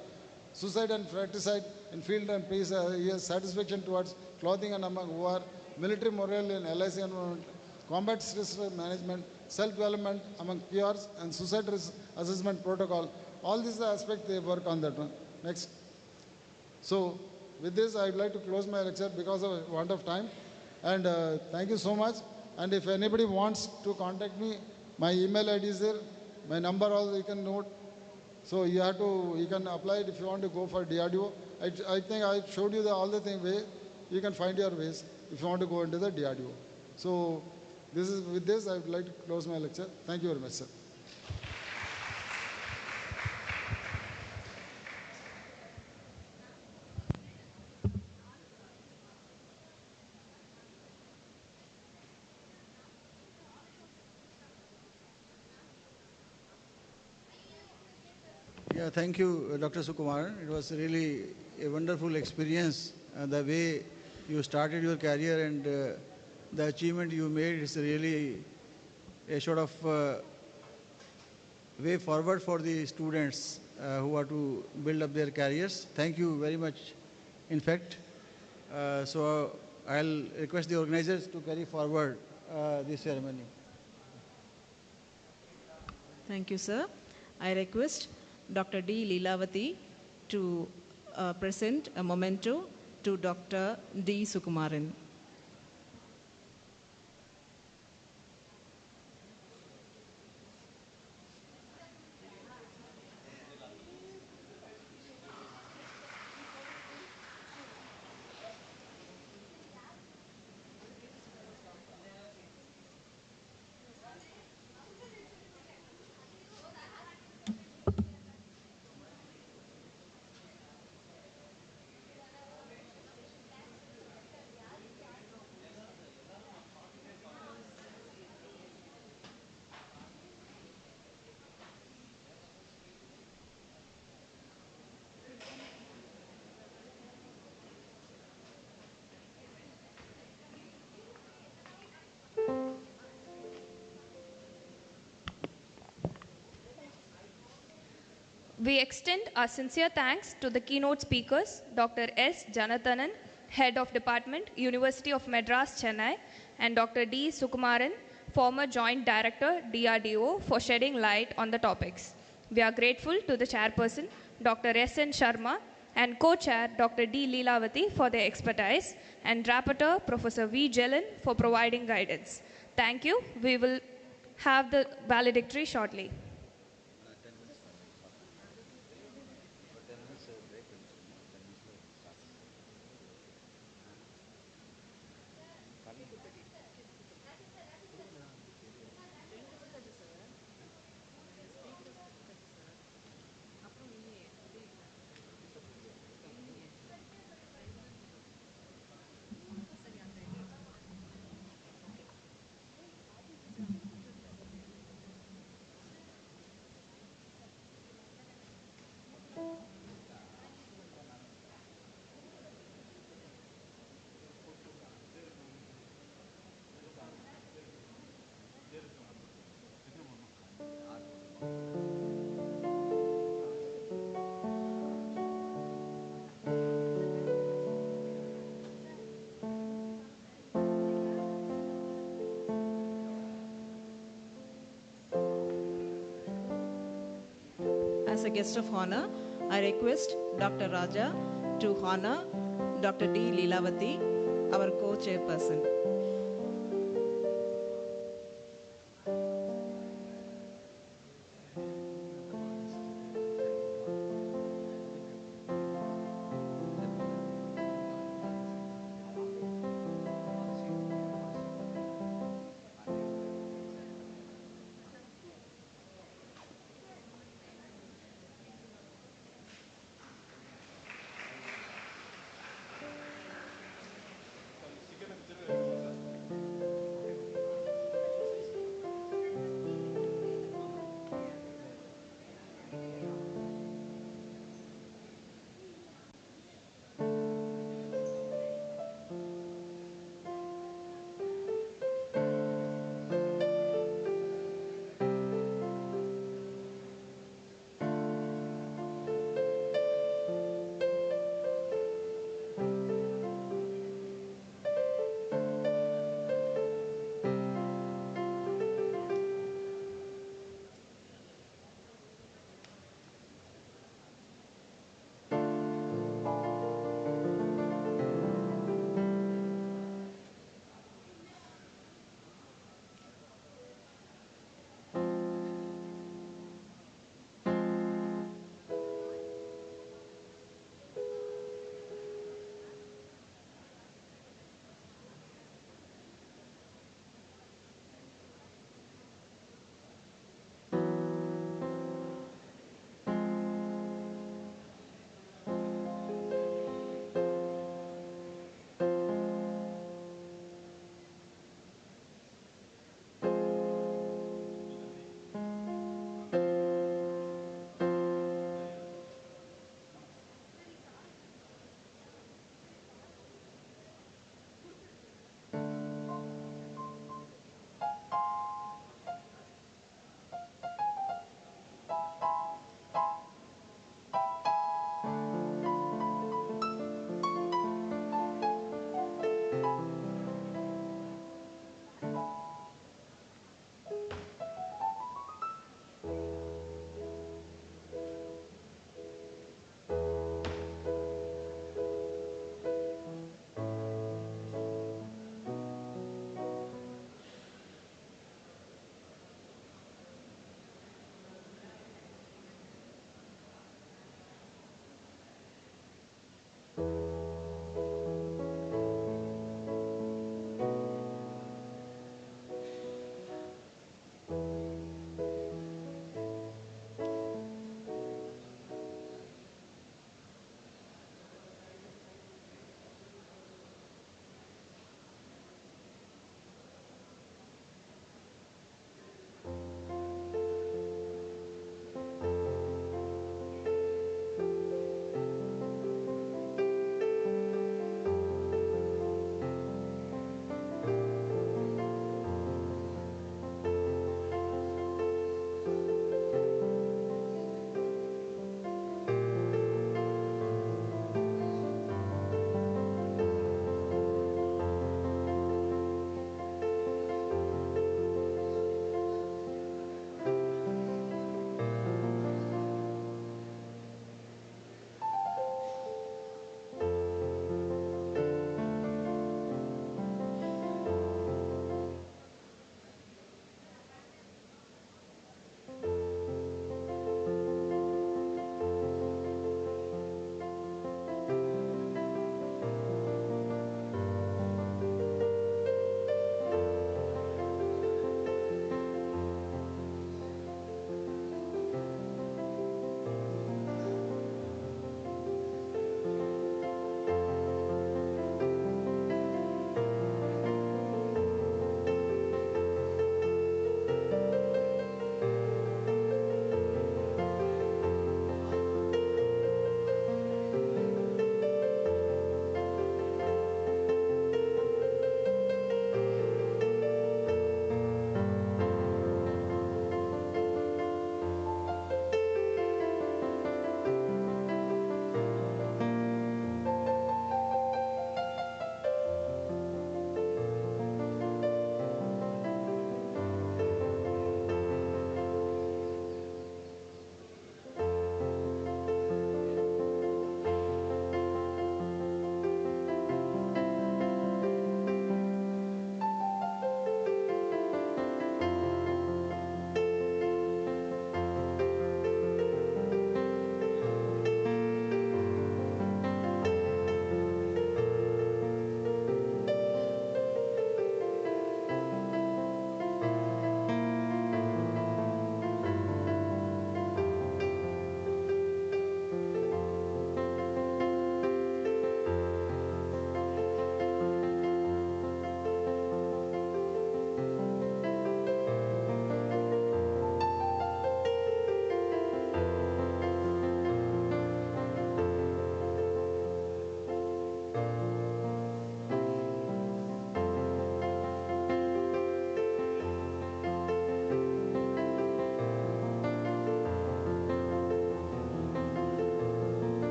suicide and fratricide in field and peace, satisfaction towards clothing and among war, military morale in LIC environment, combat stress management, self-development among PRs and suicide risk assessment protocol. All these aspects they work on that one. Next. So with this, I would like to close my lecture because of want of time. And thank you so much. And if anybody wants to contact me, my email ID is there. My number also you can note. So you can apply it if you want to go for DRDO. I think I showed you all the way. You can find your ways if you want to go into the DRDO. So with this, I would like to close my lecture. Thank you very much, sir. Yeah, thank you, Dr. Sukumar. It was really a wonderful experience. The way you started your career and the achievement you made is really a sort of way forward for the students who are to build up their careers. Thank you very much, in fact. So I'll request the organizers to carry forward this ceremony. Thank you, sir. I request Dr. D. Leelavati to present a memento to Dr. D. Sukumaran. We extend our sincere thanks to the keynote speakers, Dr. S. Janathanan, Head of Department, University of Madras, Chennai, and Dr. D. Sukumaran, former Joint Director, DRDO, for shedding light on the topics. We are grateful to the Chairperson, Dr. S. N. Sharma, and co-chair Dr. D. Leelavati for their expertise, and rapporteur Professor V. Jelen for providing guidance. Thank you. We will have the valedictory shortly. As a guest of honor, I request Dr. Raja to honor Dr. D. Leelavati, our co-chairperson.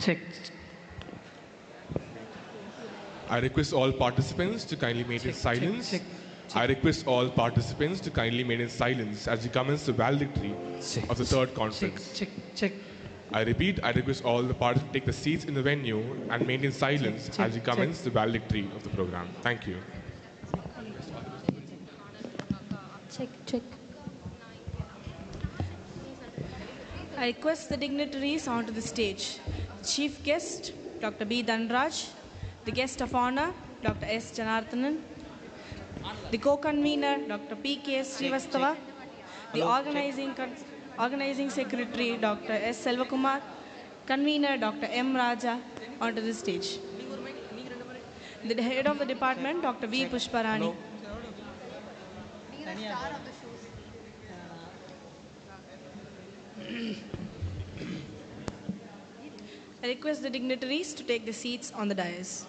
Check. I request all participants to kindly maintain silence. I request all participants to kindly maintain silence as we commence the valedictory of the third conference. Check. I repeat, I request all the participants to take the seats in the venue and maintain silence as we commence the valedictory of the program. Thank you. Check. I request the dignitaries onto the stage. Chief guest, Dr. B. Dhanraj. The guest of honor, Dr. S. Janardhanan. The co-convener, Dr. P.K. Srivastava. The organizing secretary, Dr. S. Selvakumar. Convener, Dr. M. Raja, onto the stage. The head of the department, Dr. V. Pushparani. I request the dignitaries to take the seats on the dais.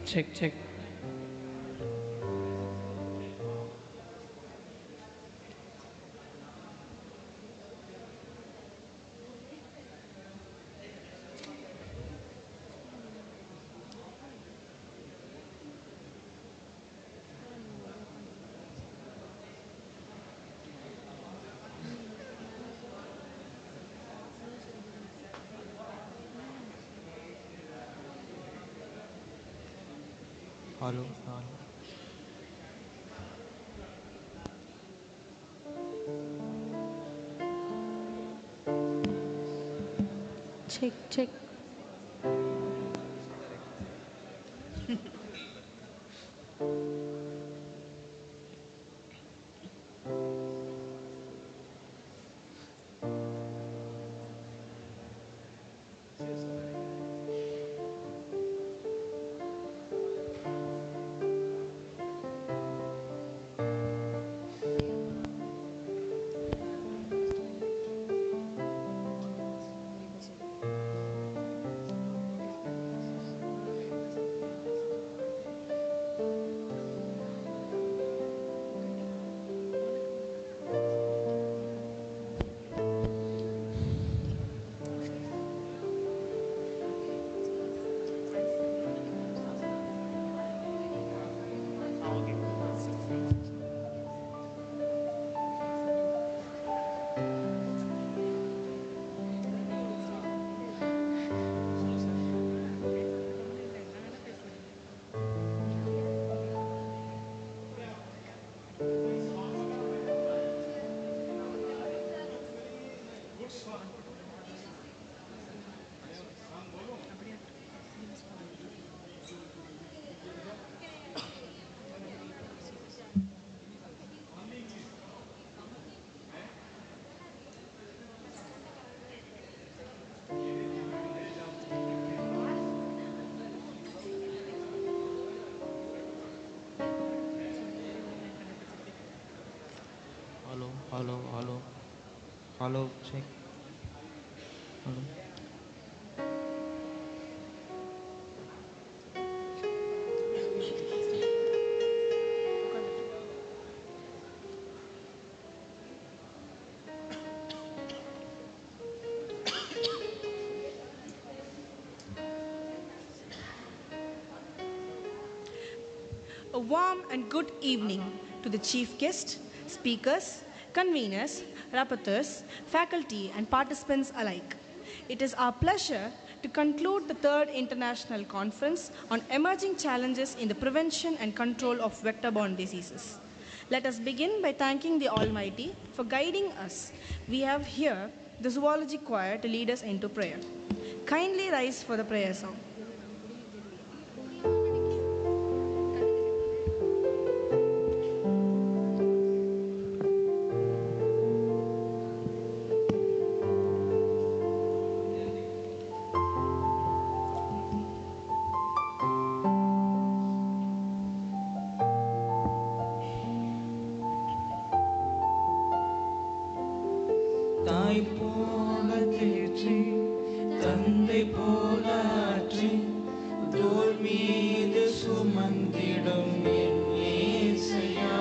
Check. Hello. Check. Hello. Check. Hello. A warm and good evening to the chief guest, speakers, conveners, rapporteurs, faculty and participants alike. It is our pleasure to conclude the third international conference on emerging challenges in the prevention and control of vector-borne diseases. Let us begin by thanking the Almighty for guiding us. We have here the Zoology Choir to lead us into prayer. Kindly rise for the prayer song. தாய் போல தேற்றி தந்தை போல ஆற்றி தோள் மீது சுமந்திடும் என் இயேசையா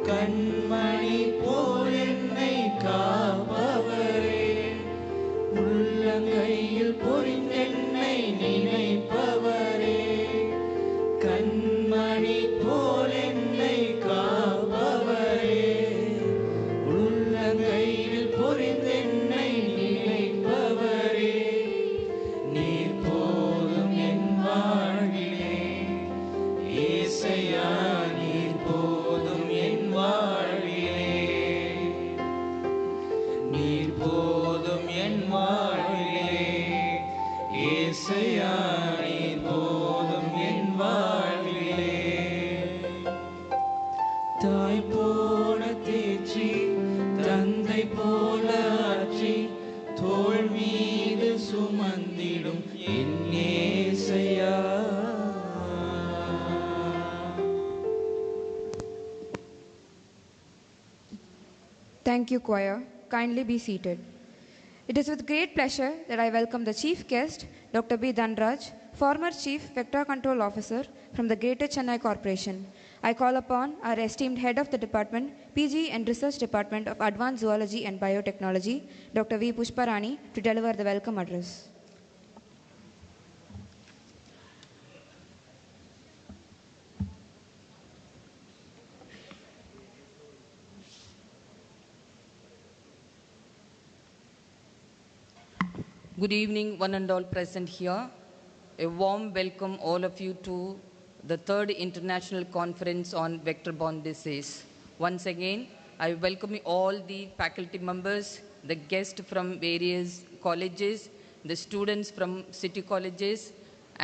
கண்மணி போல் என்னை காப்பவரே, உள்ளங்கையில் பொறிந்தென்னை நினைப்பவரே, கண்மணி போல் என்னை காப்பவரே, உள்ளங்கையில் பொறிந்தென்னை நினைப்பவரே, நீர் போதும் என் வாழ்விலே, ஏசையா நீர் போதும் என் வாழ்விலே, நீர் போதும் என் வாழ்விலே, ஏசையா நீர் போதும் என் வாழ்விலே. தாய் போல தேற்றி தந்தை போல ஆற்றி தோள் மீது சுமந்திடும் என் ஏசையா. Thank you, choir. Kindly be seated. It is with great pleasure that I welcome the chief guest, Dr. B. Dhanraj, former Chief Vector Control Officer from the Greater Chennai Corporation. I call upon our esteemed Head of the Department, PG and Research Department of Advanced Zoology and Biotechnology, Dr. V. Pushparani, to deliver the welcome address. Good evening, one and all present here. A warm welcome all of you to the 3rd International Conference on Vector-Borne Disease. Once again, I welcome all the faculty members, the guests from various colleges, the students from city colleges,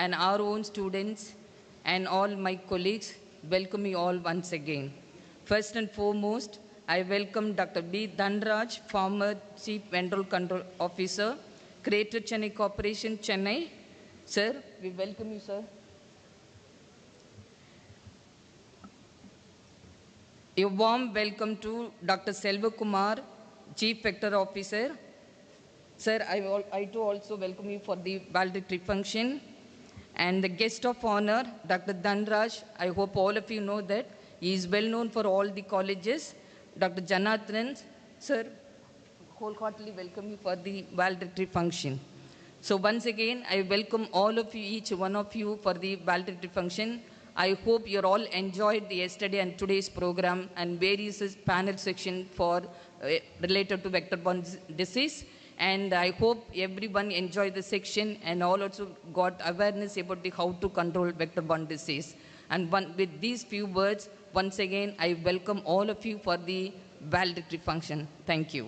and our own students, and all my colleagues. Welcome you all once again. First and foremost, I welcome Dr. B. Dhanraj, former Chief Vendor Control Officer, Greater Chennai Corporation, Chennai. Sir, we welcome you, sir. A warm welcome to Dr. Selva Kumar, Chief Vector Officer. Sir, I too also welcome you for the valedictory function. And the guest of honor, Dr. Dhanraj, I hope all of you know that he is well known for all the colleges. Dr. Janathan, sir, wholeheartedly welcome you for the valedictory function. So once again, I welcome all of you, each one of you, for the valedictory function. I hope you all enjoyed the yesterday and today's program and various panel section for related to vector-borne disease. And I hope everyone enjoyed the section and all also got awareness about the how to control vector-borne disease. And with these few words, once again, I welcome all of you for the valedictory function. Thank you.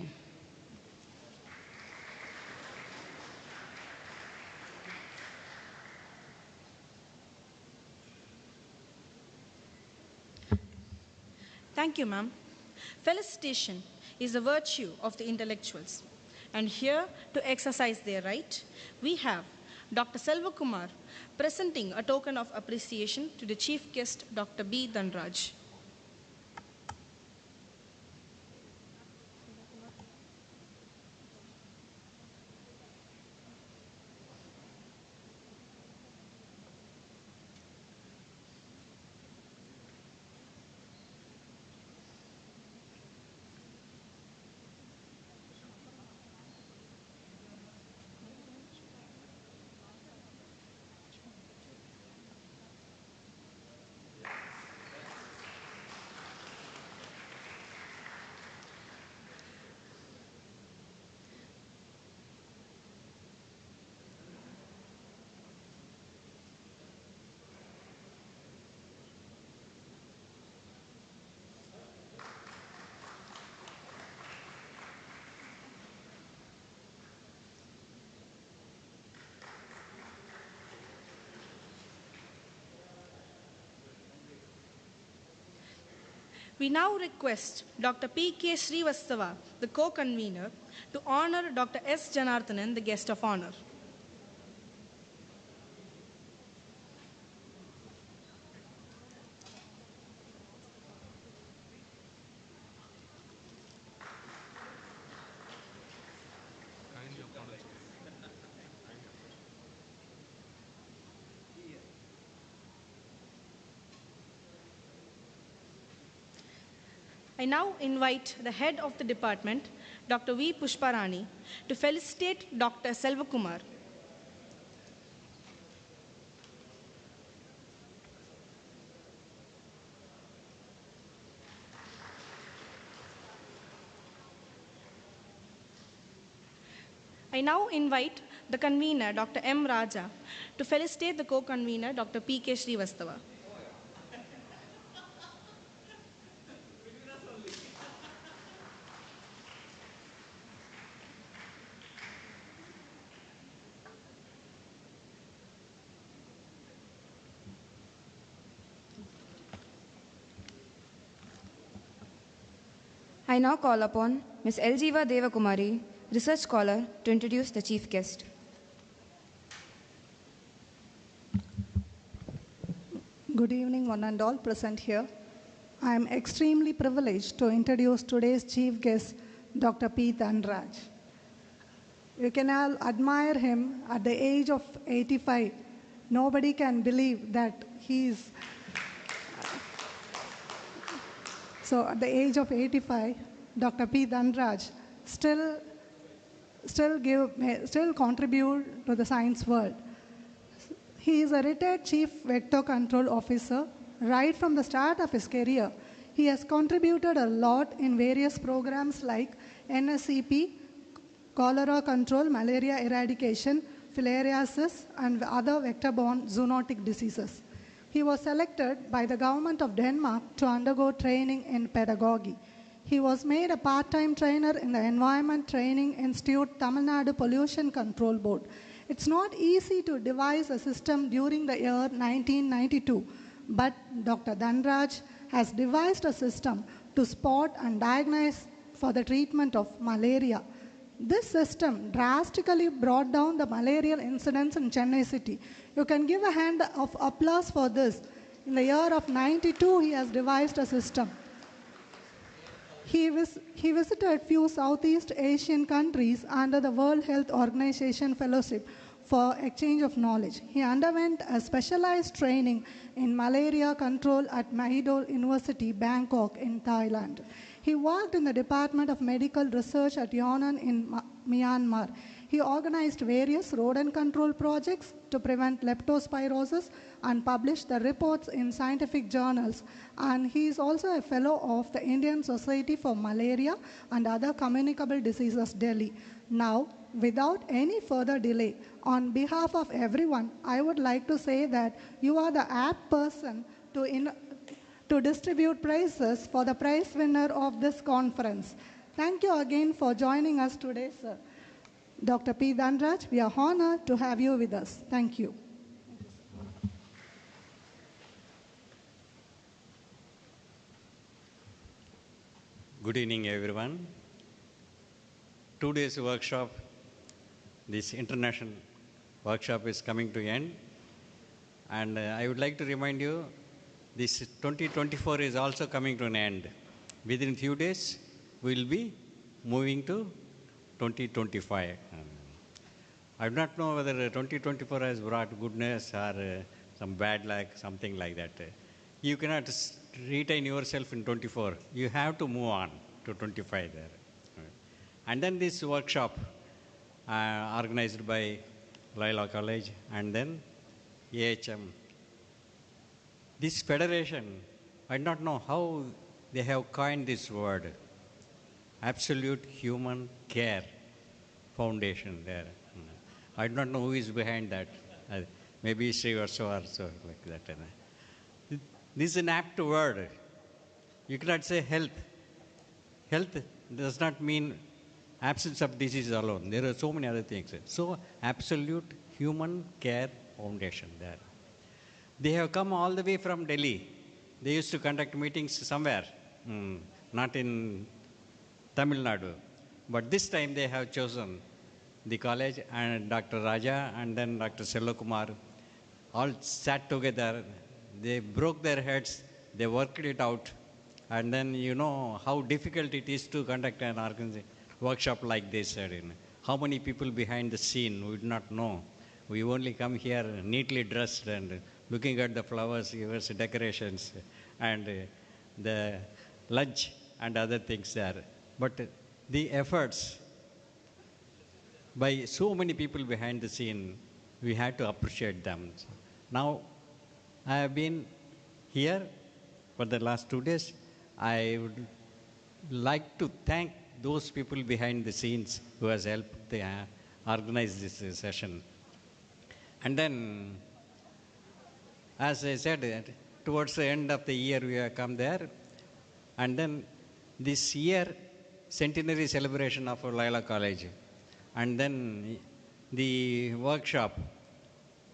Thank you, ma'am. Felicitation is a virtue of the intellectuals. And here to exercise their right, we have Dr. Selva Kumar presenting a token of appreciation to the chief guest, Dr. B. Dhanraj. We now request Dr. P.K. Srivastava, the co-convener, to honor Dr. S. Janardhanan, the guest of honor. I now invite the head of the department, Dr. V. Pushparani, to felicitate Dr. Selvakumar. I now invite the convener, Dr. M. Raja, to felicitate the co-convener, Dr. P.K. Srivastava. I now call upon Ms. Eljiva Devakumari, Research Scholar, to introduce the chief guest. Good evening, one and all present here. I am extremely privileged to introduce today's chief guest, Dr. P. Dhanraj. You can all admire him at the age of 85. Nobody can believe that he is. So at the age of 85, Dr. P. Dhanraj still contribute to the science world. He is a retired Chief Vector Control Officer. Right from the start of his career, he has contributed a lot in various programs like NSCP, cholera control, malaria eradication, filariasis, and other vector-borne zoonotic diseases. He was selected by the government of Denmark to undergo training in pedagogy. He was made a part-time trainer in the Environment Training Institute, Tamil Nadu Pollution Control Board. It's not easy to devise a system during the year 1992, but Dr. Dhanraj has devised a system to spot and diagnose for the treatment of malaria. This system drastically brought down the malarial incidence in Chennai city. You can give a hand of applause for this. In the year of 92, he has devised a system. He visited few Southeast Asian countries under the World Health Organization Fellowship for exchange of knowledge. He underwent a specialized training in malaria control at Mahidol University, Bangkok in Thailand. He worked in the Department of Medical Research at Yangon in Myanmar. He organized various rodent control projects to prevent leptospirosis and published the reports in scientific journals. And he is also a fellow of the Indian Society for Malaria and Other Communicable Diseases, Delhi. Now, without any further delay, on behalf of everyone, I would like to say that you are the apt person to distribute prizes for the prize winner of this conference. Thank you again for joining us today, sir. Dr. P. Dhanraj, we are honored to have you with us. Thank you. Good evening, everyone. Today's workshop, this international workshop is coming to end. And I would like to remind you, this 2024 is also coming to an end. Within few days, we will be moving to 2025. I do not know whether 2024 has brought goodness or some bad luck, something like that. You cannot retain yourself in 24. You have to move on to 25 there. And then this workshop organized by Loyola College and then AHM. This federation, I do not know how they have coined this word, Absolute Human Care Foundation there. I do not know who is behind that. Maybe Srivastava or so like that. This is an apt word. You cannot say health. Health does not mean absence of disease alone. There are so many other things. So, Absolute Human Care Foundation there. They have come all the way from Delhi. They used to conduct meetings somewhere, not in Tamil Nadu. But this time they have chosen the college and Dr. Raja and then Dr. Selvakumar all sat together. They broke their heads. They worked it out. And then you know how difficult it is to conduct an workshop like this. How many people behind the scene, we do not know. We only come here neatly dressed and looking at the flowers, decorations, and the lunch and other things there. But the efforts by so many people behind the scene, we had to appreciate them. Now, I have been here for the last 2 days. I would like to thank those people behind the scenes who has helped organize this session. And then, as I said, towards the end of the year we have come there. And then this year, centenary celebration of Loyola College. And then the workshop,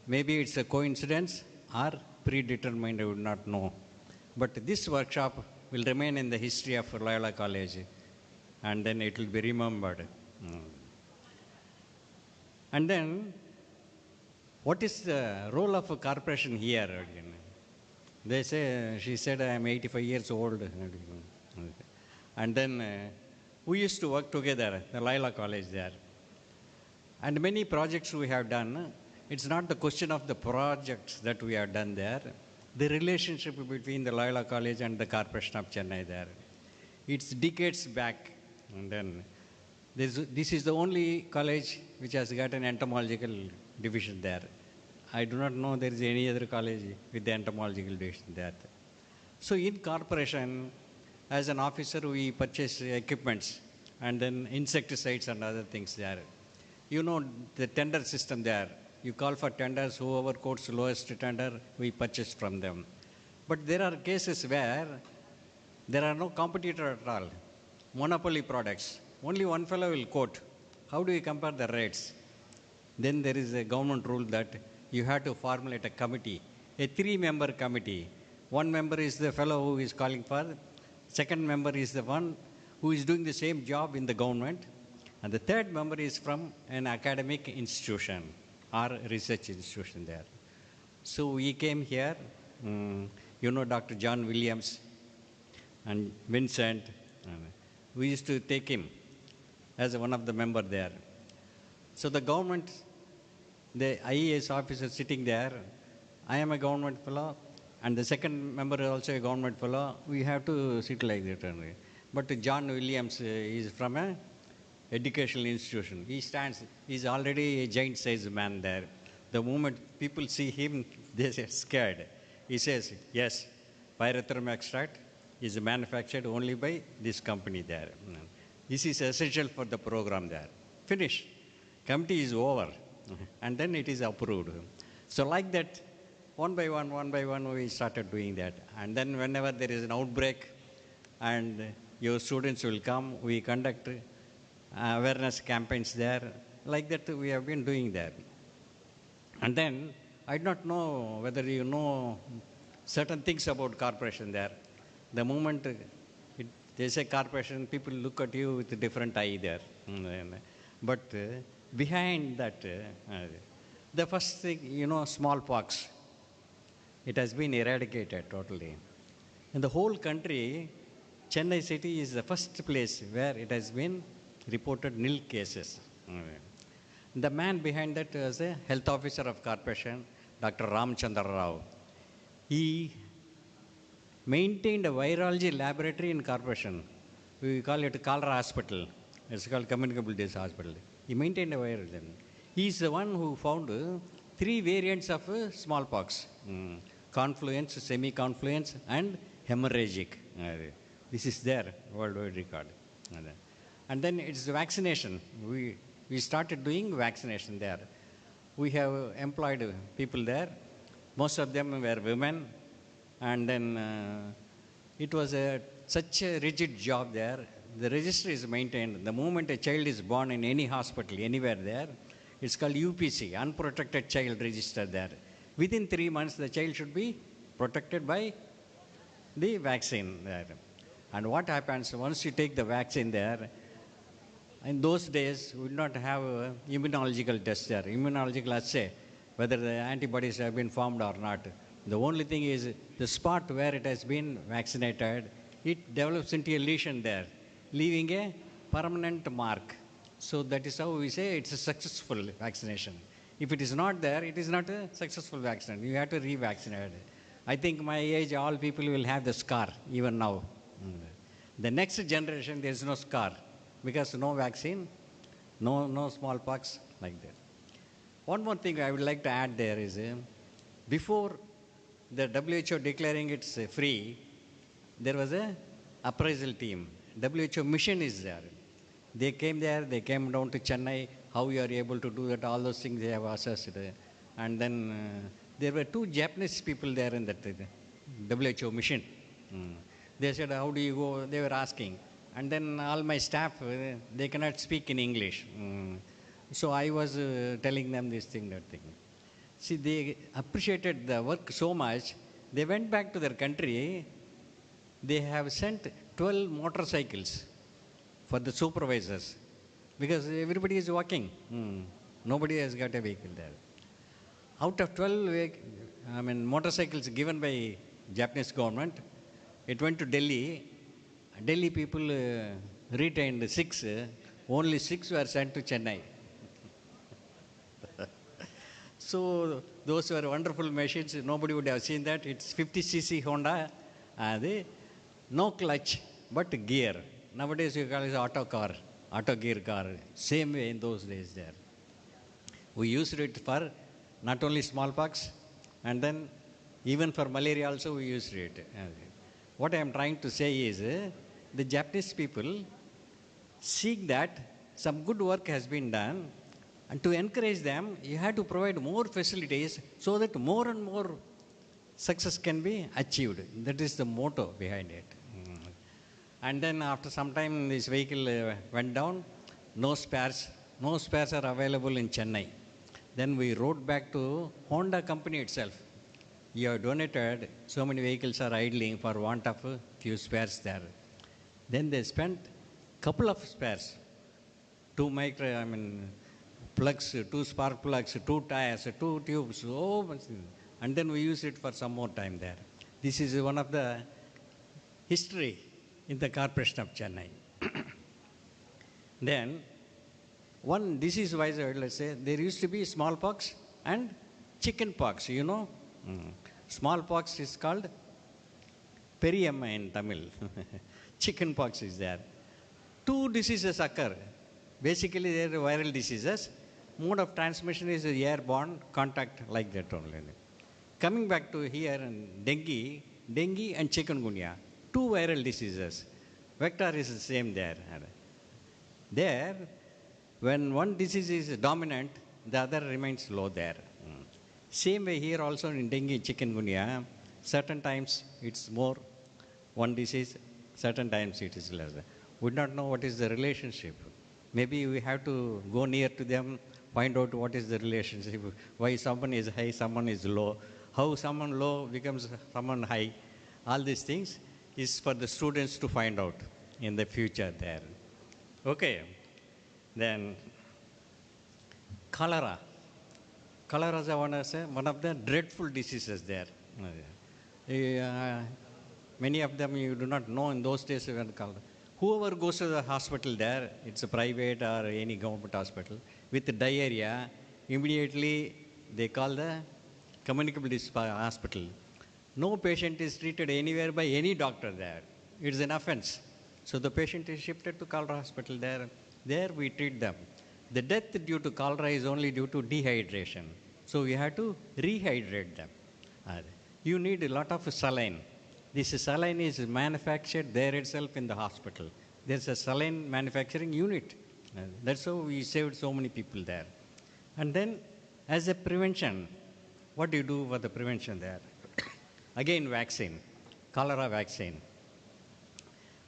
maybe it's a coincidence or predetermined, I would not know. But this workshop will remain in the history of Loyola College, and then it will be remembered. And then, what is the role of a corporation here? They say, she said, I am 85 years old. And then we used to work together, the Loyola College there. And many projects we have done. It's not the question of the projects that we have done there, the relationship between the Loyola College and the Corporation of Chennai there. It's decades back. And then this is the only college which has got an entomological division there. I do not know there is any other college with the entomological division there. So in corporation, as an officer, we purchase equipments and then insecticides and other things there. You know the tender system there. You call for tenders, whoever quotes the lowest tender, we purchase from them. But there are cases where there are no competitor at all, monopoly products. Only one fellow will quote. How do you compare the rates? Then there is a government rule that you have to formulate a committee, a 3-member committee. One member is the fellow who is calling for, second member is the one who is doing the same job in the government, and the third member is from an academic institution or research institution there. So we came here, you know Dr. John Williams and Vincent, we used to take him as one of the member there. So the government, the IAS officer sitting there, I am a government fellow, and the second member is also a government fellow. We have to sit like that only. But John Williams is from a educational institution. He stands, he's already a giant-sized man there. The moment people see him, they are scared. He says, yes, pyrethrum extract is manufactured only by this company there. This is essential for the program there. Finish. Committee is over. And then it is approved. So like that, one by one, we started doing that. And then whenever there is an outbreak and your students will come, we conduct awareness campaigns there. Like that, we have been doing that. And then, I do not know whether you know certain things about corporation there. The moment they say corporation, people look at you with a different eye there. But behind that, the first thing, you know, smallpox, it has been eradicated totally. In the whole country, Chennai city is the first place where it has been reported nil cases. The man behind that was a health officer of corporation, Dr. Ramchandra Rao. He maintained a virology laboratory in corporation. We call it Cholera Hospital. It's called Communicable Disease Hospital. He maintained a virology. He is the one who found 3 variants of smallpox. Confluence, semi-confluence, and hemorrhagic. This is their worldwide record. And then it's vaccination. We started doing vaccination there. We have employed people there. Most of them were women. And then it was such a rigid job there. The registry is maintained. The moment a child is born in any hospital, anywhere there, it's called UPC, Unprotected Child Register there. Within 3 months, the child should be protected by the vaccine there. And what happens once you take the vaccine there, in those days, we did not have immunological tests there, immunological assay, whether the antibodies have been formed or not. The only thing is the spot where it has been vaccinated, it develops into a lesion there, leaving a permanent mark. So that is how we say it's a successful vaccination. If it is not there, it is not a successful vaccination. You have to revaccinate. I think my age, all people will have the scar, even now. The next generation, there is no scar because no vaccine, no smallpox like that. One more thing I would like to add there is, before the WHO declaring it's free, there was a appraisal team. WHO mission is there. They came there, they came down to Chennai, how you are able to do that, all those things they have assessed. And then there were 2 Japanese people there in that WHO mission. They said, how do you go? They were asking. And then all my staff, they cannot speak in English. So I was telling them this thing, that thing. See, they appreciated the work so much, they went back to their country. They have sent 12 motorcycles for the supervisors because everybody is walking. Nobody has got a vehicle there. Out of 12 motorcycles given by Japanese government, it went to Delhi. Delhi people retained 6. Only 6 were sent to Chennai. So those were wonderful machines. Nobody would have seen that. It's 50cc Honda. No clutch, but gear. Nowadays you call it auto car, auto gear car. Same way in those days there. We used it for not only smallpox, and then even for malaria also we used it. What I am trying to say is, the Japanese people seek that some good work has been done, and to encourage them, you have to provide more facilities so that more and more success can be achieved. That is the motto behind it. And then after some time, this vehicle went down. No spares are available in Chennai. Then we wrote back to Honda company itself. You have donated, so many vehicles are idling for want of a few spares there. Then they spent couple of spares, 2 plugs, 2 spark plugs, 2 tires, 2 tubes, so much. And then we use it for some more time there. This is one of the history in the Corporation of Chennai. Then, one disease-wise, let's say, there used to be smallpox and chicken pox, you know. Smallpox is called periyamma in Tamil. Chicken pox is there. 2 diseases occur. Basically, they are viral diseases. Mode of transmission is airborne, contact like that only. Coming back to here, dengue and chikungunya, 2 viral diseases. Vector is the same there. There, when one disease is dominant, the other remains low there. Same way here also in dengue, chikungunya, certain times it's more one disease, certain times it is less. We do not know what is the relationship. Maybe we have to go near to them, find out what is the relationship, why someone is high, someone is low, how someone low becomes someone high. All these things is for the students to find out in the future there. Okay, then cholera. Cholera is one of the dreadful diseases there. Many of them you do not know in those days when cholera. Whoever goes to the hospital there, it's a private or any government hospital, with diarrhea, immediately they call the communicable disease hospital. No patient is treated anywhere by any doctor there. It is an offense. So the patient is shifted to cholera hospital there. There we treat them. The death due to cholera is only due to dehydration. So we have to rehydrate them. You need a lot of saline. This saline is manufactured there itself in the hospital. There's a saline manufacturing unit. That's how we saved so many people there. And then as a prevention, what do you do for the prevention there? Again, vaccine, cholera vaccine.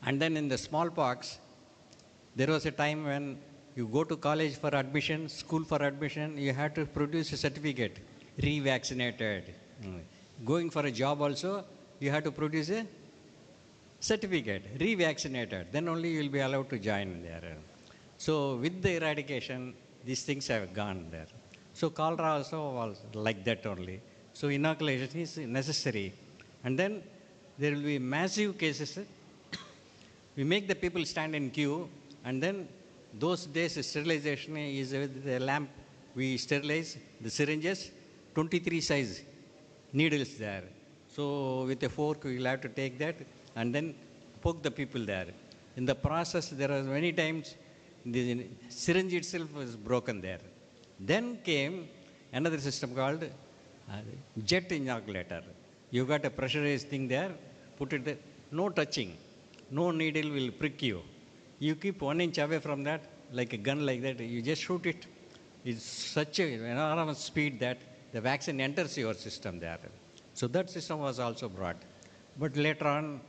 And then in the smallpox, there was a time when you go to college for admission, school for admission, you have to produce a certificate, revaccinated. Going for a job also, you have to produce a certificate, revaccinated. Then only you will be allowed to join there. So with the eradication, these things have gone there. So cholera also was like that only. So inoculation is necessary. And then there will be massive cases. We make the people stand in queue, and then those days sterilization is with the lamp. We sterilize the syringes, 23 size needles there. So with a fork, we will have to take that and then poke the people there. In the process, there are many times the syringe itself was broken there. Then came another system called jet inoculator. You got a pressurized thing there, put it there, no touching, no needle will prick you. You keep 1 inch away from that, like a gun like that, you just shoot it. It's such an enormous speed that the vaccine enters your system there. So that system was also brought. But later on,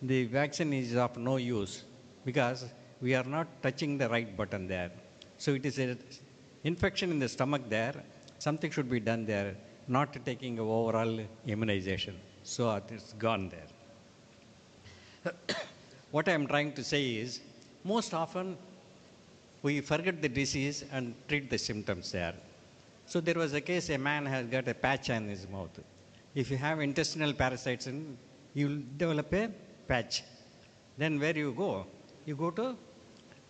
the vaccine is of no use because we are not touching the right button there. So it is an infection in the stomach there. Something should be done there, not taking overall immunization. So it's gone there. What I am trying to say is, most often we forget the disease and treat the symptoms there. So there was a case, a man has got a patch on his mouth. If you have intestinal parasites, you will develop a patch. Then where you go? You go to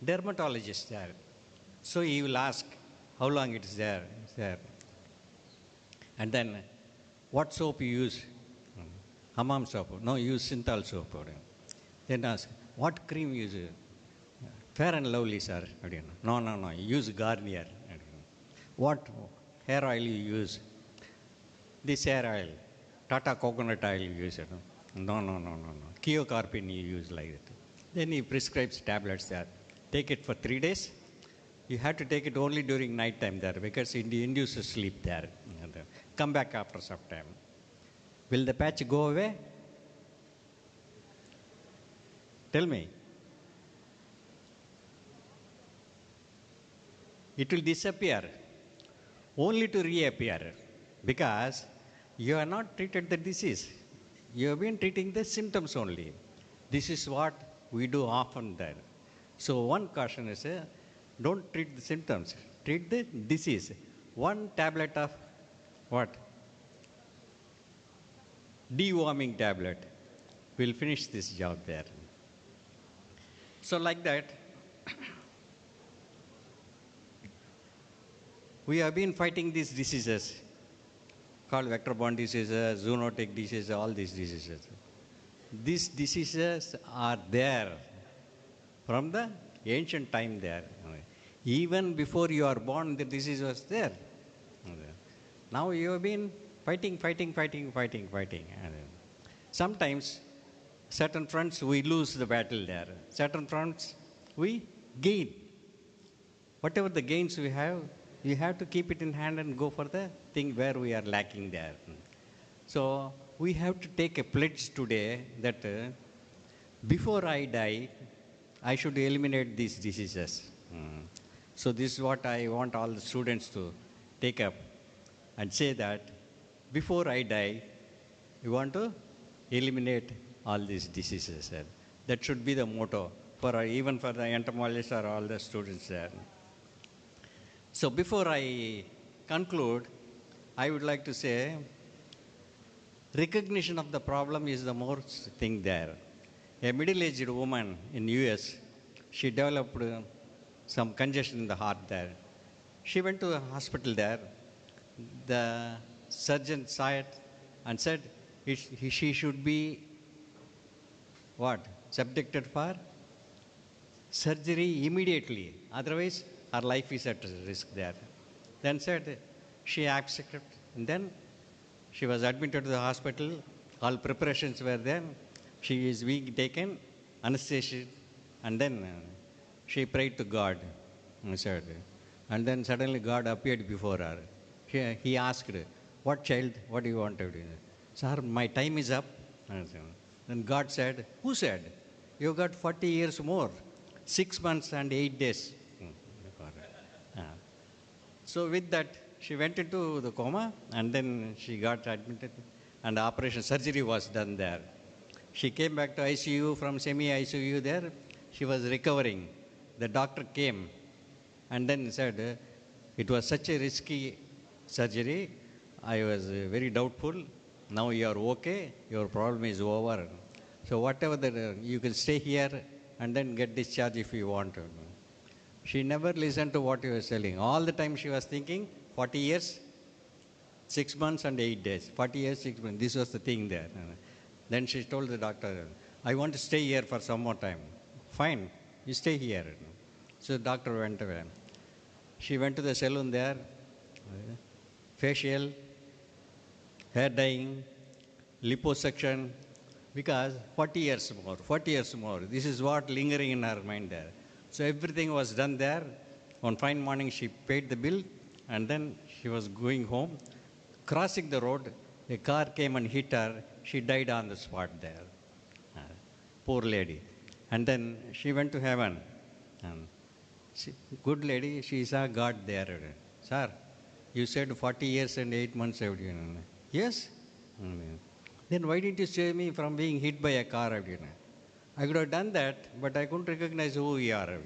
dermatologist there. So he will ask how long it is there. It's there. And then what soap you use? Hammam soap. No, use Synthol soap. Then ask, what cream you use? Fair and Lovely, sir. No. Use Garnier. What hair oil you use? This hair oil. Tata coconut oil you use. No. Keocarpine you use like that. Then he prescribes tablets there. Take it for 3 days. You have to take it only during night time there because it induces sleep there. Come back after some time. Will the patch go away? Tell me. It will disappear, only to reappear, because you have not treated the disease. You have been treating the symptoms only. This is what we do often there. So one caution is, don't treat the symptoms, treat the disease. One tablet of what? Deworming tablet will finish this job there. So like that, we have been fighting these diseases called vector-borne diseases, zoonotic diseases, all these diseases. These diseases are there from the ancient time there. Even before you are born, the disease was there. Now you have been fighting. Sometimes certain fronts we lose the battle there. Certain fronts we gain. Whatever the gains we have, you have to keep it in hand and go for the thing where we are lacking there. So we have to take a pledge today that before I die, I should eliminate these diseases. So this is what I want all the students to take up and say that before I die, we want to eliminate all these diseases. That should be the motto for even for the entomologists or all the students there. So before I conclude, I would like to say recognition of the problem is the most thing there. A middle-aged woman in US, she developed some congestion in the heart there. She went to a hospital there. The surgeon saw it and said she should be subjected for surgery immediately. Otherwise, her life is at risk there. Then said she accepted. And then she was admitted to the hospital. All preparations were there. She is being taken, anesthesia, and then she prayed to God. And then suddenly God appeared before her. He asked, what child, what do you want to do? Sir, my time is up. Then God said, who said? You got 40 years more, 6 months and 8 days. So with that, she went into the coma and then she got admitted and operation surgery was done there. She came back to ICU from semi-ICU there. She was recovering. The doctor came and then said, it was such a risky surgery. I was very doubtful. Now you are okay. Your problem is over. So whatever you can stay here and then get discharged if you want to. She never listened to what he was telling. All the time she was thinking, 40 years, 6 months and 8 days. 40 years, 6 months. This was the thing there. Then she told the doctor, I want to stay here for some more time. Fine, you stay here. So the doctor went away. She went to the salon there, facial, hair dyeing, liposuction, because 40 years more. This is what lingering in her mind there. So everything was done there. One fine morning, she paid the bill, and then she was going home. Crossing the road, a car came and hit her. She died on the spot there. Poor lady. And then she went to heaven. Good lady, she saw God there. Sir, you said 40 years and 8 months. Yes. Then why didn't you save me from being hit by a car? I could have done that, but I couldn't recognize who you are.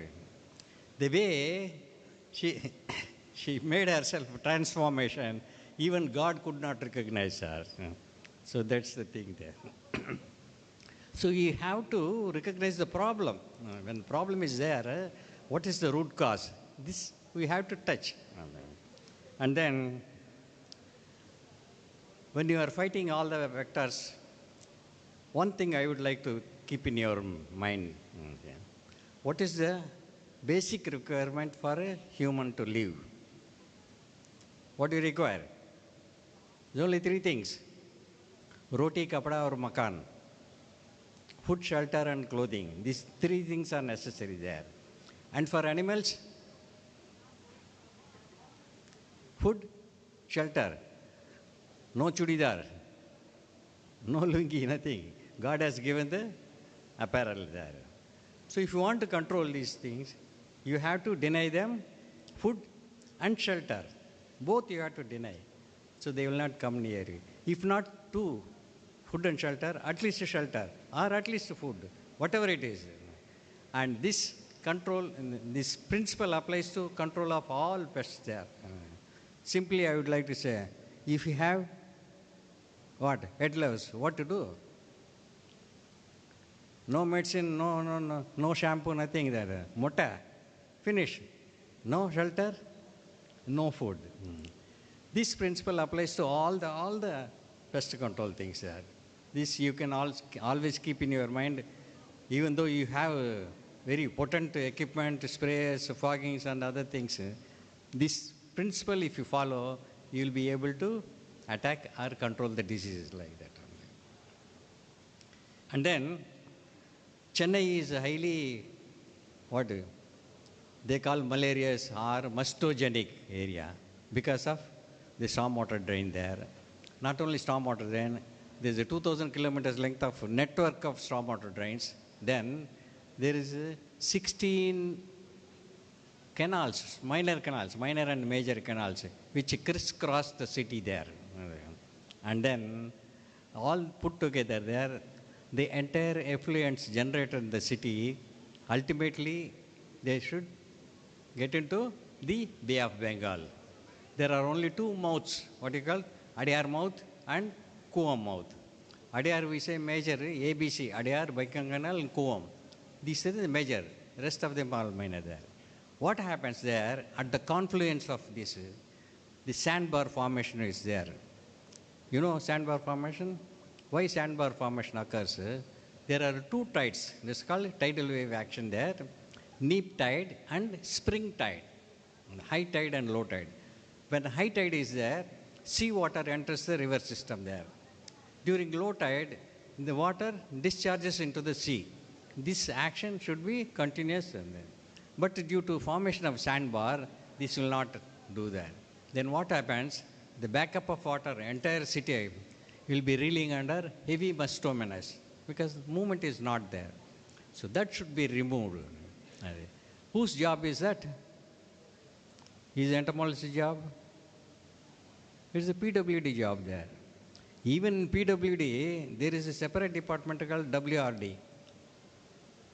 The way she made herself transformation, even God could not recognize her. So that's the thing there. So you have to recognize the problem. When the problem is there, what is the root cause? This we have to touch. And then when you are fighting all the vectors, one thing I would like to keep in your mind. What is the basic requirement for a human to live? What do you require? There's only 3 things. Roti, kapda or makan. Food, shelter and clothing. These 3 things are necessary there. And for animals, food, shelter. No chudidar, no lungi, nothing. God has given the apparel there. So if you want to control these things, you have to deny them food and shelter. Both you have to deny. So they will not come near you. If not 2, food and shelter, at least a shelter or at least food, whatever it is. And this control, this principle applies to control of all pests there. Simply I would like to say, if you have head loss, what to do? No medicine, no shampoo, nothing there. Mota, finish. No shelter, no food. This principle applies to all the pest control things there. This you can always keep in your mind, even though you have very potent equipment, sprayers, foggings and other things. This principle, if you follow, you will be able to attack or control the diseases like that. And then, Chennai is highly, they call malarious or mustogenic area because of the stormwater drain there. Not only stormwater drain, there is a 2,000 kilometers length of network of stormwater drains. Then there is 16 canals, minor and major canals, which crisscross the city there. And then all put together there, the entire effluents generated in the city, ultimately they should get into the Bay of Bengal. There are only 2 mouths, Adyar mouth and Kuam mouth. Adyar we say major, ABC, Adyar, Baikanganal and Kuam. These are the major, rest of them are minor there. What happens there, at the confluence of this, the sandbar formation is there. You know sandbar formation? Why sandbar formation occurs? There are 2 tides. This is called tidal wave action there. Neap tide and spring tide. High tide and low tide. When high tide is there, sea water enters the river system there. During low tide, the water discharges into the sea. This action should be continuous. But due to formation of sandbar, this will not do that. Then what happens? The backup of water, entire city will be reeling under heavy musto menace because movement is not there. So that should be removed. Whose job is that? Is entomologist's job? It's a PWD job there. Even in PWD, there is a separate department called WRD,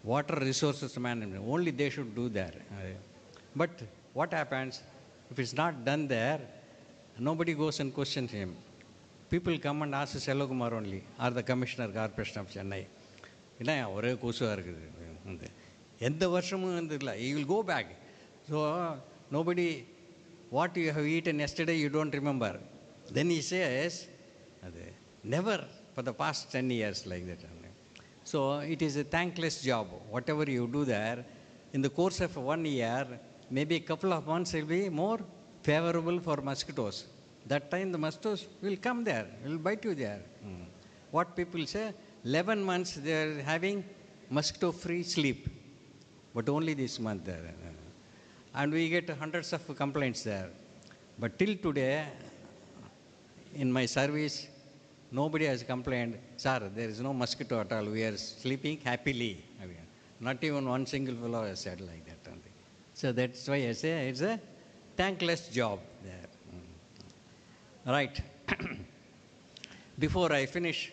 Water Resources Management. Only they should do that. But what happens if it's not done there? Nobody goes and questions him. People come and ask Selvakumar only, or the Commissioner Corporation of Chennai. He will go back. So nobody, what you have eaten yesterday, you don't remember. Then he says, never for the past 10 years like that. So it is a thankless job. Whatever you do there, in the course of 1 year, maybe a couple of months will be more favorable for mosquitoes. That time the mosquitoes will come there, will bite you there. What people say, 11 months they are having mosquito-free sleep, but only this month there. And we get hundreds of complaints there. But till today, in my service, nobody has complained, sir, there is no mosquito at all. We are sleeping happily. Not even one single fellow has said like that. So that's why I say it's a thankless job there. Right. Before I finish,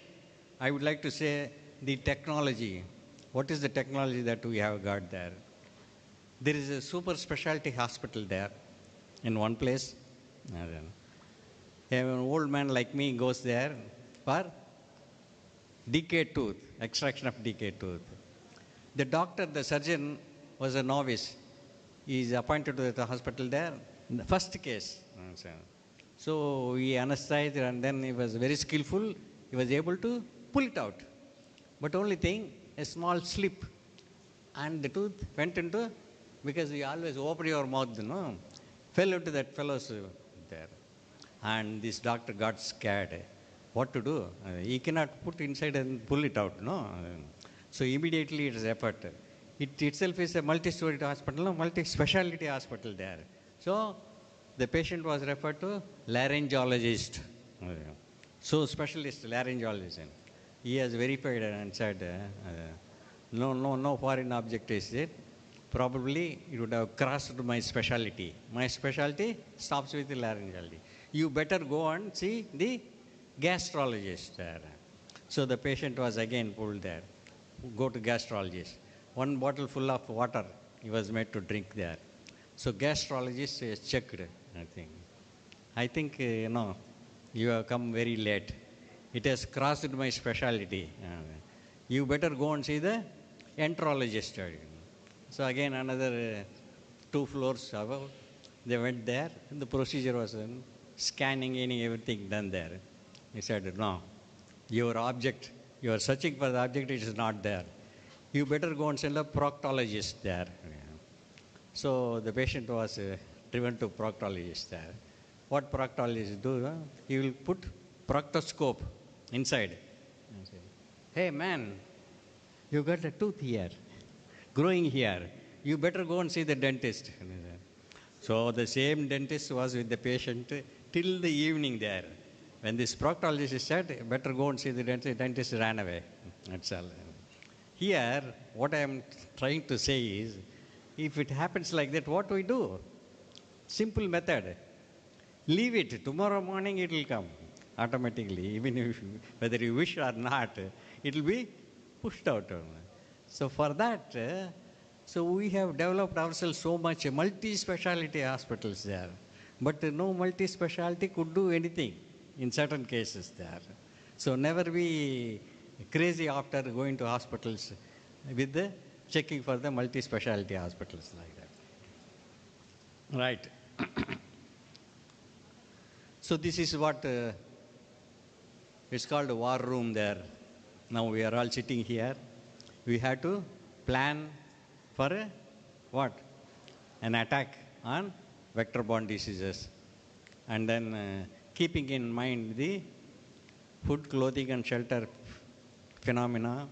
I would like to say the technology. What is the technology that we have got there? There is a super specialty hospital there in one place. An old man like me goes there for decayed tooth, extraction of decayed tooth. The doctor, the surgeon, was a novice. He is appointed to the hospital there, in the first case. So he anesthetized, and then he was very skillful. He was able to pull it out. But only thing, a small slip, and the tooth went into, because you always open your mouth, fell into that fellow's there. And this doctor got scared. What to do? He cannot put inside and pull it out, no? So immediately it is effort. It itself is a multi-storied hospital, multi-speciality hospital there. So the patient was referred to laryngologist. So specialist laryngologist. He has verified and said, no foreign object is it. Probably it would have crossed my specialty. My specialty stops with the laryngology. You better go and see the gastrologist there. So the patient was again pulled there. Go to gastrologist. One bottle full of water he was made to drink there. So gastrologist is checked, I think, you have come very late. It has crossed my specialty. You better go and see the enterologist. So again another 2 floors above, they went there, and the procedure was scanning, everything done there. He said, no, your object, you are searching for the object, it is not there. You better go and send a proctologist there. So the patient was driven to proctologist there. What proctologist do? He will put proctoscope inside. And say, hey man, you got a tooth here, growing here. You better go and see the dentist. So the same dentist was with the patient till the evening there. When this proctologist said, better go and see the dentist ran away. That's all. Here, what I am trying to say is, if it happens like that, what do we do? Simple method. Leave it. Tomorrow morning it will come automatically. Even if, whether you wish or not, it will be pushed out. So for that, so we have developed ourselves so much multi-speciality hospitals there. But no multi-speciality could do anything in certain cases there. So never be crazy after going to hospitals with the checking for the multi-speciality hospitals like that. Right. So this is what it's called a war room there. Now we are all sitting here. We have to plan for a what? An attack on vector-borne diseases. And then keeping in mind the food, clothing and shelter phenomena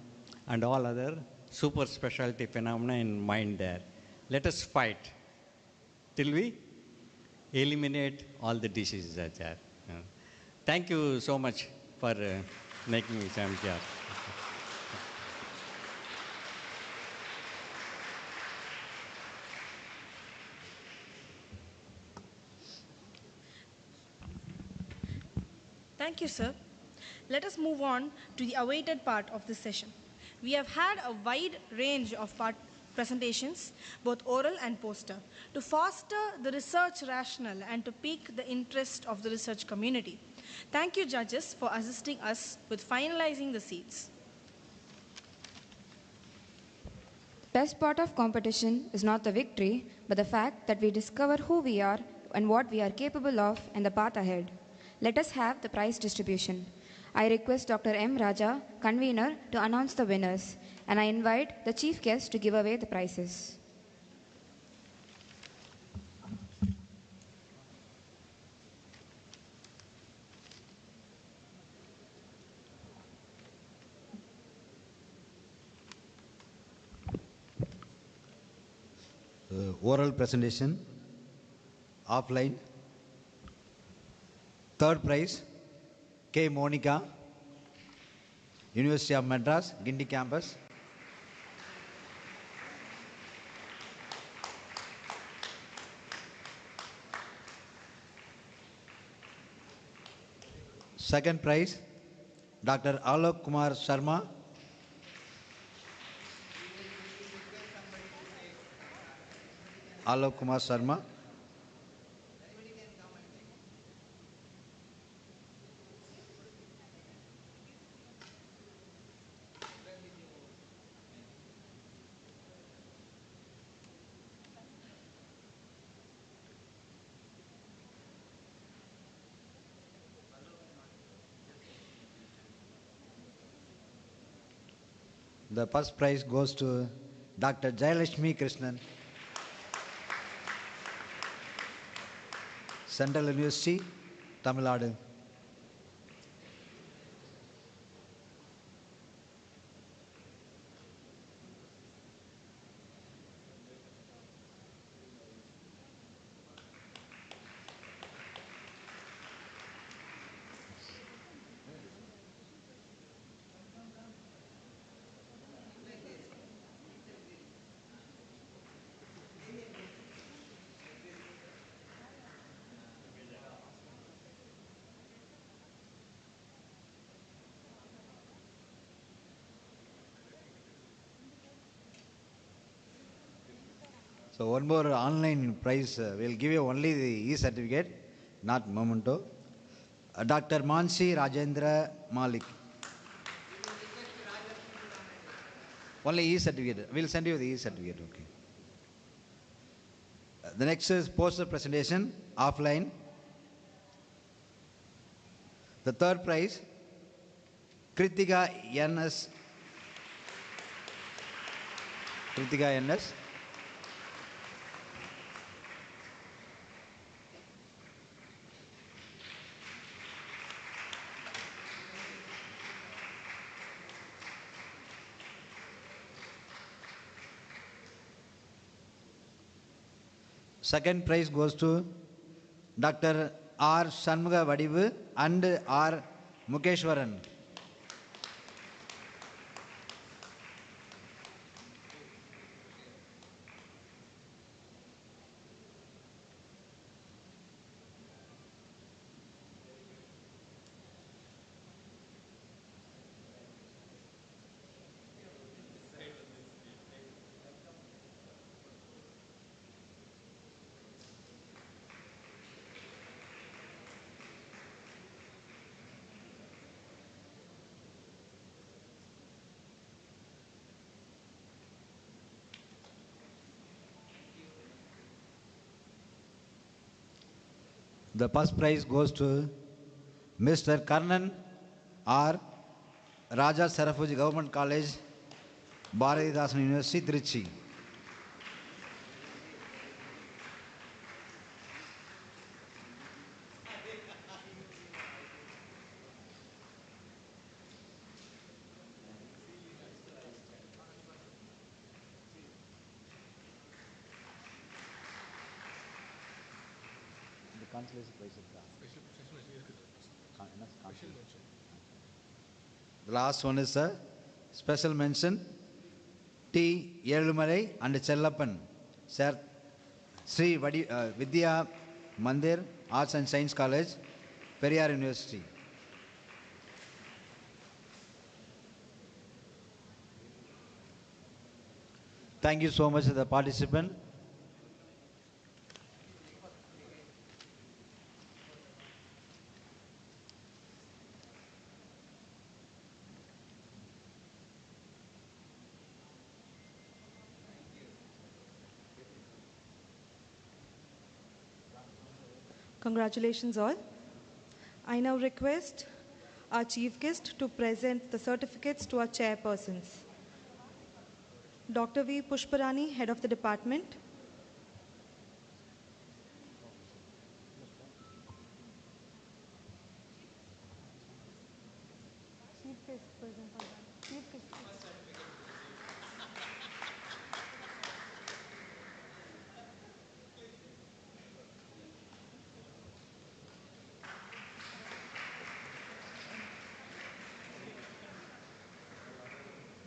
and all other super specialty phenomena in mind there. Let us fight till we eliminate all the diseases that are. Thank you so much for making me come here. Thank you, sir. Let us move on to the awaited part of this session. We have had a wide range of presentations, both oral and poster, to foster the research rationale and to pique the interest of the research community. Thank you, judges, for assisting us with finalizing the seats. Best part of competition is not the victory, but the fact that we discover who we are and what we are capable of and the path ahead. Let us have the prize distribution. I request Dr. M. Raja, convener, to announce the winners, and I invite the chief guest to give away the prizes. Oral presentation, offline. Third prize, K. Monica, University of Madras, Guindy campus. Second prize, Dr. Alok Kumar Sharma, Alok Kumar Sharma. The first prize goes to Dr. Jayalashmi Krishnan, Central University, Tamil Nadu. So one more online prize, we'll give you only the e-certificate, not memento. Dr. Mansi Rajendra Malik. Only e-certificate. We'll send you the e-certificate, okay. The next is poster presentation, offline. The third prize, Kritika NS. Kritika NS. Second prize goes to Dr. R. Shanmuga Vadivu and R. Mukeshwaran. The first prize goes to Mr. Karnan R. Raja Sarafuji Government College, Bharatidasan University, Trichy. The last one is a special mention, T. Yelumalai and Chellappan, Sir Sri Vidya Mandir, Arts and Science College, Periyar University. Thank you so much to the participant. Congratulations all. I now request our chief guest to present the certificates to our chairpersons. Dr. V. Pushparani, head of the department.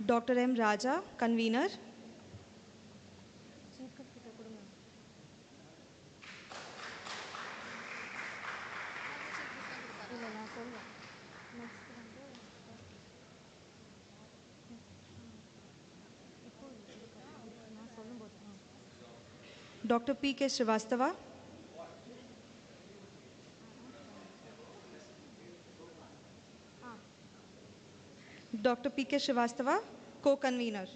Dr. M. Raja, convener. Dr. P. K. Srivastava. Dr. P. K. Srivastava, co-convener.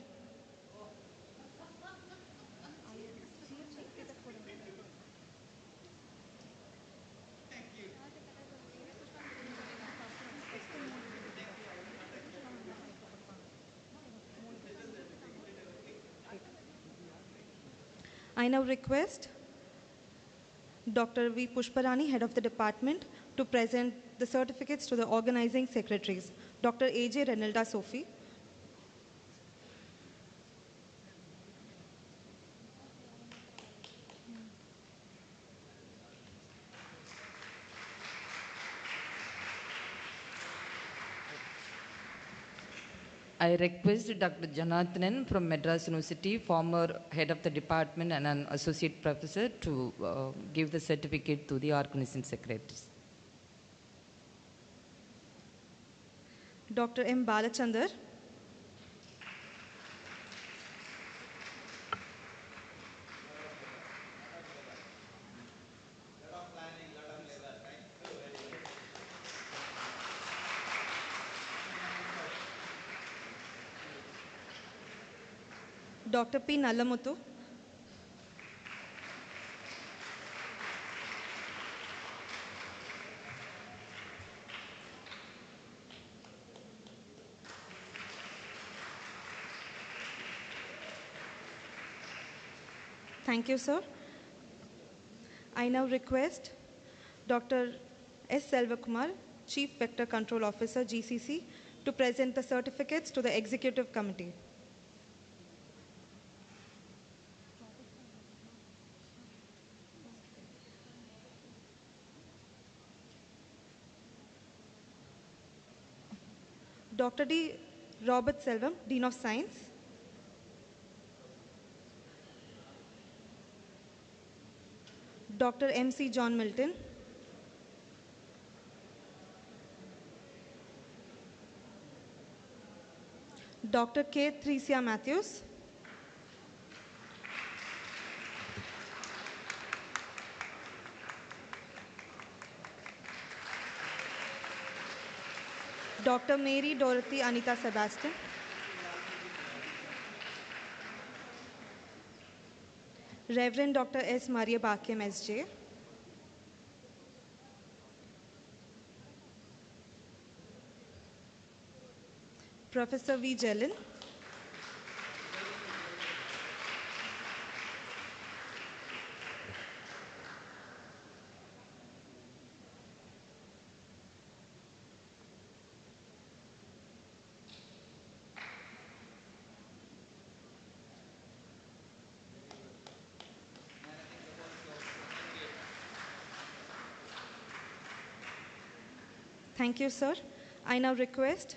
I now request Dr. V. Pushparani, head of the department, to present the certificates to the organizing secretaries. Dr. A.J. Renilda Sophie. I request Dr. Janathanan from Madras University, former head of the department and an associate professor, to give the certificate to the organizing secretaries. Dr. M. Balachandar. Dr. P. Nallamuthu. Thank you, sir. I now request Dr. S. Selvakumar, Chief Vector Control Officer, GCC, to present the certificates to the Executive Committee. Dr. D. Robert Selvam, Dean of Science. Dr. M. C. John Milton. Dr. K. Theresia Matthews. Dr. Mary Dorothy Anita Sebastian. Reverend Dr. S. Maria Bakyam, SJ. Professor V. Jellin. Thank you, sir. I now request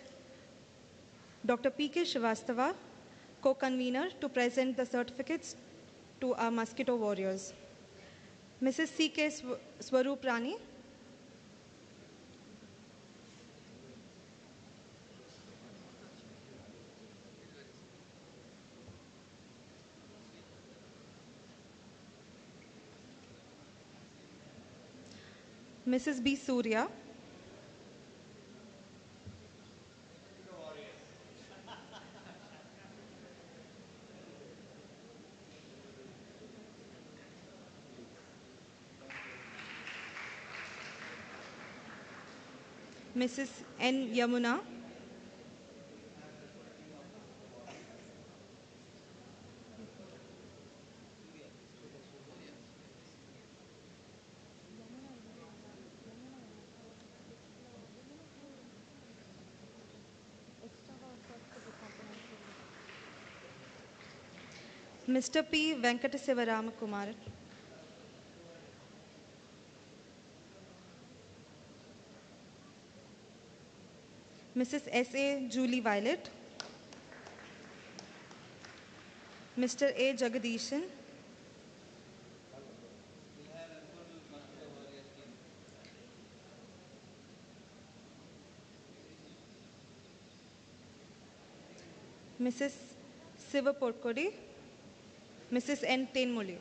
Dr. P. K. Srivastava, co-convener, to present the certificates to our mosquito warriors. Mrs. C. K. Swaroop Rani. Mrs. B. Surya. Mrs. N. Yamuna, Mr. P. Venkatesava Ramakumar, Mrs. S. A. Julie Violet, Mr. A. Jagadishan, Mrs. Siva Porkodi, Mrs. N. Tenmoli.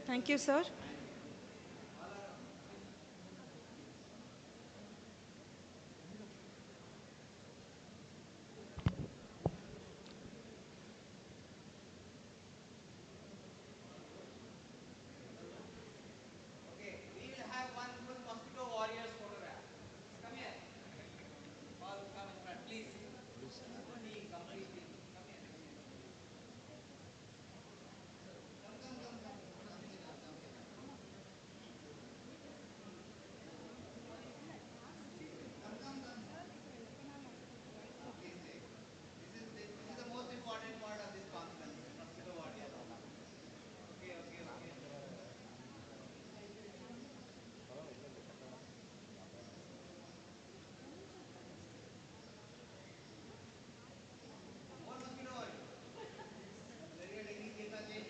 Thank you, sir. Okay, we will have one full mosquito warriors photograph. Come here. All come in front, please. Team, complete team. Come here. Please take. This is the most important part of this conference, mosquito warriors. Okay, okay, okay. More mosquito warriors. Very good, English कितना चाहिए?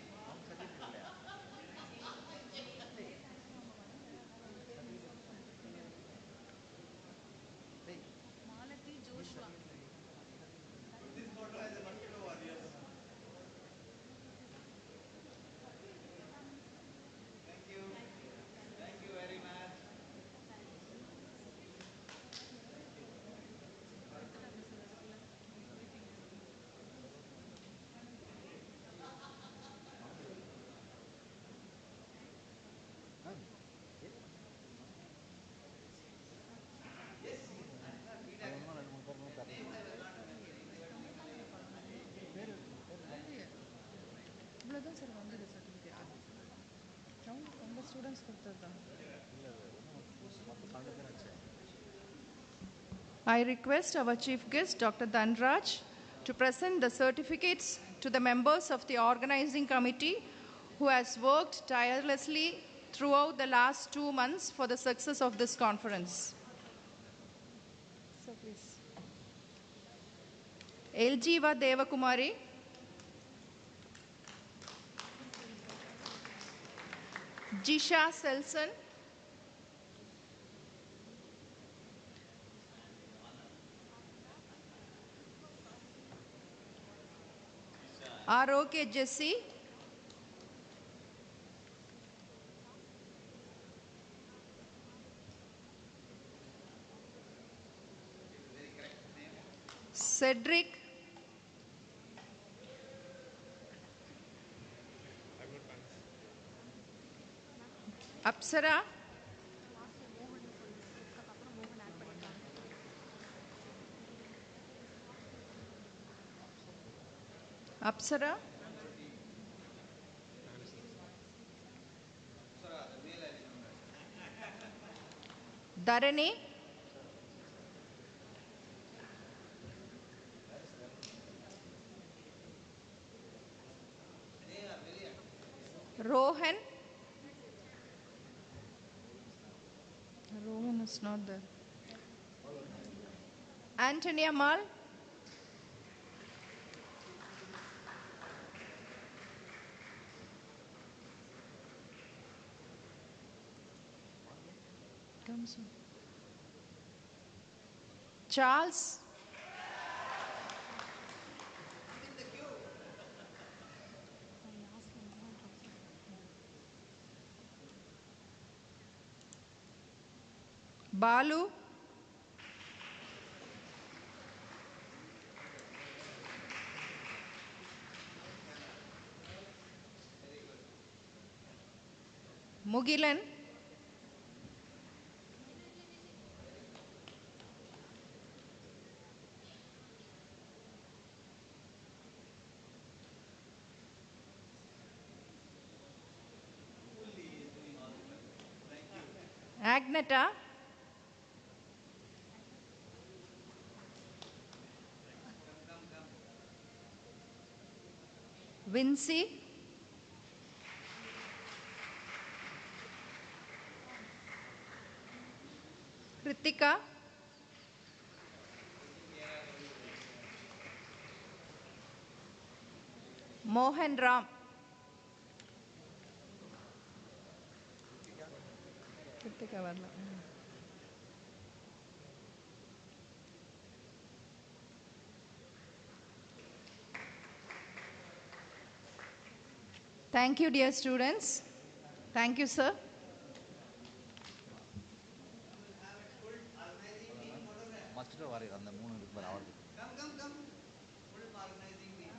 Put this photo as a mosquito warriors. Thank you. Thank you very much. இவ்வளோதான் sir வந்தது certificate உங்கள் students கொடுத்தது தான் I request our Chief Guest, Dr. Dhanraj, to present the certificates to the members of the organizing committee who has worked tirelessly throughout the last 2 months for the success of this conference. So please. Eljiva Devakumari, Jisha Selson, R.O.K. Jesse, Cedric, Apsara, Apsara, Dharani, Rohan, Rohan is not there. Antonia Mal. Charles. Balu. Mugilan. Agneta. Vincy. Kritika. Mohan Ram. Kritika varla. Thank you, dear students. Thank you, sir. Mosquito warrior அந்த 3 இருக்கு பாரு அவருக்கு. Come. Full organizing team.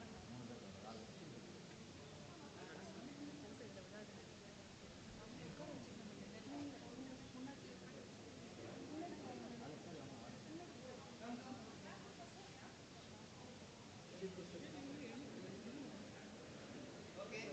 Okay.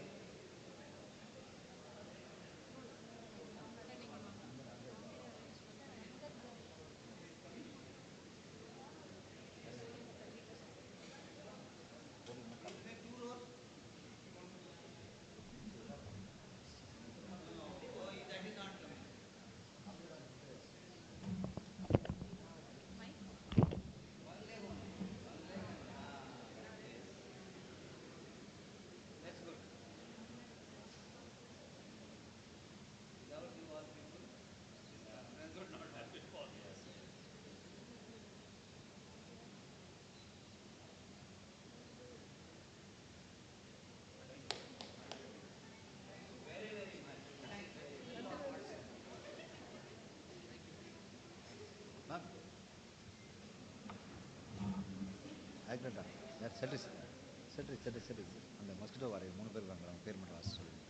ஆக்டா யார் செட்ரி அந்த mosquito warrior 3 பேர் இருக்காங்க அவங்க பேர் மட்டும் வாசி சொல்லுங்க.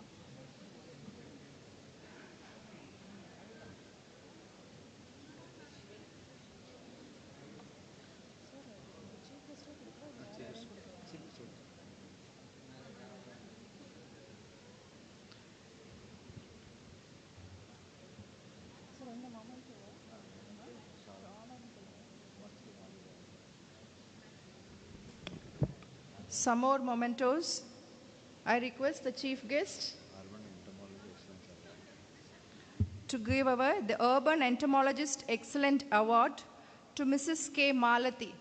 Some more mementos. I request the chief guest to give away the Urban Entomologist Excellent Award to Mrs. K. Malati.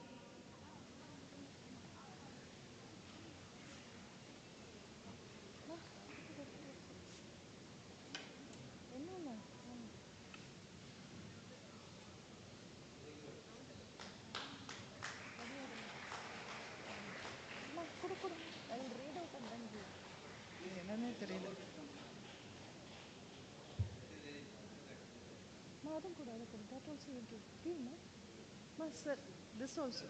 Sir, this also.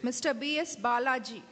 Mr. B.S. Balaji.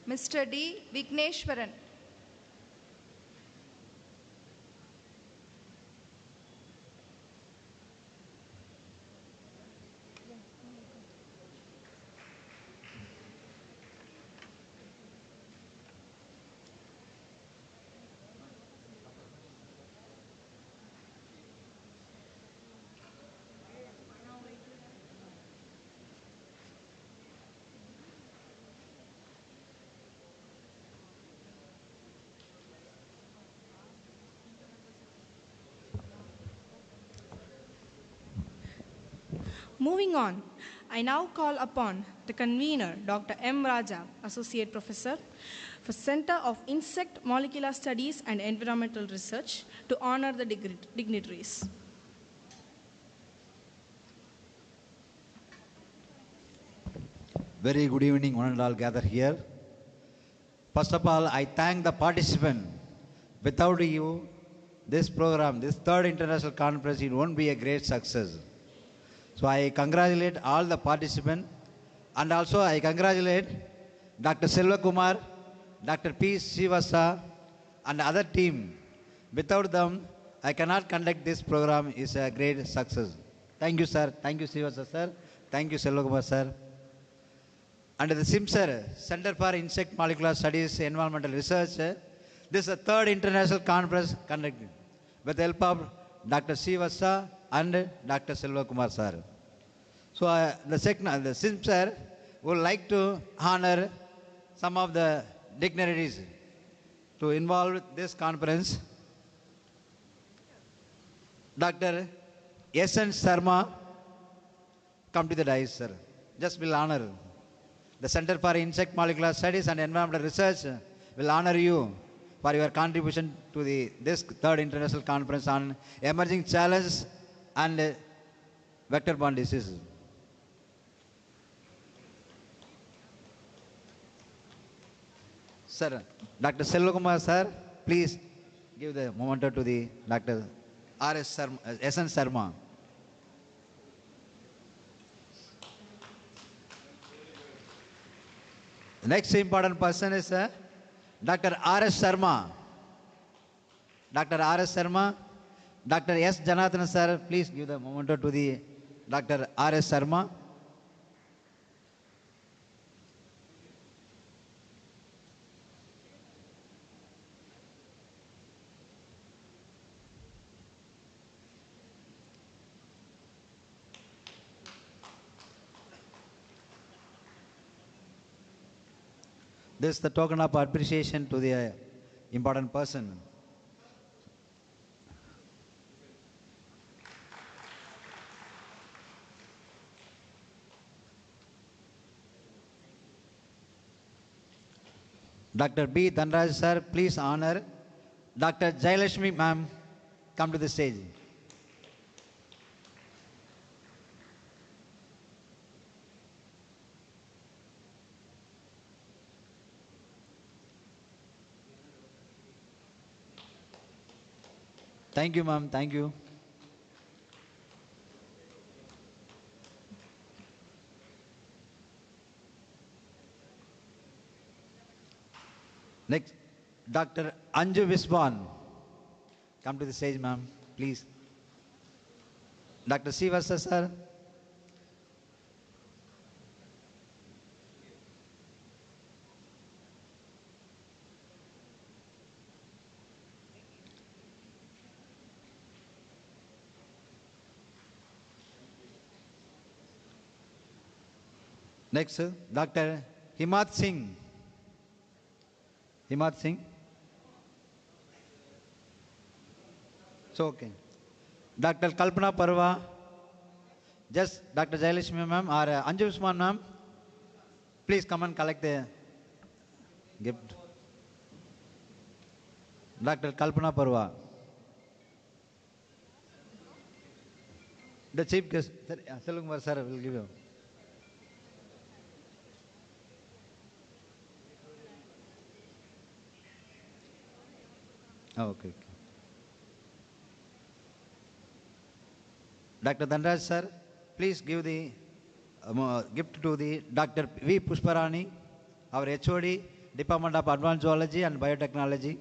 Mr. D. Vigneshwaran. Moving on, I now call upon the convener, Dr. M. Raja, Associate Professor for Center of Insect Molecular Studies and Environmental Research, to honor the dignitaries. Very good evening, one and all gathered here. First of all, I thank the participant. Without you, this program, this third international conference, it won't be a great success. So I congratulate all the participants, and also I congratulate Dr. Selva Kumar, Dr. P. Sivasa, and other team. Without them, I cannot conduct this program. It's a great success. Thank you, sir. Thank you, Sivasa, sir. Thank you, Selva Kumar, sir. Under the CIMSER, Center for Insect Molecular Studies Environmental Research, this is the third international conference conducted with the help of Dr. Sivasa and Dr. Selva Kumar, sir. So the CIMSER would like to honor some of the dignitaries to involve this conference. Dr. S.N. Sharma, come to the dais, sir. Just will honor. The Center for Insect Molecular Studies and Environmental Research will honor you for your contribution to this third international conference on emerging challenges and vector-borne diseases. Sir, Dr. Selva Kumar, sir, please give the memento to the Dr. R.S. Sharma, S.N. Sharma. The next important person is Dr. R.S. Sharma. Dr. R.S. Sharma, Dr. S. Janathan, sir, please give the memento to the Dr. R.S. Sharma. This is the token of appreciation to the important person. Dr. B. Dhanraj, sir, please honor Dr. Jayalakshmi, ma'am, come to the stage. Thank you, ma'am. Thank you. Next, Dr. Anju Viswan. Come to the stage, ma'am, please. Dr. Sivasa, sir. Next, Dr. Himat Singh. Himat Singh. So, okay. Dr. Kalpana Parva. Just Dr. Jayalakshmi ma'am or Anju Usman ma'am. Please come and collect the gift. Dr. Kalpana Parva. The chief guest, Selva Kumar sir will give you. Oh, okay. Dr. Dhanraj sir, please give the gift to the Dr. V. Pushparani, our HOD, Department of Advanced Zoology and Biotechnology.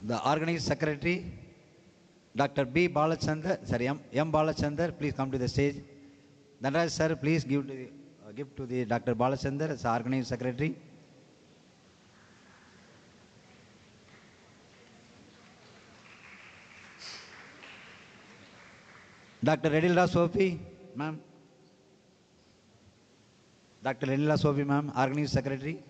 The organizing secretary, Dr. B. Balachandar, sorry, M. Balachandar, please come to the stage. Dhanraj sir, please give to the Dr. Balachandar as organizing secretary. Dr. Redilda Sophie, ma'am. Dr. Redilda Sophie, ma'am, organizing secretary.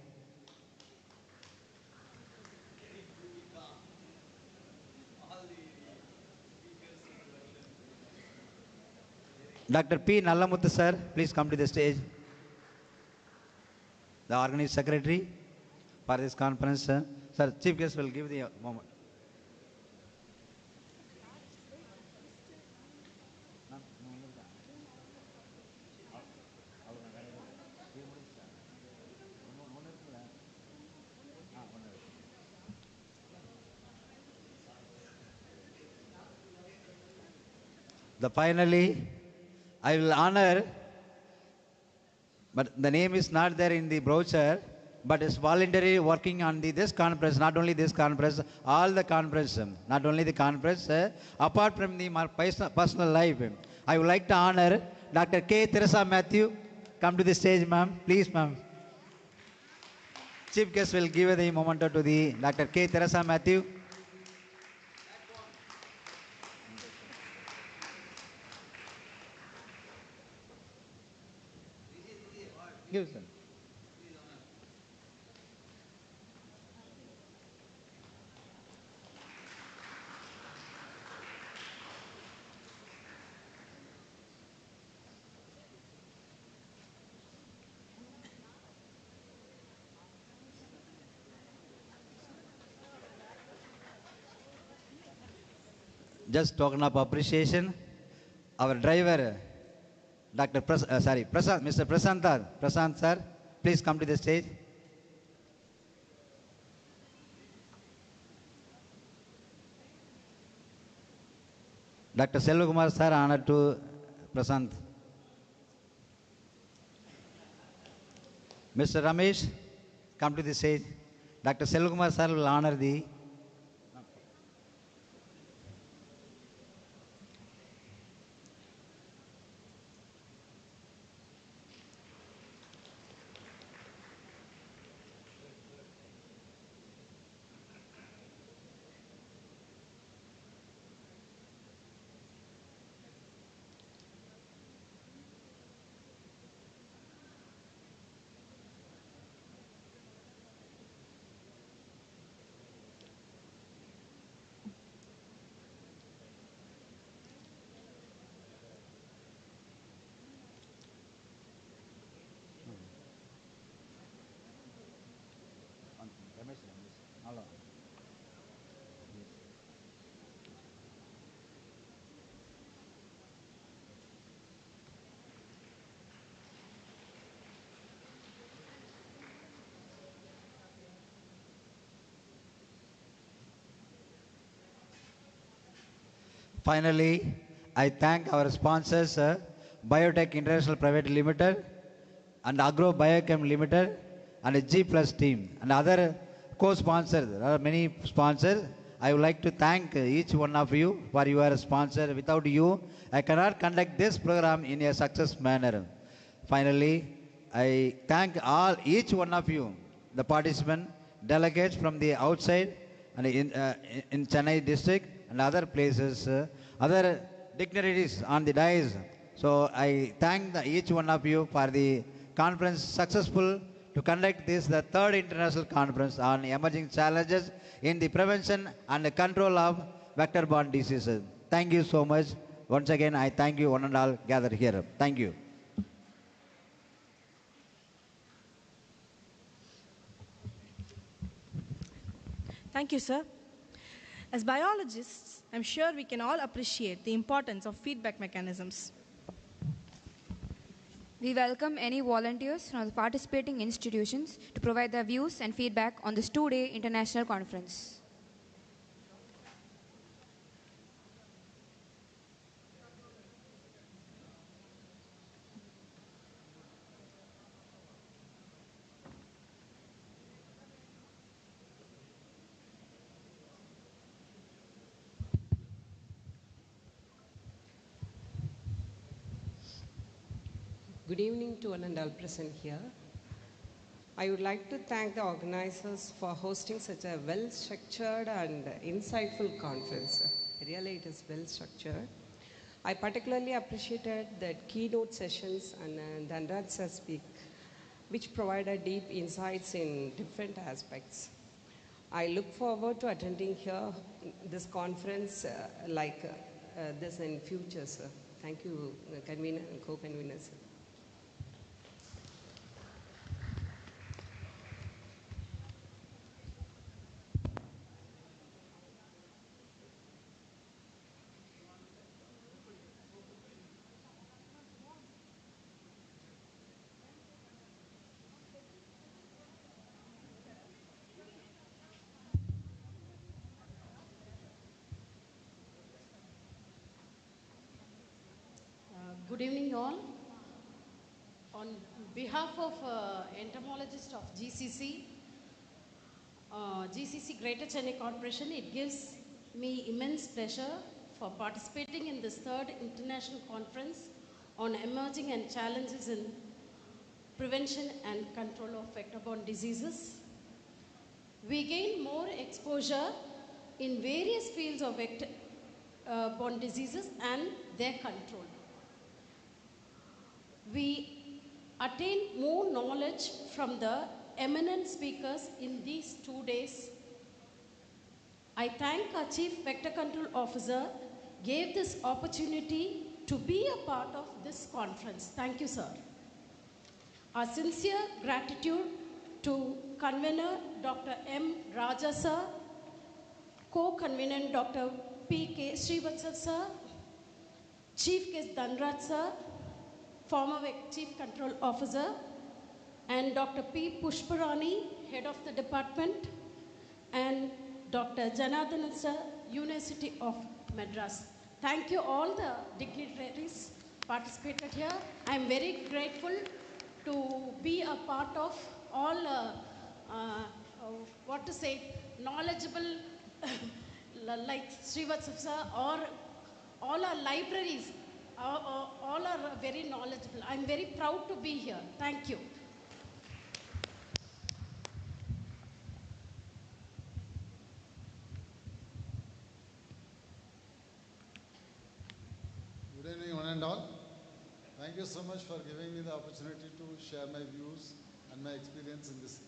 Dr. P. Nallamuthu sir, please come to the stage. The organizing secretary for this conference, sir. Sir, chief guest will give the moment. Finally, I will honor, but the name is not there in the brochure, but it's voluntary working on this conference, not only this conference, all the conference, not only the conference, apart from the personal life. I would like to honor Dr. K. Teresa Matthew. Come to the stage, ma'am. Please, ma'am. Chief guest will give the memento to the Dr. K. Teresa Matthew. Give, sir. Just token of appreciation, our driver, Mr. Prasant sir, please come to the stage. Dr. Selvakumar sir, honored to Prasant. Mr. Ramesh, come to the stage. Dr. Selvakumar sir will honor the Finally, I thank our sponsors, Biotech International Private Limited and Agro Biochem Limited and G Plus team and other co-sponsors. There are many sponsors. I would like to thank each one of you for your sponsor. Without you, I cannot conduct this program in a success manner. Finally, I thank each one of you, the participants, delegates from the outside and in Chennai district and other places, other dignitaries on the dais. So I thank each one of you for the conference successful to conduct this, the third international conference on emerging challenges in the prevention and control of vector-borne diseases. Thank you so much. Once again, I thank you one and all gathered here. Thank you. Thank you, sir. As biologists, I'm sure we can all appreciate the importance of feedback mechanisms. We welcome any volunteers from the participating institutions to provide their views and feedback on this two-day international conference. Good evening to one and all present here. I would like to thank the organizers for hosting such a well-structured and insightful conference. Really, it is well-structured. I particularly appreciated the keynote sessions and Dhanraj speak, which provided deep insights in different aspects. I look forward to attending here this conference this in future, sir. Thank you, convener and co-conveners. Good evening all. On behalf of entomologists of GCC Greater Chennai Corporation, it gives me immense pleasure for participating in this third international conference on emerging and challenges in prevention and control of vector-borne diseases. We gain more exposure in various fields of vector-borne diseases and their control. We attain more knowledge from the eminent speakers in these 2 days. I thank our Chief Vector Control Officer gave this opportunity to be a part of this conference. Thank you, sir. Our sincere gratitude to convener Dr. M. Raja sir, co-convener Dr. P.K. Srivatsa sir, Chief Guest Dhanraj sir, former Chief Control Officer, and Dr. P. Pushparani, Head of the Department, and Dr. Janardhanan sir, University of Madras. Thank you all the dignitaries participated here. I am very grateful to be a part of all, knowledgeable like Srivatsa sir, or all our libraries. All are very knowledgeable. I'm very proud to be here. Thank you. Good evening, one and all. Thank you so much for giving me the opportunity to share my views and my experience in this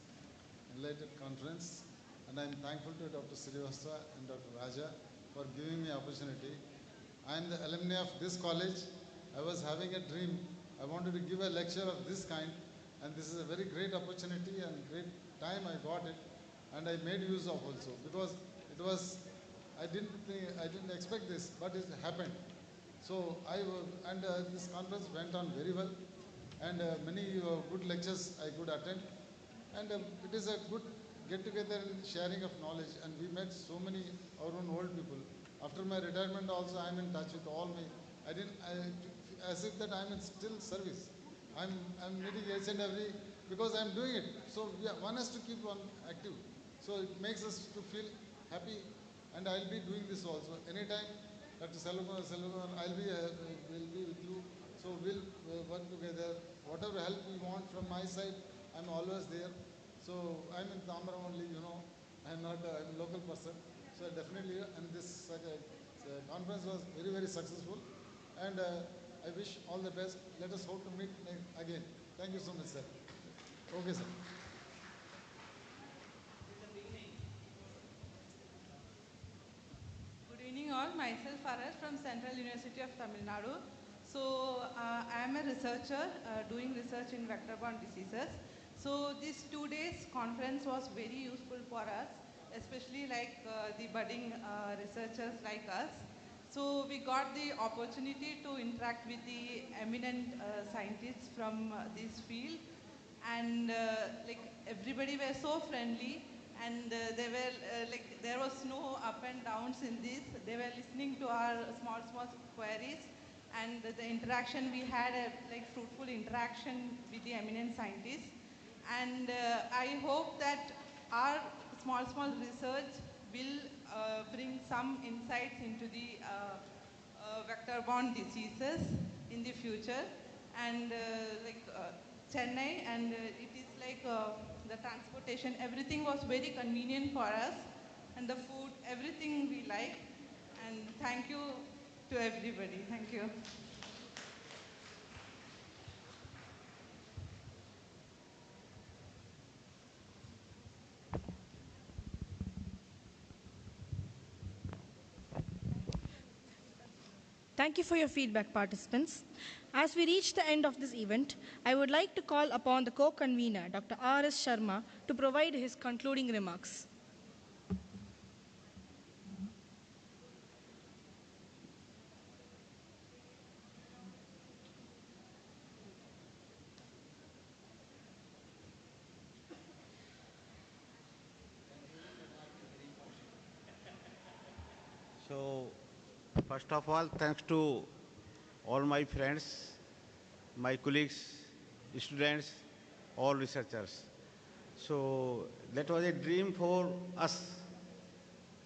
enlightened conference. And I'm thankful to Dr. Srivastava and Dr. Raja for giving me opportunity. I am the alumni of this college. I was having a dream. I wanted to give a lecture of this kind, and this is a very great opportunity and great time I got it, and I made use of also, because it was, I didn't expect this, but it happened. So this conference went on very well, and many good lectures I could attend, and it is a good get together and sharing of knowledge, and we met so many our own old people. After my retirement also, I am in touch with all my, as if that I am in still service. I'm meeting each and every, because I'm doing it. So one has to keep on active. So it makes us to feel happy, and I'll be doing this also. Anytime, Dr. Selvakumar, will be with you. So we'll work together. Whatever help we want from my side, I'm always there. So I'm in Tamara only, I'm not I'm a local person. So definitely, and this conference was very, very successful, and I wish all the best. Let us hope to meet again. Thank you so much, sir. Okay, sir. Good evening all. Myself Faraz from Central University of Tamil Nadu. So I am a researcher doing research in vector-borne diseases. So this 2 days conference was very useful for us, especially like the budding researchers like us. So we got the opportunity to interact with the eminent scientists from this field, and like everybody were so friendly, and they were like there was no up and downs in this. They were listening to our small queries, and the interaction we had a like fruitful interaction with the eminent scientists, and I hope that our small research will bring some insights into the vector-borne diseases in the future. And Chennai, and it is like the transportation, everything was very convenient for us, and the food, everything we like. And thank you to everybody. Thank you. Thank you for your feedback, participants. As we reach the end of this event, I would like to call upon the co-convener, Dr. R.S. Sharma, to provide his concluding remarks. So, first of all, thanks to all my friends, my colleagues, students, all researchers. So, that was a dream for us,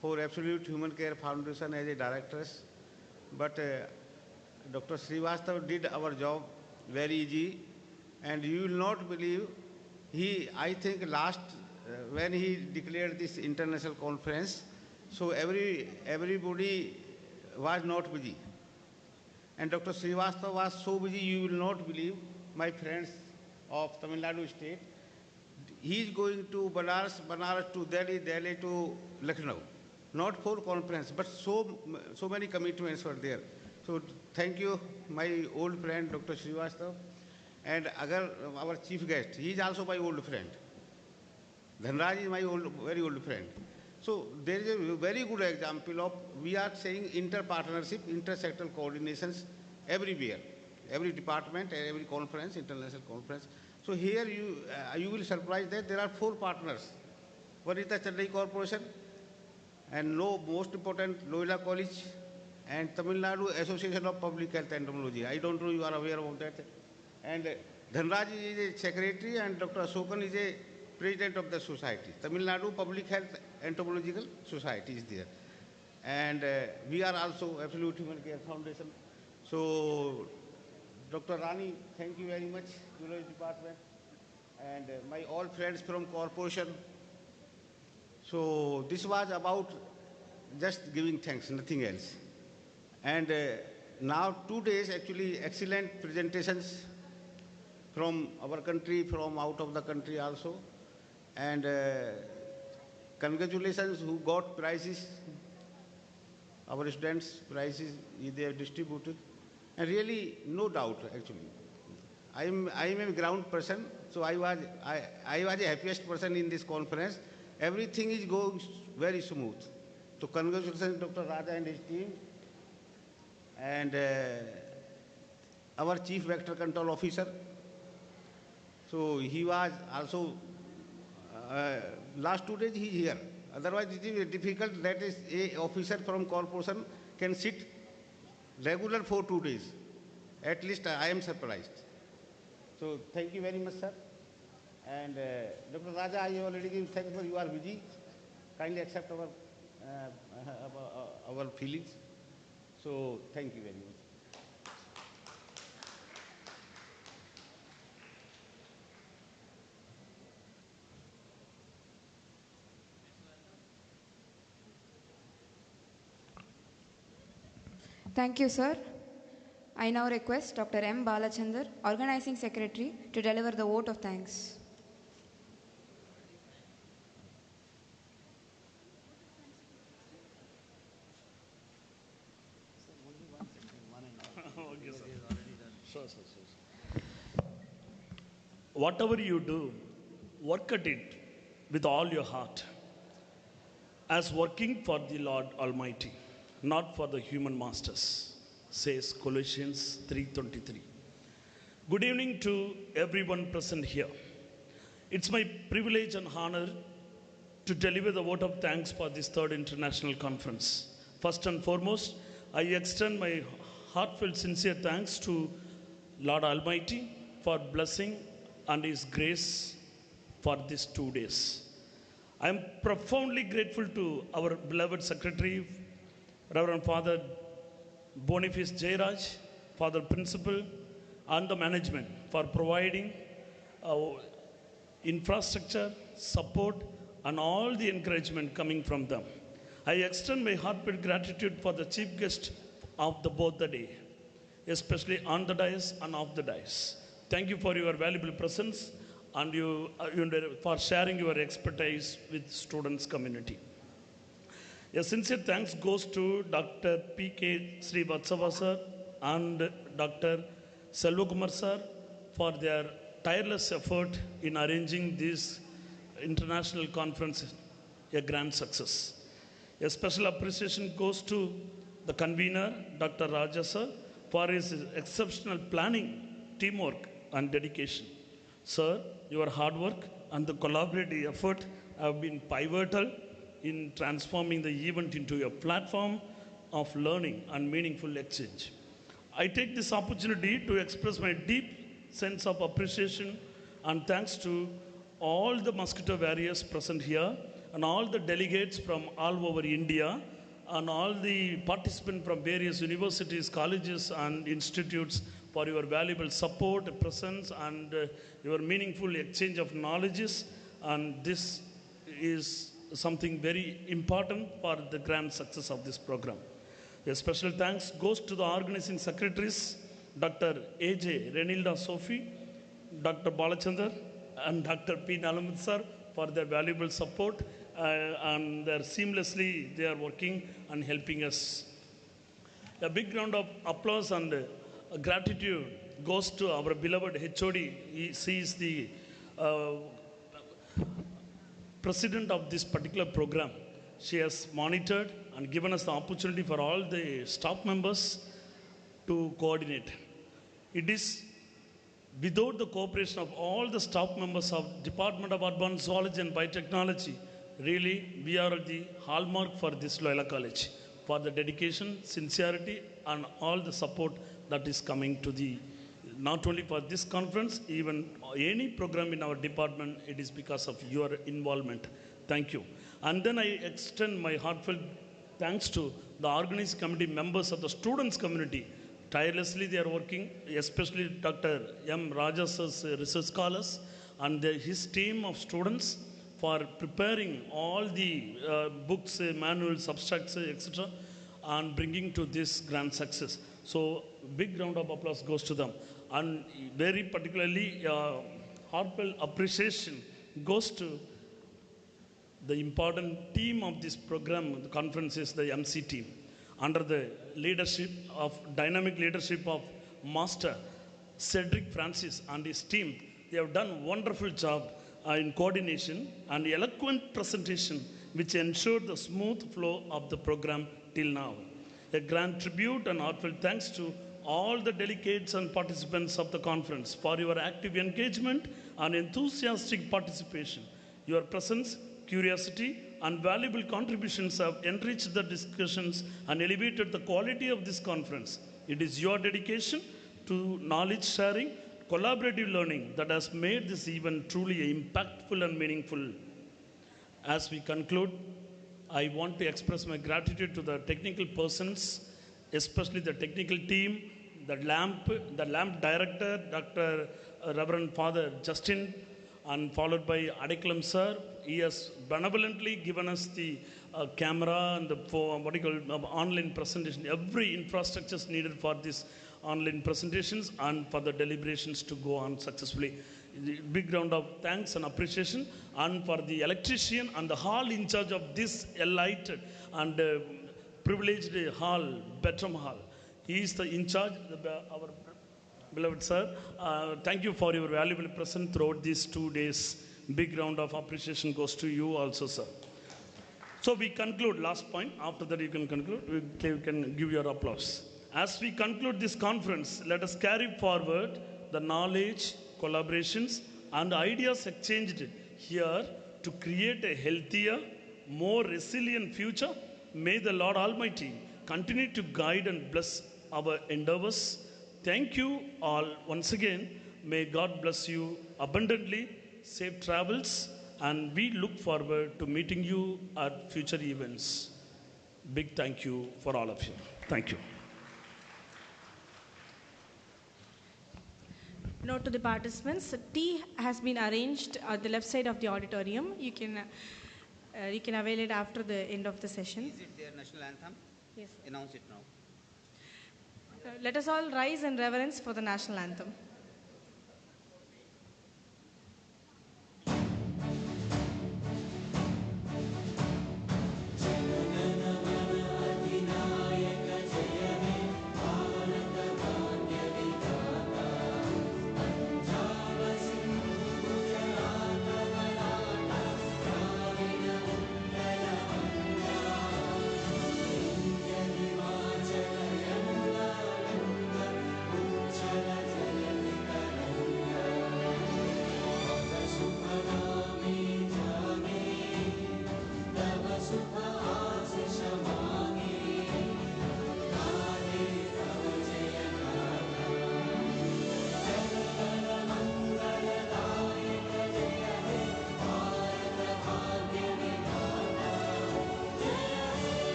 for Absolute Human Care Foundation as a directors. But Dr. Srivastav did our job very easy, and you will not believe, I think when he declared this international conference, so everybody was not busy. And Dr. Srivastava was so busy, you will not believe, my friends of Tamil Nadu state. He is going to Banaras, Banaras to Delhi, Delhi to Lucknow. Not for conference, but so many commitments were there. So thank you, my old friend, Dr. Srivastava. And our chief guest, he is also my old friend. Dhanraj is my very old friend. So there is a very good example of, we are saying inter-partnership, inter-sectoral coordinations everywhere, every department, every conference, international conference. So here you will surprise that there are 4 partners. One is the Chennai Corporation, and most important, Loyola College, and Tamil Nadu Association of Public Health Entomology. I don't know you are aware of that. And Dhanraj is a secretary, and Dr. Asokan is a president of the society. Tamil Nadu Public Health Entomological Society is there. And we are also Absolute Human Care Foundation. So, Dr. Rani, thank you very much, Zoology Department, and my all friends from corporation. So, this was about just giving thanks, nothing else. And now 2 days, actually, excellent presentations from our country, from out of the country also. And congratulations who got prizes. Our students' prizes they have distributed. And really, no doubt, actually. I am a ground person, so I was the happiest person in this conference. Everything is going very smooth. So congratulations, Dr. Raja and his team. And our Chief Vector Control Officer. So he was also, last 2 days he is here. Otherwise it is difficult that is a officer from corporation can sit regular for 2 days. At least I am surprised. So thank you very much, sir. And Dr. Raja, I already give thanks for you are busy. Kindly accept our feelings. So thank you very much. Thank you, sir. I now request Dr. M. Balachandar, Organizing Secretary, to deliver the vote of thanks. Okay, sir. Sure. Whatever you do, work at it with all your heart, as working for the Lord Almighty. not for the human masters, says Colossians 3:23. Good evening to everyone present here. It's my privilege and honor to deliver the vote of thanks for this third international conference. First and foremost, I extend my heartfelt, sincere thanks to Lord Almighty for blessing and His grace for these 2 days. I am profoundly grateful to our beloved Secretary, Reverend Father Boniface Jairaj, Father Principal, and the management for providing infrastructure, support, and all the encouragement coming from them. I extend my heartfelt gratitude for the chief guest of both the day, especially on the dais and off the dais. Thank you for your valuable presence and for sharing your expertise with students community. A sincere thanks goes to Dr. P.K. Srivatsava sir and Dr. Selvakumar sir for their tireless effort in arranging this international conference a grand success. A special appreciation goes to the convener, Dr. Raja sir, for his exceptional planning, teamwork, and dedication. Sir, your hard work and the collaborative effort have been pivotal in transforming the event into a platform of learning and meaningful exchange. I take this opportunity to express my deep sense of appreciation and thanks to all the mosquito warriors present here and all the delegates from all over India and all the participants from various universities, colleges, and institutes for your valuable support, presence, and your meaningful exchange of knowledges. And this is something very important for the grand success of this program. A special thanks goes to the organizing secretaries, Dr. A.J. Renilda Sophie, Dr. Balachandar, and Dr. P. Nalamud sir for their valuable support and seamlessly they are working and helping us. A big round of applause and gratitude goes to our beloved HOD. She is the president of this particular program. She has monitored and given us the opportunity for all the staff members to coordinate. It is without the cooperation of all the staff members of Department of Advanced Zoology and Biotechnology, really we are the hallmark for this Loyola College, for the dedication, sincerity, and all the support that is coming to the, not only for this conference, even any program in our department, it is because of your involvement. Thank you. And then I extend my heartfelt thanks to the organizing committee members of the students community. Tirelessly they are working, especially Dr. M. Rajas' research scholars and his team of students for preparing all the books, manuals, abstracts, etc. and bringing to this grand success. So big round of applause goes to them. And very particularly heartfelt appreciation goes to the important team of this program. The conference is the MC team. Under the leadership of, dynamic leadership of Master Cedric Francis and his team, they have done wonderful job in coordination and eloquent presentation which ensured the smooth flow of the program till now. A grand tribute and heartfelt thanks to all the delegates and participants of the conference for your active engagement and enthusiastic participation. Your presence, curiosity, and valuable contributions have enriched the discussions and elevated the quality of this conference. It is your dedication to knowledge sharing, collaborative learning that has made this event truly impactful and meaningful. As we conclude, I want to express my gratitude to the technical persons, especially the technical team, the LAMP director, Dr. Reverend Father Justin, and followed by Adikalam sir. He has benevolently given us the camera and the online presentation, every infrastructure is needed for this online presentations and for the deliberations to go on successfully. Big round of thanks and appreciation, and for the electrician and the hall in charge of this elite and privileged hall, Bedroom Hall. He is the in charge, our beloved sir. Thank you for your valuable presence throughout these 2 days. Big round of appreciation goes to you also, sir. So we conclude, last point, after that you can conclude, you can give your applause. As we conclude this conference, let us carry forward the knowledge, collaborations and ideas exchanged here to create a healthier, more resilient future. May the Lord Almighty continue to guide and bless our endeavors. Thank you all once again. May God bless you abundantly. Safe travels, and we look forward to meeting you at future events. Big thank you for all of you. Thank you. Note to the participants, tea has been arranged at the left side of the auditorium. You can avail it after the end of the session. Is it their national anthem? Yes. Announce it now. Let us all rise in reverence for the national anthem.